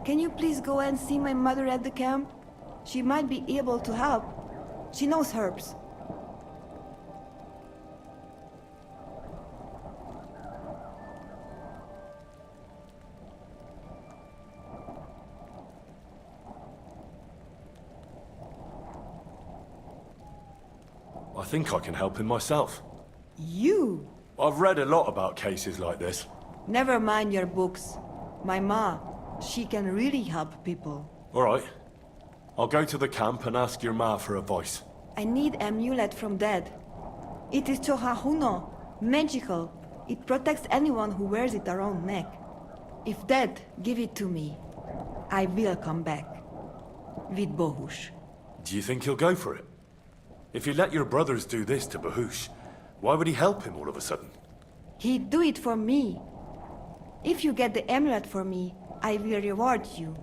Can you please go and see my mother at the camp? She might be able to help. She knows herbs. I think I can help him myself. You? I've read a lot about cases like this. Never mind your books. My ma, she can really help people. All right. I'll go to the camp and ask your ma for advice. I need amulet from Dad. It is Chohahuno, magical. It protects anyone who wears it around neck. If Dad give it to me, I will come back. With Bohush. Do you think he'll go for it? If you let your brothers do this to Bohush, why would he help him all of a sudden? He'd do it for me. If you get the amulet for me, I will reward you.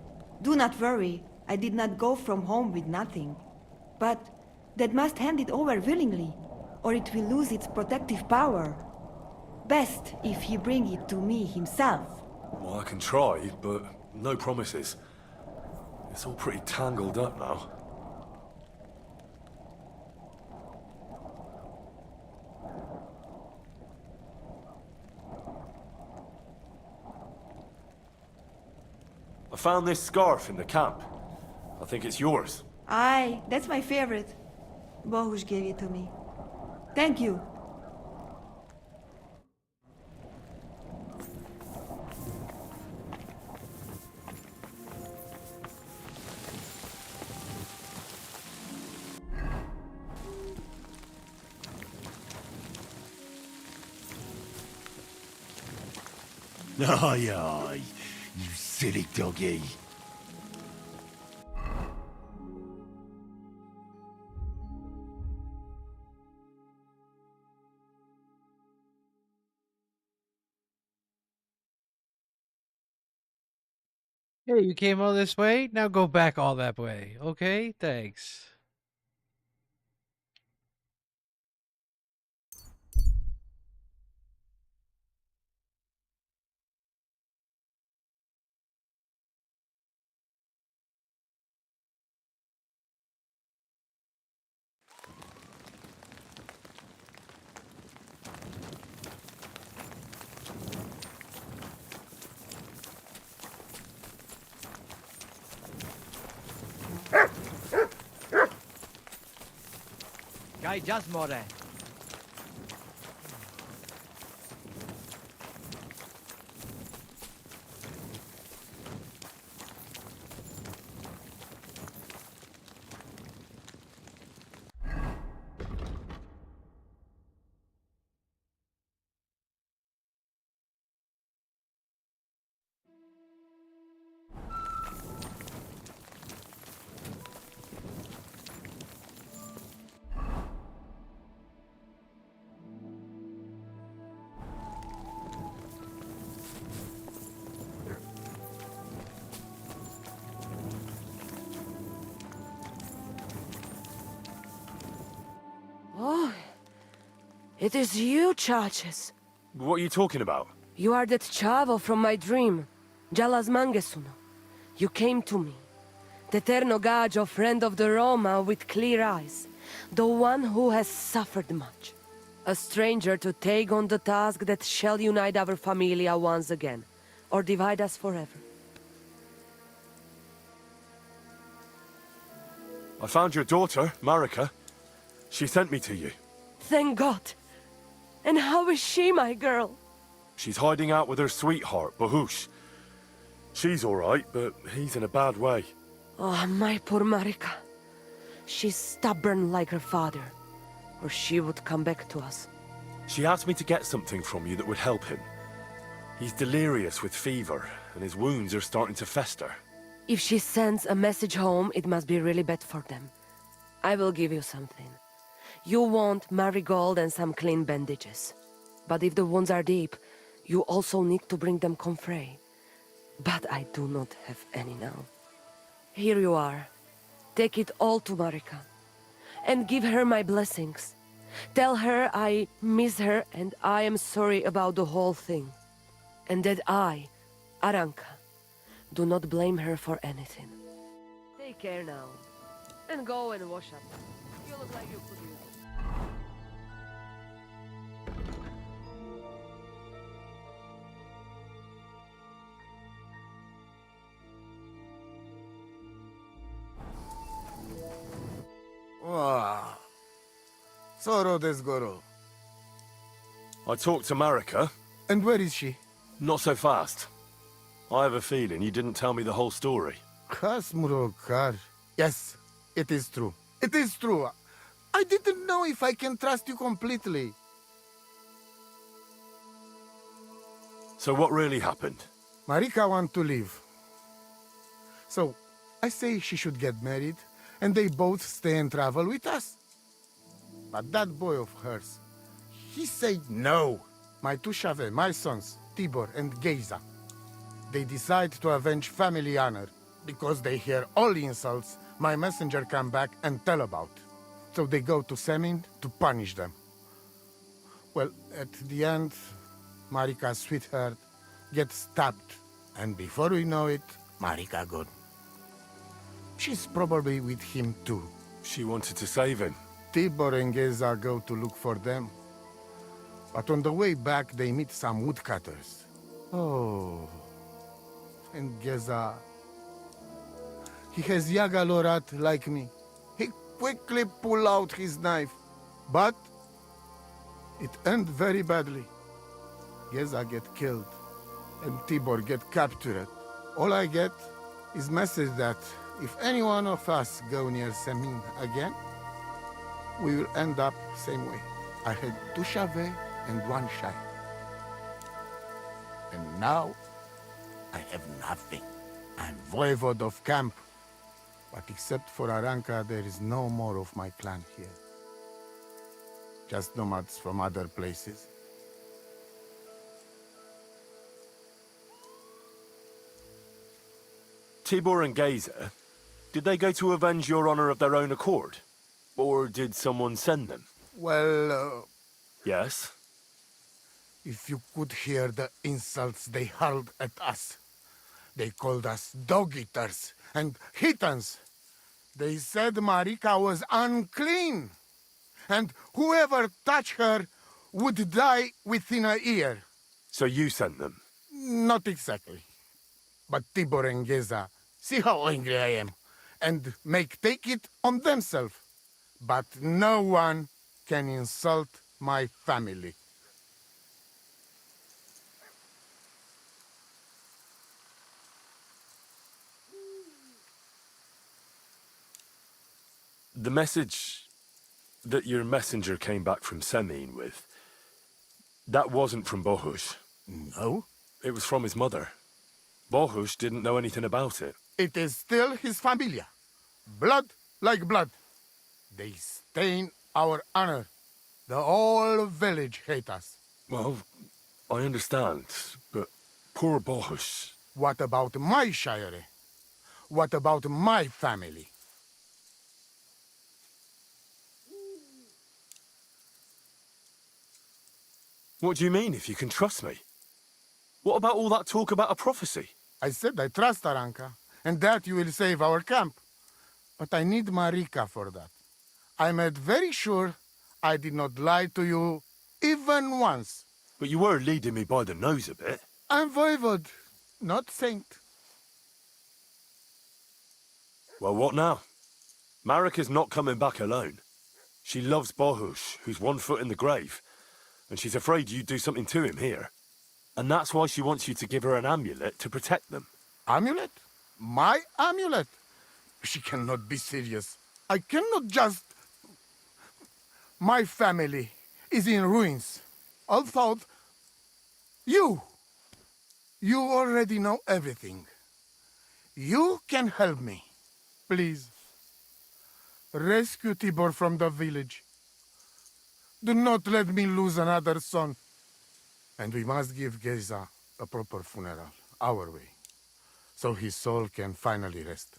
Do not worry, I did not go from home with nothing. But Dad must hand it over willingly, or it will lose its protective power. Best if he bring it to me himself. Well, I can try, but no promises. It's all pretty tangled up now. I found this scarf in the camp. I think it's yours. Aye, that's my favorite. Bohush gave it to me. Thank you. Aye, aye, you silly doggy. Hey, you came all this way? Now go back all that way. Okay? Thanks. Gai just more. Oh, it is you, Charges. What are you talking about? You are that chavo from my dream, Jalas Mangesuno. You came to me, the Ternogagio friend of the Roma with clear eyes, the one who has suffered much. A stranger to take on the task that shall unite our familia once again, or divide us forever. I found your daughter, Marika. She sent me to you. Thank God. And how is she, my girl? She's hiding out with her sweetheart, Bahush. She's all right, but he's in a bad way. Oh, my poor Marika. She's stubborn like her father, or she would come back to us. She asked me to get something from you that would help him. He's delirious with fever, and his wounds are starting to fester. If she sends a message home, it must be really bad for them. I will give you something. You want marigold and some clean bandages. But if the wounds are deep, you also need to bring them comfrey. But I do not have any now. Here you are. Take it all to Marika. And give her my blessings. Tell her I miss her and I am sorry about the whole thing. And that I, Aranka, do not blame her for anything. Take care now. And go and wash up. You look like you could use it. Wow. Soro desgoro. I talked to Marika. And where is she? Not so fast. I have a feeling you didn't tell me the whole story. Kasmurokar. Yes, it is true. It is true. I didn't know if I can trust you completely. So what really happened? Marika wants to leave. So, I say she should get married, and they both stay and travel with us. But that boy of hers, he said no. My two Shave, my sons, Tibor and Geza, they decide to avenge family honor, because they hear all insults my messenger come back and tell about. So they go to Semin to punish them. Well, at the end, Marika's sweetheart gets stabbed. And before we know it, Marika gone. She's probably with him too. She wanted to save him. Tibor and Geza go to look for them. But on the way back, they meet some woodcutters. Oh. And Geza... he has Yaga Lorat like me. He quickly pull out his knife. But... it end very badly. Geza get killed. And Tibor get captured. All I get is message that if any one of us go near Semin again, we will end up same way. I had two Shave and one Shai. And now, I have nothing. I'm voivode of camp. But except for Aranka, there is no more of my clan here. Just nomads from other places. Tibor and Geza, did they go to avenge your honor of their own accord? Or did someone send them? Well, Yes? if you could hear the insults they hurled at us. They called us dog-eaters and Hitans. They said Marika was unclean. And whoever touched her would die within a year. So you sent them? Not exactly. But Tibor and Geza, see how angry I am, and take it on themselves. But no one can insult my family. The message that your messenger came back from Semine with, that wasn't from Bohus. No? It was from his mother. Bohus didn't know anything about it. It is still his familia. Blood like blood. They stain our honor. The whole village hate us. Well, I understand, but poor Bohus. What about my shire? What about my family? What do you mean, if you can trust me? What about all that talk about a prophecy? I said I trust Aranka, and that you will save our camp. But I need Marika for that. I made very sure I did not lie to you even once. But you were leading me by the nose a bit. I'm voivode, not saint. Well, what now? Marika's not coming back alone. She loves Bohus, who's 1 foot in the grave. And she's afraid you'd do something to him here. And that's why she wants you to give her an amulet to protect them. Amulet? My amulet? She cannot be serious. I cannot just... My family is in ruins. Although... You already know everything. You can help me. Please. Rescue Tibor from the village. Do not let me lose another son. And we must give Geza a proper funeral, our way, so his soul can finally rest.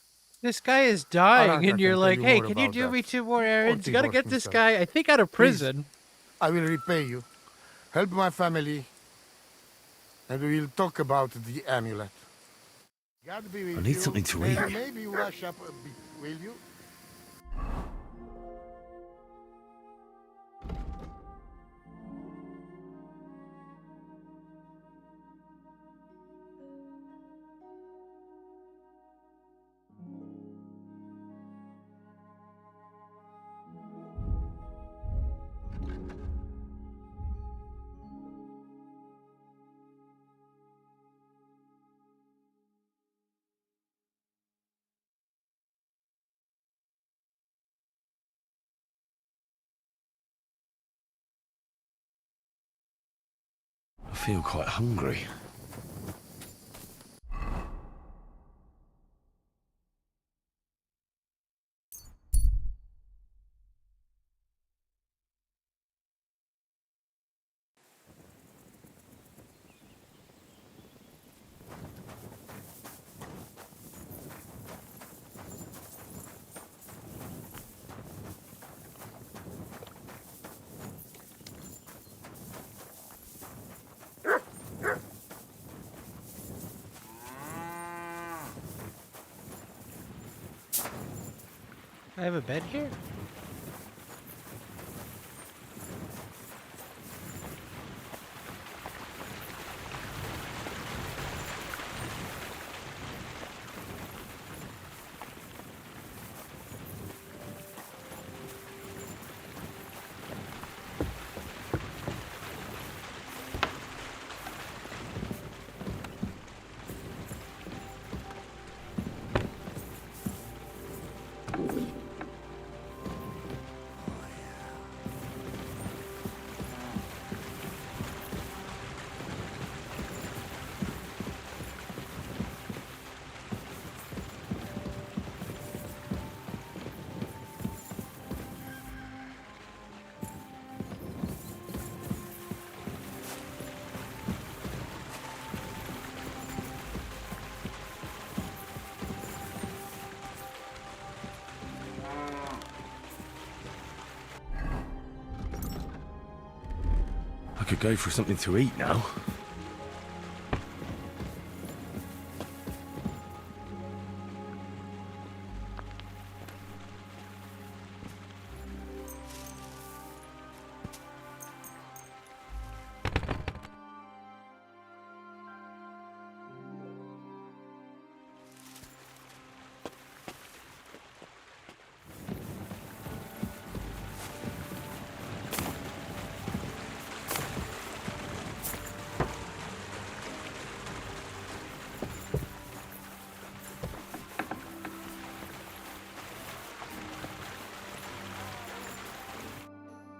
This guy is dying, Aranka and you're can like, tell hey, more can you about do that. me 2 more errands? You Or gotta Tibor get this himself. guy, I think, out of prison. Please, I will repay you. Help my family, and we will talk about the amulet. God be with I need you, something to and eat. maybe wash up a bit, will you? I feel quite hungry. I have a bed here? could go for something to eat now.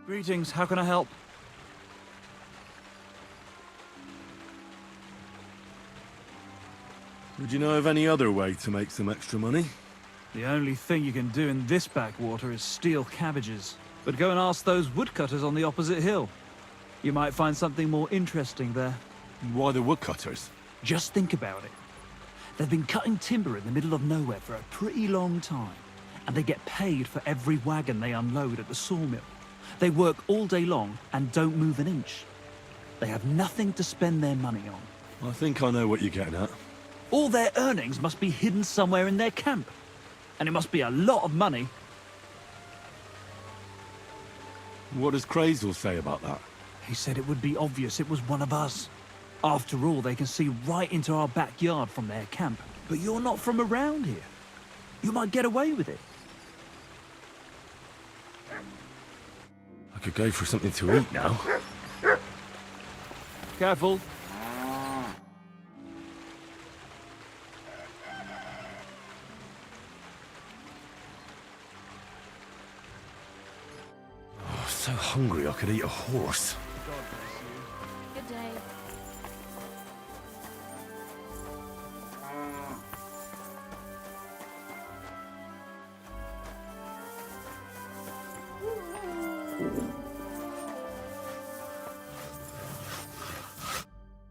Greetings, how can I help? Would you know of any other way to make some extra money? The only thing you can do in this backwater is steal cabbages. But go and ask those woodcutters on the opposite hill. You might find something more interesting there. Why the woodcutters? Just think about it. They've been cutting timber in the middle of nowhere for a pretty long time, and they get paid for every wagon they unload at the sawmill. They work all day long and don't move an inch. They have nothing to spend their money on. I think I know what you're getting at. All their earnings must be hidden somewhere in their camp. And it must be a lot of money. What does Crazel say about that? He said it would be obvious it was one of us. After all, they can see right into our backyard from their camp. But you're not from around here. You might get away with it. I could go for something to eat now. Careful. Oh, so hungry I could eat a horse. Good day.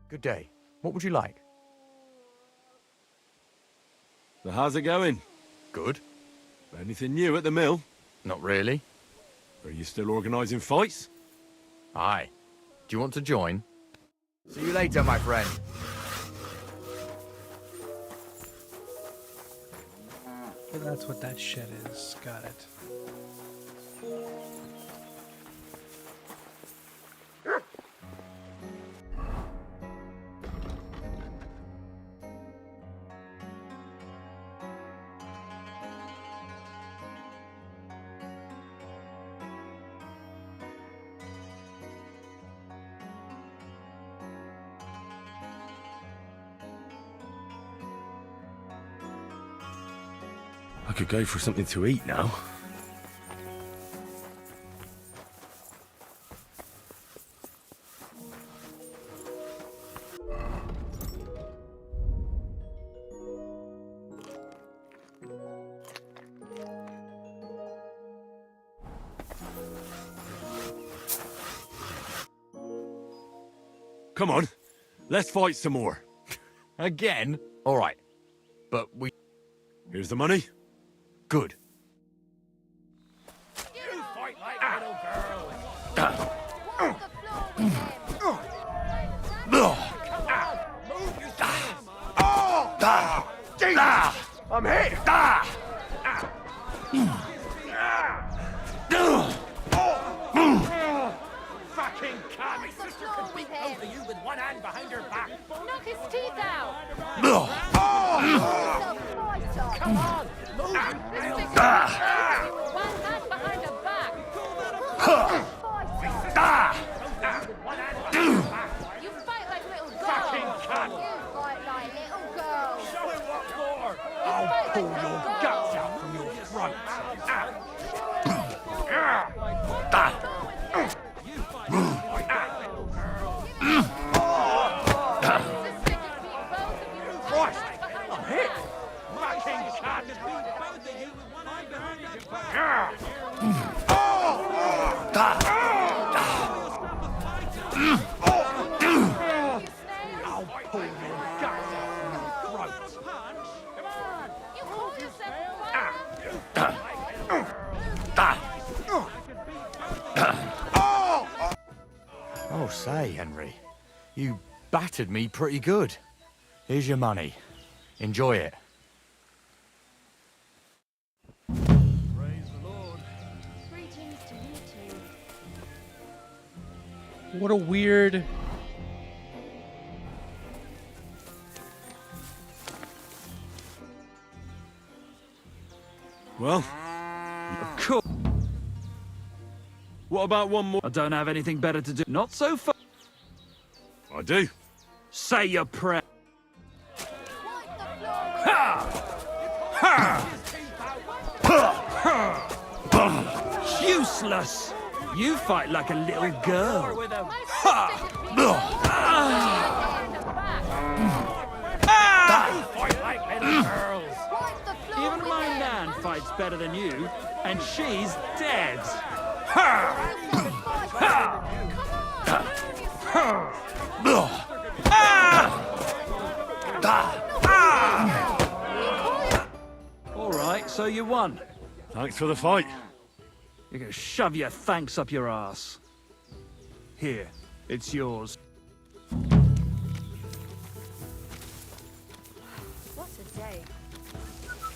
Good day. What would you like? So how's it going? Good. Anything new at the mill? Not really. Are you still organising fights? Aye. Do you want to join? See you later, my friend. Well, that's what that shit is. Got it. I could go for something to eat now. Come on, let's fight some more. Again? All right. But we... Here's the money. Good. You fight like little girls. I'm hit! Fucking cunt! My sister could beat both of you with one hand behind her back. Knock his teeth out! Come on! Move! One hand behind her back! You fight like little girls! Fucking cunt! You fight like little girls! Show him what for! I'll pull your guts out from your throat! Christ! I'm hit! Fucking cunt! I'll pull your guts out from your throat! Come on! You call yourself Oh, so say, Henry, you battered me pretty good. Here's your money. Enjoy it. Greetings to you too. What a weird... Well, Cool. what about one more? I don't have anything better to do. Not so far. I do. Say your prayer. Useless! You fight like a little girl. Fight like little girls. Even my nan fights better than you, and she's dead. All right, so you won. Thanks for the fight. You're gonna shove your thanks up your ass. Here, it's yours. What a day.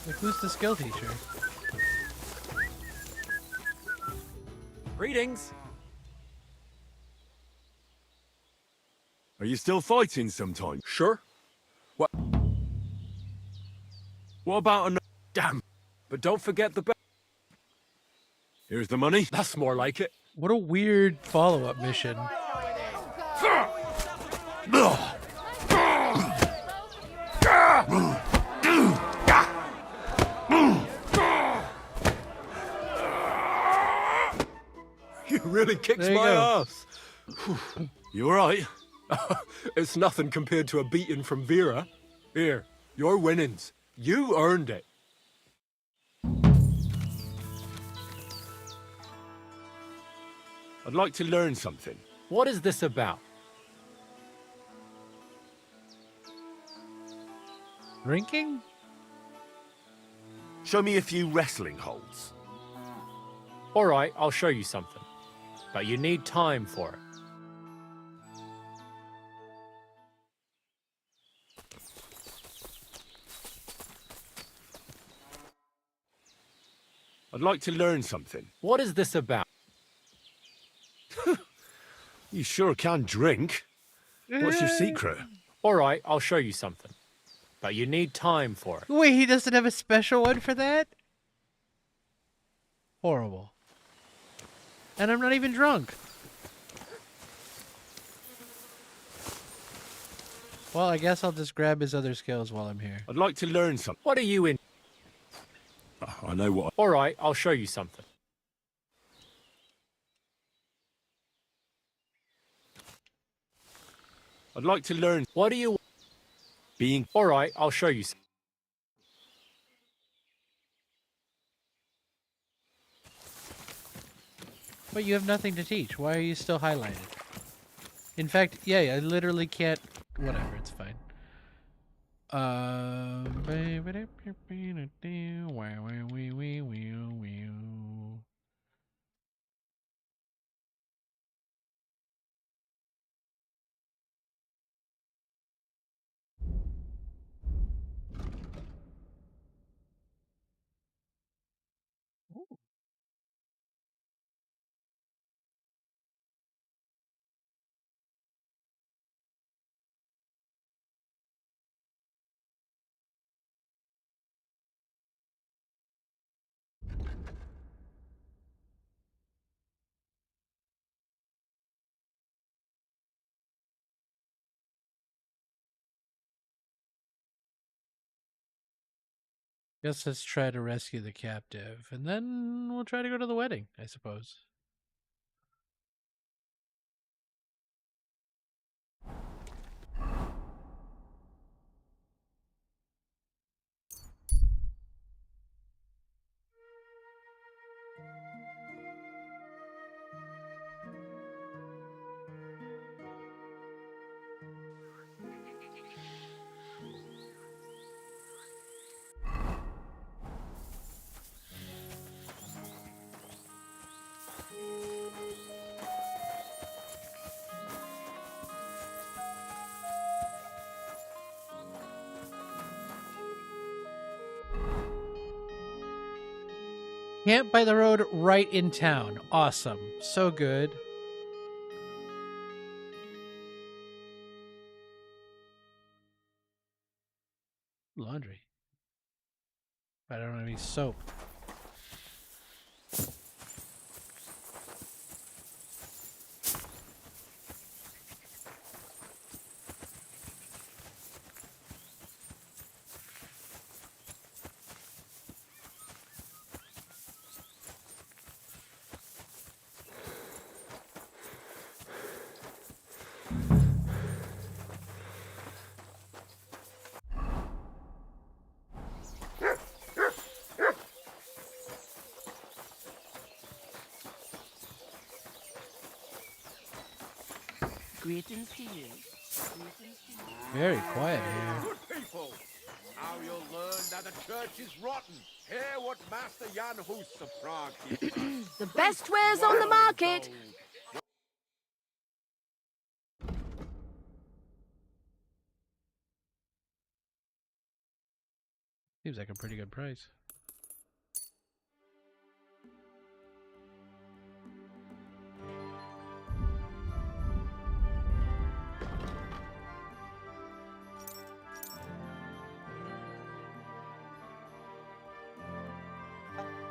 Like, who's the skill teacher? Greetings. Are you still fighting sometimes? Sure. What? What about another? Damn. But don't forget the... Here's the money. That's more like it. What a weird follow-up mission. You really kicked There you my go. ass. You alright? It's nothing compared to a beating from Vera. Here, your winnings. You earned it. I'd like to learn something. What is this about? Drinking? Show me a few wrestling holds. All right, I'll show you something. But you need time for it. I'd like to learn something. What is this about? You sure can drink. What's your secret? All right, I'll show you something. But you need time for it. Wait, he doesn't have a special one for that? Horrible. And I'm not even drunk. Well, I guess I'll just grab his other skills while I'm here. I'd like to learn something. What are you in? I know what. All right, I'll show you something. I'd like to learn. What do you... Being... All right, I'll show you. But you have nothing to teach. Why are you still highlighted? In fact, yeah, I literally can't... Whatever, it's fine. Guess let's try to rescue the captive, and then we'll try to go to the wedding, I suppose. Camp by the road right in town. Awesome. So good. Laundry. I don't have any soap. Greetings to you. Greetings to you. Very quiet here. Good people! Now you'll learn that the church is rotten. Hear what Master Jan Hus of Prague gives us. The best wares on the market. Seems like a pretty good price.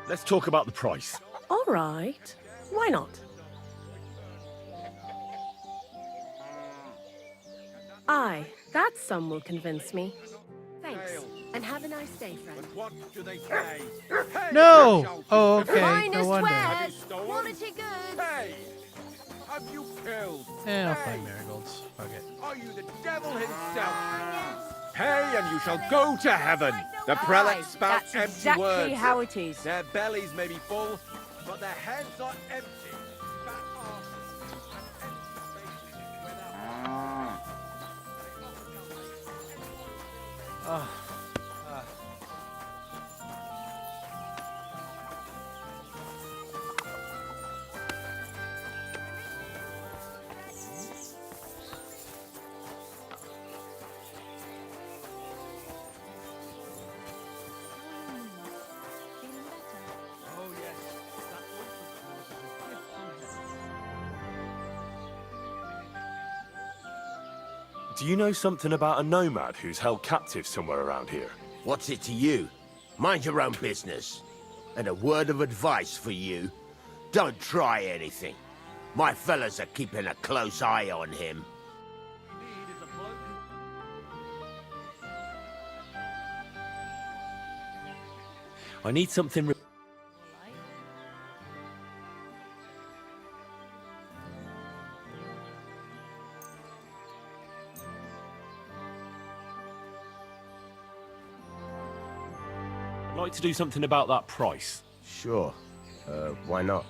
Let's talk about the price. All right. Why not? Aye, that sum will convince me. Thanks. And have a nice day, friend. What do they say? No! Oh, okay. No Finest wonder. wares. Quality goods. Hey! Have you killed? I'll find marigolds. Fuck it. Are you the devil himself? Pay and you shall go to heaven. The prelates spout That's empty exactly words. how it is. Their bellies may be full, but their heads are empty. Fat asses and empty spaces without... Do you know something about a nomad who's held captive somewhere around here? What's it to you? Mind your own business. And a word of advice for you. Don't try anything. My fellas are keeping a close eye on him. I need something... I'd like to do something about that price. Sure. Why not?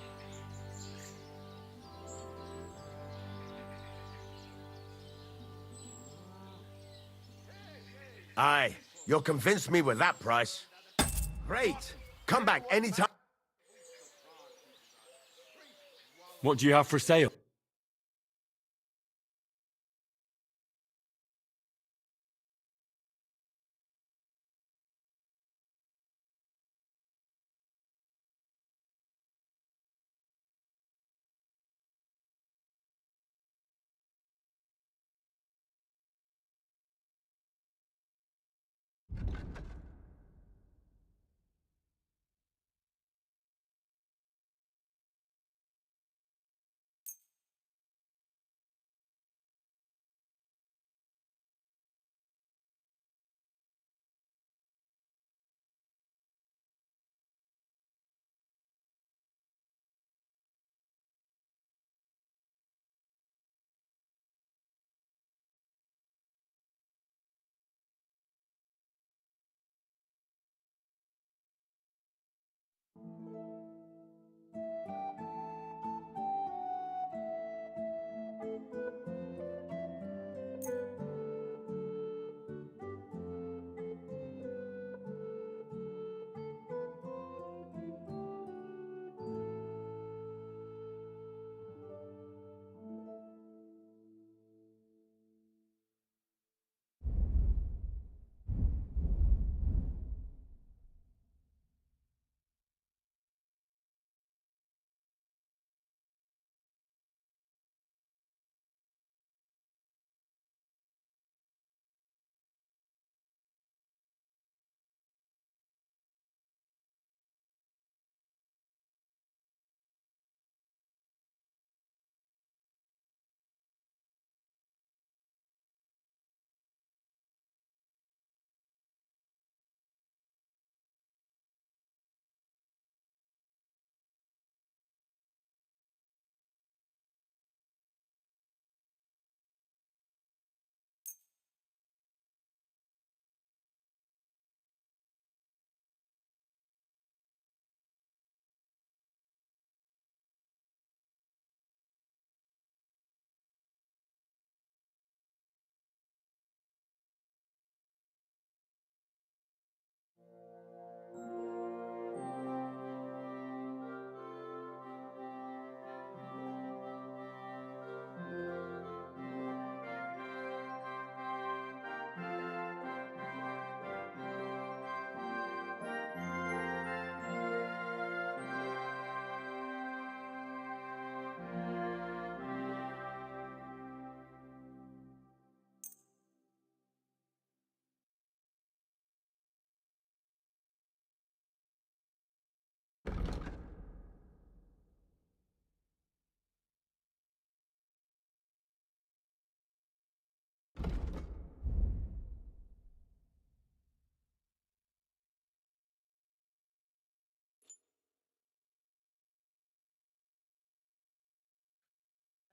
Aye, you'll convince me with that price. Great. Come back anytime. What do you have for sale?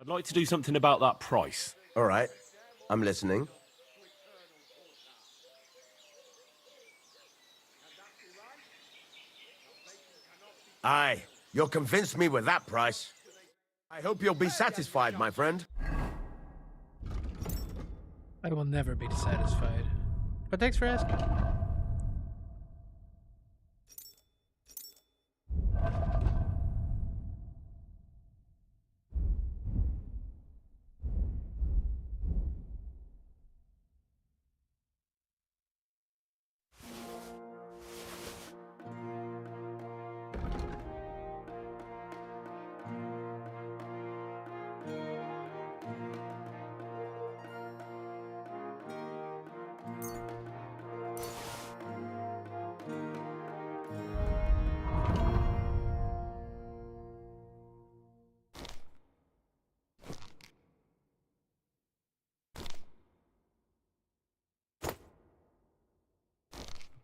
I'd like to do something about that price. All right, I'm listening. Aye, you'll convince me with that price. I hope you'll be satisfied, my friend. I will never be satisfied. But thanks for asking.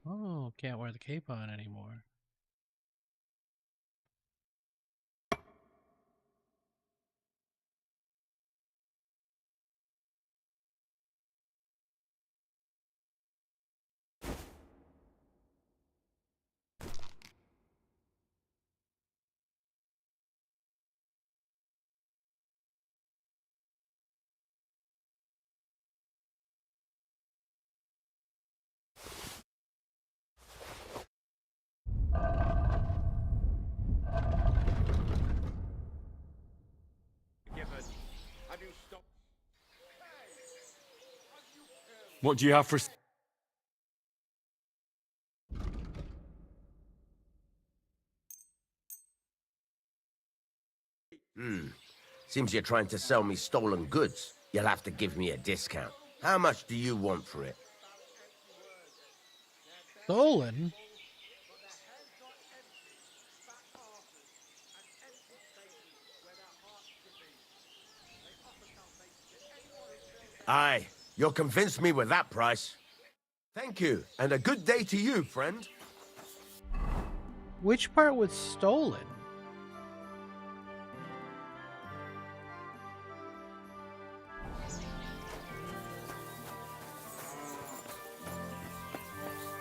Oh, can't wear the cape on anymore. What do you have for... Seems you're trying to sell me stolen goods. You'll have to give me a discount. How much do you want for it? Stolen? Aye, you'll convince me with that price. Thank you, and a good day to you, friend. Which part was stolen?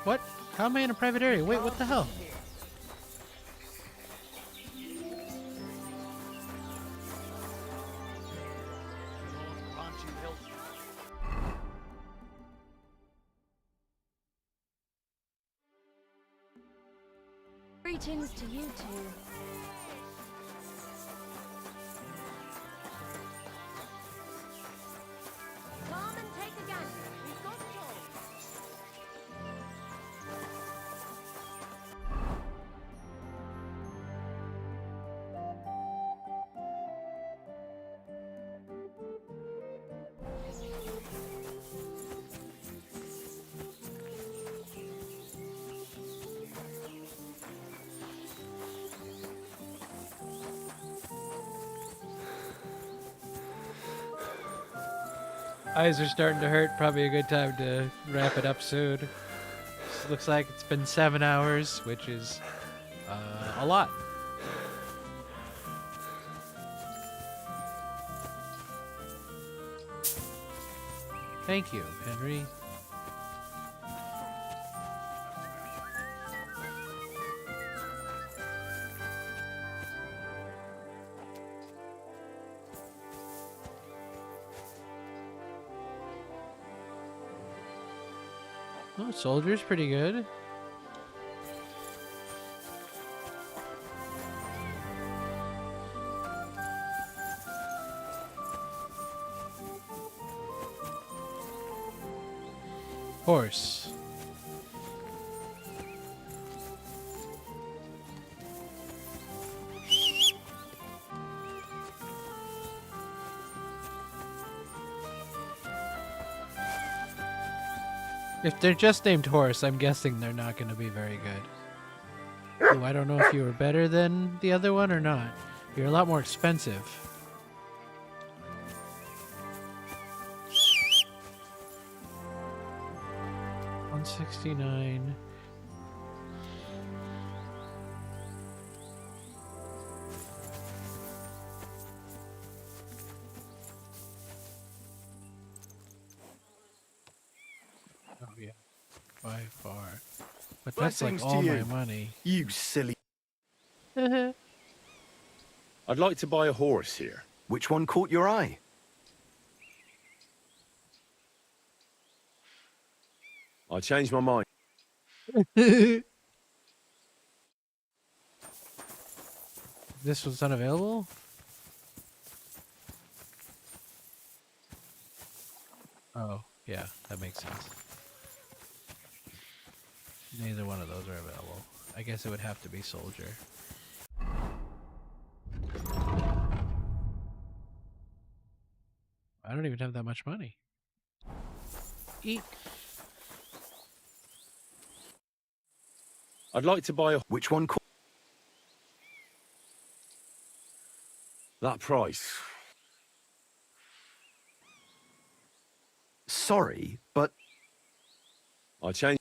What? How am I in a private area? Wait, what the hell? Greetings to you two. Come and take a gander. We've got it all. Eyes are starting to hurt. Probably a good time to wrap it up soon. Looks like it's been 7 hours, which is a lot. Thank you, Henry. Oh, soldier's pretty good. Horse. If they're just named horse, I'm guessing they're not going to be very good. Ooh, I don't know if you were better than the other one or not. You're a lot more expensive. $169. by far. But that's like Blessings to all my you. money. You silly. I'd like to buy a horse here. Which one caught your eye? I changed my mind. This was unavailable? Oh, yeah, that makes sense. Neither one of those are available. I guess it would have to be soldier. I don't even have that much money. Eek. I'd like to buy a... Which one caught... That price. Sorry, but... I changed...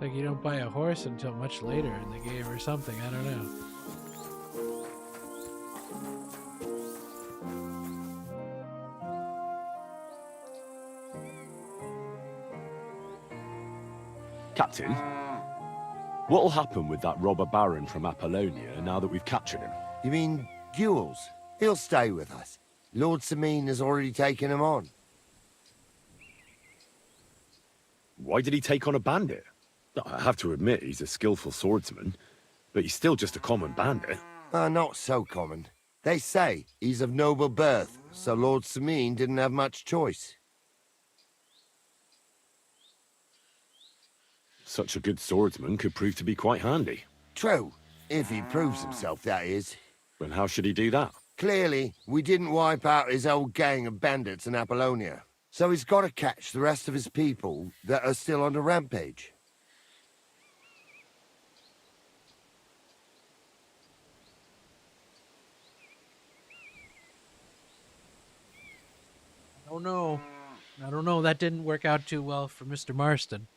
Like you don't buy a horse until much later in the game or something, I don't know. Captain, what'll happen with that robber baron from Apollonia now that we've captured him? You mean Jules? He'll stay with us. Lord Samine has already taken him on. Why did he take on a bandit? I have to admit he's a skillful swordsman, but he's still just a common bandit. Not so common. They say he's of noble birth, so Lord Samine didn't have much choice. Such a good swordsman could prove to be quite handy. True, if he proves himself, that is. And how should he do that? Clearly, we didn't wipe out his old gang of bandits in Apollonia, so he's got to catch the rest of his people that are still on the rampage. Oh no. I don't know, that didn't work out too well for Mr. Marston.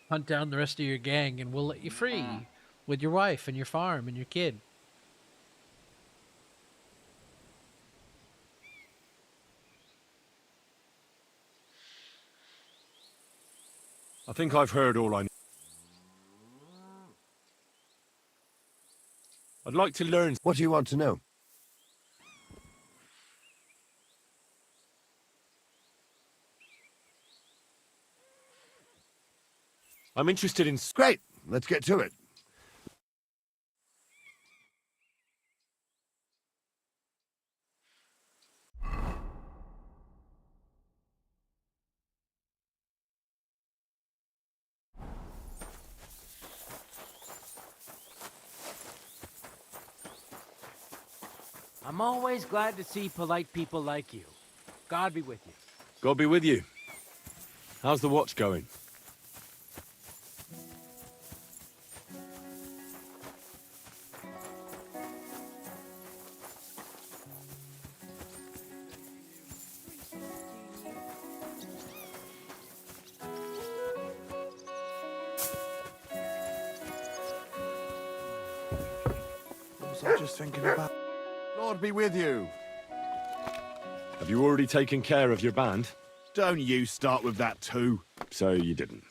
Hunt down the rest of your gang and we'll let you free with your wife and your farm and your kid. I think I've heard all I need. I'd like to learn... What do you want to know? I'm interested in... Great, let's get to it. I'm always glad to see polite people like you. God be with you. God be with you. How's the watch going? What was I just thinking about? Lord be with you. Have you already taken care of your band? Don't you start with that too. So you didn't.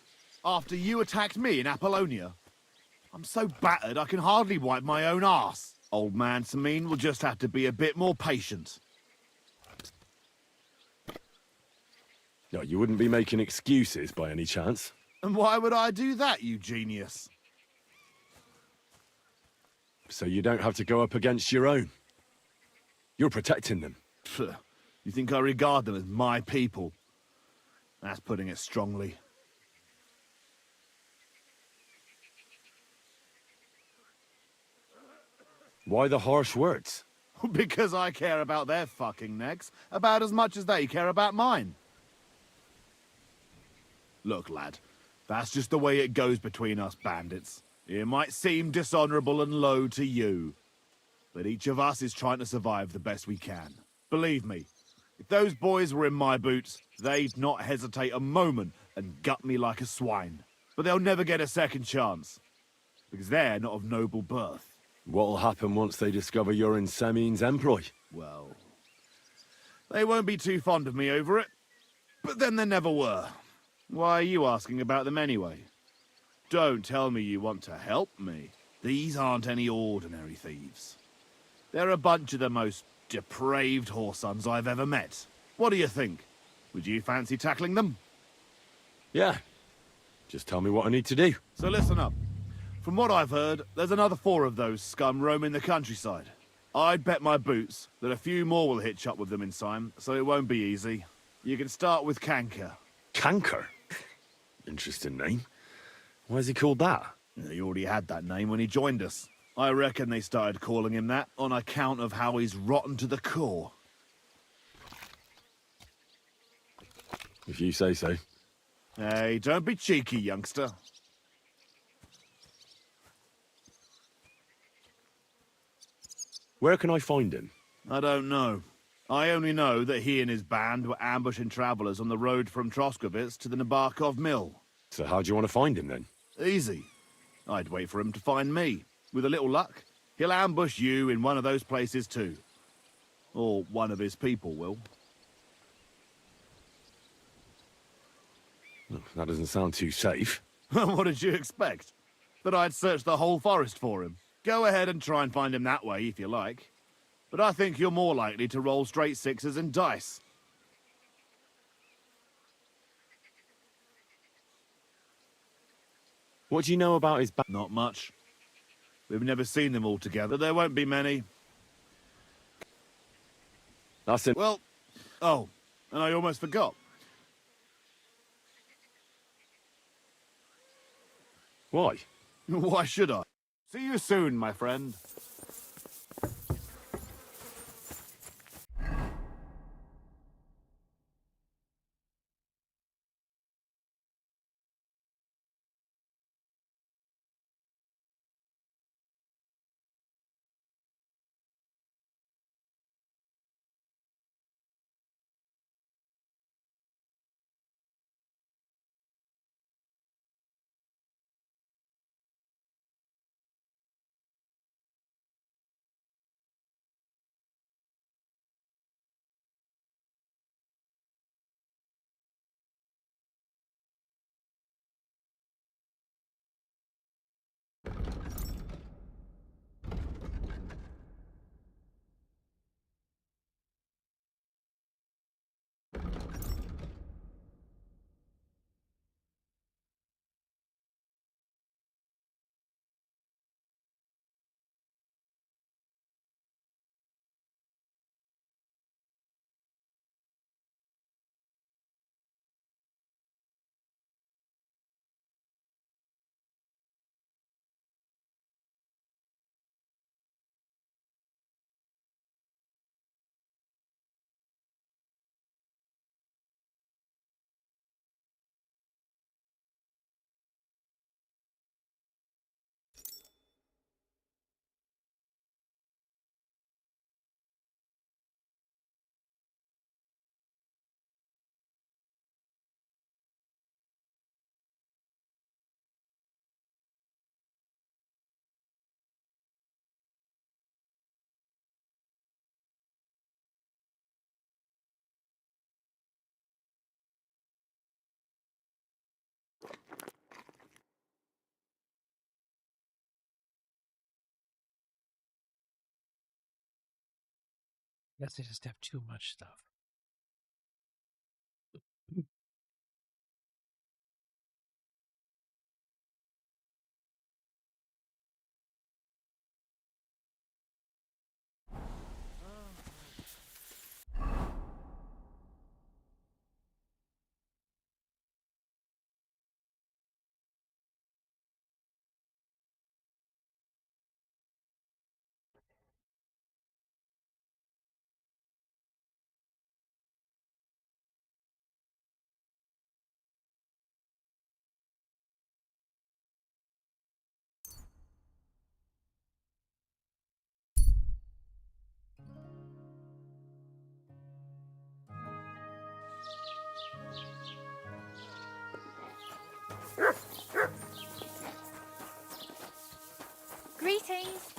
After you attacked me in Apollonia? I'm so battered I can hardly wipe my own arse. Old man Samine will just have to be a bit more patient. No, you wouldn't be making excuses by any chance. And why would I do that, you genius? So you don't have to go up against your own. You're protecting them. Pfft, you think I regard them as my people? That's putting it strongly. Why the harsh words? Because I care about their fucking necks about as much as they care about mine. Look, lad, that's just the way it goes between us bandits. It might seem dishonorable and low to you, but each of us is trying to survive the best we can. Believe me, if those boys were in my boots, they'd not hesitate a moment and gut me like a swine. But they'll never get a second chance. because they're not of noble birth. What'll happen once they discover you're in Semion's employ? Well, they won't be too fond of me over it, but then they never were. Why are you asking about them anyway? Don't tell me you want to help me. These aren't any ordinary thieves. They're a bunch of the most depraved whoresons I've ever met. What do you think? Would you fancy tackling them? Yeah. Just tell me what I need to do. So listen up. From what I've heard, there's another 4 of those scum roaming the countryside. I'd bet my boots that a few more will hitch up with them in time, so it won't be easy. You can start with Canker. Canker? Interesting name. Why is he called that? He already had that name when he joined us. I reckon they started calling him that on account of how he's rotten to the core. If you say so. Hey, don't be cheeky, youngster. Where can I find him? I don't know. I only know that he and his band were ambushing travelers on the road from Troskovitz to the Nabarkov mill. So how do you want to find him then? Easy. I'd wait for him to find me. With a little luck, he'll ambush you in one of those places too. Or one of his people will. That doesn't sound too safe. What did you expect? That I'd search the whole forest for him? Go ahead and try and find him that way if you like. But I think you're more likely to roll straight 6s and dice. What do you know about his band? Not much. We've never seen them all together. There won't be many. That's it. Well, oh, and I almost forgot. Why? Why should I? See you soon, my friend. Guess they just have too much stuff. please?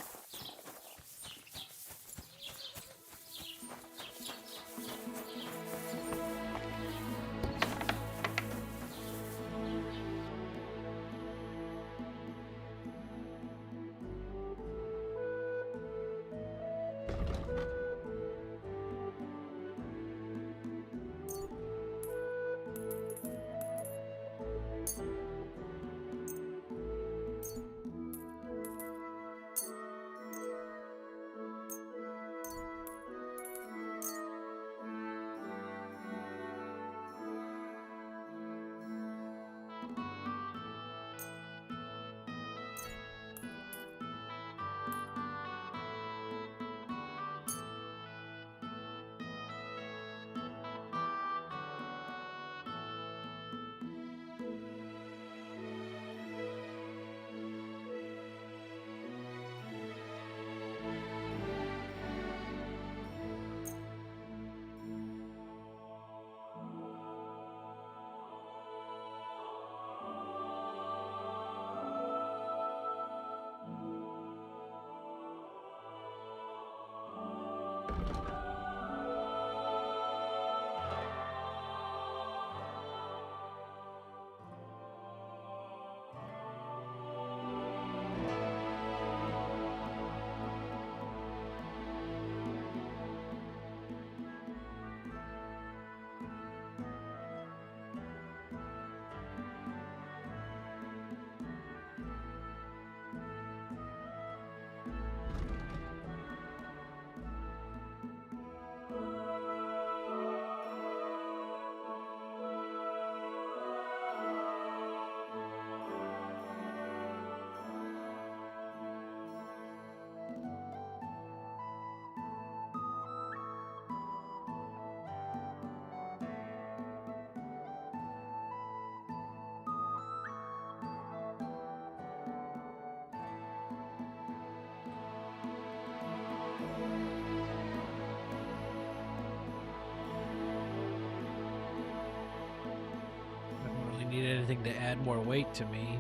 I don't really need anything to add more weight to me.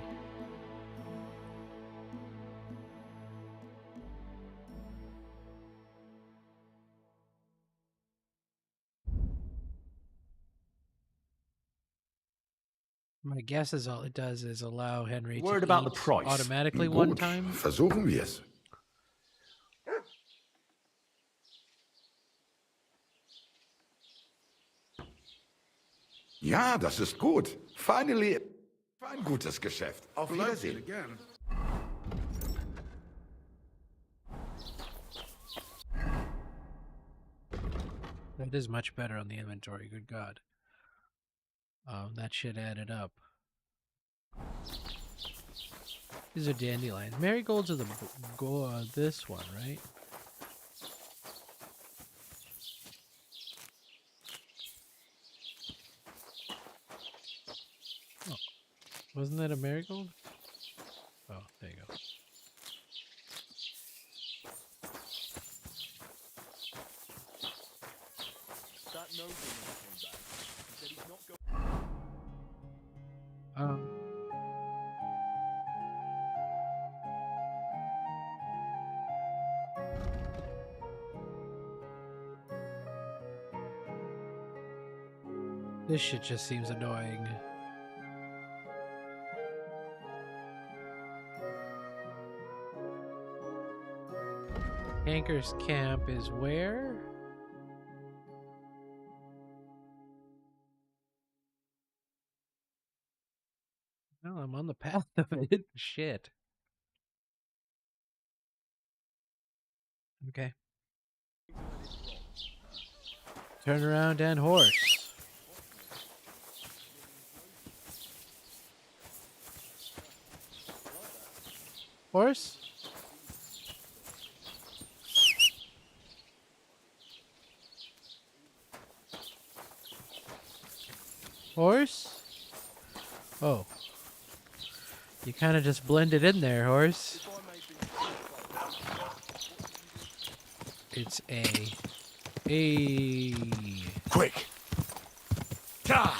My guess is all it does is allow Henry Worried to about the eat price? automatically one Gut, time. versuchen wir es. Ja, das ist gut. Finally, ein gutes Geschäft. Auf Wiedersehen. That is much better on the inventory, good God. That shit added up. These are dandelions. Marigolds are the this one, right? Oh, wasn't that a marigold? Oh, there you go. That note came back. He said he's not going. This shit just seems annoying. Anchor's camp is where? Well, I'm on the path of it. Shit. Okay. Turn around and horse. Horse? Horse? Oh. You kind of just blended in there, horse. It's a... Quick! God!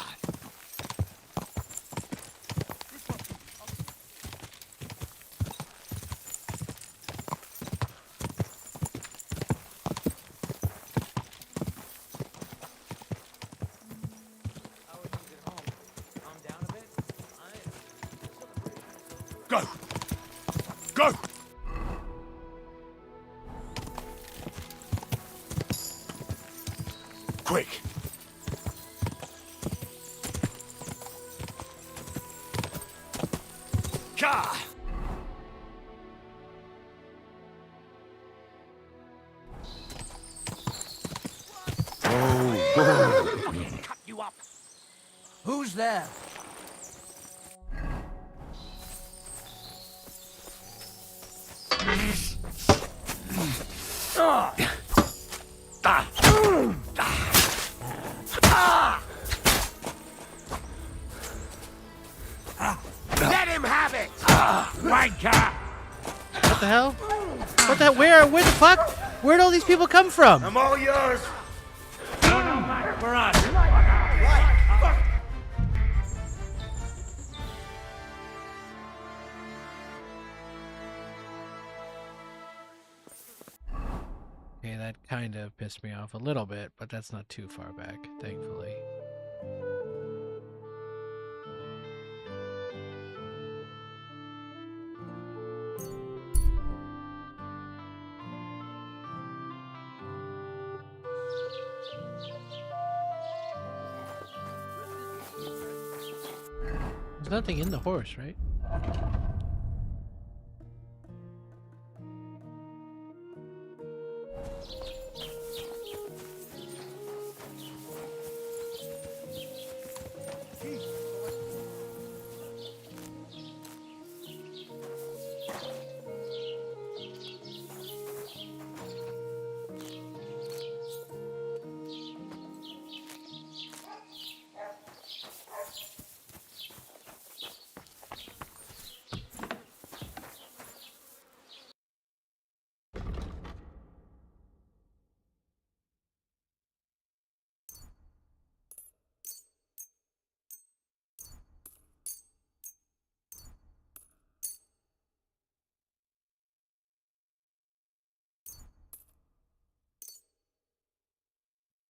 Go! Go! Quick! Ka! Cut you up. Who's there? Let him have it! Wanker! What the hell? What the? Where the fuck? Where'd all these people come from? I'm all yours! For us! Okay, that kind of pissed me off a little bit, but that's not too far back, thankfully. There's nothing in the horse, right?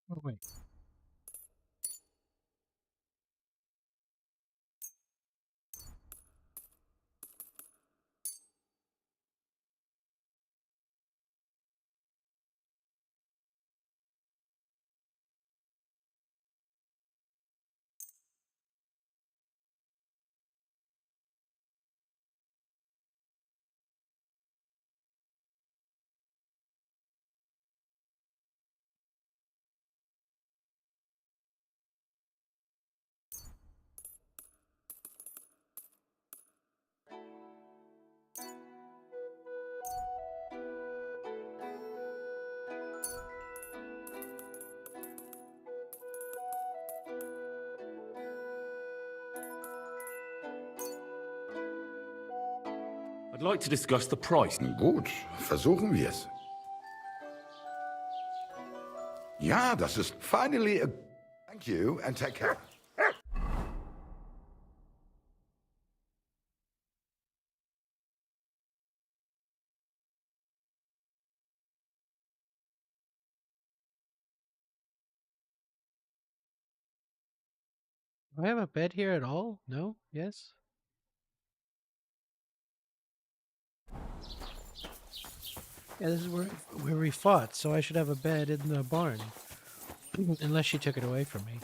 Oh, wait. I'd like to discuss the price. Gut, versuchen wir es. Ja, das ist finally a... Thank you and take care. Do I have a bed here at all? No? Yes? Yeah, this is where we fought, so I should have a bed in the barn. Unless she took it away from me.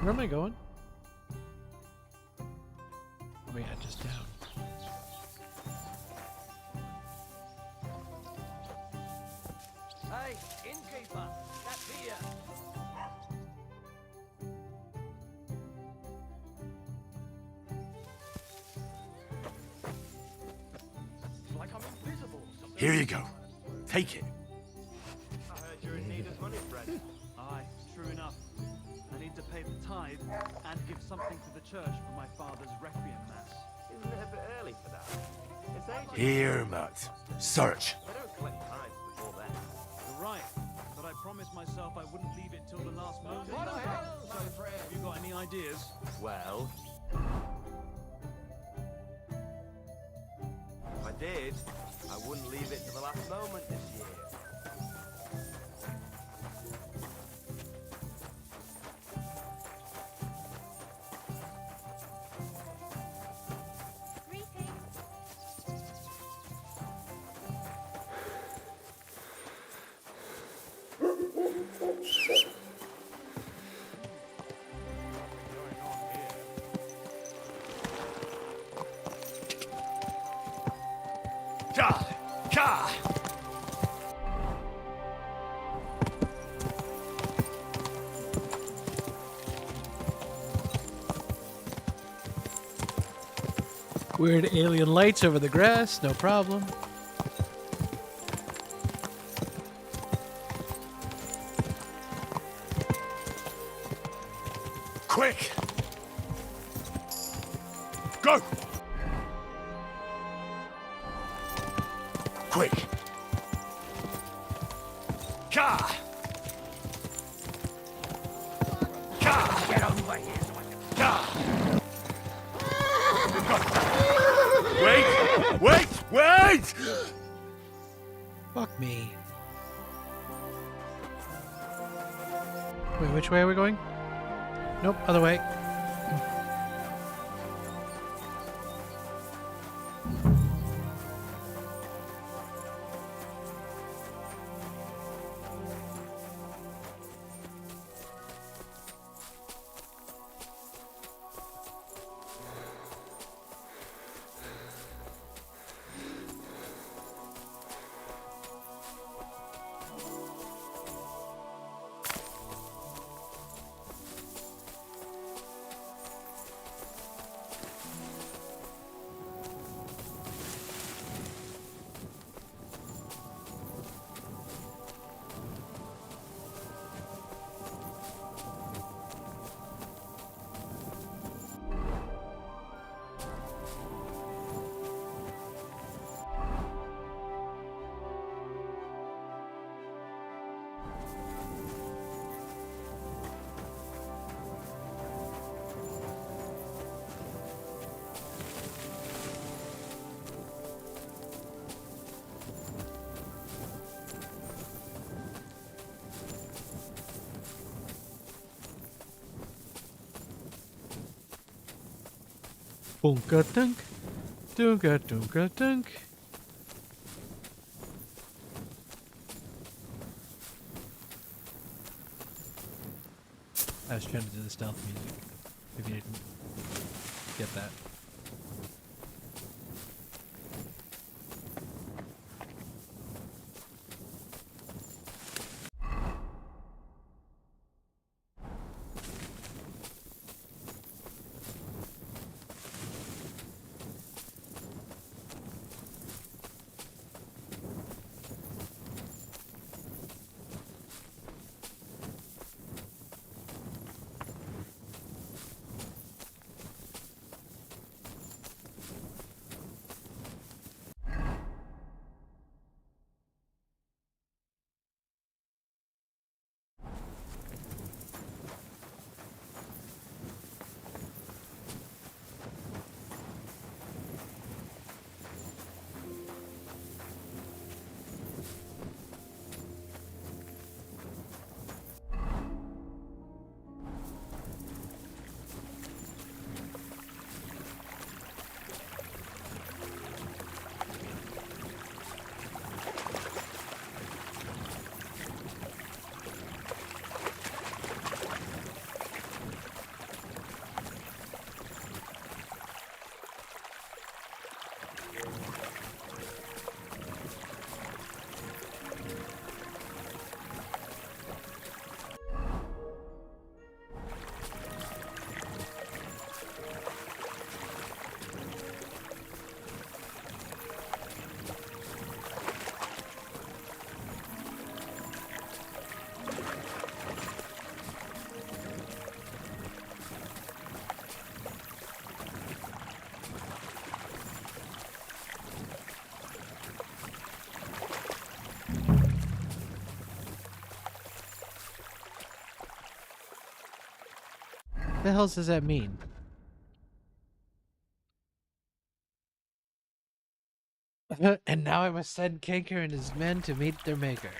Where am I going? Oh yeah, just down. Hey, innkeeper, that's here. Like I'm invisible. Here you go. Take it. I heard you're in need of money, friend. Aye, true enough. I need to pay the tithe and give something to the church for my father's requiem mass. Isn't it a bit early for that? It's ages. Here, Matt. Search. They don't collect tithes before then. You're right, but I promised myself I wouldn't leave it till the last moment. What the hell, my friend? Have you got any ideas? Well, I did, I wouldn't leave it to the last moment this year. Weird alien lights over the grass, no problem. Quick! Go! Quick! Ka! Ka! Get over here! Ka! Wait! Wait! Wait! Fuck me. Wait, which way are we going? Nope, other way. Bunka dunk, dunka dunka dunk. I was trying to do the stealth music, if you didn't get that. What the hell does that mean? And now I must send Kinker and his men to meet their maker.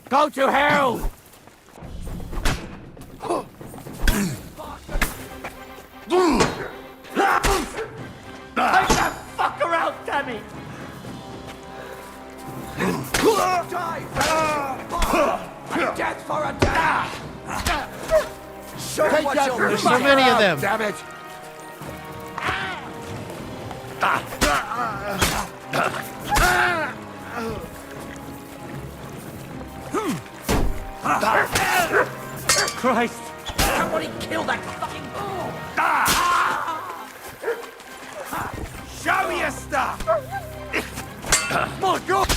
Go to hell! Take that fucker out, damn it! Die! Death for a death! Show Take what that you're There's so many of them. Damn it! Christ! Somebody kill that fucking bull! Show me your stuff! My God!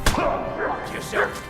Fuck yourself!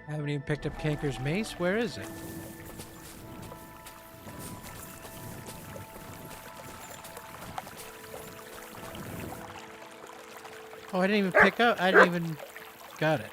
I haven't even picked up Kanker's mace. Where is it? Oh, I didn't even pick up. I didn't even got it.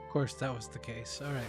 Of course, that was the case. All right.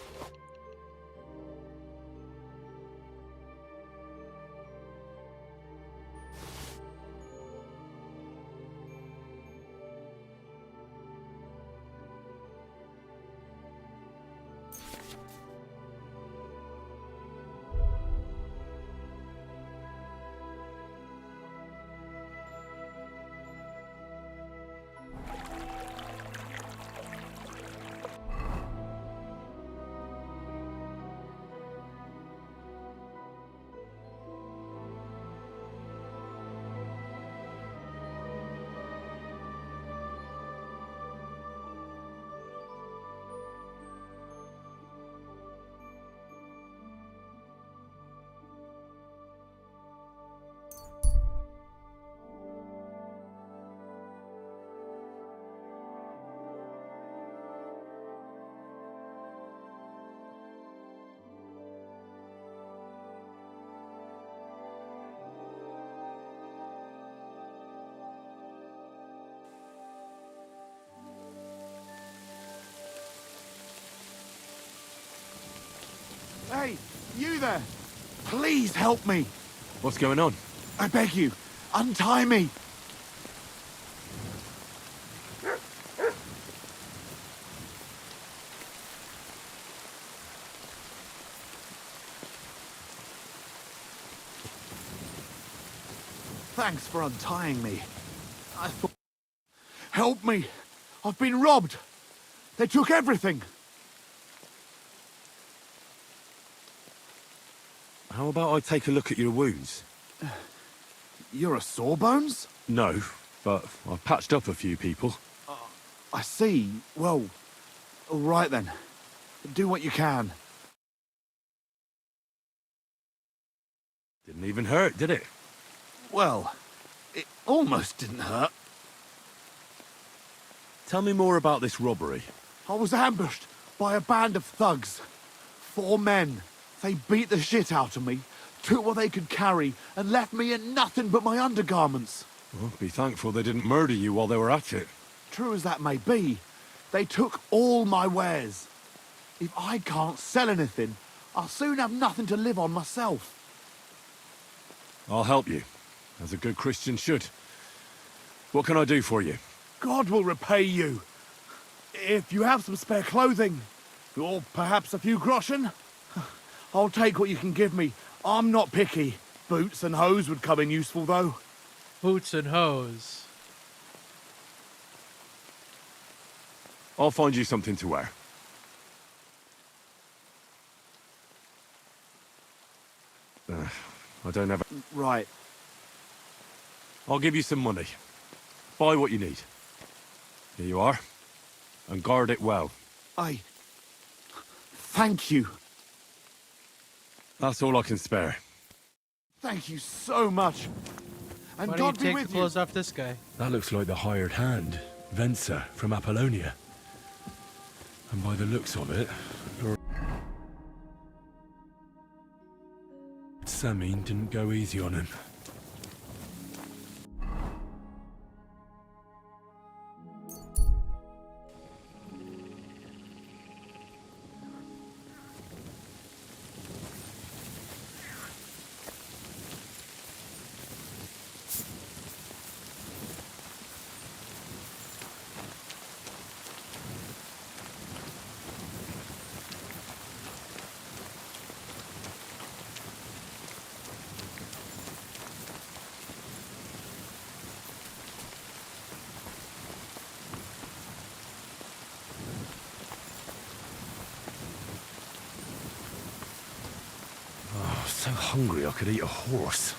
Hey, you there! Please help me! What's going on? I beg you, untie me! Thanks for untying me. I thought... Help me! I've been robbed! They took everything! How about I take a look at your wounds? You're a sawbones? No, but I've patched up a few people. I see. Well, all right then. Do what you can. Didn't even hurt, did it? Well, it almost didn't hurt. Tell me more about this robbery. I was ambushed by a band of thugs. 4 men. They beat the shit out of me, took what they could carry, and left me in nothing but my undergarments. Well, be thankful they didn't murder you while they were at it. True as that may be, they took all my wares. If I can't sell anything, I'll soon have nothing to live on myself. I'll help you, as a good Christian should. What can I do for you? God will repay you. If you have some spare clothing, or perhaps a few groschen, I'll take what you can give me. I'm not picky. Boots and hose would come in useful, though. Boots and hose. I'll find you something to wear. I don't have... Right. I'll give you some money. Buy what you need. Here you are. And guard it well. Thank you. That's all I can spare. Thank you so much. And Why don't God you be take with the you. clothes off this guy? That looks like the hired hand, Venser from Apollonia. And by the looks of it, Lord Samin didn't go easy on him. So hungry I could eat a horse.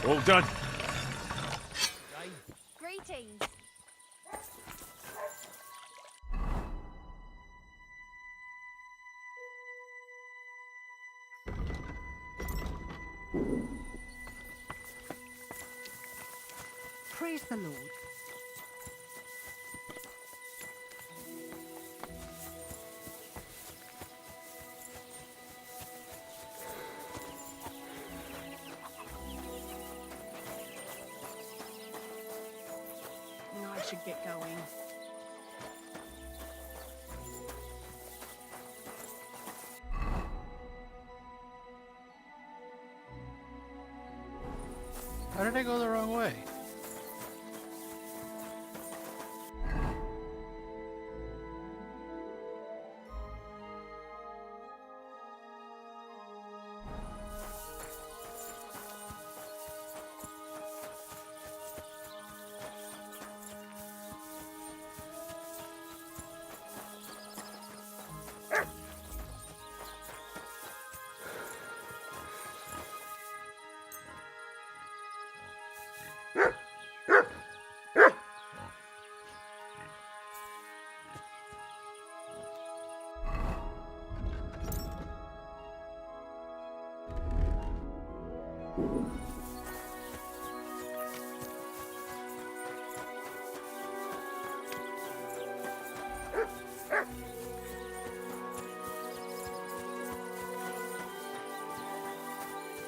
All done. Greetings. Praise the Lord. I should get going. How did I go the wrong way?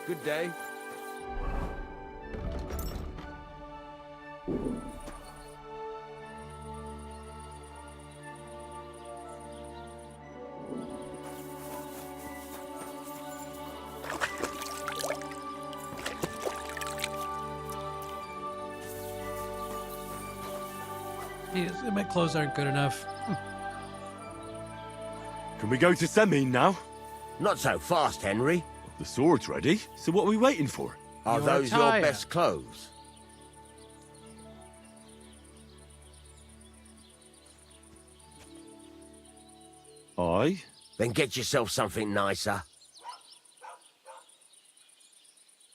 Good day. Yes, my clothes aren't good enough. Can we go to Semin now? Not so fast, Henry. The sword's ready, so what are we waiting for? Are Your those attire. your best clothes? Aye. Then get yourself something nicer.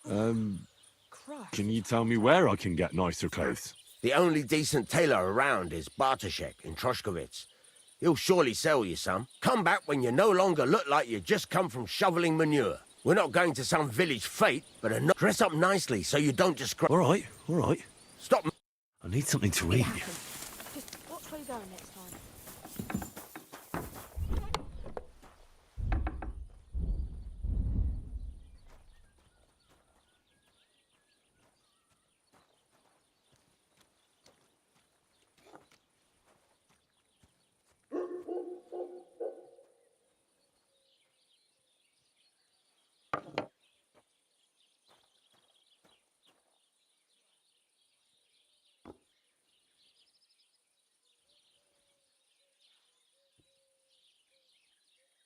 Can you tell me where I can get nicer clothes? The only decent tailor around is Bartoszek in Troszkowitz. He'll surely sell you some. Come back when you no longer look like you just come from shoveling manure. We're not going to some village fete, but dress up nicely so you don't just... All right. Stop. I need something to eat. Just watch where you're going next time.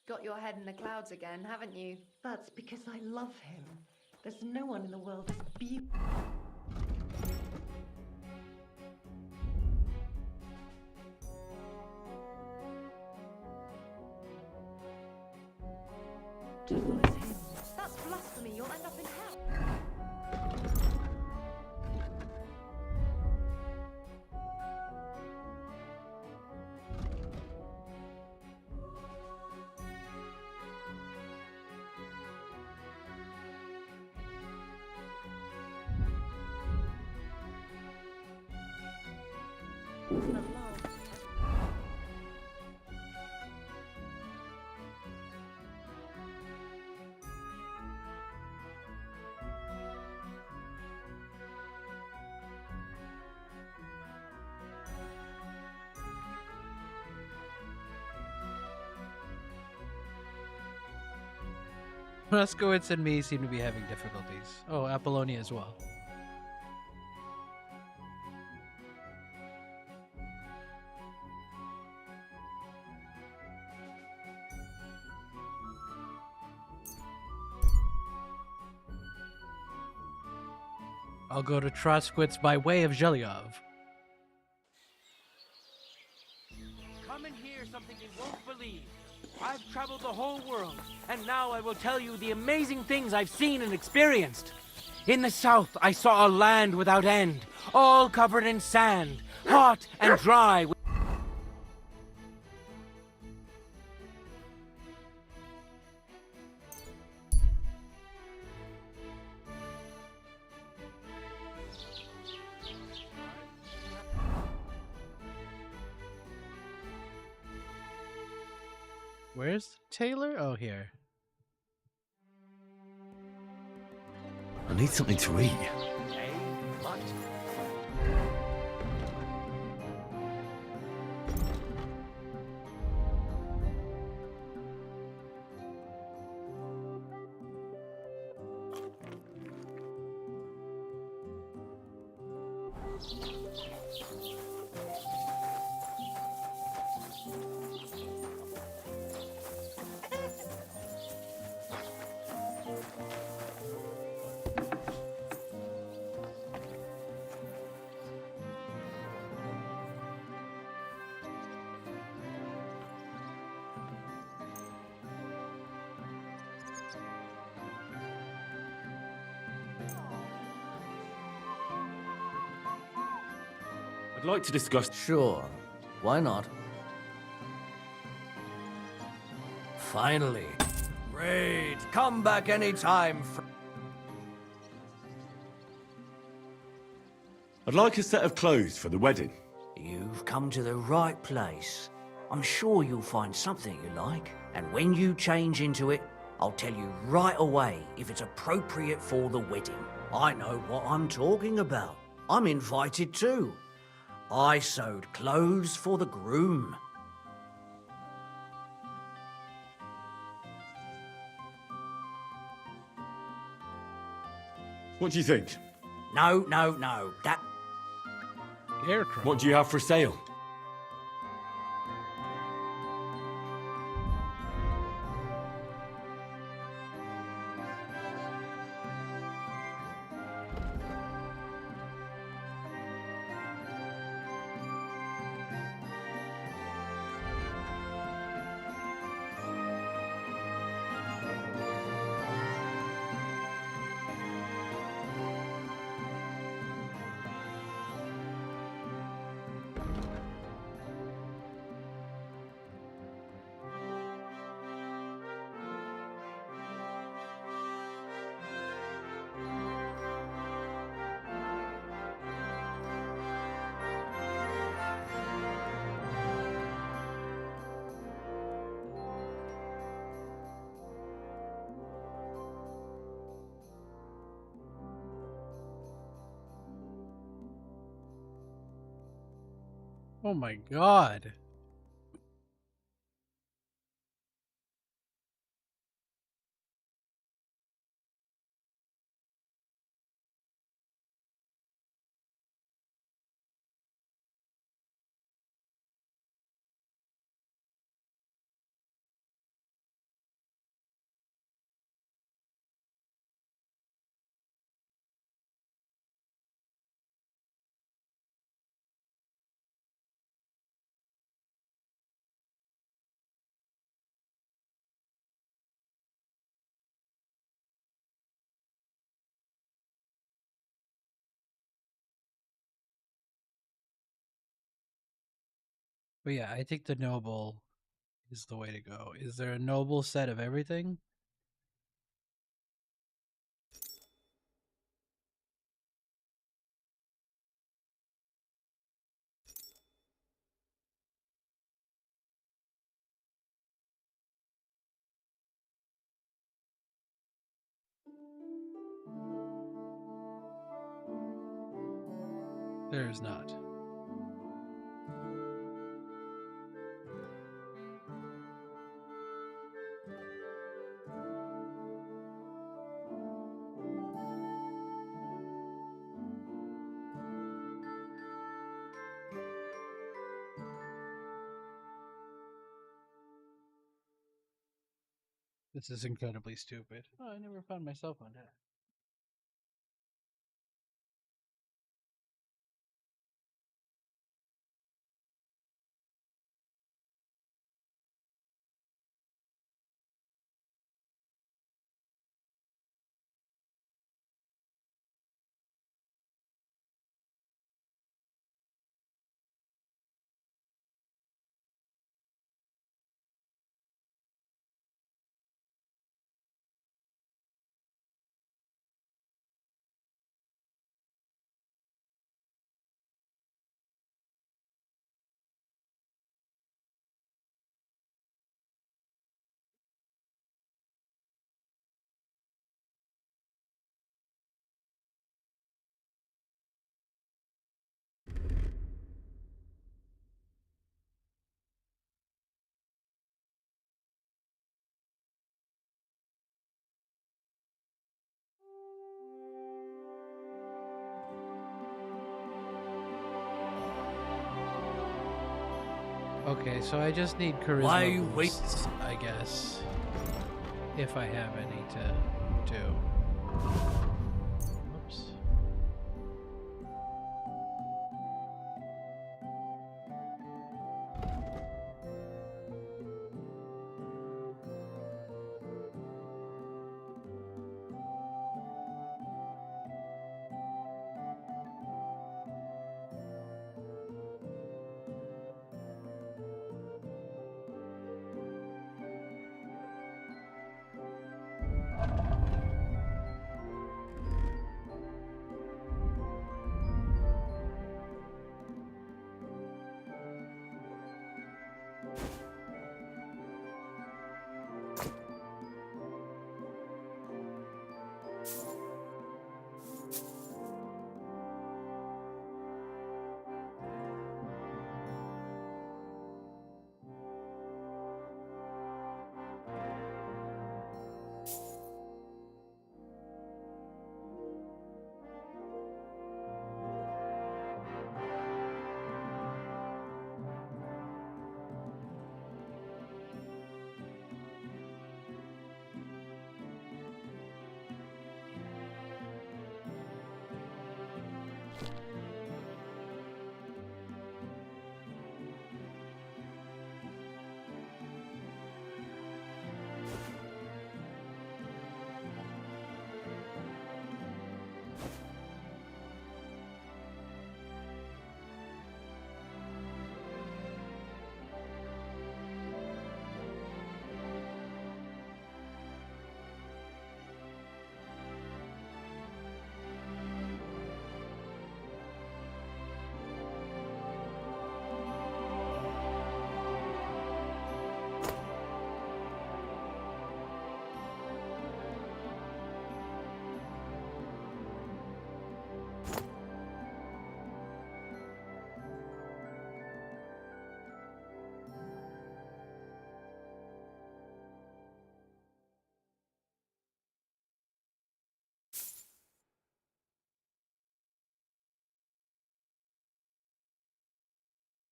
Got your head in the clouds again, haven't you? That's because I love him. There's no one in the world as beautiful. That's blasphemy. You'll end up in hell. Truskowitz and me seem to be having difficulties. Oh, Apollonia as well. I'll go to Truskowitz by way of Zhelyov. Come and hear something you won't believe. I've traveled the whole world, and now I will tell you the amazing things I've seen and experienced. In the south, I saw a land without end, all covered in sand, hot and dry. Where's Taylor? Oh, here. I need something to eat. What? I'd like to discuss... Sure. Why not? Finally. Great. Come back anytime. I'd like a set of clothes for the wedding. You've come to the right place. I'm sure you'll find something you like. And when you change into it, I'll tell you right away if it's appropriate for the wedding. I know what I'm talking about. I'm invited too. I sewed clothes for the groom. What do you think? No. That... Scarecrow. What do you have for sale? Oh my god. But yeah, I think the noble is the way to go. Is there a noble set of everything? There is not. This is incredibly stupid. Oh, I never found my cell phone, did I? Okay, so I just need charisma boosts, I guess, if I have any to do. Oops.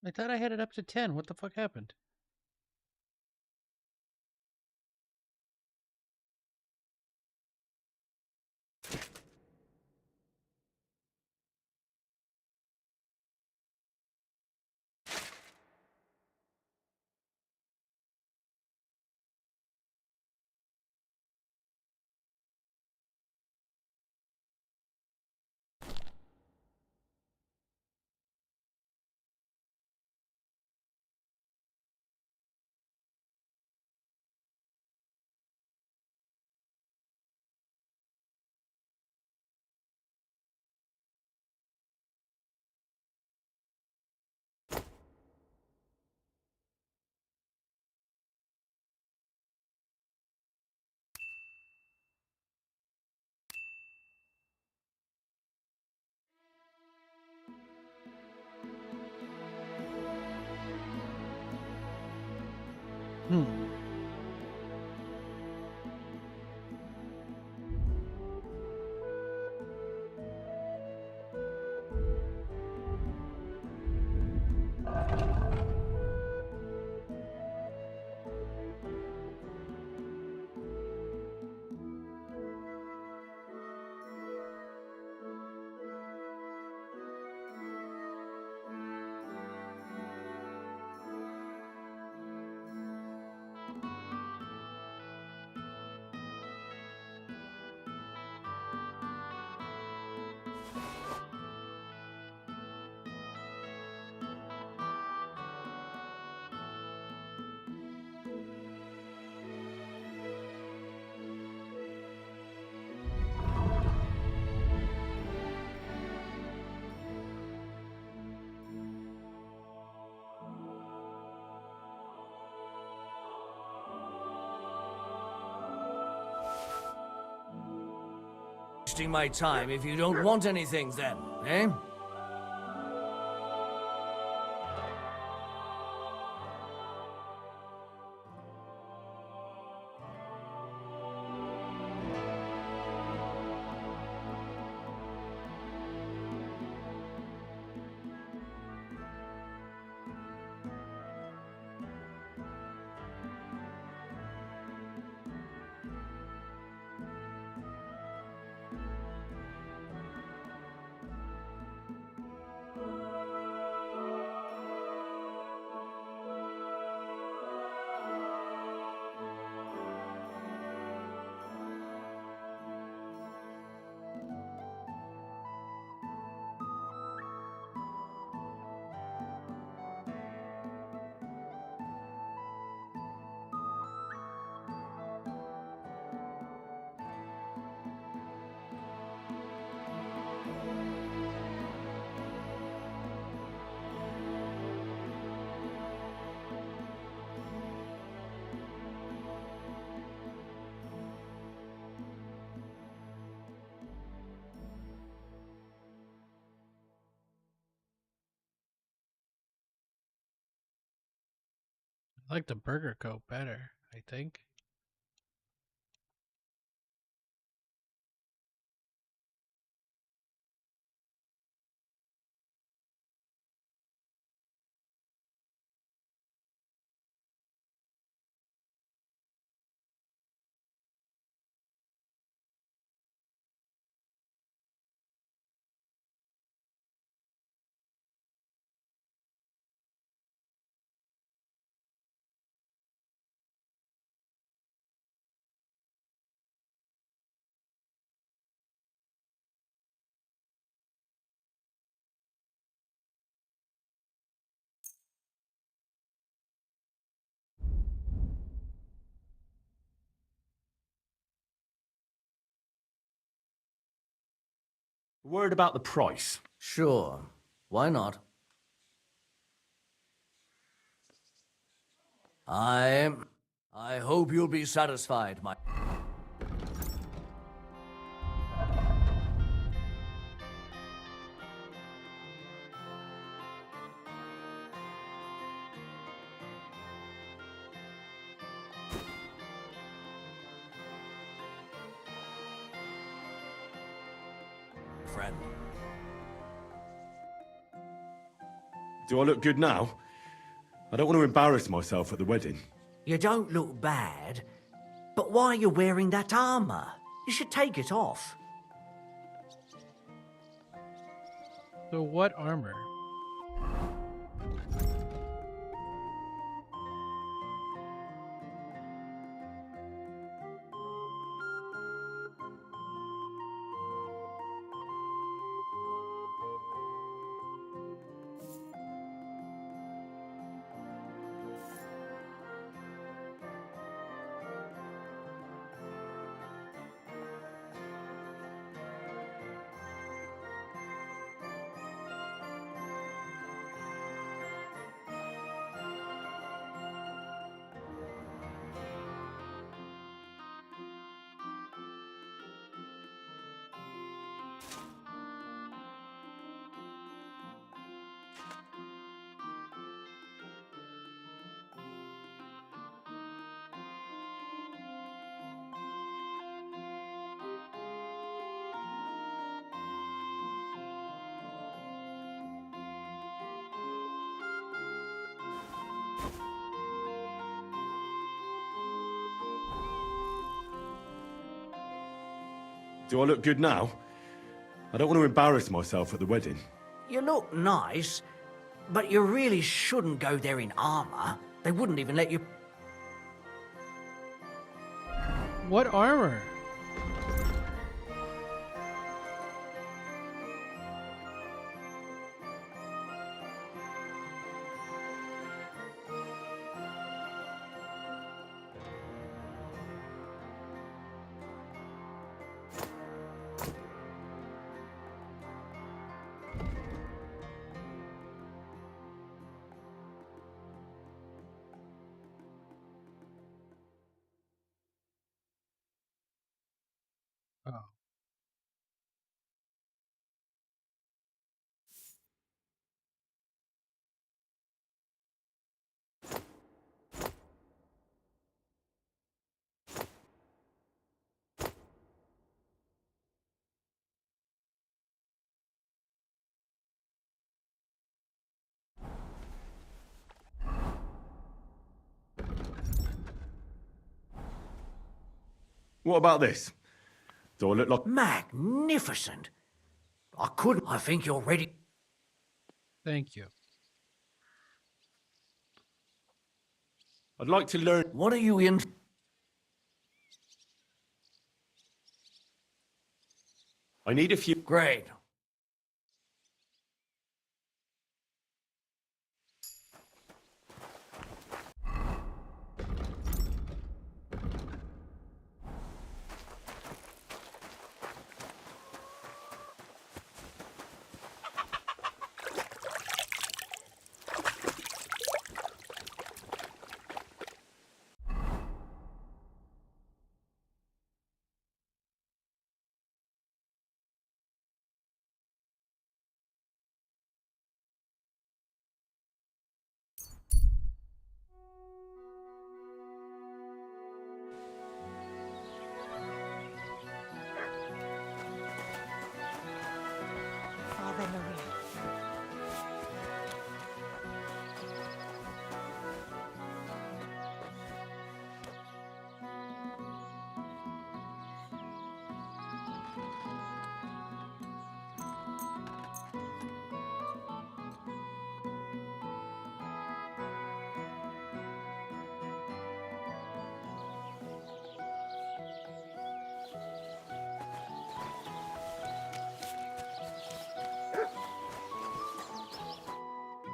I thought I had it up to 10. What the fuck happened? wasting my time if you don't want anything then, eh? I like the burger coat better, I think. Word about the price. Sure. Why not? I hope you'll be satisfied, my... friend. Do I look good now? I don't want to embarrass myself at the wedding. You don't look bad, but why are you wearing that armor? You should take it off. So what armor? Do I look good now? I don't want to embarrass myself at the wedding. You look nice, but you really shouldn't go there in armor. They wouldn't even let you... What armor? What about this? Do I look like... Magnificent. I think you're ready. Thank you. I'd like to learn... What are you in? I need a few... Great. Ave Maria.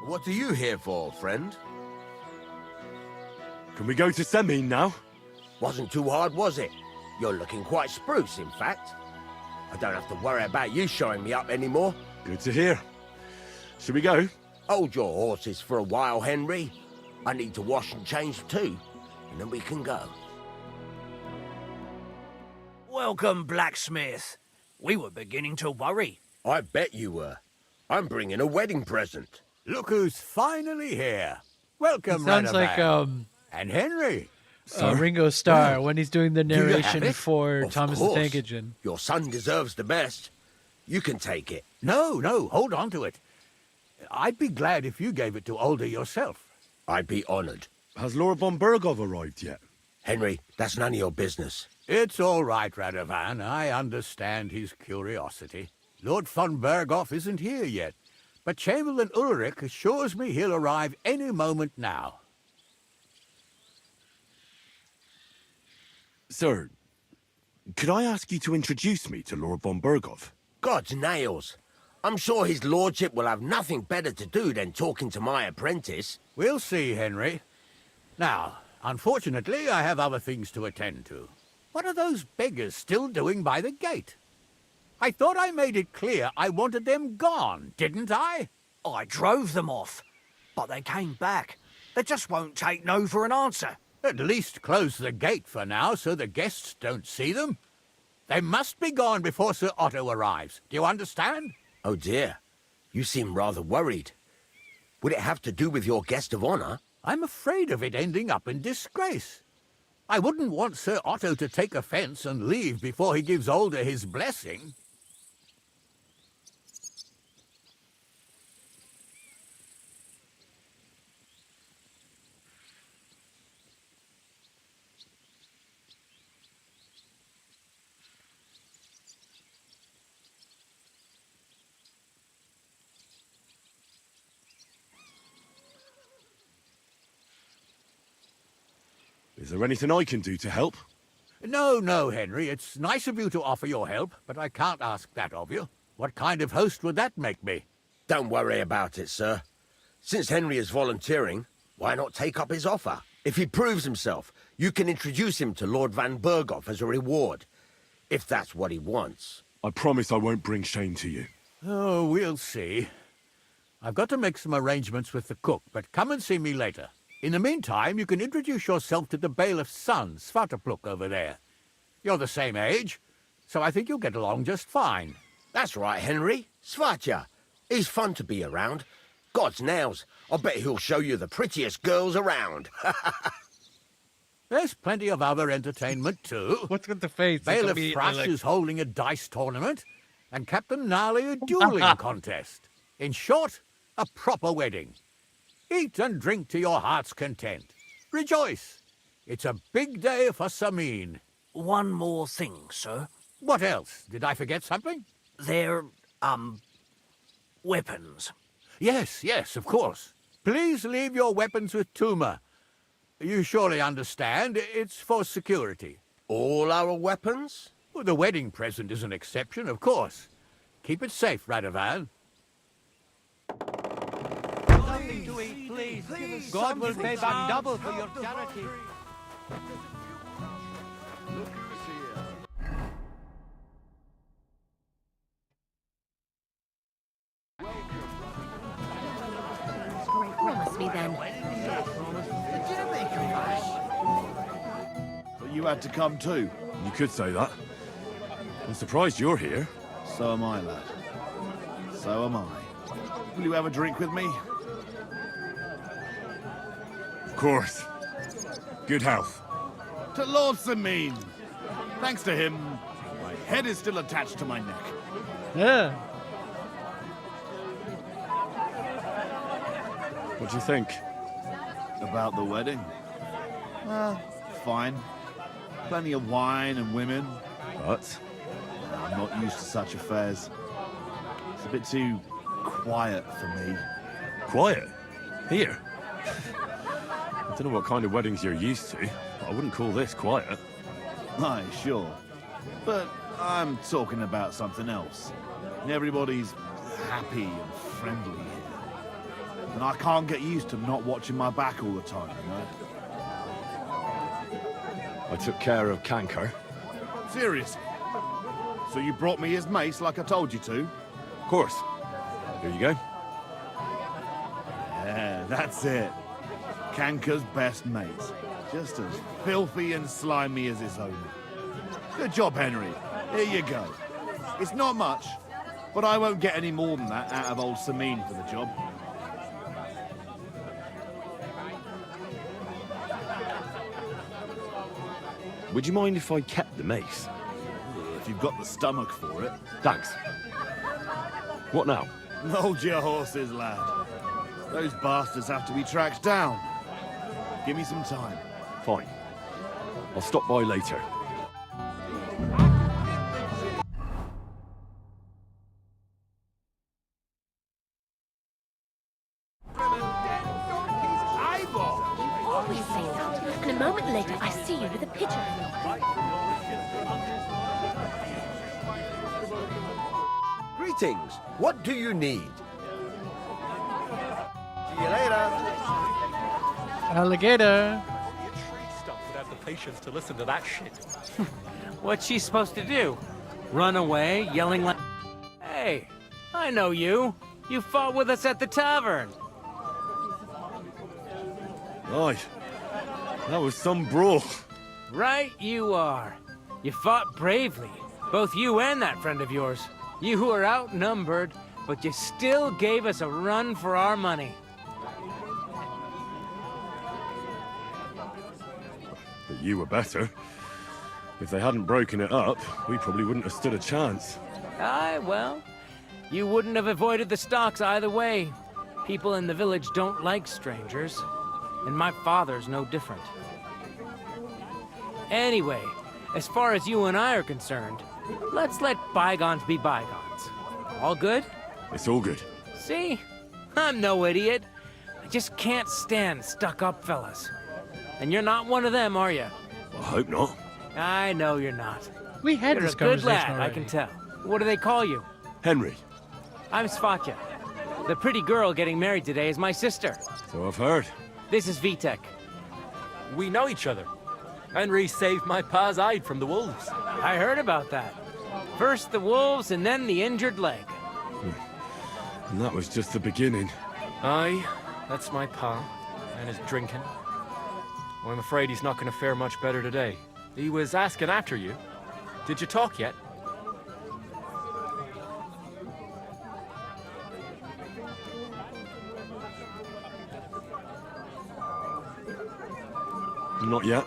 What are you here for, friend? Can we go to Semin now? Wasn't too hard, was it? You're looking quite spruce, in fact. I don't have to worry about you showing me up anymore. Good to hear. Should we go? Hold your horses for a while, Henry. I need to wash and change too, and then we can go. Welcome, blacksmith. We were beginning to worry. I bet you were. I'm bringing a wedding present. Look who's finally here. Welcome, It sounds like Radavan. And Henry. Ringo Starr when he's doing the Do you have narration it? for Of Thomas the course. Tank Engine. Your son deserves the best. You can take it. No, hold on to it. I'd be glad if you gave it to Older yourself. I'd be honored. Has Lord von Bergov arrived yet? Henry, that's none of your business. It's all right, Radovan. I understand his curiosity. Lord von Berghoff isn't here yet, but Chamberlain Ulrich assures me he'll arrive any moment now. Sir, could I ask you to introduce me to Lord von Bergov? God's nails. I'm sure his lordship will have nothing better to do than talking to my apprentice. We'll see, Henry. Now, unfortunately, I have other things to attend to. What are those beggars still doing by the gate? I thought I made it clear I wanted them gone, didn't I? I drove them off, but they came back. They just won't take no for an answer. At least close the gate for now so the guests don't see them. They must be gone before Sir Otto arrives. Do you understand? Oh dear, you seem rather worried. Would it have to do with your guest of honor? I'm afraid of it ending up in disgrace. I wouldn't want Sir Otto to take offense and leave before he gives Older his blessing. Is there anything I can do to help? No, Henry. It's nice of you to offer your help, but I can't ask that of you. What kind of host would that make me? Don't worry about it, sir. Since Henry is volunteering, why not take up his offer? If he proves himself, you can introduce him to Lord Van Berghoff as a reward, if that's what he wants. I promise I won't bring shame to you. Oh, we'll see. I've got to make some arrangements with the cook, but come and see me later. In the meantime, you can introduce yourself to the bailiff's son, Svatopluk, over there. You're the same age, so I think you'll get along just fine. That's right, Henry. Svatja. He's fun to be around. God's nails, I bet he'll show you the prettiest girls around. There's plenty of other entertainment, too. What's with the face? Bailiff Thrush is holding a dice tournament, and Captain Gnarly a dueling contest. In short, a proper wedding. Eat and drink to your heart's content. Rejoice. It's a big day for Samin. one more thing, sir. What else? Did I forget something? They're, weapons. Yes, yes, of course. Please leave your weapons with Tuma. You surely understand, it's for security. All our weapons? Well, the wedding present is an exception, of course. Keep it safe, Radovan. Something to eat, please. God will pay back double for your charity. Promise me then. But you had to come too. You could say that. I'm surprised you're here. So am I, lad. So am I. Will you have a drink with me? Of course. Good health. To Lord Samin. Thanks to him, my head is still attached to my neck. Yeah. What do you think? About the wedding? Fine. Plenty of wine and women. But? I'm not used to such affairs. It's a bit too quiet for me. Quiet? Here? I don't know what kind of weddings you're used to, but I wouldn't call this quiet. Aye, sure. But I'm talking about something else. Everybody's happy and friendly here. And I can't get used to not watching my back all the time, you know? I took care of Canker. Seriously? So you brought me his mace like I told you to? Of course. Here you go. Yeah, that's it. Canker's best mate. Just as filthy and slimy as his owner. Good job, Henry. Here you go. It's not much, but I won't get any more than that out of old Samin for the job. Would you mind if I kept the mace? If you've got the stomach for it. Thanks. What now? Hold your horses, lad. Those bastards have to be tracked down. Give me some time. Fine. I'll stop by later. Always say that. And a moment later, I see you with a picture. Greetings. What do you need? See you later. Alligator. Would have the patience to listen to that shit. What's she supposed to do? Run away, yelling like... Hey, I know you. You fought with us at the tavern. Aye. That was some brawl. Right you are. You fought bravely. Both you and that friend of yours. You were outnumbered, but you still gave us a run for our money. But you were better. If they hadn't broken it up, we probably wouldn't have stood a chance. Aye, well, you wouldn't have avoided the stocks either way. People in the village don't like strangers, and my father's no different. Anyway, as far as you and I are concerned, let's let bygones be bygones. All good? It's all good. See? I'm no idiot. I just can't stand stuck-up fellas. And you're not one of them, are you? I hope not. I know you're not. We had You're this a good conversation lad, I already. can tell. What do they call you? Henry. I'm Svatya. The pretty girl getting married today is my sister. So I've heard. This is Vitek. We know each other. Henry saved my pa's hide from the wolves. I heard about that. First the wolves and then the injured leg. And that was just the beginning. Aye, that's my pa. And his drinking. Well, I'm afraid he's not going to fare much better today. He was asking after you. Did you talk yet? Not yet.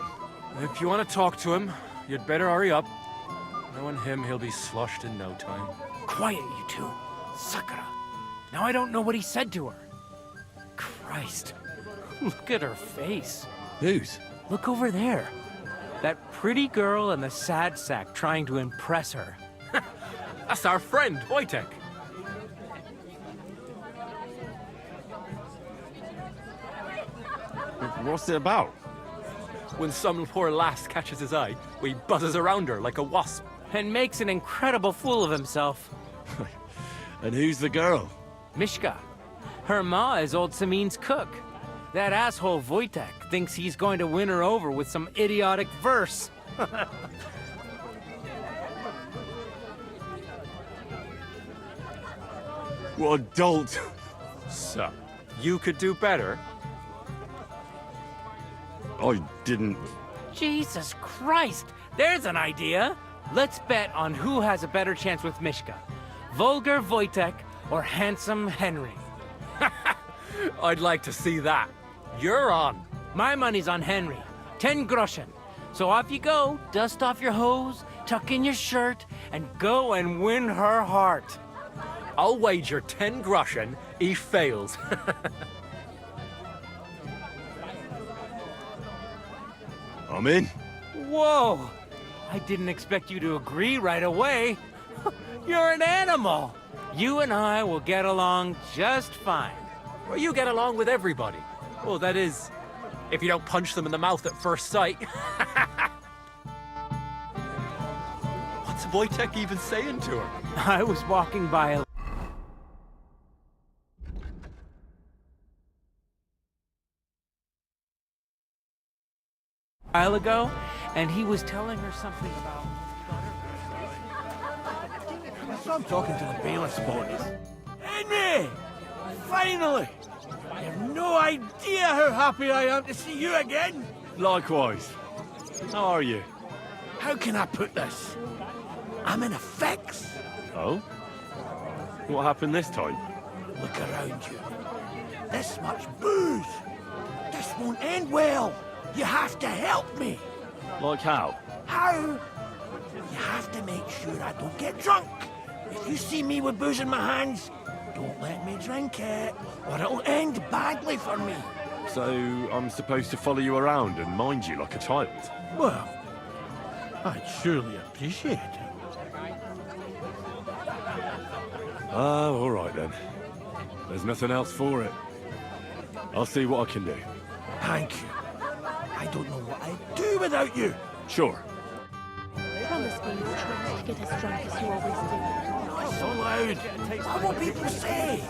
If you want to talk to him, you'd better hurry up. Knowing him, he'll be sloshed in no time. Quiet, you two. Sakura. Now I don't know what he said to her. Christ. Look at her face. Whose? Look over there. That pretty girl and the sad sack trying to impress her. That's our friend, Wojtek. What's it about? When some poor lass catches his eye, he buzzes around her like a wasp. And makes an incredible fool of himself. And who's the girl? Mishka. Her ma is old Samin's cook. That asshole Wojtek thinks he's going to win her over with some idiotic verse. What a dolt. So, you could do better? I didn't... Jesus Christ! There's an idea! Let's bet on who has a better chance with Mishka. Vulgar Wojtek or handsome Henry. I'd like to see that. You're on. My money's on Henry. 10 groschen. So off you go, dust off your hose, tuck in your shirt, and go and win her heart. I'll wager 10 groschen he fails. I'm in. Whoa! I didn't expect you to agree right away. You're an animal. You and I will get along just fine. Well, you get along with everybody. Well, that is, if you don't punch them in the mouth at first sight. What's Wojtek even saying to her? I was walking by a while ago, and he was telling her something about... So I'm talking to the bailiff's boys. Henry! Finally! You have no idea how happy I am to see you again! Likewise. How are you? How can I put this? I'm in a fix. Oh? What happened this time? Look around you. This much booze. This won't end well. You have to help me. Like how? How? You have to make sure I don't get drunk. If you see me with booze in my hands, don't let me drink it, or it'll end badly for me. So I'm supposed to follow you around and mind you like a child? Well, I'd surely appreciate it. Oh, all right then. There's nothing else for it. I'll see what I can do. Thank you. I don't know what I'd do without you. Sure. Promise me you'll try to get as drunk as you always do. Not so loud. What will people say?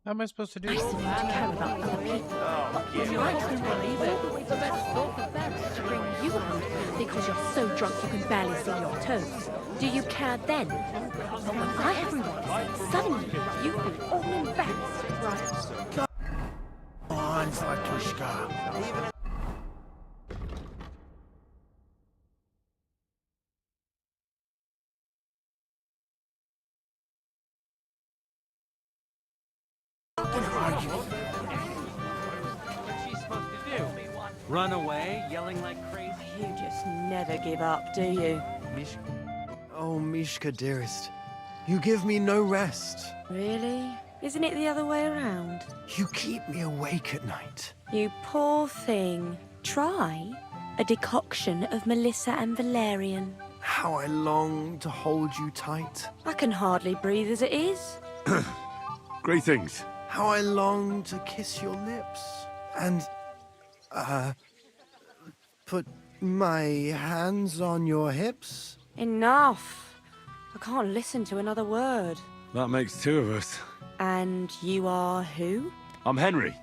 How am I supposed to do I this? seem to care about other people. You might think the best thought for them is to bring you out because you're so drunk you can barely see your toes. Do you care then? But when I have realized, suddenly you feel all embarrassed, right? Come on, Zlatushka. What's she supposed to do? Run away, yelling like crazy? You just never give up, do you? Oh, Mishka, dearest. You give me no rest. Really? Isn't it the other way around? You keep me awake at night. You poor thing. Try a decoction of Melissa and Valerian. How I long to hold you tight. I can hardly breathe as it is. Greetings. How I long to kiss your lips. And, put my hands on your hips. Enough. I can't listen to another word. That makes two of us. And you are who? I'm Henry.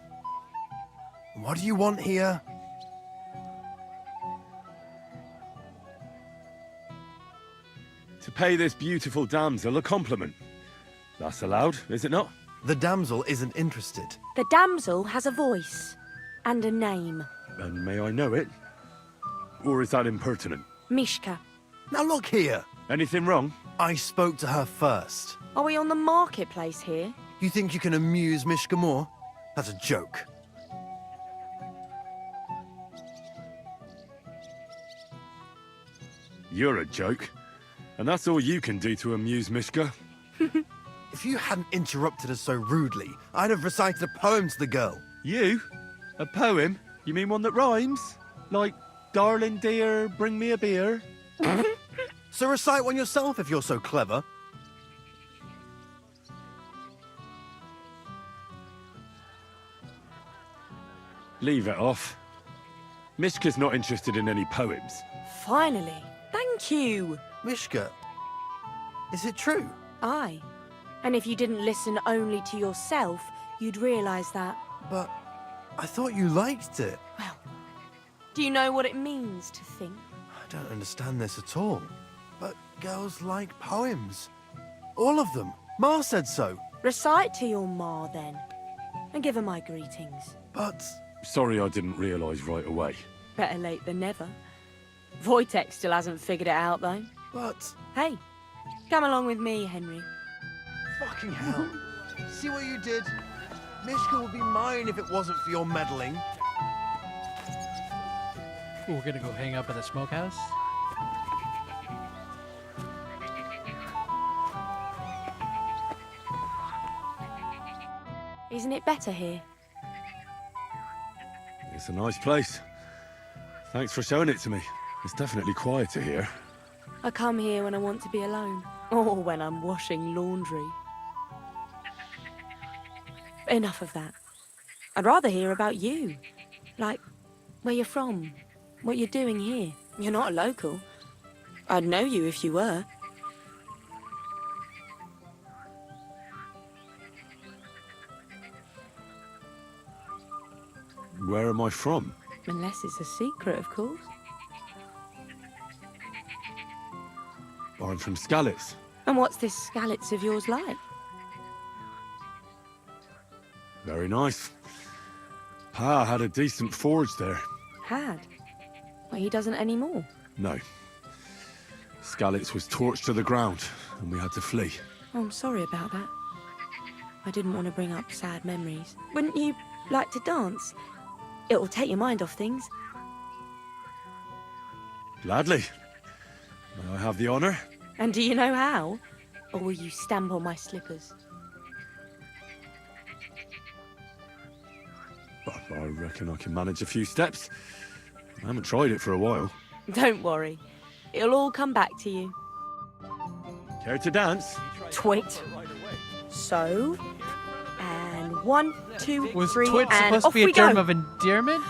What do you want here? To pay this beautiful damsel a compliment. That's allowed, is it not? The damsel isn't interested. The damsel has a voice and a name. And may I know it? Or is that impertinent? Mishka. Now look here. Anything wrong? I spoke to her first. Are we on the marketplace here? You think you can amuse Mishka more? That's a joke. You're a joke. And that's all you can do to amuse Mishka. If you hadn't interrupted us so rudely, I'd have recited a poem to the girl. You? A poem? You mean one that rhymes? Like, darling dear, bring me a beer. So recite one yourself if you're so clever. Leave it off. Mishka's not interested in any poems. Finally. Thank you. Mishka, is it true? Aye. And if you didn't listen only to yourself, you'd realise that. But I thought you liked it. Well, do you know what it means to think? I don't understand this at all. But girls like poems. All of them. Ma said so. Recite to your ma, then. And give her my greetings. But... Sorry I didn't realise right away. Better late than never. Wojtek still hasn't figured it out, though. But... Hey, come along with me, Henry. Fucking hell. See what you did? Mishka would be mine if it wasn't for your meddling. Ooh, we're gonna go hang up at the smokehouse. Isn't it better here? It's a nice place. Thanks for showing it to me. It's definitely quieter here. I come here when I want to be alone. Or when I'm washing laundry. Enough of that. I'd rather hear about you. Like, where you're from. What you're doing here. You're not a local. I'd know you if you were. Where am I from? Unless it's a secret, of course. I'm from Skalitz. And what's this Skalitz of yours like? Very nice. Pa had a decent forge there. Had? Well, he doesn't anymore. No. Skalitz was torched to the ground, and we had to flee. Oh, I'm sorry about that. I didn't want to bring up sad memories. Wouldn't you like to dance? It'll take your mind off things. Gladly. May I have the honour? And do you know how? Or will you stamp on my slippers? Well, I reckon I can manage a few steps. I haven't tried it for a while. Don't worry. It'll all come back to you. Care to dance? Twit. So, and 1, 2, Was 3, twit and supposed off to be a we term go. of endearment?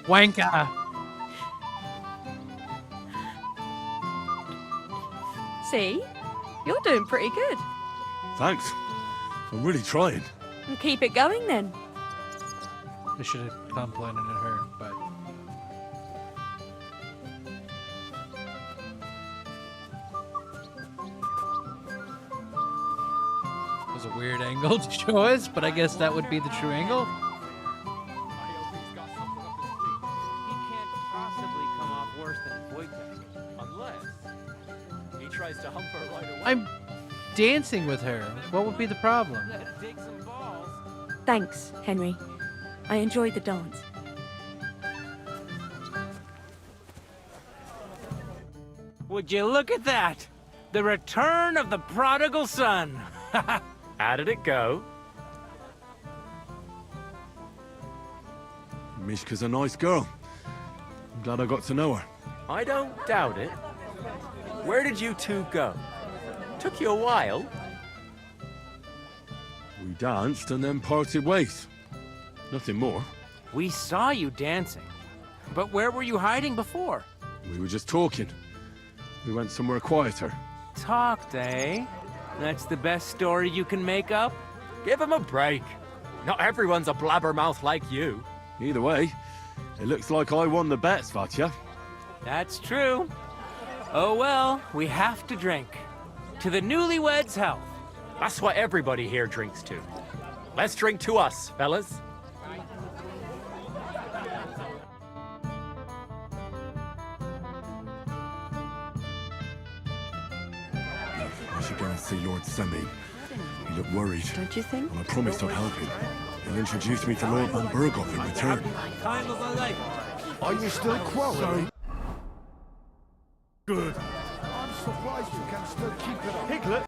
Wanka. See? You're doing pretty good. Thanks. I'm really trying. And keep it going then. I should have complimented her, but... It was a weird angle to show us, but I guess that would be the true angle. He can't possibly come off worse than Wojtek, unless he tries to hump her right away. I'm dancing with her. What would be the problem? Dig some balls. Thanks, Henry. I enjoyed the dance. Would you look at that? The return of the prodigal son. How did it go? Mishka's a nice girl. I'm glad I got to know her. I don't doubt it. Where did you two go? Took you a while. We danced and then parted ways. Nothing more. We saw you dancing. But where were you hiding before? We were just talking. We went somewhere quieter. Talked, eh? That's the best story you can make up? Give him a break. Not everyone's a blabbermouth like you. Either way, it looks like I won the bet, Svatya. That's true. Oh well, we have to drink. To the newlyweds' health. That's what everybody here drinks to. Let's drink to us, fellas. I should go and see Lord Semmi. He looked worried. Don't you think? And I promised I'd help him. He'll introduce me to Lord Van Berghoff in return. Time of the life. Are you still quarreling? Good. I'm surprised you can still keep it up. Piglet!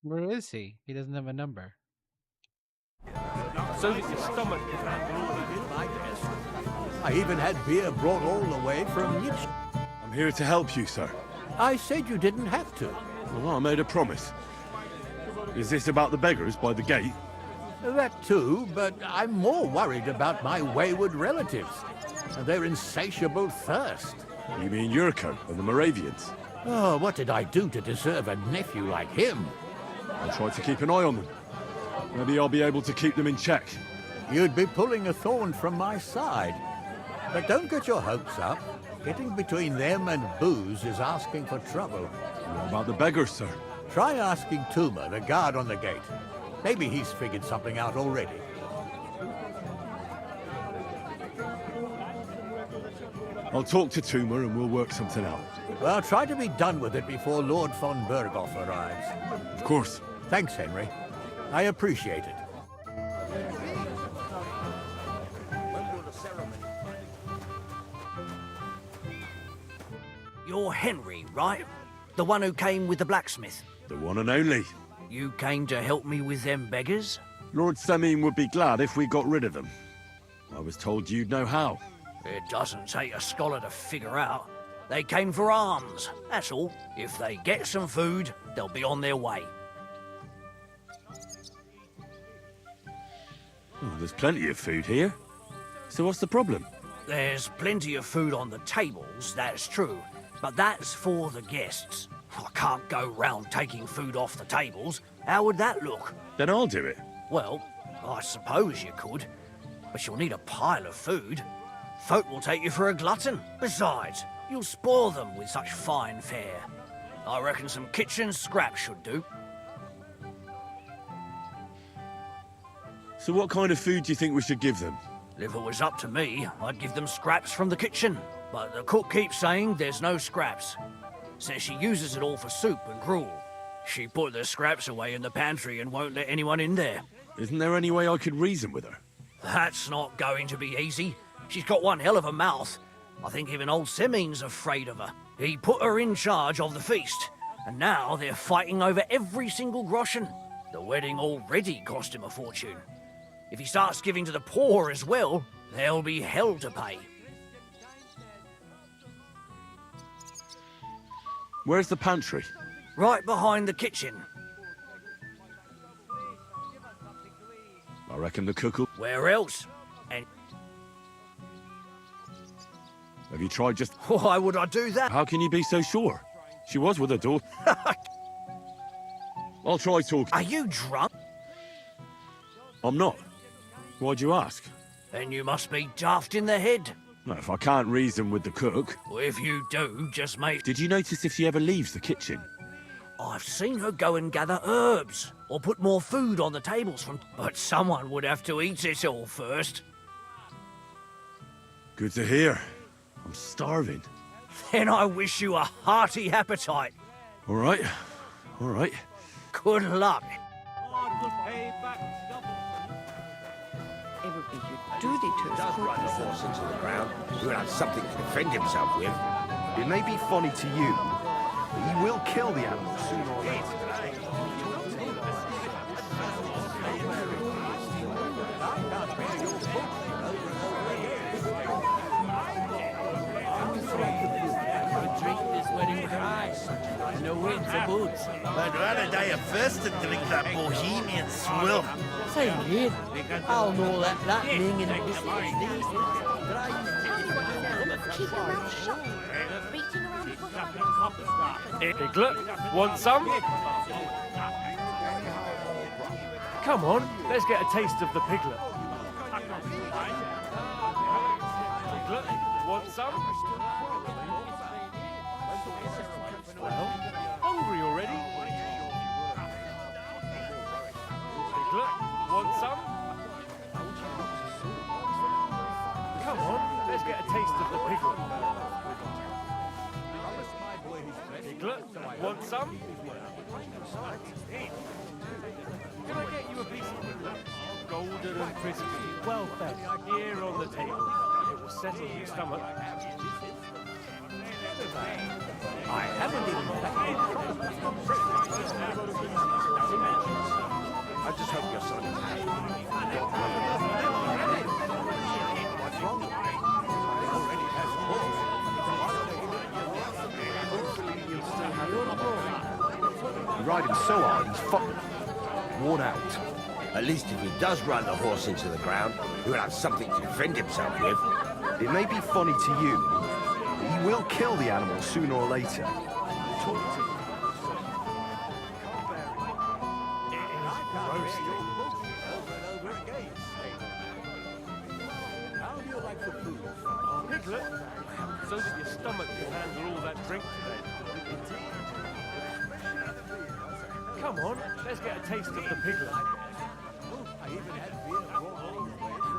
Where is he? He doesn't have a number. So that your stomach can handle all of it. I even had beer brought all the way from amidst. I'm here to help you, sir. I said you didn't have to. Well, I made a promise. Is this about the beggars by the gate? That too, but I'm more worried about my wayward relatives and their insatiable thirst. You mean Yurko and the Moravians? Oh, what did I do to deserve a nephew like him? I'll try to keep an eye on them. Maybe I'll be able to keep them in check. You'd be pulling a thorn from my side. But don't get your hopes up. Getting between them and booze is asking for trouble. What about the beggars, sir? Try asking Tuma, the guard on the gate. Maybe he's figured something out already. I'll talk to Tuma and we'll work something out. Well, try to be done with it before Lord von Berghoff arrives. Of course. Thanks, Henry. I appreciate it. You're Henry, right? The one who came with the blacksmith? The one and only. You came to help me with them beggars? Lord Semine would be glad if we got rid of them. I was told you'd know how. It doesn't take a scholar to figure out. They came for alms, that's all. If they get some food, they'll be on their way. Oh, there's plenty of food here. So what's the problem? There's plenty of food on the tables, that's true. But that's for the guests. I can't go round taking food off the tables. How would that look? Then I'll do it. Well, I suppose you could. But you'll need a pile of food. Folk will take you for a glutton. Besides, you'll spoil them with such fine fare. I reckon some kitchen scraps should do. So what kind of food do you think we should give them? If it was up to me, I'd give them scraps from the kitchen. But the cook keeps saying there's no scraps. Says she uses it all for soup and gruel. She put the scraps away in the pantry and won't let anyone in there. Isn't there any way I could reason with her? That's not going to be easy. She's got one hell of a mouth. I think even old Semine's afraid of her. He put her in charge of the feast, and now they're fighting over every single groschen. The wedding already cost him a fortune. If he starts giving to the poor as well, there'll be hell to pay. Where's the pantry? Right behind the kitchen. I reckon the cook will... Where else? And Have you tried just... why would I do that? How can you be so sure? She was with her daughter. I'll try talking. Are you drunk? I'm not. Why'd you ask? Then you must be daft in the head. No, if I can't reason with the cook... Well, if you do, just make... Did you notice if she ever leaves the kitchen? I've seen her go and gather herbs, or put more food on the tables from... But someone would have to eat it all first. Good to hear. I'm starving. Then I wish you a hearty appetite. All right. All right. Good luck. It would be your duty to Does run the horse into the ground. He'll have something to defend himself with. It may be funny to you, but he will kill the animal sooner or later. No wind for boots. I'd rather die of thirst than drink that Bohemian swill. Say, kid, I'll know that lightning and this Piglet, want some? Come on, let's get a taste of the piglet. Piglet, want some? Well, hungry already? Piglet, want some? Come on, let's get a taste of the piglet. Piglet, want some? Can I get you a piece of piglet? Golden and crispy, well fed, here on the table. It will settle your stomach. I haven't even... I just hope your son is happy. What's wrong? He already has You're riding so hard, he's worn out. At least if he does run the horse into the ground, he'll have something to defend himself with. It may be funny to you, but he will kill the animal sooner or later. Piglet, so that your stomach can handle all that drink today. Come on, let's get a taste of the piglet.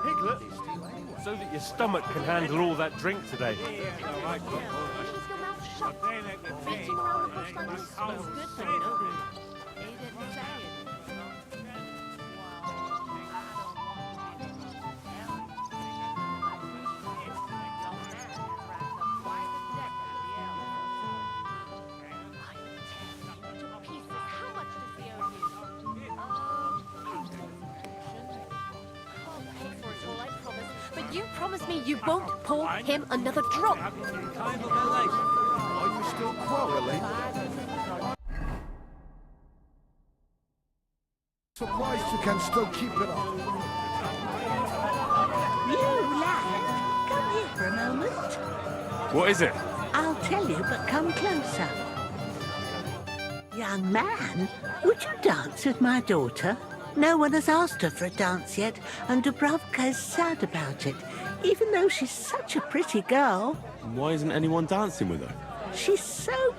Piglet, so that your stomach can handle all that drink today. But you promise me you won't pour him another drop. Are you still quarreling? Surprised you can still keep it up. You lad, come here for a moment. What is it? I'll tell you, but come closer. Young man, would you dance with my daughter? No one has asked her for a dance yet, and Dubravka is sad about it, even though she's such a pretty girl. Why isn't anyone dancing with her? She's so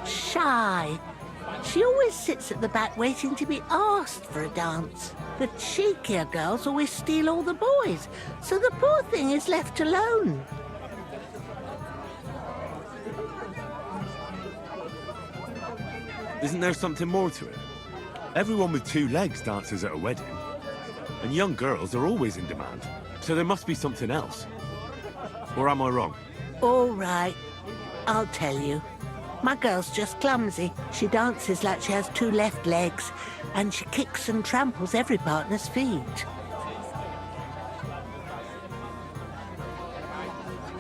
shy. She always sits at the back waiting to be asked for a dance. The cheekier girls always steal all the boys, so the poor thing is left alone. Isn't there something more to it? Everyone with two legs dances at a wedding. And young girls are always in demand. So there must be something else. Or am I wrong? All right, I'll tell you. My girl's just clumsy. She dances like she has two left legs, and she kicks and tramples every partner's feet.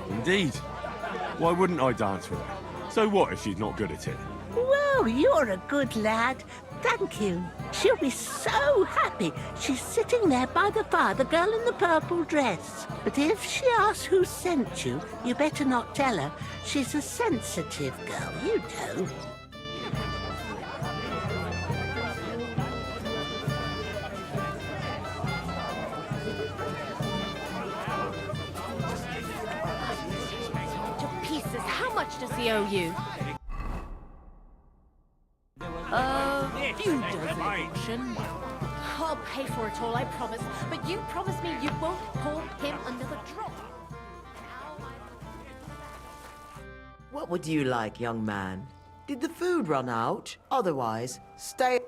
Indeed. Why wouldn't I dance with her? So what if she's not good at it? Whoa, you're a good lad. Thank you. She'll be so happy. She's sitting there by the fire, the girl in the purple dress. But if she asks who sent you, you better not tell her. She's a sensitive girl, you know. To pieces, how much does he owe you? A few dozen. I'll pay for it all, I promise. But you promise me you won't pour him another drop. What would you like, young man? Did the food run out? Otherwise, stay...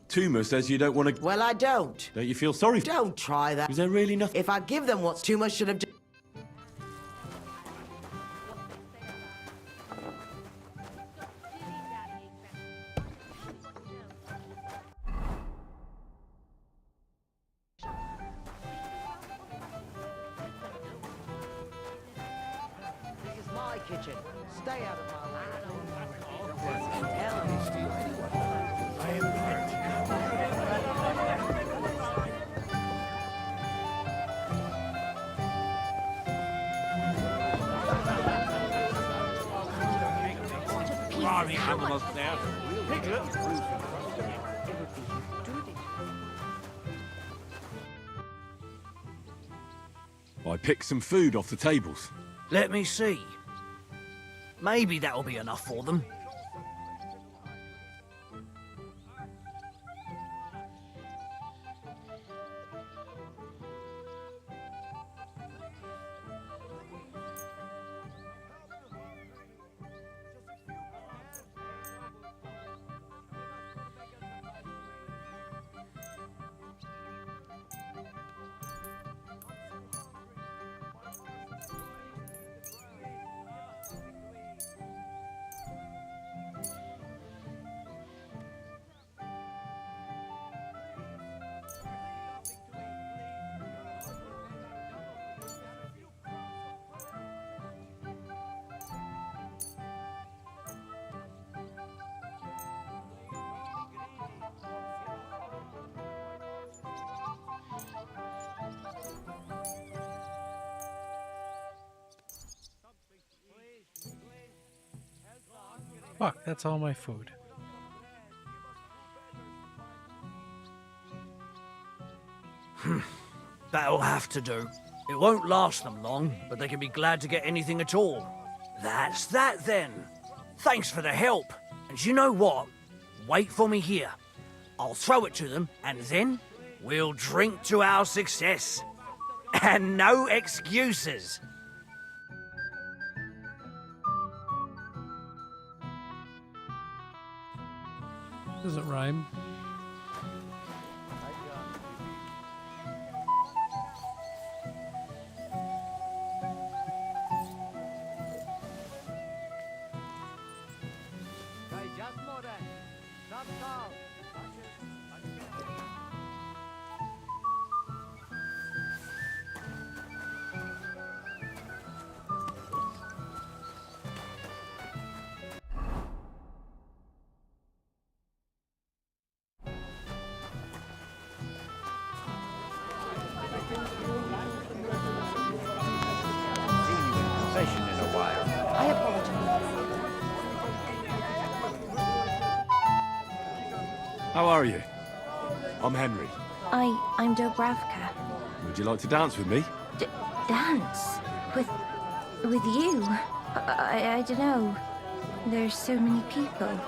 Tuma says you don't want to... Well, I don't. Don't you feel sorry? Don't try that. Is there really nothing... If I give them what's Tuma should have... kitchen. Stay out of my way. I am Robbie, I'm almost there. Piglet. I picked some food off the tables. Let me see. Maybe that'll be enough for them. Fuck, that's all my food. That'll have to do. It won't last them long, but they can be glad to get anything at all. That's that then. Thanks for the help. And you know what? Wait for me here. I'll throw it to them, and then we'll drink to our success. And no excuses. Does it rhyme? I apologize. How are you? I'm Henry. I'm Dobravka. Would you like to dance with me? Dance? With you? I don't know. There's so many people.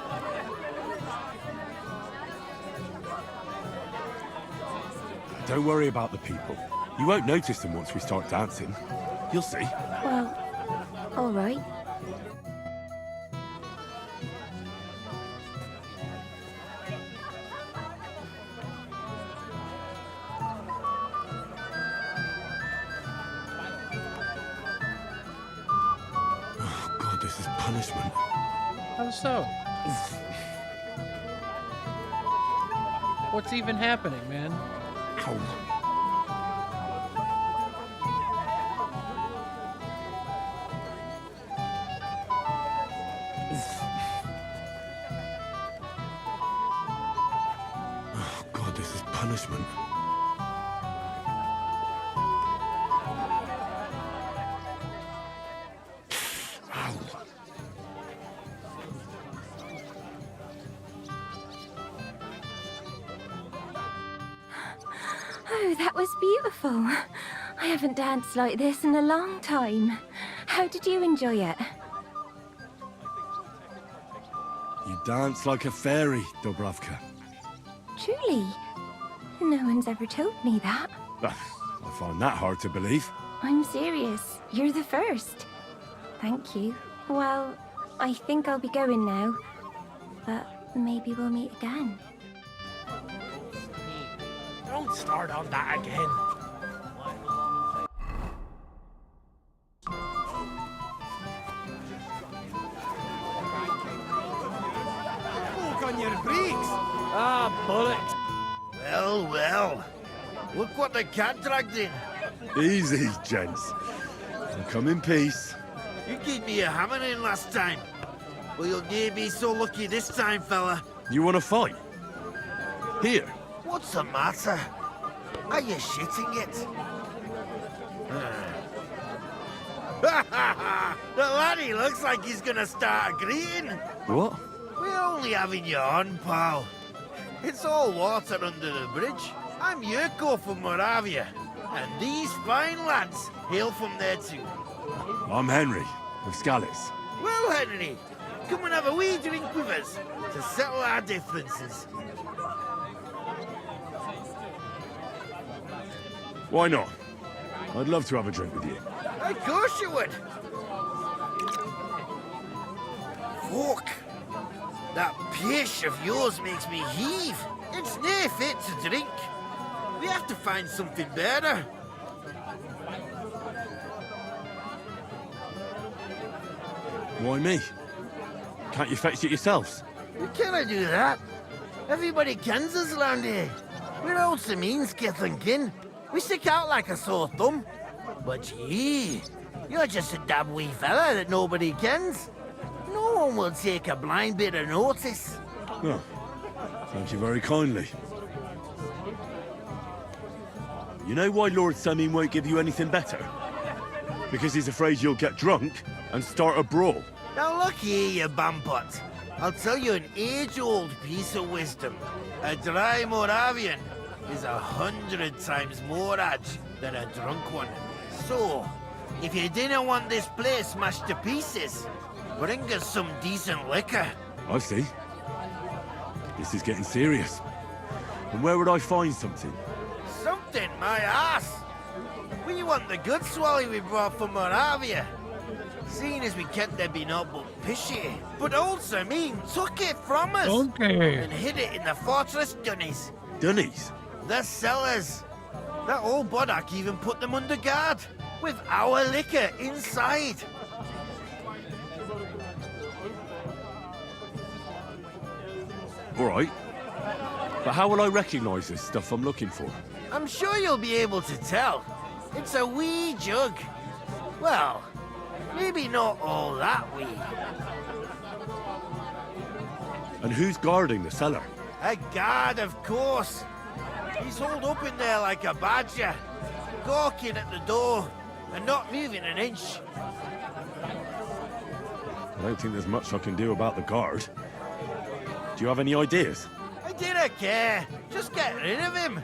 Don't worry about the people. You won't notice them once we start dancing. You'll see. Well, all right. Oh, God, this is punishment. How so? What's even happening, man? Ow. Oh, God, this is punishment. Oh, that was beautiful. I haven't danced like this in a long time. How did you enjoy it? You dance like a fairy, Dobravka. Truly? No one's ever told me that. I find that hard to believe. I'm serious. You're the first. Thank you. Well, I think I'll be going now. But maybe we'll meet again. Don't start on that again. Look on your brakes! Ah, bollocks. Well, well. Look what the cat dragged in. Easy, gents. I'll come in peace. You gave me a hammer in last time. Well, you'll never be so lucky this time, fella. You want to fight? Here. What's the matter? Are you shitting it? The laddie looks like he's gonna start agreeing. What? We're only having you on, pal. It's all water under the bridge. I'm Yurko from Moravia, and these fine lads hail from there too. I'm Henry, of Scallis. Well, Henry, come and have a wee drink with us to settle our differences. Why not? I'd love to have a drink with you. Of course you would. Fuck. That pish of yours makes me heave. It's near fit to drink. We have to find something better. Why me? Can't you fetch it yourselves? We cannot do that. Everybody kens us around here. We're all Sameen's kith and kin. We stick out like a sore thumb. But ye, you're just a dab wee fella that nobody kens. No one will take a blind bit of notice. Oh, thank you very kindly. You know why Lord Sameen won't give you anything better? Because he's afraid you'll get drunk and start a brawl. Now look here, you bampot. I'll tell you an age-old piece of wisdom. A dry Moravian is 100 times more edge than a drunk one. So, if you didn't want this place smashed to pieces, bring us some decent liquor. I see. This is getting serious. And where would I find something? Something, my ass! We want the good swally we brought from Moravia. Seeing as we can't there be not but pishy, but also mean took it from us and hid it in the fortress dunnies. Dunnies? The cellars. That old boddock even put them under guard, with our liquor inside. All right. But how will I recognise this stuff I'm looking for? I'm sure you'll be able to tell. It's a wee jug. Well, maybe not all that wee. And who's guarding the cellar? A guard, of course. He's holed up in there like a badger, gawking at the door and not moving an inch. I don't think there's much I can do about the guard. Do you have any ideas? I didn't care. Just get rid of him.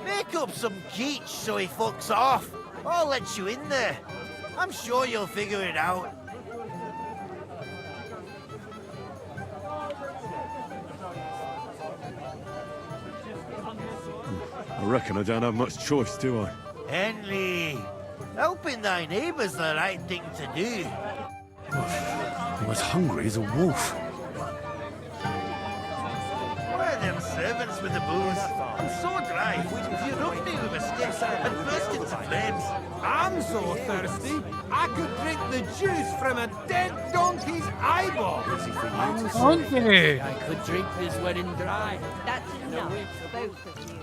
Make up some keech so he fucks off. I'll let you in there. I'm sure you'll figure it out. I reckon I don't have much choice, do I? Henry, helping thy neighbour's the right thing to do. I'm as hungry as a wolf. Where are them servants with the booze? I'm so dry. If you roughed me with a stick, I'd burst into flames. I'm so thirsty, I could drink the juice from a dead donkey's eyeball. I'm Donkey! I could drink this wedding dry. That's enough for both of you.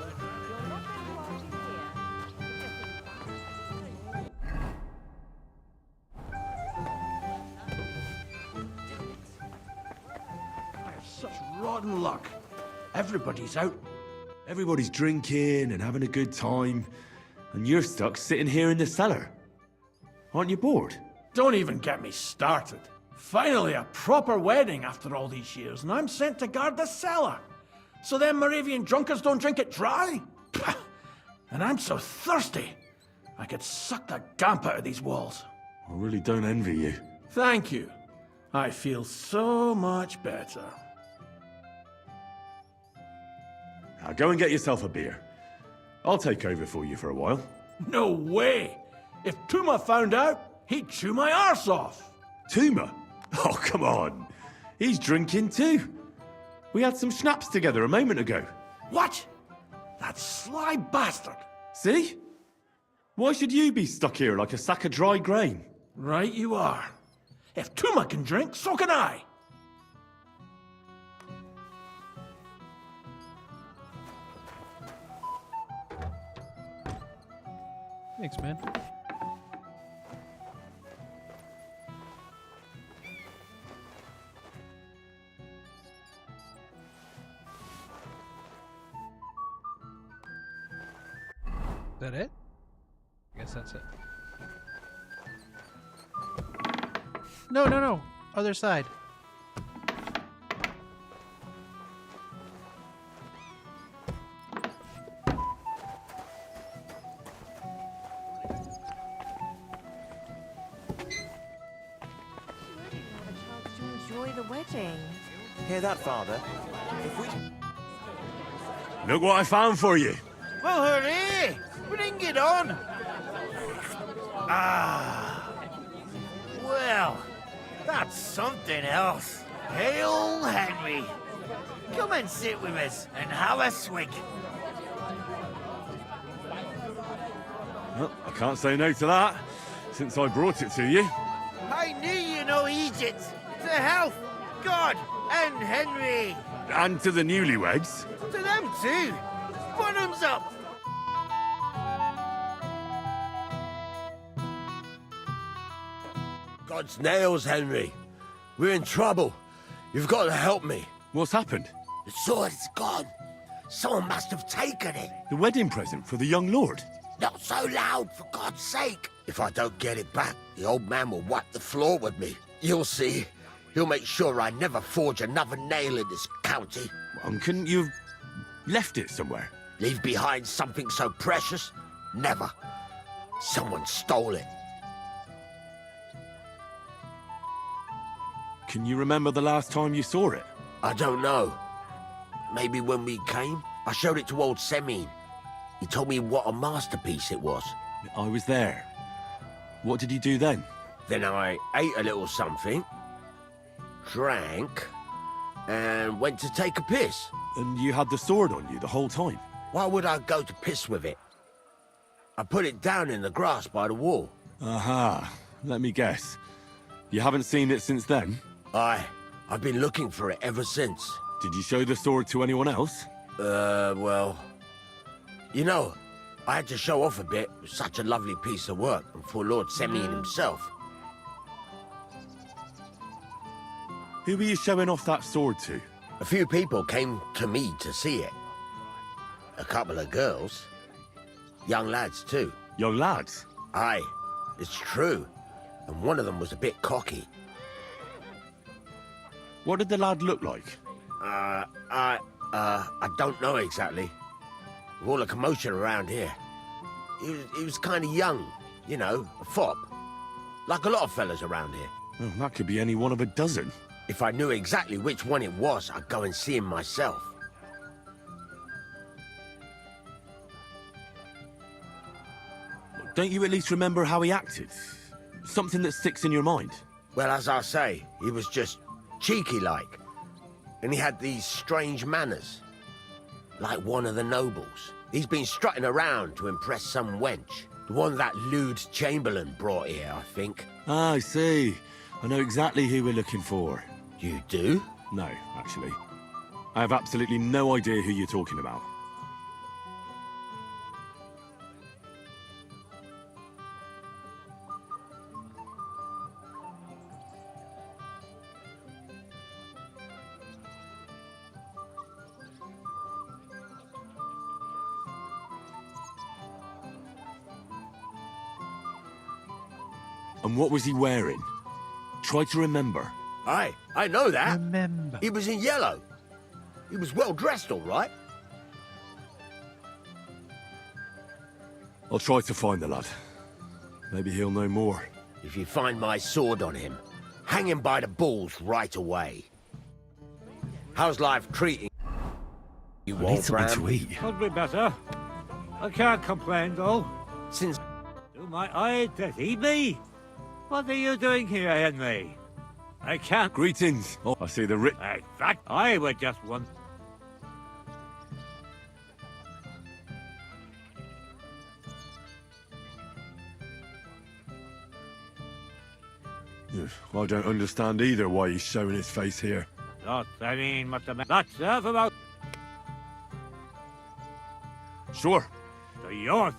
I have such rotten luck. Everybody's out. Everybody's drinking and having a good time, and you're stuck sitting here in the cellar. Aren't you bored? Don't even get me started. Finally, a proper wedding after all these years, and I'm sent to guard the cellar. So them Moravian drunkards don't drink it dry? Pah! And I'm so thirsty, I could suck the damp out of these walls. I really don't envy you. Thank you. I feel so much better. Now go and get yourself a beer. I'll take over for you for a while. No way! If Tuma found out, he'd chew my arse off. Tuma? Oh, come on. He's drinking too. We had some schnapps together a moment ago. What? That sly bastard. See? Why should you be stuck here like a sack of dry grain? Right you are. If Tuma can drink, so can I. Thanks, man. Is that it? I guess that's it. No, no, no. Other side. Enjoy the wedding. Hear that, Father? If we... Look what I found for you. Well, hooray! Bring it on! Ah. Well, that's something else. Hail Henry! Come and sit with us and have a swig. Well, I can't say no to that, since I brought it to you. I knew you know Egypt. To health, God, and Henry. And to the newlyweds. To them too. Bottoms up. God's nails, Henry. We're in trouble. You've got to help me. What's happened? The sword's gone. Someone must have taken it. The wedding present for the young lord? Not so loud, for God's sake. If I don't get it back, the old man will wipe the floor with me. You'll see. He'll make sure I never forge another nail in this county. Couldn't you have left it somewhere? Leave behind something so precious? Never. Someone stole it. Can you remember the last time you saw it? I don't know. Maybe when we came? I showed it to old Semine. He told me what a masterpiece it was. I was there. What did you do then? Then I ate a little something, drank, and went to take a piss. And you had the sword on you the whole time? Why would I go to piss with it? I put it down in the grass by the wall. Aha. Let me guess. You haven't seen it since then? I've been looking for it ever since. Did you show the sword to anyone else? Well... You know, I had to show off a bit. It was such a lovely piece of work, and for Lord Semyon himself. Who were you showing off that sword to? A few people came to me to see it. A couple of girls. Young lads, too. Young lads? Aye, it's true. And one of them was a bit cocky. What did the lad look like? I don't know exactly. With all the commotion around here. He was kind of young, you know, a fop. Like a lot of fellas around here. Well, that could be any one of a dozen. If I knew exactly which one it was, I'd go and see him myself. Don't you at least remember how he acted? Something that sticks in your mind? Well, as I say, he was just cheeky-like. And he had these strange manners. Like one of the nobles. He's been strutting around to impress some wench. The one that lewd Chamberlain brought here, I think. Ah, I see. I know exactly who we're looking for. You do? No, actually. I have absolutely no idea who you're talking about. And what was he wearing? Try to remember. Aye, I know that. Remember. He was in yellow. He was well dressed, all right. I'll try to find the lad. Maybe he'll know more. If you find my sword on him, hang him by the balls right away. How's life treating you, I need something to eat. Could be better. I can't complain, though. Since... Do my eye deceive me? What are you doing here, Henry? I can't... Greetings. Oh, I see the writ... In fact, I would just want... I don't understand either why he's showing his face here. Lots, I mean, what the... Lots of about... Sure. To yours.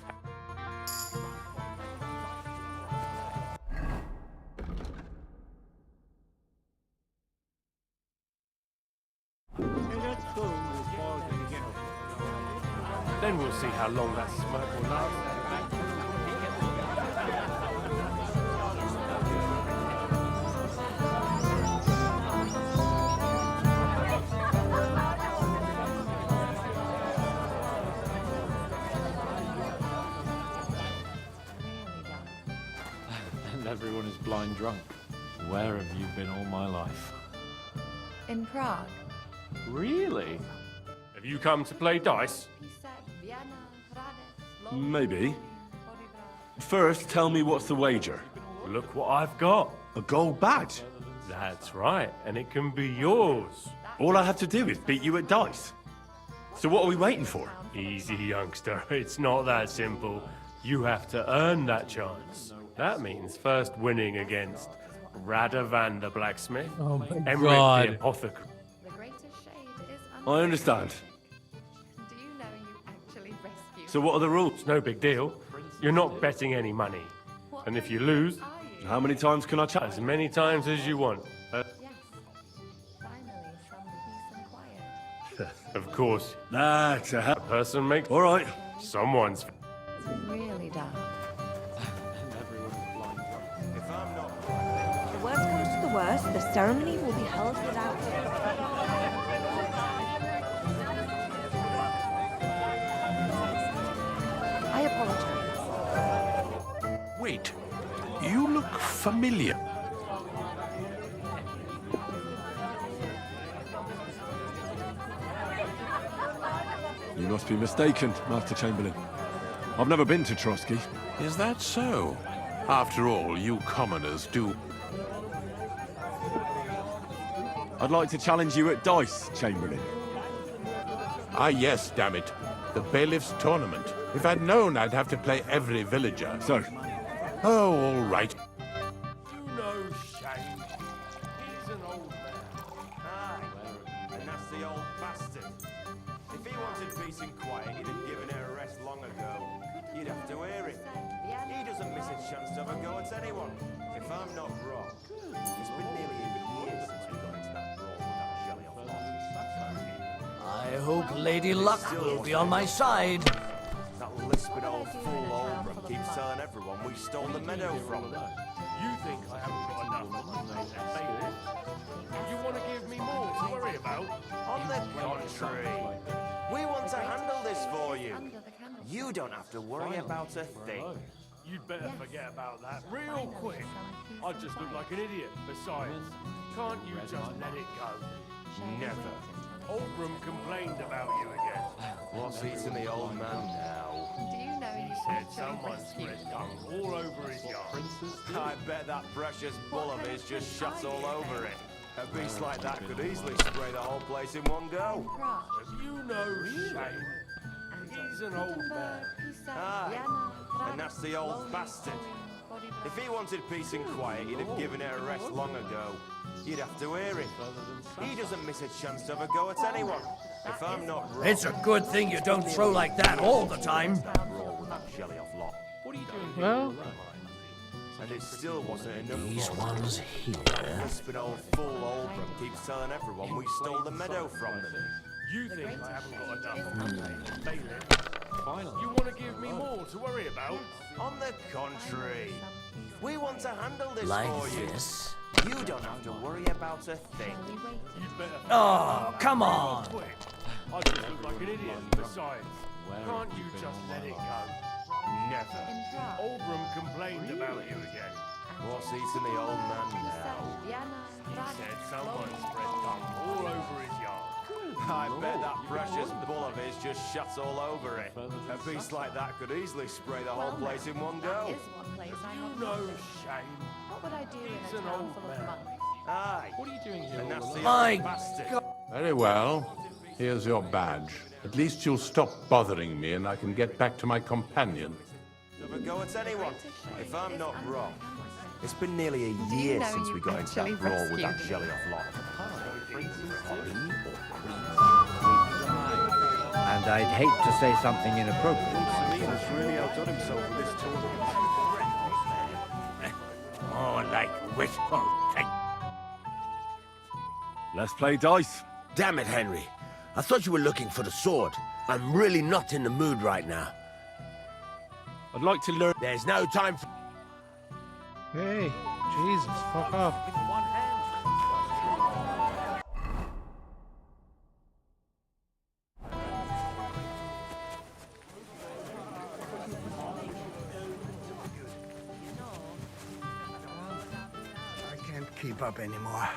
Then we'll see how long that smoke will last. And everyone is blind drunk. Where have you been all my life? In Prague. Really? Have you come to play dice? Maybe. First, tell me what's the wager. Look what I've got. A gold badge? That's right, and it can be yours. All I have to do is beat you at dice. So what are we waiting for? Easy, youngster. It's not that simple. You have to earn that chance. That means first winning against Radovan the blacksmith, Oh my Emmerich God. the apothecary. I understand. Do you know you actually rescued? So what are the rules? No big deal. You're not betting any money. And if you lose... How many times can I chat? As many times as you want. Of course. That's a person makes... All right. Someone's... Really dark. The worst comes to the worst, First, the ceremony will be held without... I apologize. Wait, you look familiar. You must be mistaken, Master Chamberlain. I've never been to Trotsky. Is that so? After all, you commoners do... I'd like to challenge you at dice, Chamberlain. Ah, yes, damn it. The bailiff's tournament. If I'd known, I'd have to play every villager. So? Oh, all right. No shame. He's an old man. Aye, and that's the old bastard. If he wanted peace and quiet, he'd have given her a rest long ago. You'd have to hear him. He doesn't miss a chance to have a go at anyone. If I'm not wrong, it's been nearly a year since we got into that brawl with that jelly off I hope Lady Luck will be on my side. That lisping old fool Oldham keeps telling everyone we stole the meadow from them. You think I haven't got enough bailiff? You want to give me more to worry about? On the contrary, we want to handle this for you. You don't have to worry about a thing. You'd better forget about that real quick. I just look like an idiot. Besides, can't you just let it go? Never. Oldham complained about you again. What's eating the old man now? Do you know He you said actually someone rescued spread me? dung all over his yard. I bet that precious bull of his just shot all over it. A beast like that could easily spray the whole place in one go. Have you no shame? He's an old man. Aye, and that's the old bastard. If he wanted peace and quiet, he'd have given her a rest long ago. You'd have to hear him. He doesn't miss a chance to have a go at anyone. If I'm not wrong... It's a good thing you don't throw like that all the time. What are you doing here? Well... And it still wasn't enough. These ones here... Lisping old fool Oldham keeps telling everyone we stole the meadow from them. You think I haven't got enough bailiff? You want to give me more to worry about? On the contrary, we want to handle this Like for you. this? You don't have to worry about a thing. You'd better... Oh, come on! Quick. I just look like an idiot. Besides, can't you just let it go? Never. Oldham complained about you again. What's eating the old man now? He said someone spread dung all over his yard. I bet that precious bull of his just shuts all over it. A beast like that could easily spray the whole place in one go. You no shame. What would I do He's in a an town old full of man. monks? Aye. What are you doing here? And that's the My old bastard. Very well. Here's your badge. At least you'll stop bothering me and I can get back to my companion. Have a go at anyone. If I'm not wrong, it's been nearly a year since we got into that brawl with that jelly off lot. And I'd hate to say something inappropriate. He's really outdone himself with this tournament. More like wishful thinking. Let's play dice. Damn it, Henry. I thought you were looking for the sword. I'm really not in the mood right now. I'd like to learn... There's no time for... Hey, Jesus, fuck off. I can't keep up anymore.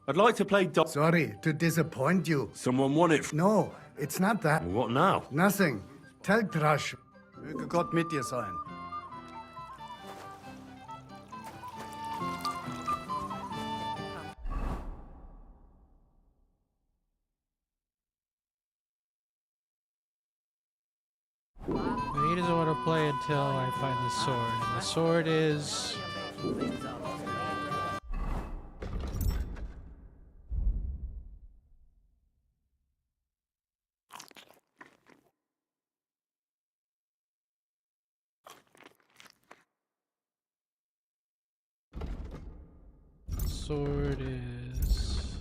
I'd like to play dice. Sorry to disappoint you. Someone won it. No, it's not that. What now? Nothing. Tell Trash. Möge Gott mit dir sein. But he doesn't want to play until I find the sword. And the sword is... Sword is...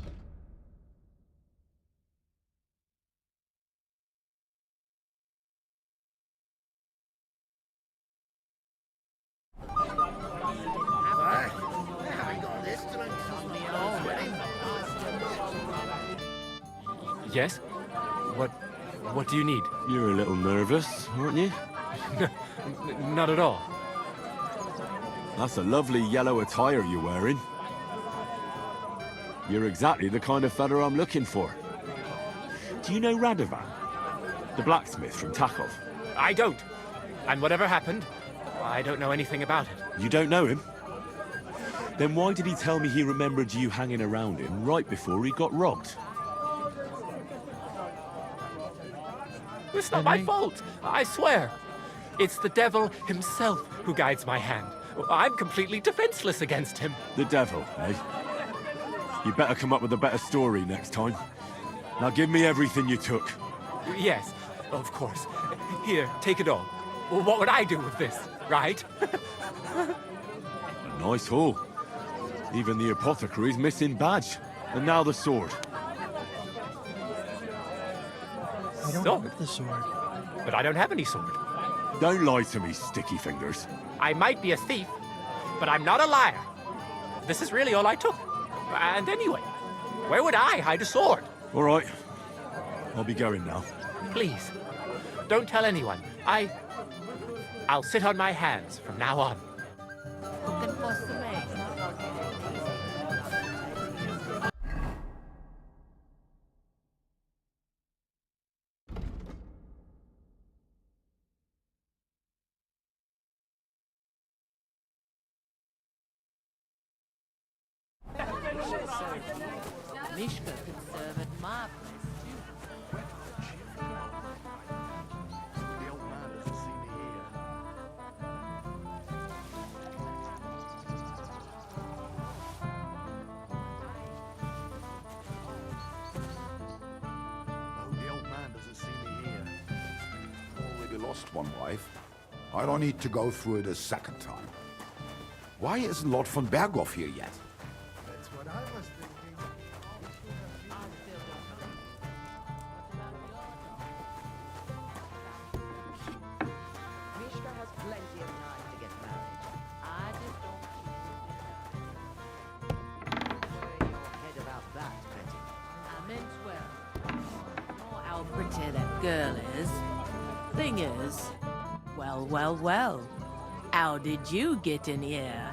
Yes? What do you need? You're a little nervous, aren't you? Not at all. That's a lovely yellow attire you're wearing. You're exactly the kind of fella I'm looking for. Do you know Radovan? The blacksmith from Takov? I don't. And whatever happened, I don't know anything about it. You don't know him? Then why did he tell me he remembered you hanging around him right before he got robbed? It's not my fault, I swear. It's the devil himself who guides my hand. I'm completely defenseless against him. The devil, eh? You better come up with a better story next time. Now give me everything you took. Yes, of course. Here, take it all. What would I do with this, right? A nice haul. Even the apothecary's missing badge. And now the sword. I don't want the sword. But I don't have any sword. Don't lie to me, sticky fingers. I might be a thief, but I'm not a liar. This is really all I took. And anyway, where would I hide a sword? All right. I'll be going now. Please, don't tell anyone. I'll sit on my hands from now on. Mishka could serve at my place too. The old man doesn't see me here. The old man doesn't see me here. Already lost one wife. I don't need to go through it a second time. Why isn't Lord von Berghoff here yet? That's what I was thinking. Mishka has plenty of time to get married. I just don't Where your head about that, Betty? I meant well. Or how pretty that girl is. Thing is, well. How did you get in here?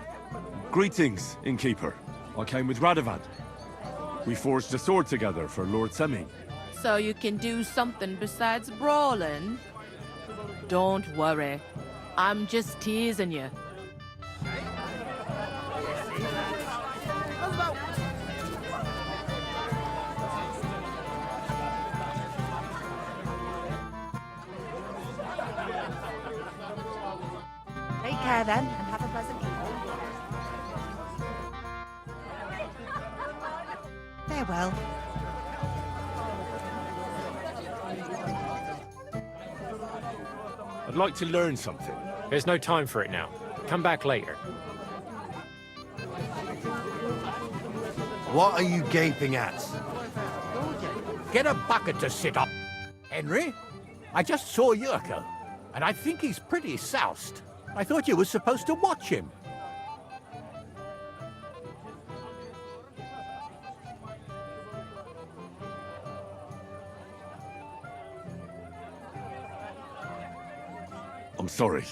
Greetings, innkeeper. I came with Radovan. We forged a sword together for Lord Seming. So you can do something besides brawling? Don't worry. I'm just teasing you. Take care then, and have a pleasant evening. Farewell. I'd like to learn something. There's no time for it now. Come back later. What are you gaping at? Get a bucket to sit up. Henry, I just saw Yurko, and I think he's pretty soused. I thought you were supposed to watch him. I'm sorry.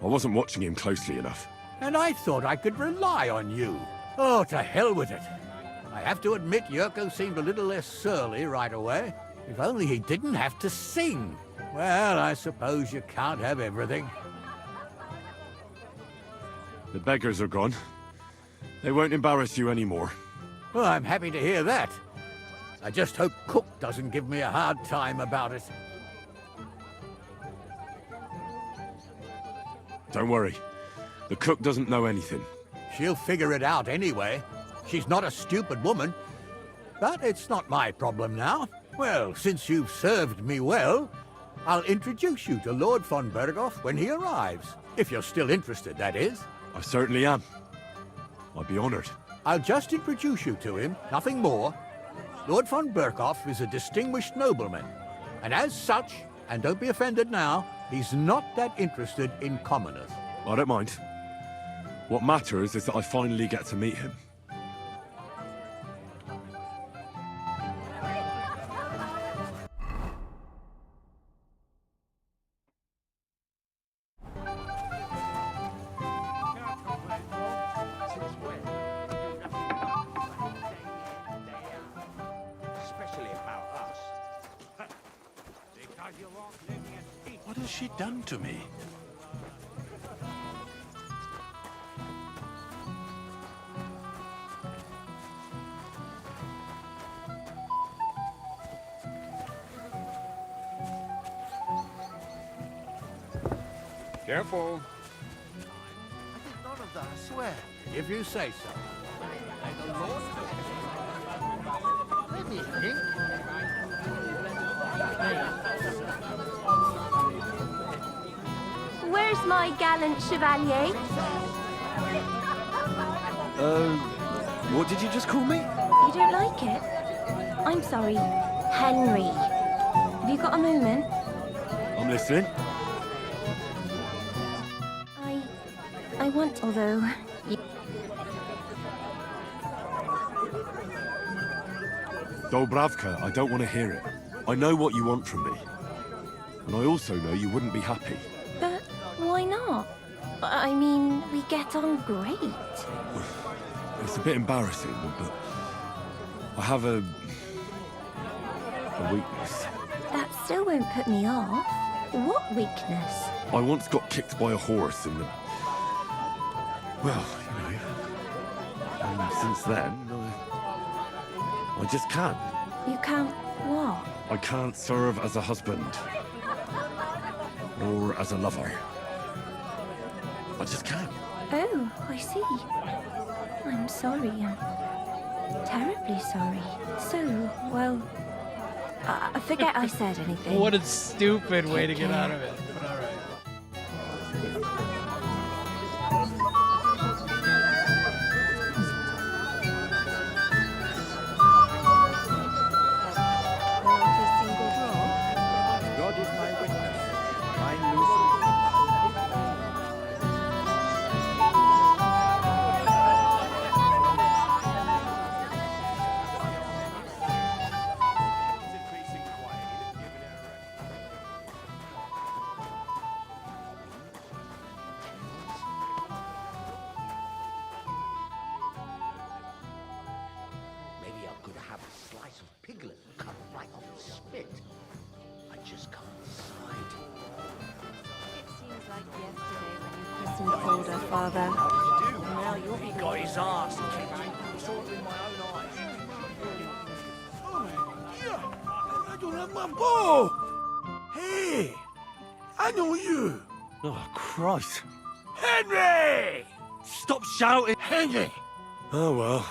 I wasn't watching him closely enough. And I thought I could rely on you. Oh, to hell with it. I have to admit Yurko seemed a little less surly right away. If only he didn't have to sing. Well, I suppose you can't have everything. The beggars are gone. They won't embarrass you anymore. Well, I'm happy to hear that. I just hope Cook doesn't give me a hard time about it. Don't worry. The cook doesn't know anything. She'll figure it out anyway. She's not a stupid woman. But it's not my problem now. Well, since you've served me well, I'll introduce you to Lord von Berghoff when he arrives. If you're still interested, that is. I certainly am. I'd be honored. I'll just introduce you to him, nothing more. Lord von Berghoff is a distinguished nobleman. And as such, and don't be offended now, he's not that interested in commoners. I don't mind. What matters is that I finally get to meet him. What has she done to me? Careful. I did none of that, I swear. If you say so. May the Lord Let me think. Where's my gallant chevalier? What did you just call me? You don't like it? I'm sorry, Henry. Have you got a moment? I'm listening. I want, although... Dobravka, I don't want to hear it. I know what you want from me. And I also know you wouldn't be happy. But why not? I mean, we get on great. It's a bit embarrassing, but I have a weakness. That still won't put me off. What weakness? I once got kicked by a horse in the... Well, you know... And since then, I just can't. You can't what? I can't serve as a husband. Or as a lover. I just can't. Oh, I see. I'm sorry. I'm terribly sorry. So, well... forget I said anything. What a stupid way to get out of it. But all right. God is my witness. I'm Lucy. Maybe I could have a slice of piglet cut right off the spit. I just can't decide. It seems like yesterday when you christened older father. Now you'll be got his ass kicked. I saw it with my own eyes. I don't have my bow! Hey! I know you! Oh, Christ. Henry! Stop shouting! Henry! Oh, well.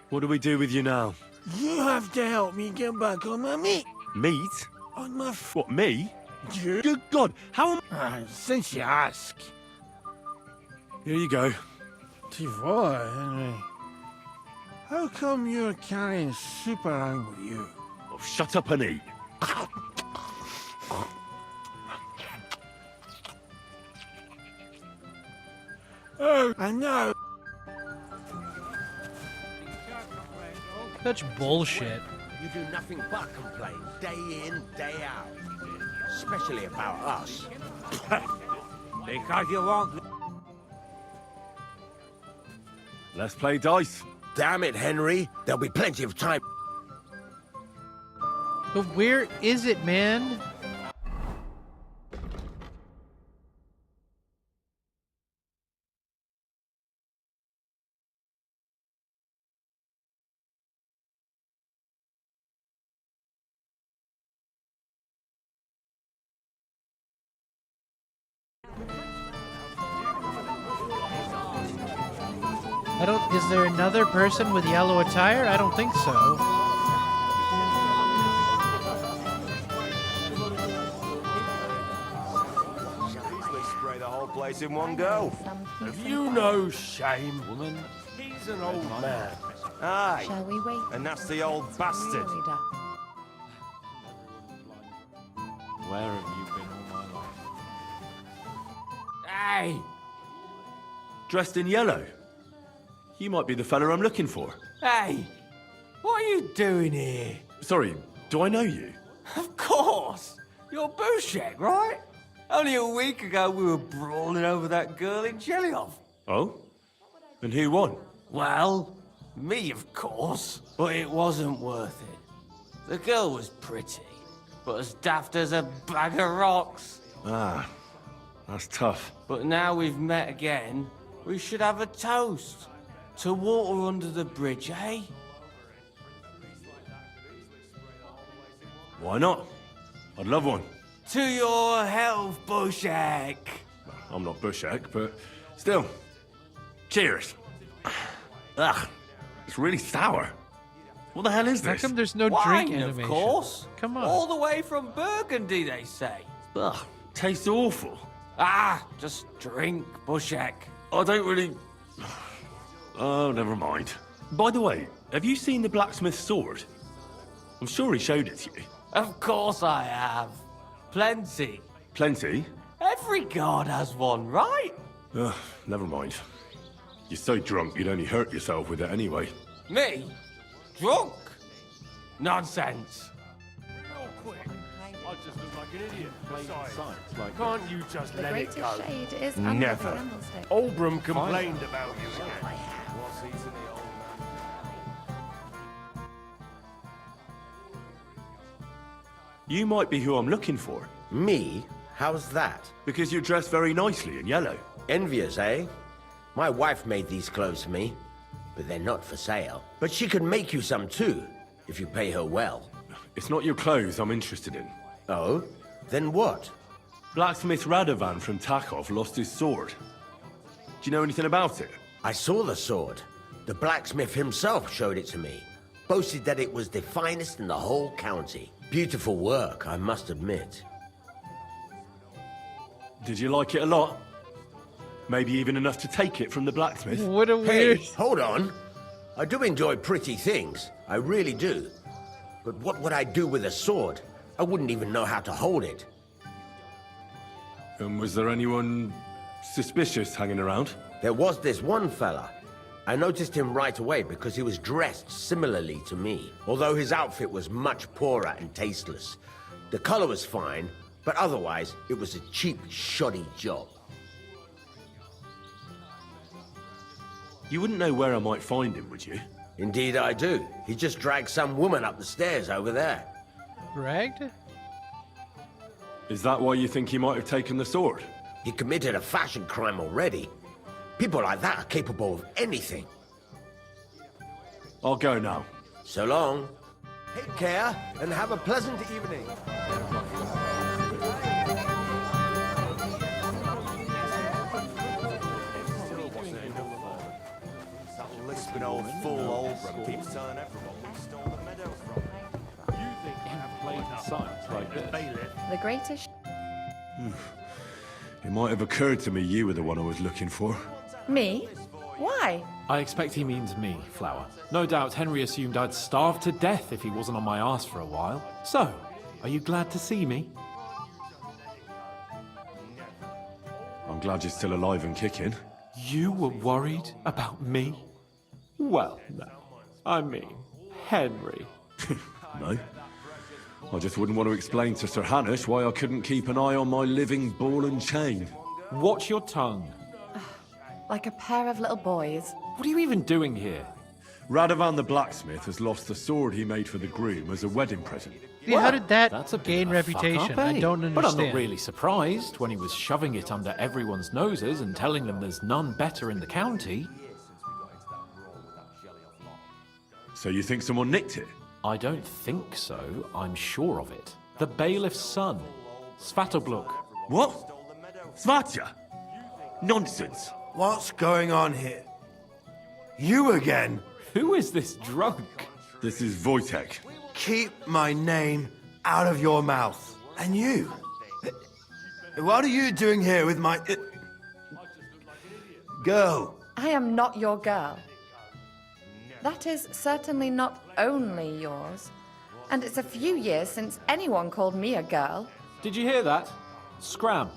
What do we do with you now? You have to help me get back on my meat. Meat? On my What, me? You? Good God, how am... Since you ask. Here you go. Tivor, Henry. How come you're carrying soup around with you? Oh, shut up and eat. Oh, I know. Such bullshit. You do nothing but complain, day in, day out. Especially about us. Because you won't... Let's play dice. Damn it, Henry. There'll be plenty of time. But where is it, man? Is there another person with yellow attire? I don't think so. Easily spray the whole place in one go. Have you no shame, woman? He's an old man. Aye. Shall we wait? A nasty old bastard. Where have you been all my life? Hey! Dressed in yellow. You might be the fella I'm looking for. Hey! What are you doing here? Sorry, do I know you? Of course! You're Bushek, right? Only a week ago we were brawling over that girl in Jellyhoff. Oh? And who won? Well, me, of course. But it wasn't worth it. The girl was pretty, but as daft as a bag of rocks. Ah, that's tough. But now we've met again, we should have a toast. To water under the bridge, eh? Why not? I'd love one. To your health, Bushek. I'm not Bushek, but still. Cheers. Ugh, it's really sour. What the hell is How this? come there's no Wine, drink animation? of course. Come on. All the way from Burgundy, they say. Ugh, tastes awful. Ah, just drink, Bushek. I don't really... Oh, never mind. By the way, have you seen the blacksmith's sword? I'm sure he showed it to you. Of course I have. Plenty. Plenty? Every god has one, right? Ugh, never mind. You're so drunk you'd only hurt yourself with it anyway. Me? Drunk? Nonsense. Real quick. I just look like an idiot. Besides, like can't you just The let it greatest go? shade is Never. under the candlestick. Oldbrum complained about you again. What's eating the old man? You might be who I'm looking for. Me? How's that? Because you're dressed very nicely in yellow. Envious, eh? My wife made these clothes for me, but they're not for sale. But she could make you some too, if you pay her well. It's not your clothes I'm interested in. Oh? Then what? Blacksmith Radovan from Takov lost his sword. Do you know anything about it? I saw the sword. The blacksmith himself showed it to me. Boasted that it was the finest in the whole county. Beautiful work, I must admit. Did you like it a lot? Maybe even enough to take it from the blacksmith? What a weird... Hey, hold on. I do enjoy pretty things. I really do. But what would I do with a sword? I wouldn't even know how to hold it. And was there anyone suspicious hanging around? There was this one fella. I noticed him right away because he was dressed similarly to me, although his outfit was much poorer and tasteless. The color was fine, but otherwise it was a cheap, shoddy job. You wouldn't know where I might find him, would you? Indeed I do. He just dragged some woman up the stairs over there. Dragged? Is that why you think he might have taken the sword? He committed a fashion crime already. People like that are capable of anything. I'll go now. So long. Take care and have a pleasant evening. That lisping old fool Oldbrum keeps telling everyone we stole the meadow from him. You think I have played signs like this. bailiff? The greatest... It might have occurred to me you were the one I was looking for. Me? Why? I expect he means me, Flower. No doubt Henry assumed I'd starve to death if he wasn't on my arse for a while. So, are you glad to see me? I'm glad you're still alive and kicking. You were worried about me? Well, no. I mean, Henry. No. I just wouldn't want to explain to Sir Hanush why I couldn't keep an eye on my living ball and chain. Watch your tongue. Like a pair of little boys. What are you even doing here? Radovan the blacksmith has lost the sword he made for the groom as a wedding present. Yeah, how did that That's a bit gain of a fuck reputation? up, eh? I don't understand. But I'm not really surprised when he was shoving it under everyone's noses and telling them there's none better in the county. So you think someone nicked it? I don't think so. I'm sure of it. The bailiff's son, Svatobluk. What? Svatya? Nonsense. What's going on here? You again? Who is this drunk? This is Wojtek. Keep my name out of your mouth. And you? What are you doing here with my... girl? I am not your girl. That is certainly not only yours. And it's a few years since anyone called me a girl. Did you hear that? Scram.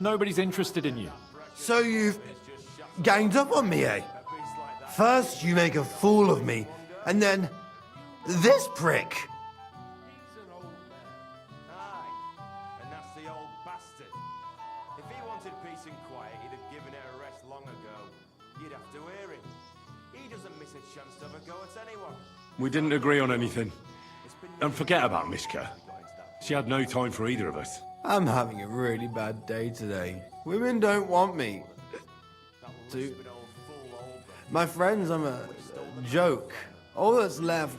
Nobody's interested in you. So you've ganged up on me, eh? First you make a fool of me, and then this prick. And that's the old bastard. If he wanted peace and quiet, he'd have given it a rest long ago. You'd have to hear him. He doesn't miss a chance to have a go at anyone. We didn't agree on anything. And forget about Mishka. She had no time for either of us. I'm having a really bad day today. Women don't want me. My friends, I'm a joke. All that's left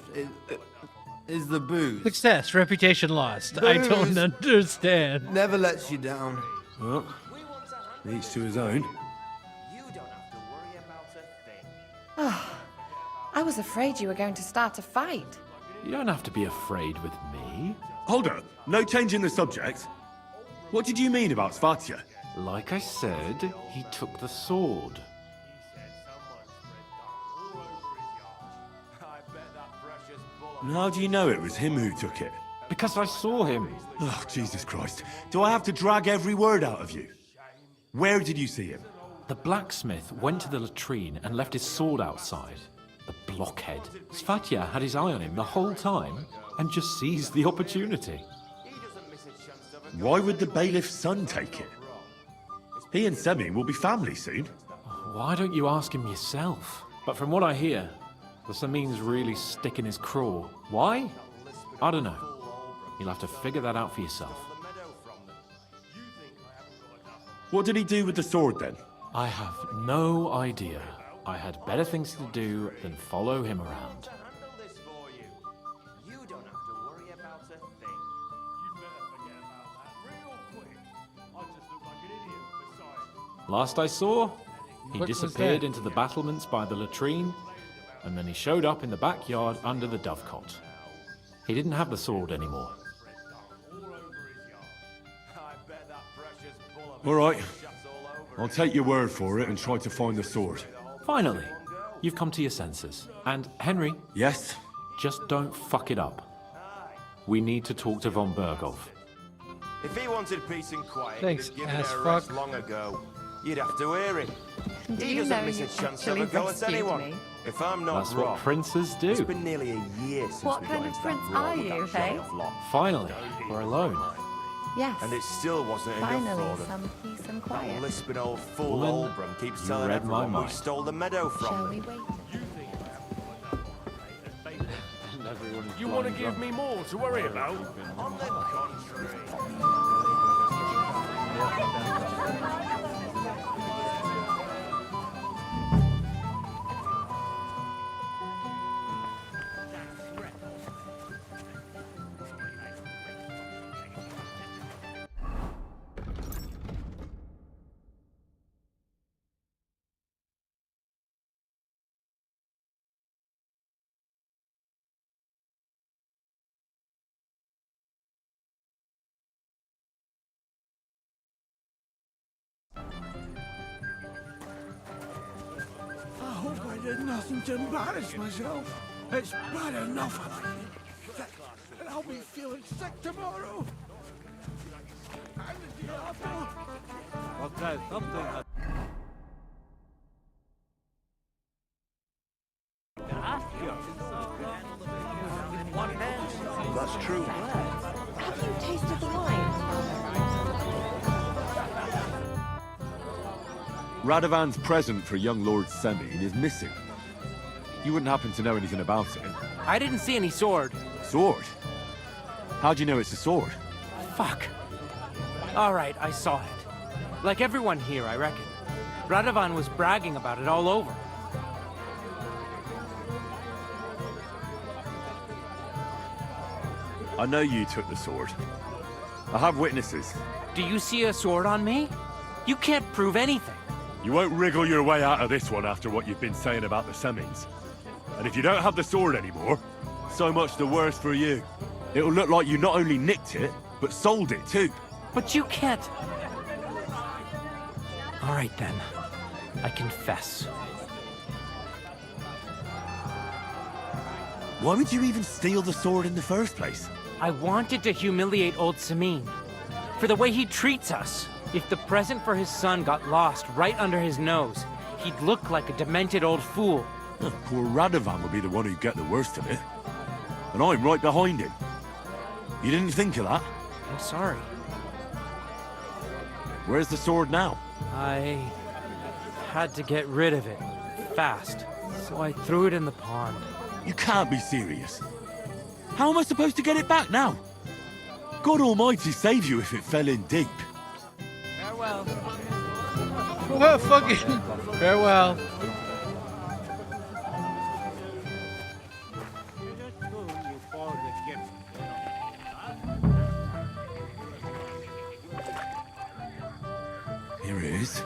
is the booze. Success, reputation lost. I don't understand. Never lets you down. Well, each to his own. Oh, I was afraid you were going to start a fight. You don't have to be afraid with me. Hold up. No change in the subject. What did you mean about Svatya? Like I said, he took the sword. And how do you know it was him who took it? Because I saw him. Oh, Jesus Christ. Do I have to drag every word out of you? Where did you see him? The blacksmith went to the latrine and left his sword outside. The blockhead. Svatya had his eye on him the whole time and just seized the opportunity. Why would the bailiff's son take it? He and Semi will be family soon. Why don't you ask him yourself? But from what I hear, the Samin's really sticking his craw. Why? I don't know. You'll have to figure that out for yourself. What did he do with the sword then? I have no idea. I had better things to do than follow him around. Last I saw, he disappeared into the battlements by the latrine, and then he showed up in the backyard under the dovecot. He didn't have the sword anymore. All right. I'll take your word for it and try to find the sword. Finally, you've come to your senses. And Henry? Yes? Just don't fuck it up. We need to talk to von Berghoff. If he wanted peace and quiet, Thanks, he'd have given ass her a rest fuck. long ago. You'd have to hear him. Do He you doesn't know miss a you chance to have a actually go at rescued anyone. me? If I'm not That's wrong, what princes do. it's been nearly a year since What we kind got of into prince that brawl are with you, that hey? shot-off lot. Finally, we're alone. Yes. And it still wasn't enough Finally, for them. some peace and That quiet. lisping old fool Woman, Oldham keeps you telling read my everyone we mind. stole the meadow from Shall them. we wait? You want to give me more to worry about? On the contrary. I hope I did nothing to embarrass myself. It's bad enough and I'll be feeling sick tomorrow. And the day after. Okay, something. That's true. Have you tasted the wine? Radovan's present for young Lord Semyon is missing. You wouldn't happen to know anything about it? I didn't see any sword. Sword? How do you know it's a sword? Fuck. All right, I saw it. Like everyone here, I reckon. Radovan was bragging about it all over. I know you took the sword. I have witnesses. Do you see a sword on me? You can't prove anything. You won't wriggle your way out of this one after what you've been saying about the Semins. And if you don't have the sword anymore, so much the worse for you. It'll look like you not only nicked it, but sold it too. But you can't. All right then. I confess. Why would you even steal the sword in the first place? I wanted to humiliate old Samin. For the way he treats us. If the present for his son got lost right under his nose, he'd look like a demented old fool. Poor Radovan would be the one who'd get the worst of it. And I'm right behind him. You didn't think of that? I'm sorry. Where's the sword now? I had to get rid of it. Fast. So I threw it in the pond. You can't be serious. How am I supposed to get it back now? God Almighty save you if it fell in deep. Farewell. Well, fucking farewell. Here it is.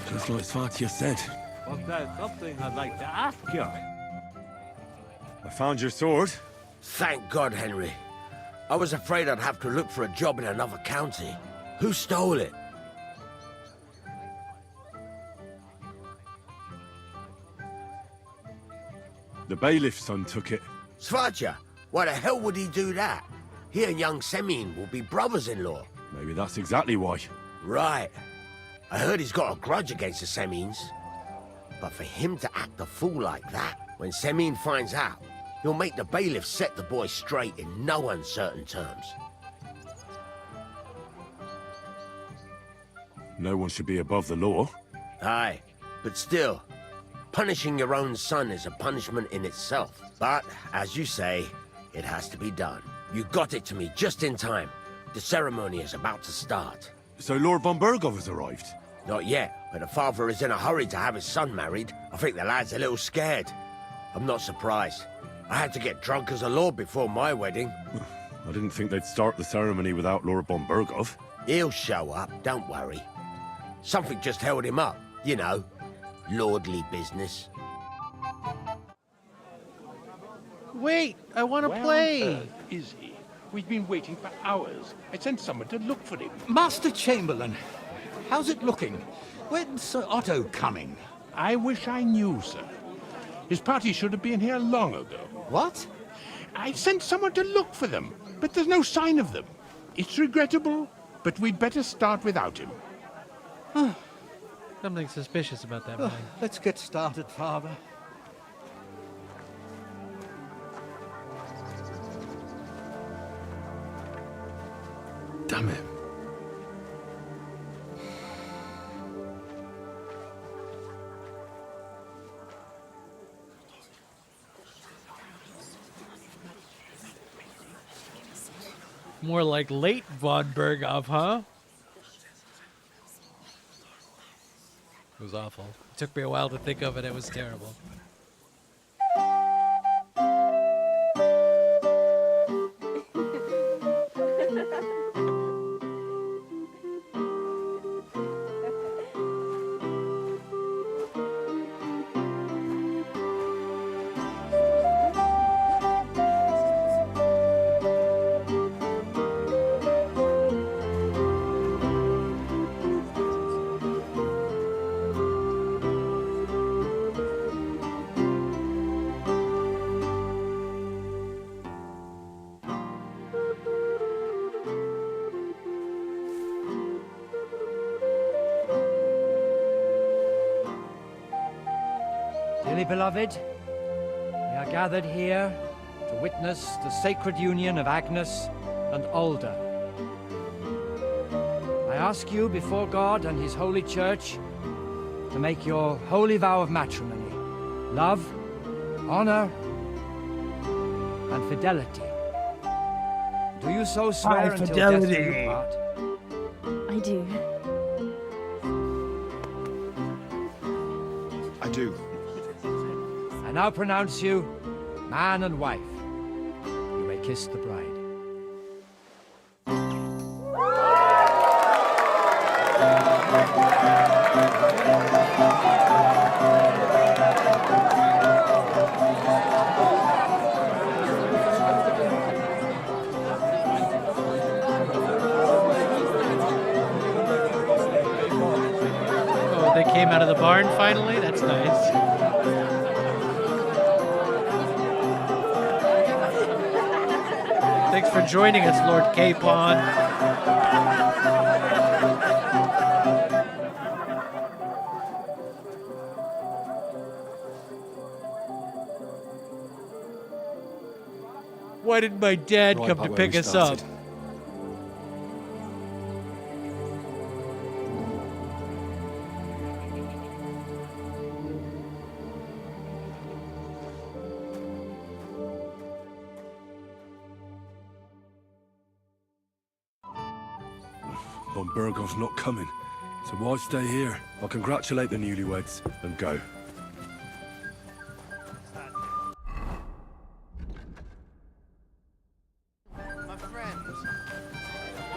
Just like Svatya said. But there's something I'd like to ask you. I found your sword. Thank God, Henry. I was afraid I'd have to look for a job in another county. Who stole it? The bailiff's son took it. Svatya? Why the hell would he do that? He and young Semyon will be brothers-in-law. Maybe that's exactly why. Right. I heard he's got a grudge against the Semyons. But for him to act a fool like that, when Semyon finds out, he'll make the bailiff set the boy straight in no uncertain terms. No one should be above the law. Aye, but still, punishing your own son is a punishment in itself. But, as you say, it has to be done. You got it to me just in time. The ceremony is about to start. So Lord von Burgov has arrived? Not yet, but the father is in a hurry to have his son married. I think the lad's a little scared. I'm not surprised. I had to get drunk as a lord before my wedding. I didn't think they'd start the ceremony without Lord von Burgov. He'll show up, don't worry. Something just held him up, you know. Lordly business. Wait, I want to play. Is he? We've been waiting for hours. I sent someone to look for him. Master Chamberlain, how's it looking? When's Sir Otto coming? I wish I knew, sir. His party should have been here long ago. What? I sent someone to look for them, but there's no sign of them. It's regrettable, but we'd better start without him. Something suspicious about that man. Let's get started, Father. Damn it. More like late von Burgov, huh? It was awful. It took me a while to think of it. It was terrible. Dearly beloved, we are gathered here to witness the sacred union of Agnes and Alda. I ask you before God and His holy church to make your holy vow of matrimony, love, honor, and fidelity. Do you so swear until death do you part? I do. I do. I now pronounce you man and wife. You may kiss the bride. Oh, they came out of the barn finally? That's nice. Thanks for joining us, Lord Capon. Why did my dad come to pick us up? von Burgon's not coming. So why stay here? I'll congratulate the newlyweds and go. My friends,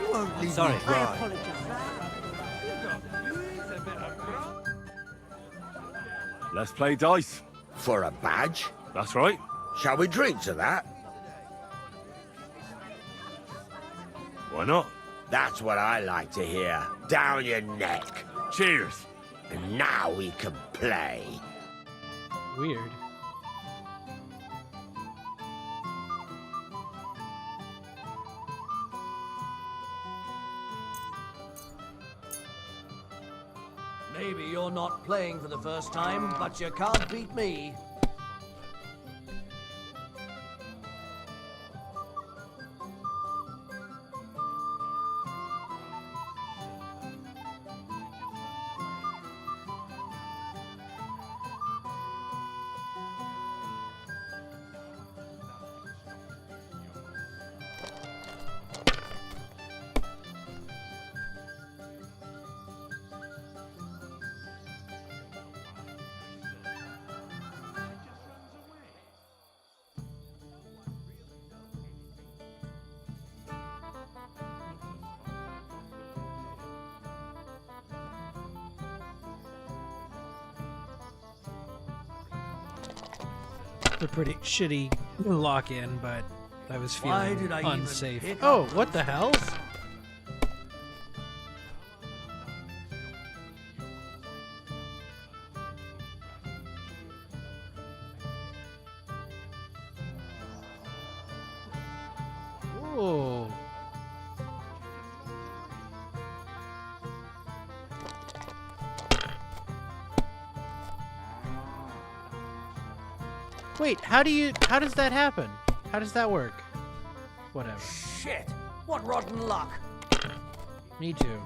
you won't leave Sorry. me dry. Let's play dice. For a badge? That's right. Shall we drink to that? Why not? That's what I like to hear. Down your neck. Cheers. And now we can play. Weird. Maybe you're not playing for the first time, but you can't beat me. A pretty shitty lock-in, but I was Why feeling did I even unsafe. pick Oh, up what the hell? Whoa. Wait, how does that happen? How does that work? Whatever. Shit! What rotten luck! Me too.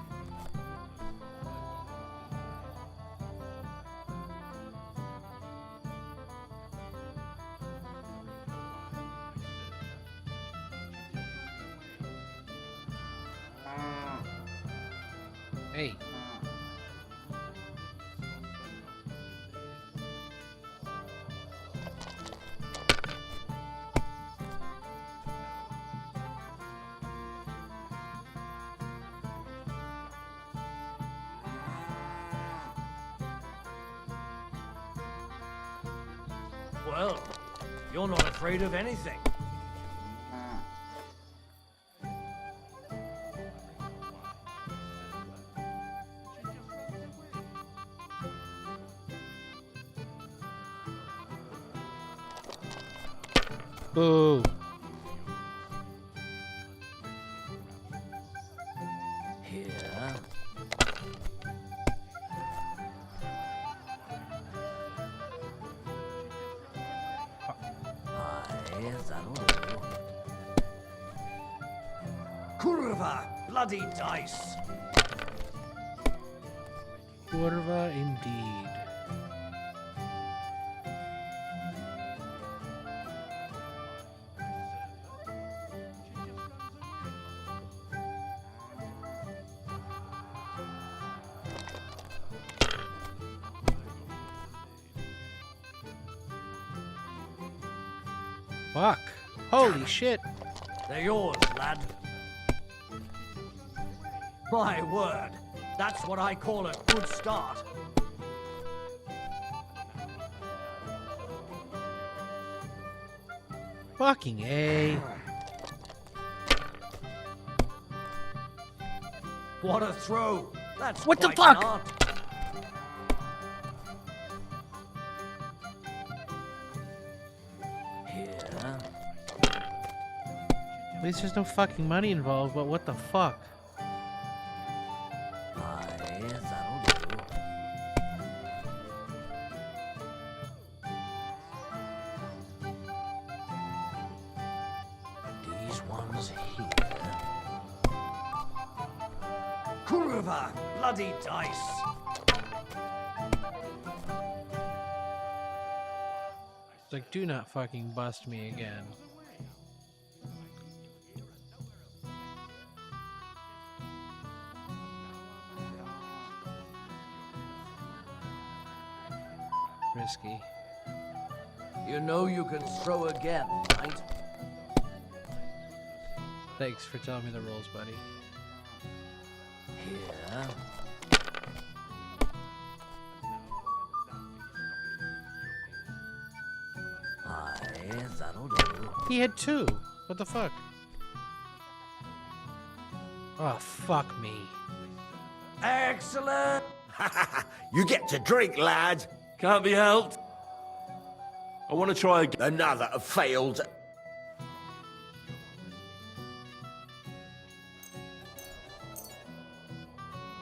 Hey. Well, you're not afraid of anything. Boo. Here. That'll do. Kurva! Bloody dice! Kurva indeed. Fuck. Holy shit. They're yours, lad. My word, that's what I call a good start. Fucking A. What a throw! That's What the quite fuck? an art. Here. At least there's no fucking money involved, but what the fuck? Aye, that'll do. These ones here. Kurva! Bloody dice! It's like, do not fucking bust me again. risky. You know you can throw again, right? Thanks for telling me the rules, buddy. Here. Aye, that'll do. He had 2. What the fuck? Oh, fuck me. Excellent! You get to drink, lads. Can't be helped. I want to try again. Another failed.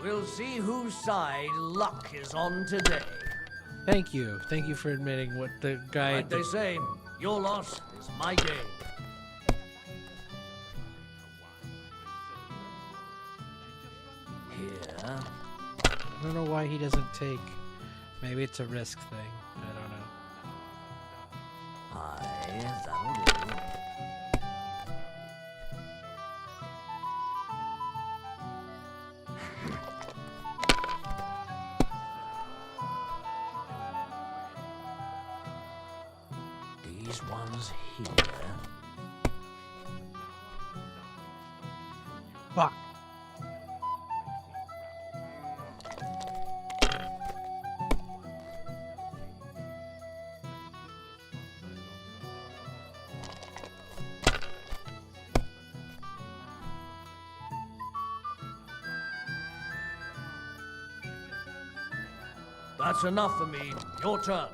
We'll see whose side luck is on today. Thank you. Thank you for admitting what the guy... Like they say, your loss is my gain. Here. I don't know why he doesn't take... Maybe it's a risk thing. I don't know. Aye, that'll do. These ones here. Fuck. That's enough for me. Your turn.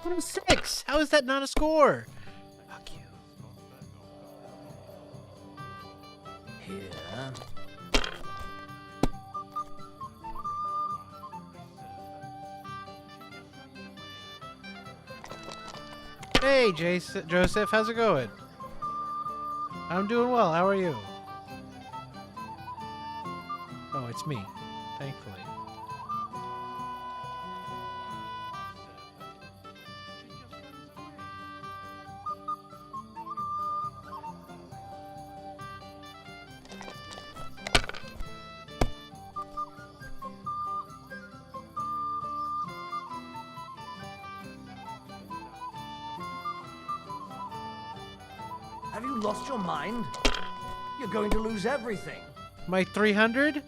I'm 6. How is that not a score? Fuck you. Here. Hey, Joseph, how's it going? I'm doing well. How are you? Oh, it's me. Thankfully. Have you lost your mind? You're going to lose everything. My 300?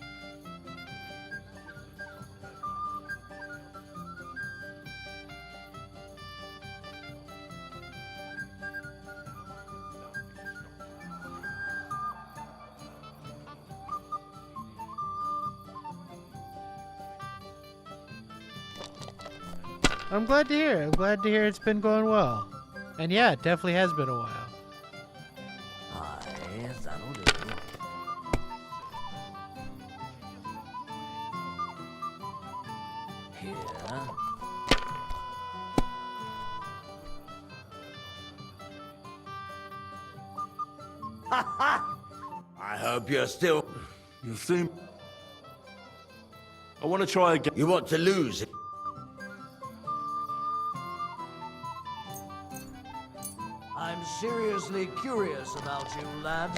I'm glad to hear. I'm glad to hear it's been going well. And yeah, it definitely has been a while. Aye, that'll do. Here. Ha ha! I hope you're still... You seem... I want to try again. You want to lose? I'm seriously curious about you, lad.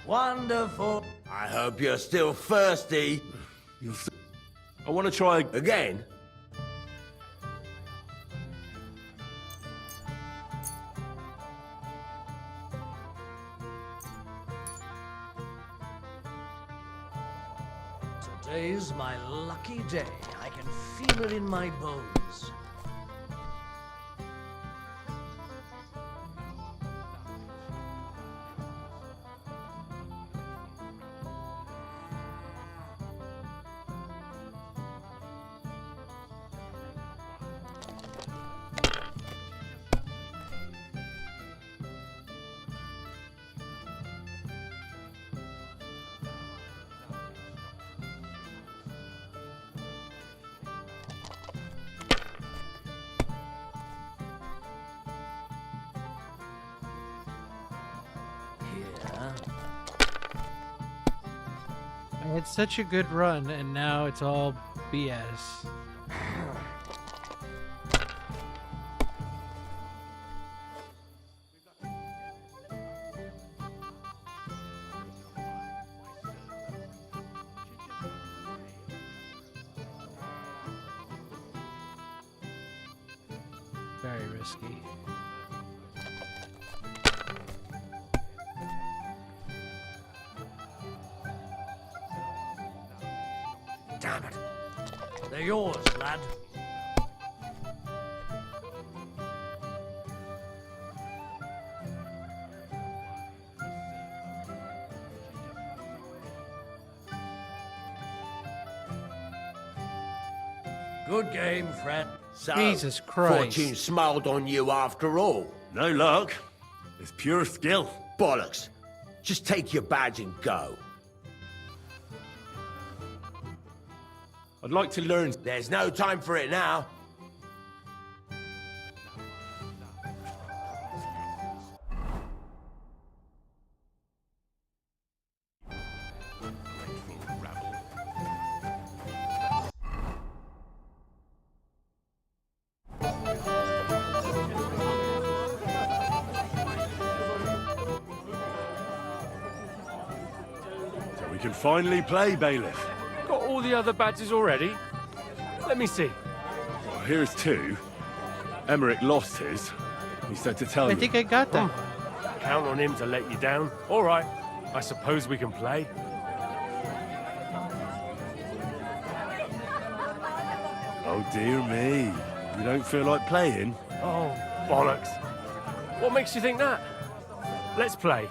Wonderful. I hope you're still thirsty. I want to try again. Today's my lucky day. I can feel it in my bones. I had such a good run, and now it's all BS. Very risky. Damn it. They're yours, lad. Good game, friend. So, Jesus Christ. Fortune smiled on you after all. No luck. It's pure skill. Bollocks. Just take your badge and go. I'd like to learn. There's no time for it now. So we can finally play, Bailiff. Got all the other badges already? Let me see. Well, here's two. Emmerich lost his. He said to tell you. I think I got that. Count on him to let you down. All right. I suppose we can play. Oh, dear me. You don't feel like playing? Oh, bollocks. What makes you think that? Let's play.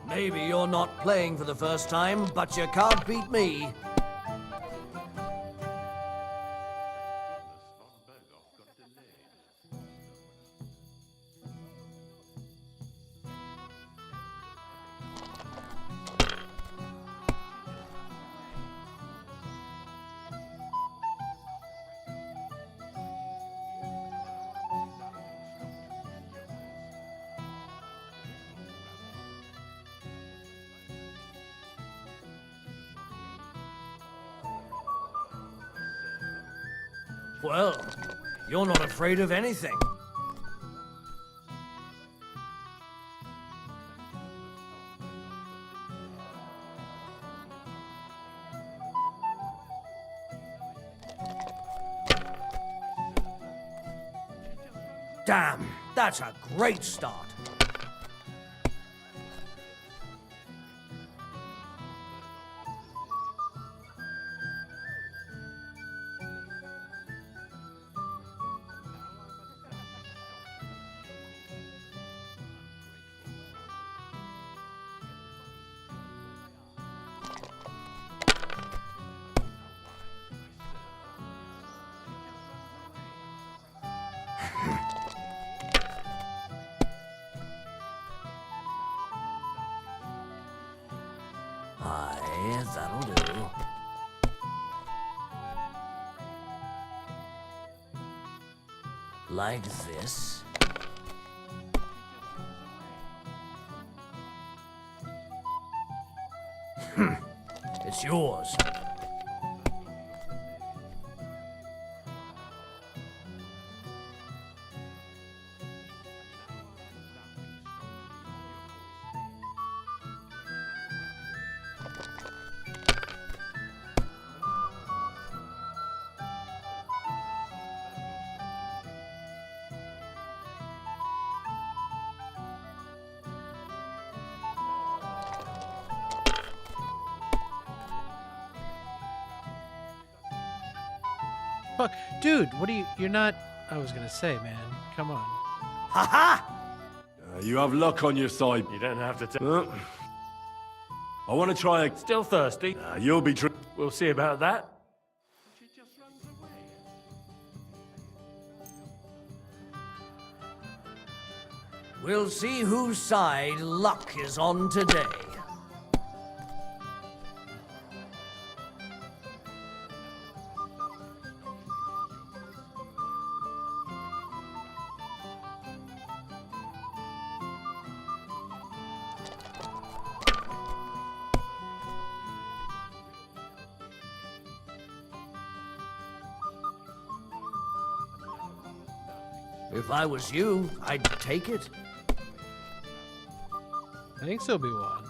Maybe you're not playing for the first time, but you can't beat me. Well, you're not afraid of anything. Damn, that's a great start. Aye, that'll do. Like this. It's yours. fuck? Dude, what are you... You're not... I was gonna say, man. Come on. Ha ha! You have luck on your side. You don't have to I want to try a... Still thirsty? You'll be... We'll see about that. We'll see whose side luck is on today. If I was you, I'd take it. I think so, B1.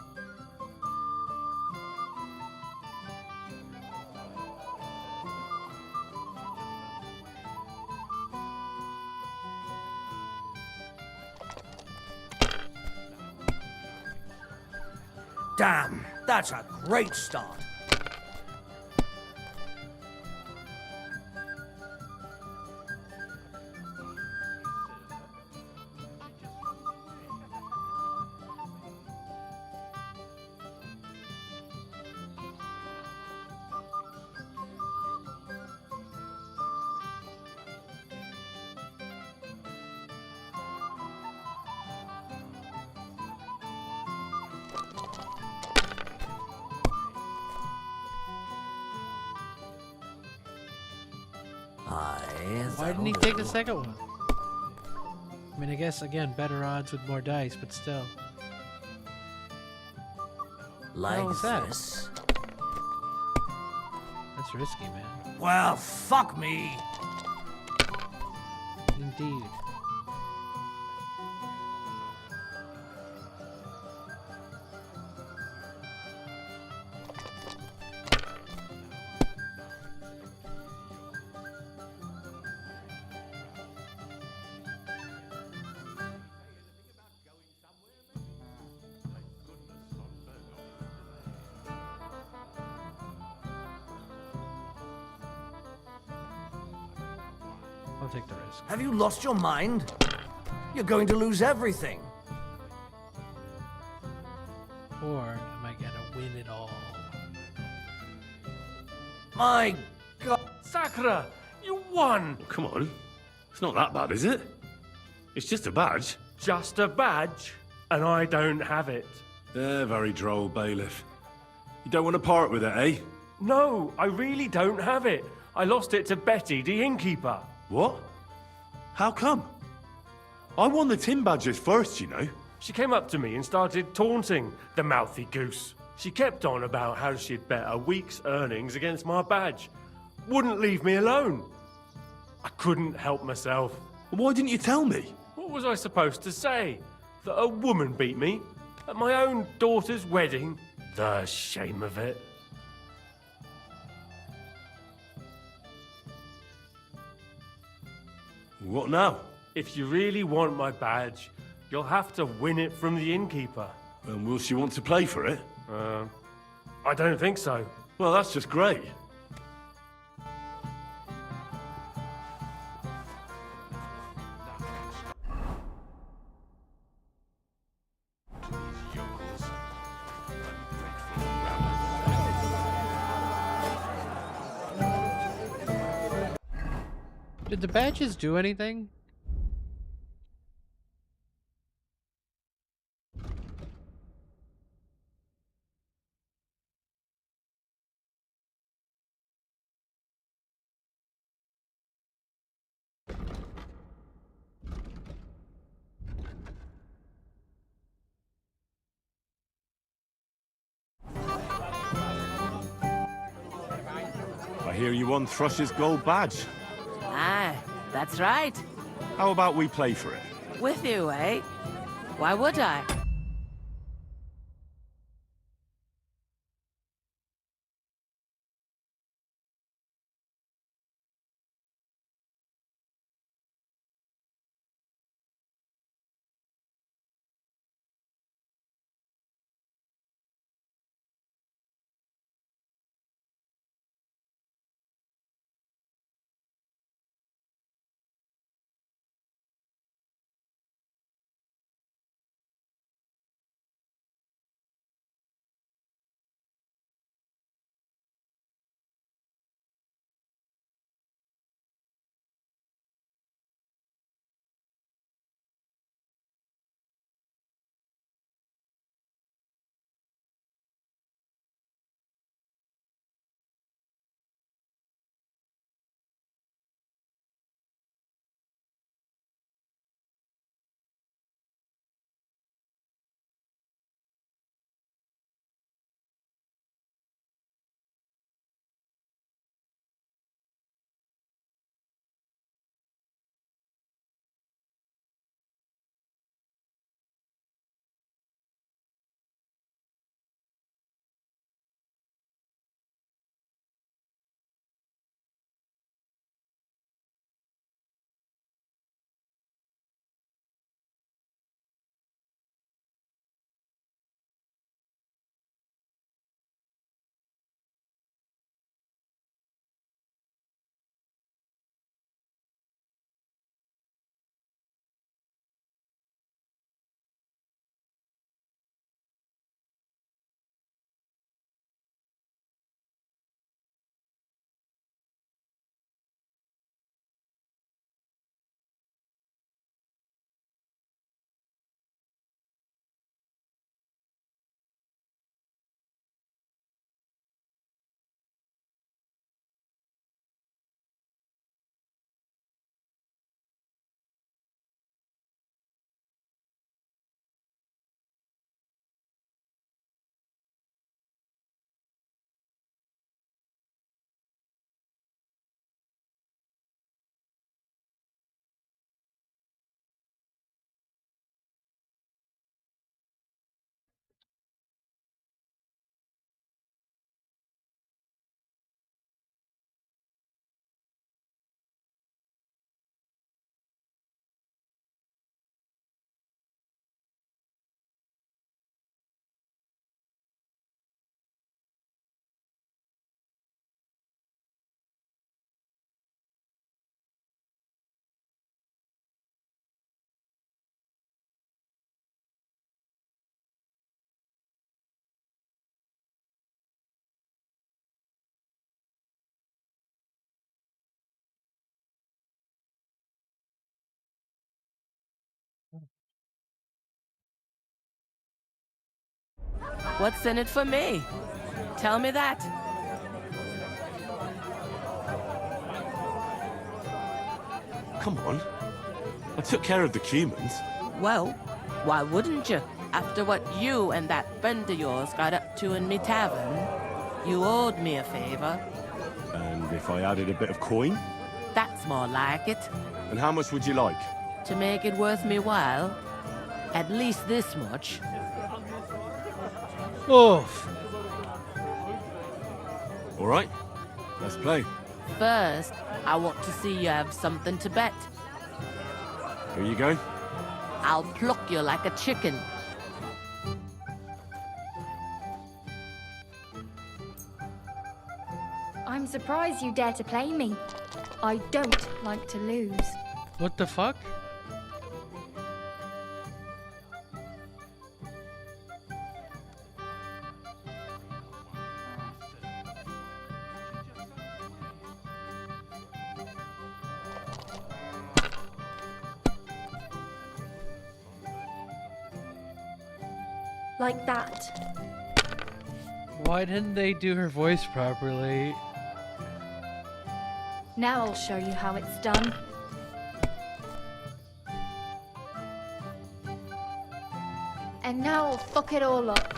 Damn, that's a great start. Why didn't he take the second one? I mean, I guess, again, better odds with more dice, but still. Like was that? this. That's risky, man. Well, fuck me. Indeed. I'll take the risk. Have you lost your mind? You're going to lose everything. Or am I gonna win it all? My God. Sakura, you won! Come on. It's not that bad, is it? It's just a badge. Just a badge, and I don't have it. Very droll, bailiff. You don't want to part with it, eh? No, I really don't have it. I lost it to Betty, the innkeeper. What? How come? I won the tin badges first, you know. She came up to me and started taunting, the mouthy goose. She kept on about how she'd bet a week's earnings against my badge. Wouldn't leave me alone. I couldn't help myself. Why didn't you tell me? What was I supposed to say? That a woman beat me? At my own daughter's wedding? The shame of it. What now? If you really want my badge, you'll have to win it from the innkeeper. And will she want to play for it? I don't think so. Well, that's just great. Did the badges do anything? I hear you won Thrush's gold badge. Ah, that's right. How about we play for it? With you, eh? Why would I? What's in it for me? Tell me that. Come on. I took care of the humans. Well, why wouldn't you? After what you and that friend of yours got up to in me tavern, you owed me a favor. And if I added a bit of coin? That's more like it. And how much would you like? To make it worth me while, at least this much. Oof. All right, let's play. First, I want to see you have something to bet. Here you go. I'll pluck you like a chicken. I'm surprised you dare to play me. I don't like to lose. What the fuck? Like that. Why didn't they do her voice properly? Now I'll show you how it's done. And now I'll fuck it all up.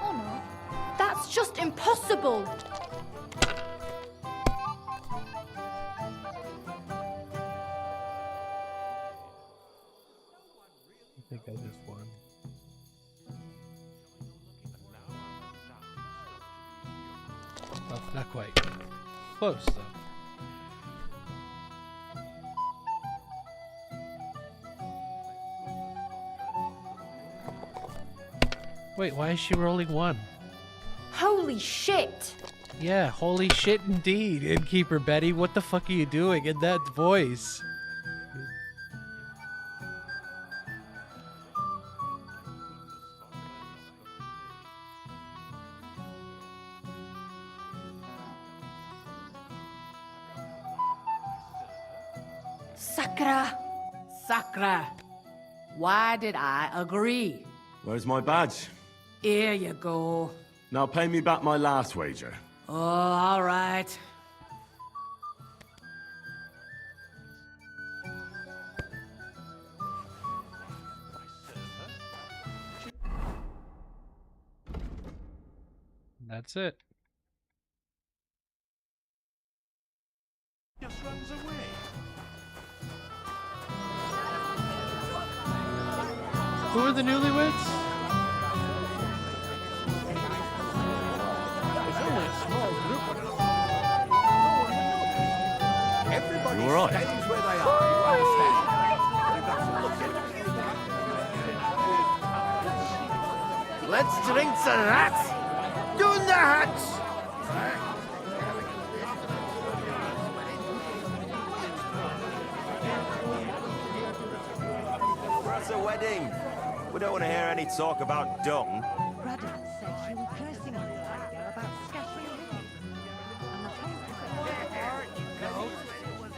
Oh no. That's just impossible! I think I just won. Oh, not quite. Close, though. Wait, why is she rolling one? Holy shit! Yeah, holy shit indeed, Innkeeper Betty. What the fuck are you doing in that voice? Sakra! Sakra! Why did I agree? Where's my badge? Here you go. Now pay me back my last wager. Oh, all right. That's it. Just runs away. Who are the newlyweds? It's only a small group. Everybody You all right? stays where they are. You understand? You've got to look at it. Let's drink some rats. Down the hatch. It's a wedding. We don't want to hear any talk about dung. Braddock said she was cursing on his radio about scattering women.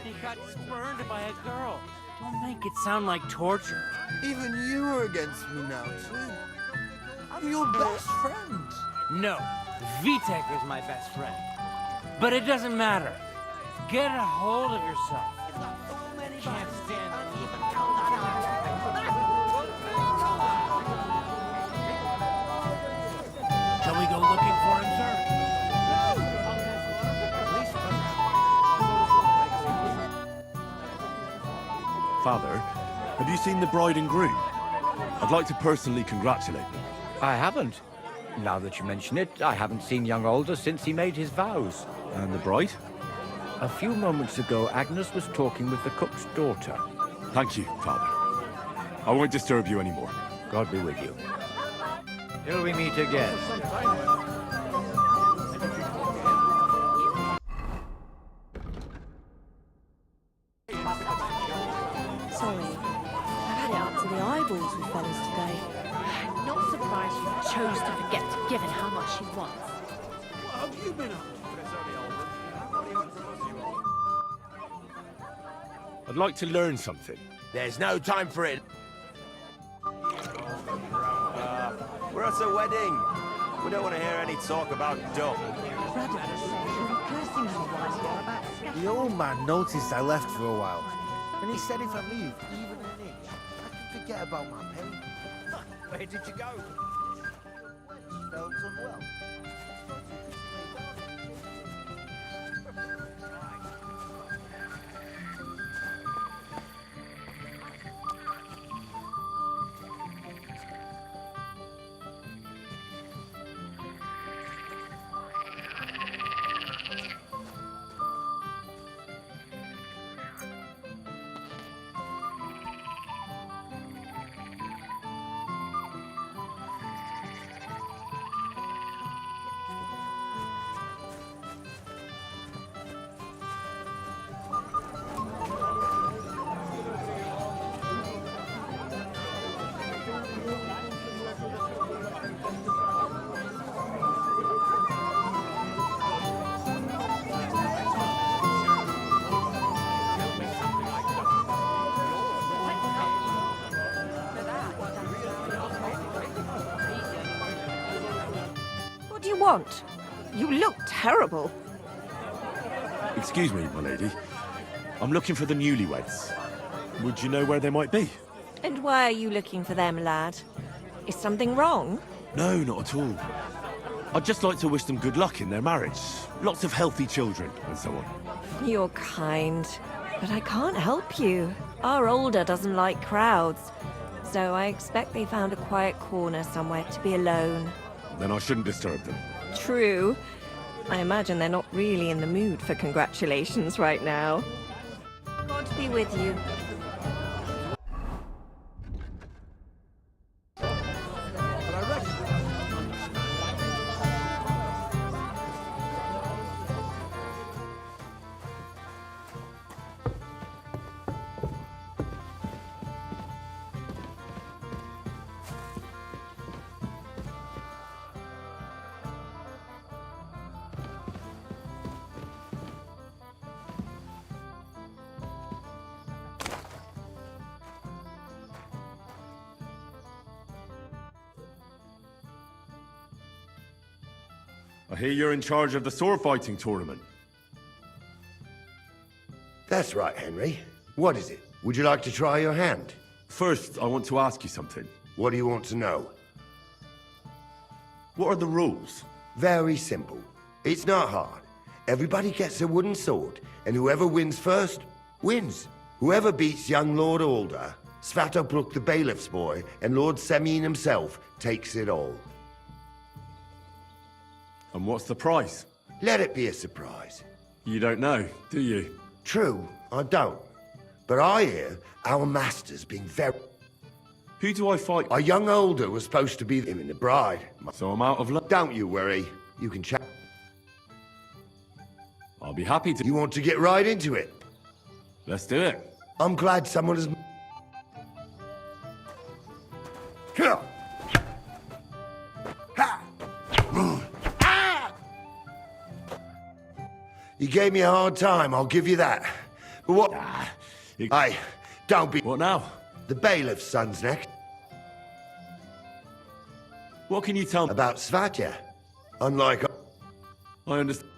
He got spurned by a girl. Don't make it sound like torture. Even you are against me now, too. I'm your best friend. No, Vitek is my best friend. But it doesn't matter. Get a hold of yourself. Can't stand it. Shall we go looking for him, sir? Father, have you seen the bride and groom? I'd like to personally congratulate them. I haven't. Now that you mention it, I haven't seen young Aldous since he made his vows. And the bride? A few moments ago, Agnes was talking with the cook's daughter. Thank you, Father. I won't disturb you anymore. God be with you. Till we meet again. Sorry. I've had it up to the eyeballs with fellas today. Not surprised you chose to forget, given how much she wants. What have you been up to? I'd like to learn something. There's no time for it. We're at a wedding. We don't want to hear any talk about duck. The old man noticed I left for a while, and he said if I leave even an inch, I can forget about my pain. Where did you go? Felt unwell. What do you want? You look terrible. Excuse me, my lady. I'm looking for the newlyweds. Would you know where they might be? And why are you looking for them, lad? Is something wrong? No, not at all. I'd just like to wish them good luck in their marriage. Lots of healthy children, and so on. You're kind, but I can't help you. Our older doesn't like crowds, so I expect they found a quiet corner somewhere to be alone. Then I shouldn't disturb them. True. I imagine they're not really in the mood for congratulations right now. God be with you. I hear you're in charge of the sword fighting tournament. That's right, Henry. What is it? Would you like to try your hand? First, I want to ask you something. What do you want to know? What are the rules? Very simple. It's not hard. Everybody gets a wooden sword, and whoever wins first, wins. Whoever beats young Lord Alder, Svatopluk the bailiff's boy, and Lord Semyon himself takes it all. And what's the prize? Let it be a surprise. You don't know, do you? True, I don't. But I hear our master's been very... Who do I fight? A young Alder was supposed to be him in the bride. So I'm out of luck? Don't you worry. You can chat. I'll be happy to... You want to get right into it? Let's do it. I'm glad someone has... Here. You gave me a hard time, I'll give you that. But what... Hey, don't be... What now? The bailiff's son's next. What can you tell me? About Svatya. Unlike... I understand.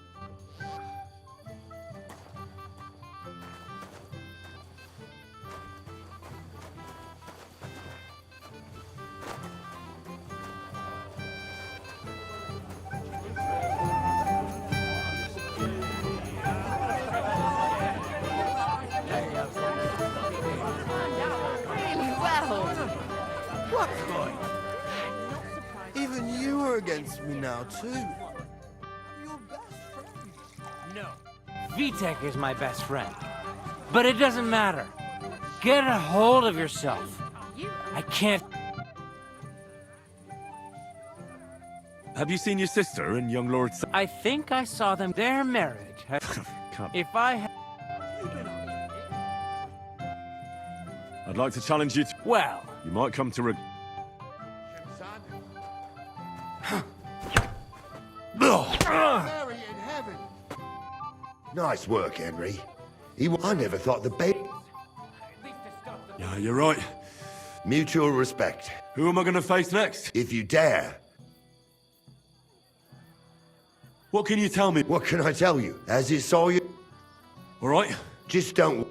Even you are against me now, too. No. Vitek is my best friend. But it doesn't matter. Get a hold of yourself. I can't... Have you seen your sister and young Lord... I think I saw them. Their marriage. If I... I'd like to challenge you to... Well... You might come to... Mary in heaven. Nice work, Henry. I never thought the baby... Yeah, you're right. Mutual respect. Who am I going to face next? If you dare. What can you tell me? What can I tell you? As it saw you? All right. Just don't...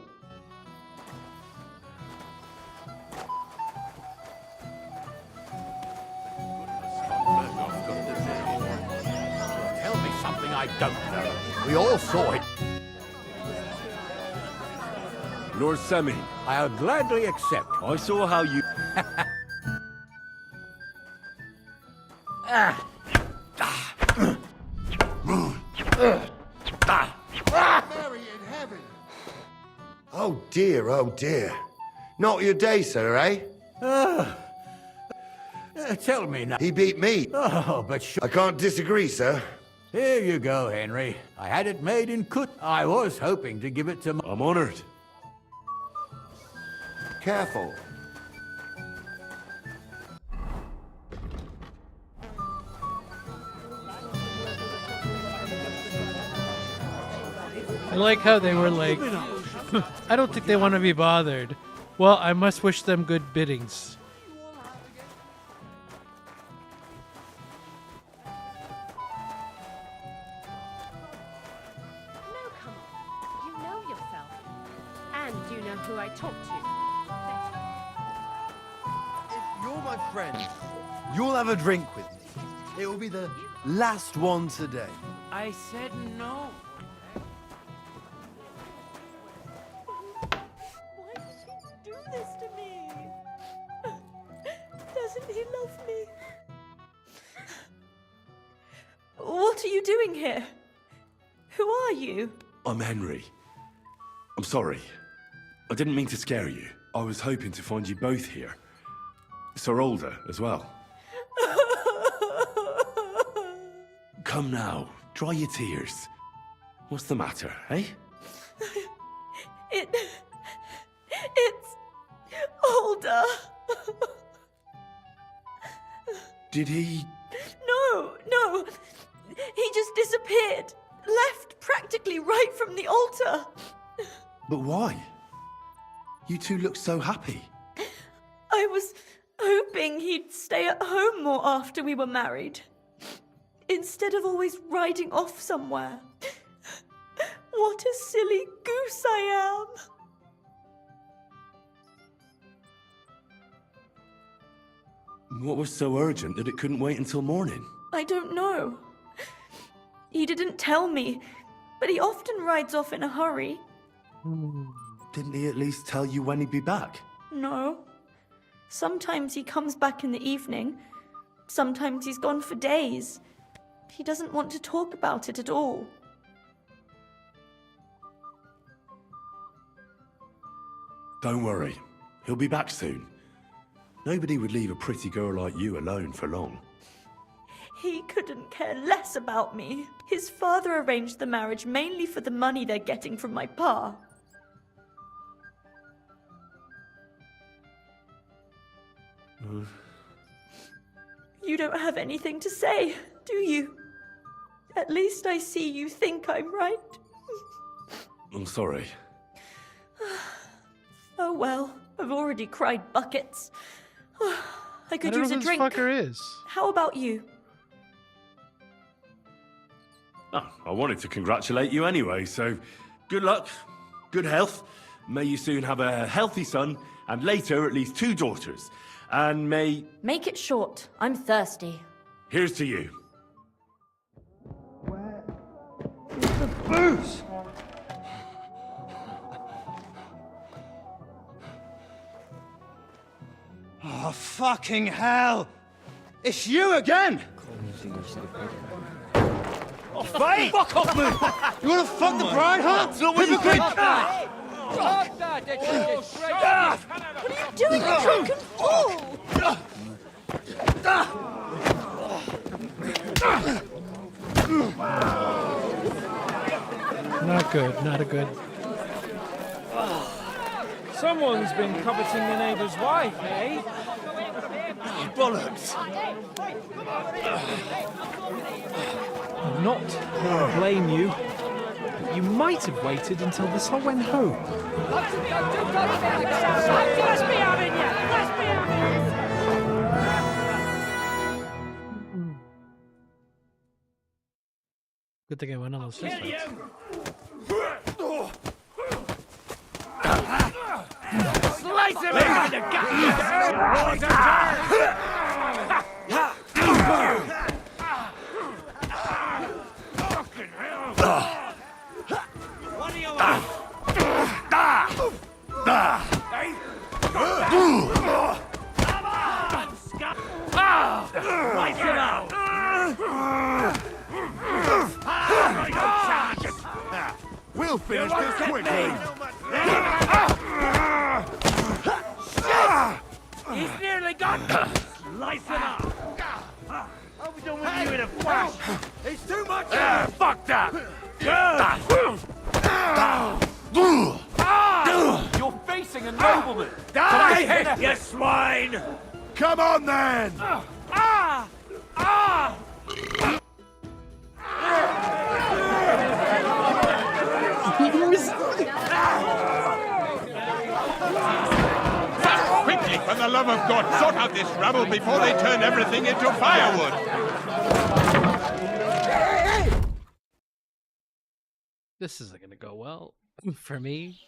Tell me something I don't know. We all saw it. Lord Semi, I'll gladly accept. I saw how you... Mary in heaven! Oh dear, oh dear. Not your day, sir, eh? Tell me now. He beat me. Oh, but I can't disagree, sir. Here you go, Henry. I had it made in Kut. I was hoping to give it to I'm honored. Careful. I like how they were like, I don't think they want to be bothered. Well, I must wish them good biddings. No, come on. You know yourself. And you know who I talk to. If you're my friend, you'll have a drink with me. It will be the last one today. I said no. Why did he do this to me? Doesn't he love me? What are you doing here? Who are you? I'm Henry. I'm sorry. I didn't mean to scare you. I was hoping to find you both here. Sir Older as well. Come now, dry your tears. What's the matter, eh? It's Older. Did he... No. He just disappeared. Left practically right from the altar. But why? You two look so happy. I was hoping he'd stay at home more after we were married. Instead of always riding off somewhere. What a silly goose I am. What was so urgent that it couldn't wait until morning? I don't know. He didn't tell me, but he often rides off in a hurry. Didn't he at least tell you when he'd be back? No. Sometimes he comes back in the evening. Sometimes he's gone for days. He doesn't want to talk about it at all. Don't worry. He'll be back soon. Nobody would leave a pretty girl like you alone for long. He couldn't care less about me. His father arranged the marriage mainly for the money they're getting from my pa. You don't have anything to say, do you? At least I see you think I'm right. I'm sorry. Oh well, I've already cried buckets. I could I don't use know a who drink. this fucker is. How about you? Oh, I wanted to congratulate you anyway, so good luck, good health. May you soon have a healthy son, and later at least 2 daughters. And may... Make it short. I'm thirsty. Here's to you. The booze! Oh, fucking hell! It's you again! Oh, Faye! Fuck off, man! You wanna fuck the bride, huh? It's not what you think! What are you doing, you drunken fool? Not good, not a good. Someone's been coveting the neighbor's wife, eh? Bollocks! I'm not going to blame you. You might have waited until the sun went home. Let's be having you! Let's be having Good thing I went on those fist fights. Slice him in the What do you want? Come on, Scott! Slice him out! We'll finish this quickly. He's nearly got me! Slice him up! I'll be done with you in a flash! It's too much! Fuck that! You're facing a nobleman! Die, you swine! Come on then! Quickly, for the love of God, sort out this rabble before they turn everything into firewood! This isn't gonna go well for me.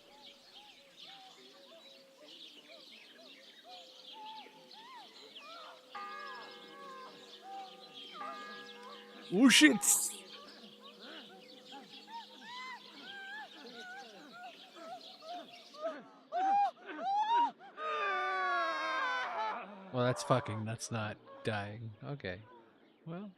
Oh shit! Well, that's fucking. That's not dying. Okay. Well.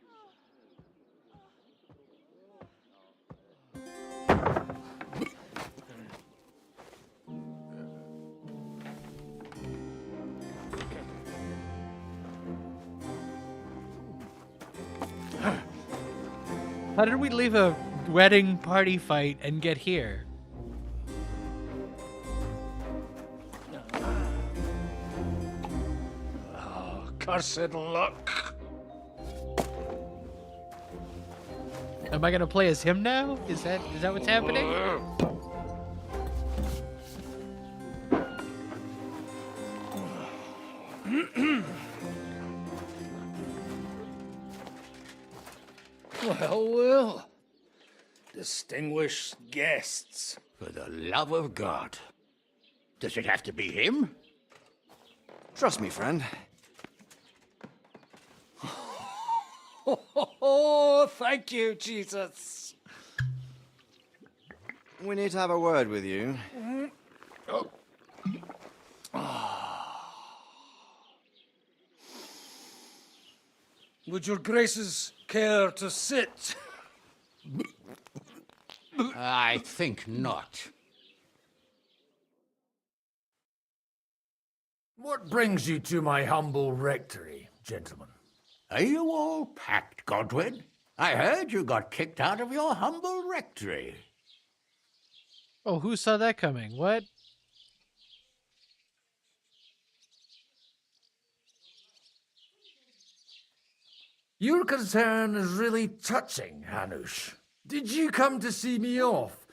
How did we leave a wedding party fight and get here? Oh, cursed luck. Am I gonna play as him now? Is that what's happening? Well. Distinguished guests. For the love of God. Does it have to be him? Trust me, friend. Oh, thank you, Jesus. We need to have a word with you. Would your graces care to sit? I think not. What brings you to my humble rectory, gentlemen? Are you all packed, Godwin? I heard you got kicked out of your humble rectory. Oh, who saw that coming? What? Your concern is really touching, Hanush. Did you come to see me off,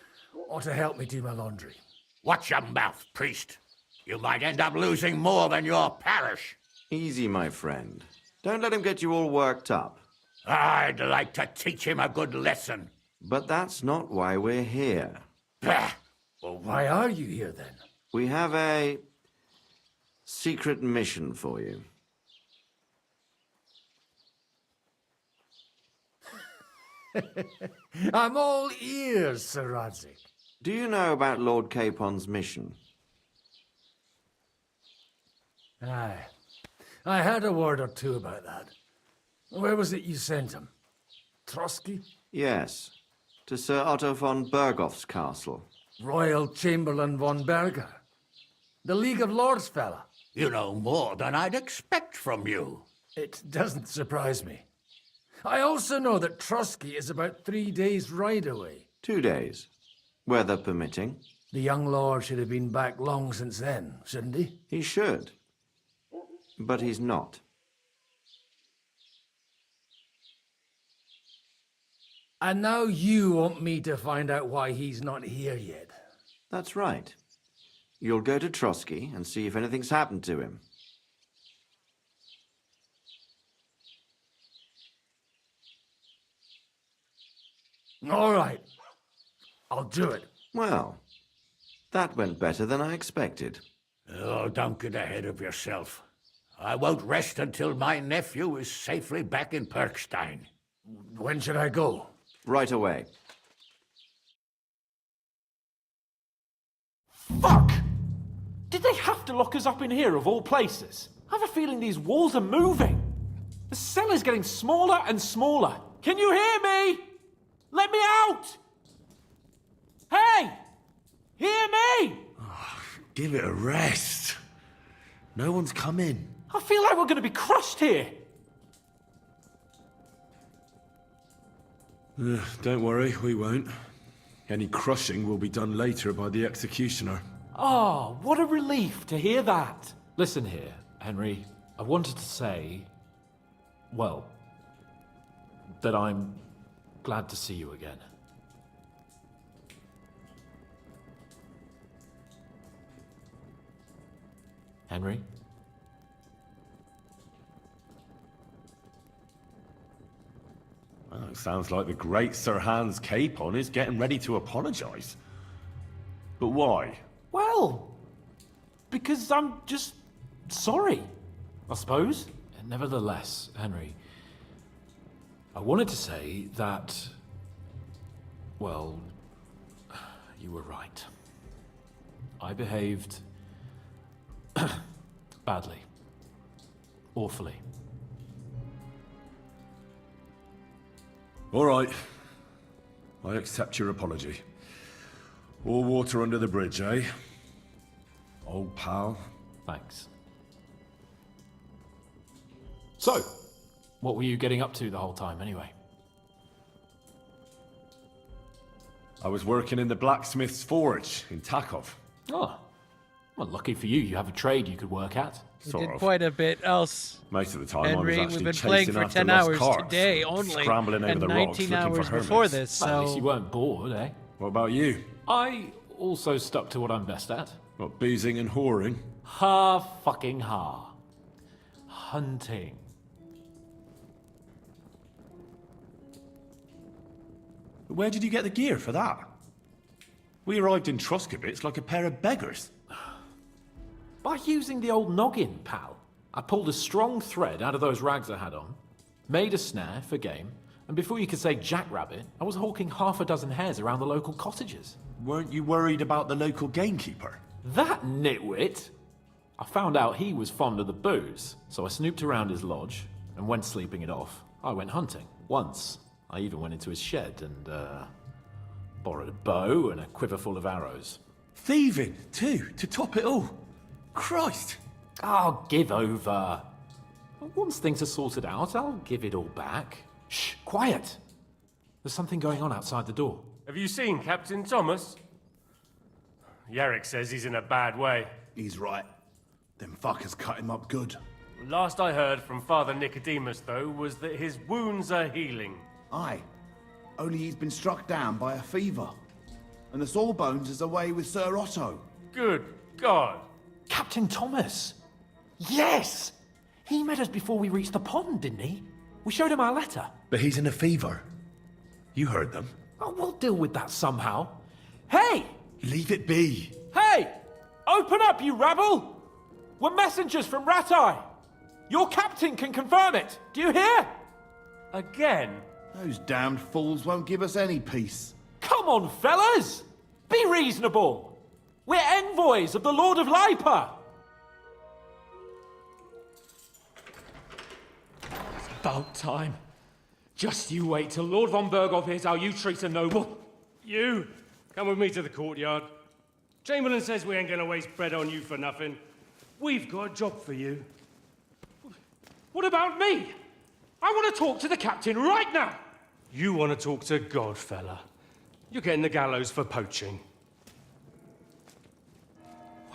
or to help me do my laundry? Watch your mouth, priest. You might end up losing more than your parish. Easy, my friend. Don't let him get you all worked up. I'd like to teach him a good lesson. But that's not why we're here. Bah! Well, why are you here, then? We have a secret mission for you. I'm all ears, Sir Radzik. Do you know about Lord Capon's mission? Aye. I had a word or two about that. Where was it you sent him? Trotsky? Yes, to Sir Otto von Bergoff's castle. Royal Chamberlain von Berger. The League of Lords fella. You know more than I'd expect from you. It doesn't surprise me. I also know that Trotsky is about 3 days' ride away. 2 days, weather permitting. The young lord should have been back long since then, shouldn't he? He should. But he's not. And now you want me to find out why he's not here yet. That's right. You'll go to Trotsky and see if anything's happened to him. All right. I'll do it. Well, that went better than I expected. Oh, don't get ahead of yourself. I won't rest until my nephew is safely back in Perkstein. When should I go? Right away. Fuck! Did they have to lock us up in here, of all places? I have a feeling these walls are moving. The cell is getting smaller and smaller. Can you hear me? Let me out! Hey! Hear me! Give it a rest. No one's coming. I feel like we're going to be crushed here. Don't worry, we won't. Any crushing will be done later by the executioner. Oh, what a relief to hear that. Listen here, Henry. I wanted to say, well, that I'm glad to see you again. Henry? Well, it sounds like the great Sir Hans Capon is getting ready to apologise. But why? Well, because I'm just sorry, I suppose. Nevertheless, Henry, I wanted to say that, well, you were right. I behaved badly. Awfully. All right. I accept your apology. All water under the bridge, eh? Old pal. Thanks. So, what were you getting up to the whole time, anyway? I was working in the blacksmith's forge in Takov. Oh. Well, lucky for you, you have a trade you could work at. We did quite a bit else. Most of the time, Henry, I was actually we've been playing chasing for after 10 lost hours carts, today only, scrambling over and the rocks 19 looking hours for before hermits. this, Well, at so... least you weren't bored, eh? What about you? I also stuck to what I'm best at. What, boozing and whoring? Fucking hunting. Where did you get the gear for that? We arrived in Troskovitz like a pair of beggars. By using the old noggin, pal. I pulled a strong thread out of those rags I had on, made a snare for game, and before you could say jackrabbit, I was hawking half a dozen hares around the local cottages. Weren't you worried about the local gamekeeper? That nitwit! I found out he was fond of the booze, so I snooped around his lodge, and when sleeping it off, I went hunting. Once, I even went into his shed and, borrowed a bow and a quiver full of arrows. Thieving, too, to top it all. Christ! Oh, give over. Once things are sorted out, I'll give it all back. Shh, quiet! There's something going on outside the door. Have you seen Captain Thomas? Yarrick says he's in a bad way. He's right. Them fuckers cut him up good. Last I heard from Father Nicodemus, though, was that his wounds are healing. Aye. Only he's been struck down by a fever. And the Sawbones is away with Sir Otto. Good God. Captain Thomas! Yes! He met us before we reached the pond, didn't he? We showed him our letter. But he's in a fever. You heard them. Oh, we'll deal with that somehow. Hey! Leave it be. Hey! Open up, you rabble! We're messengers from Ratai. Your captain can confirm it. Do you hear? Again? Those damned fools won't give us any peace. Come on, fellas! Be reasonable! We're envoys of the Lord of Lipa! It's about time. Just you wait till Lord von Berghoff hears how you treat a noble. You, come with me to the courtyard. Chamberlain says we ain't gonna waste bread on you for nothing. We've got a job for you. What about me? I want to talk to the captain right now. You want to talk to God, fella. You're getting the gallows for poaching.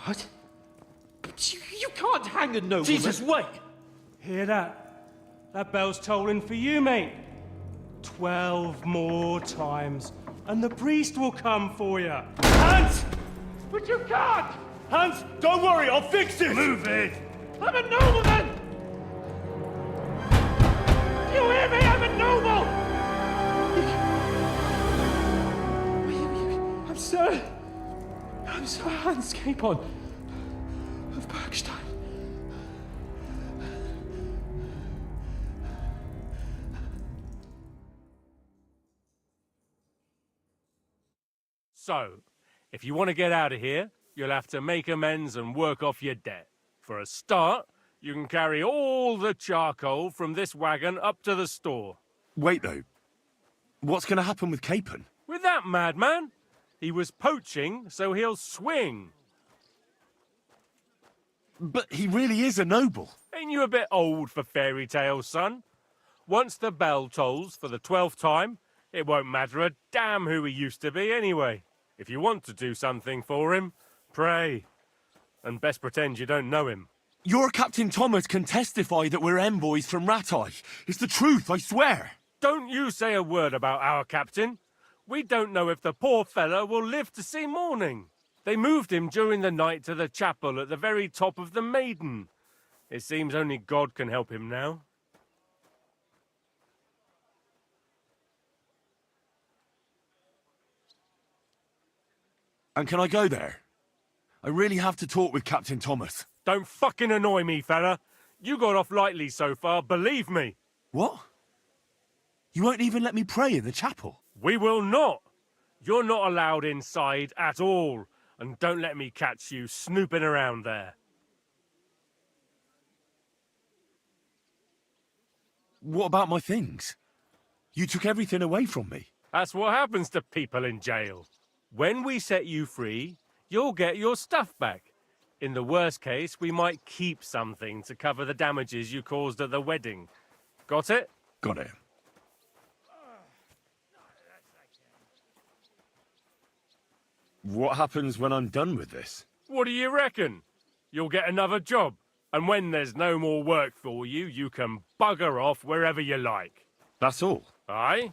What? But you can't hang a nobleman. Jesus, wait! Hear that? That bell's tolling for you, mate. 12 more times, and the priest will come for you. Hans! But you can't! Hans, don't worry, I'll fix it! Move it! I'm a nobleman! Do you hear me? I'm a noble! those hands came on of Bergstein. So, if you want to get out of here, you'll have to make amends and work off your debt. For a start, you can carry all the charcoal from this wagon up to the store. Wait, though. What's going to happen with Capon? With that madman? He was poaching, so he'll swing. But he really is a noble. Ain't you a bit old for fairy tales, son? Once the bell tolls for the 12th time, it won't matter a damn who he used to be anyway. If you want to do something for him, pray. And best pretend you don't know him. Your Captain Thomas can testify that we're envoys from Ratai. It's the truth, I swear. Don't you say a word about our captain. We don't know if the poor fellow will live to see morning. They moved him during the night to the chapel at the very top of the Maiden. It seems only God can help him now. And can I go there? I really have to talk with Captain Thomas. Don't fucking annoy me, fella. You got off lightly so far, believe me. What? You won't even let me pray in the chapel? We will not. You're not allowed inside at all. And don't let me catch you snooping around there. What about my things? You took everything away from me. That's what happens to people in jail. When we set you free, you'll get your stuff back. In the worst case, we might keep something to cover the damages you caused at the wedding. Got it? Got it. What happens when I'm done with this? What do you reckon? You'll get another job. And when there's no more work for you, you can bugger off wherever you like. That's all? Aye?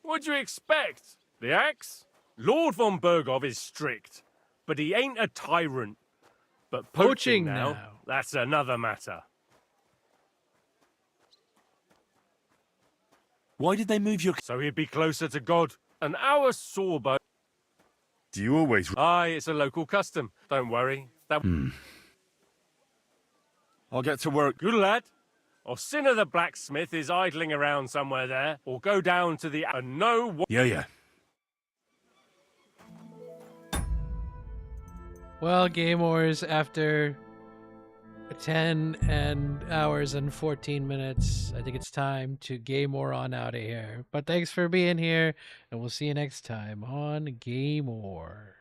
What'd you expect? The axe? Lord von Bergov is strict, but he ain't a tyrant. But poaching now, that's another matter. Why did they move your... So he'd be closer to God. And our sawbow... Do you always... Aye, it's a local custom. Don't worry. That... I'll get to work. Good lad. Orsina the blacksmith is idling around somewhere there, or go down to the... And know what... Yeah. Well, gamers, after 10 hours and 14 minutes, I think it's time to game on out of here. But thanks for being here, and we'll see you next time on Game War.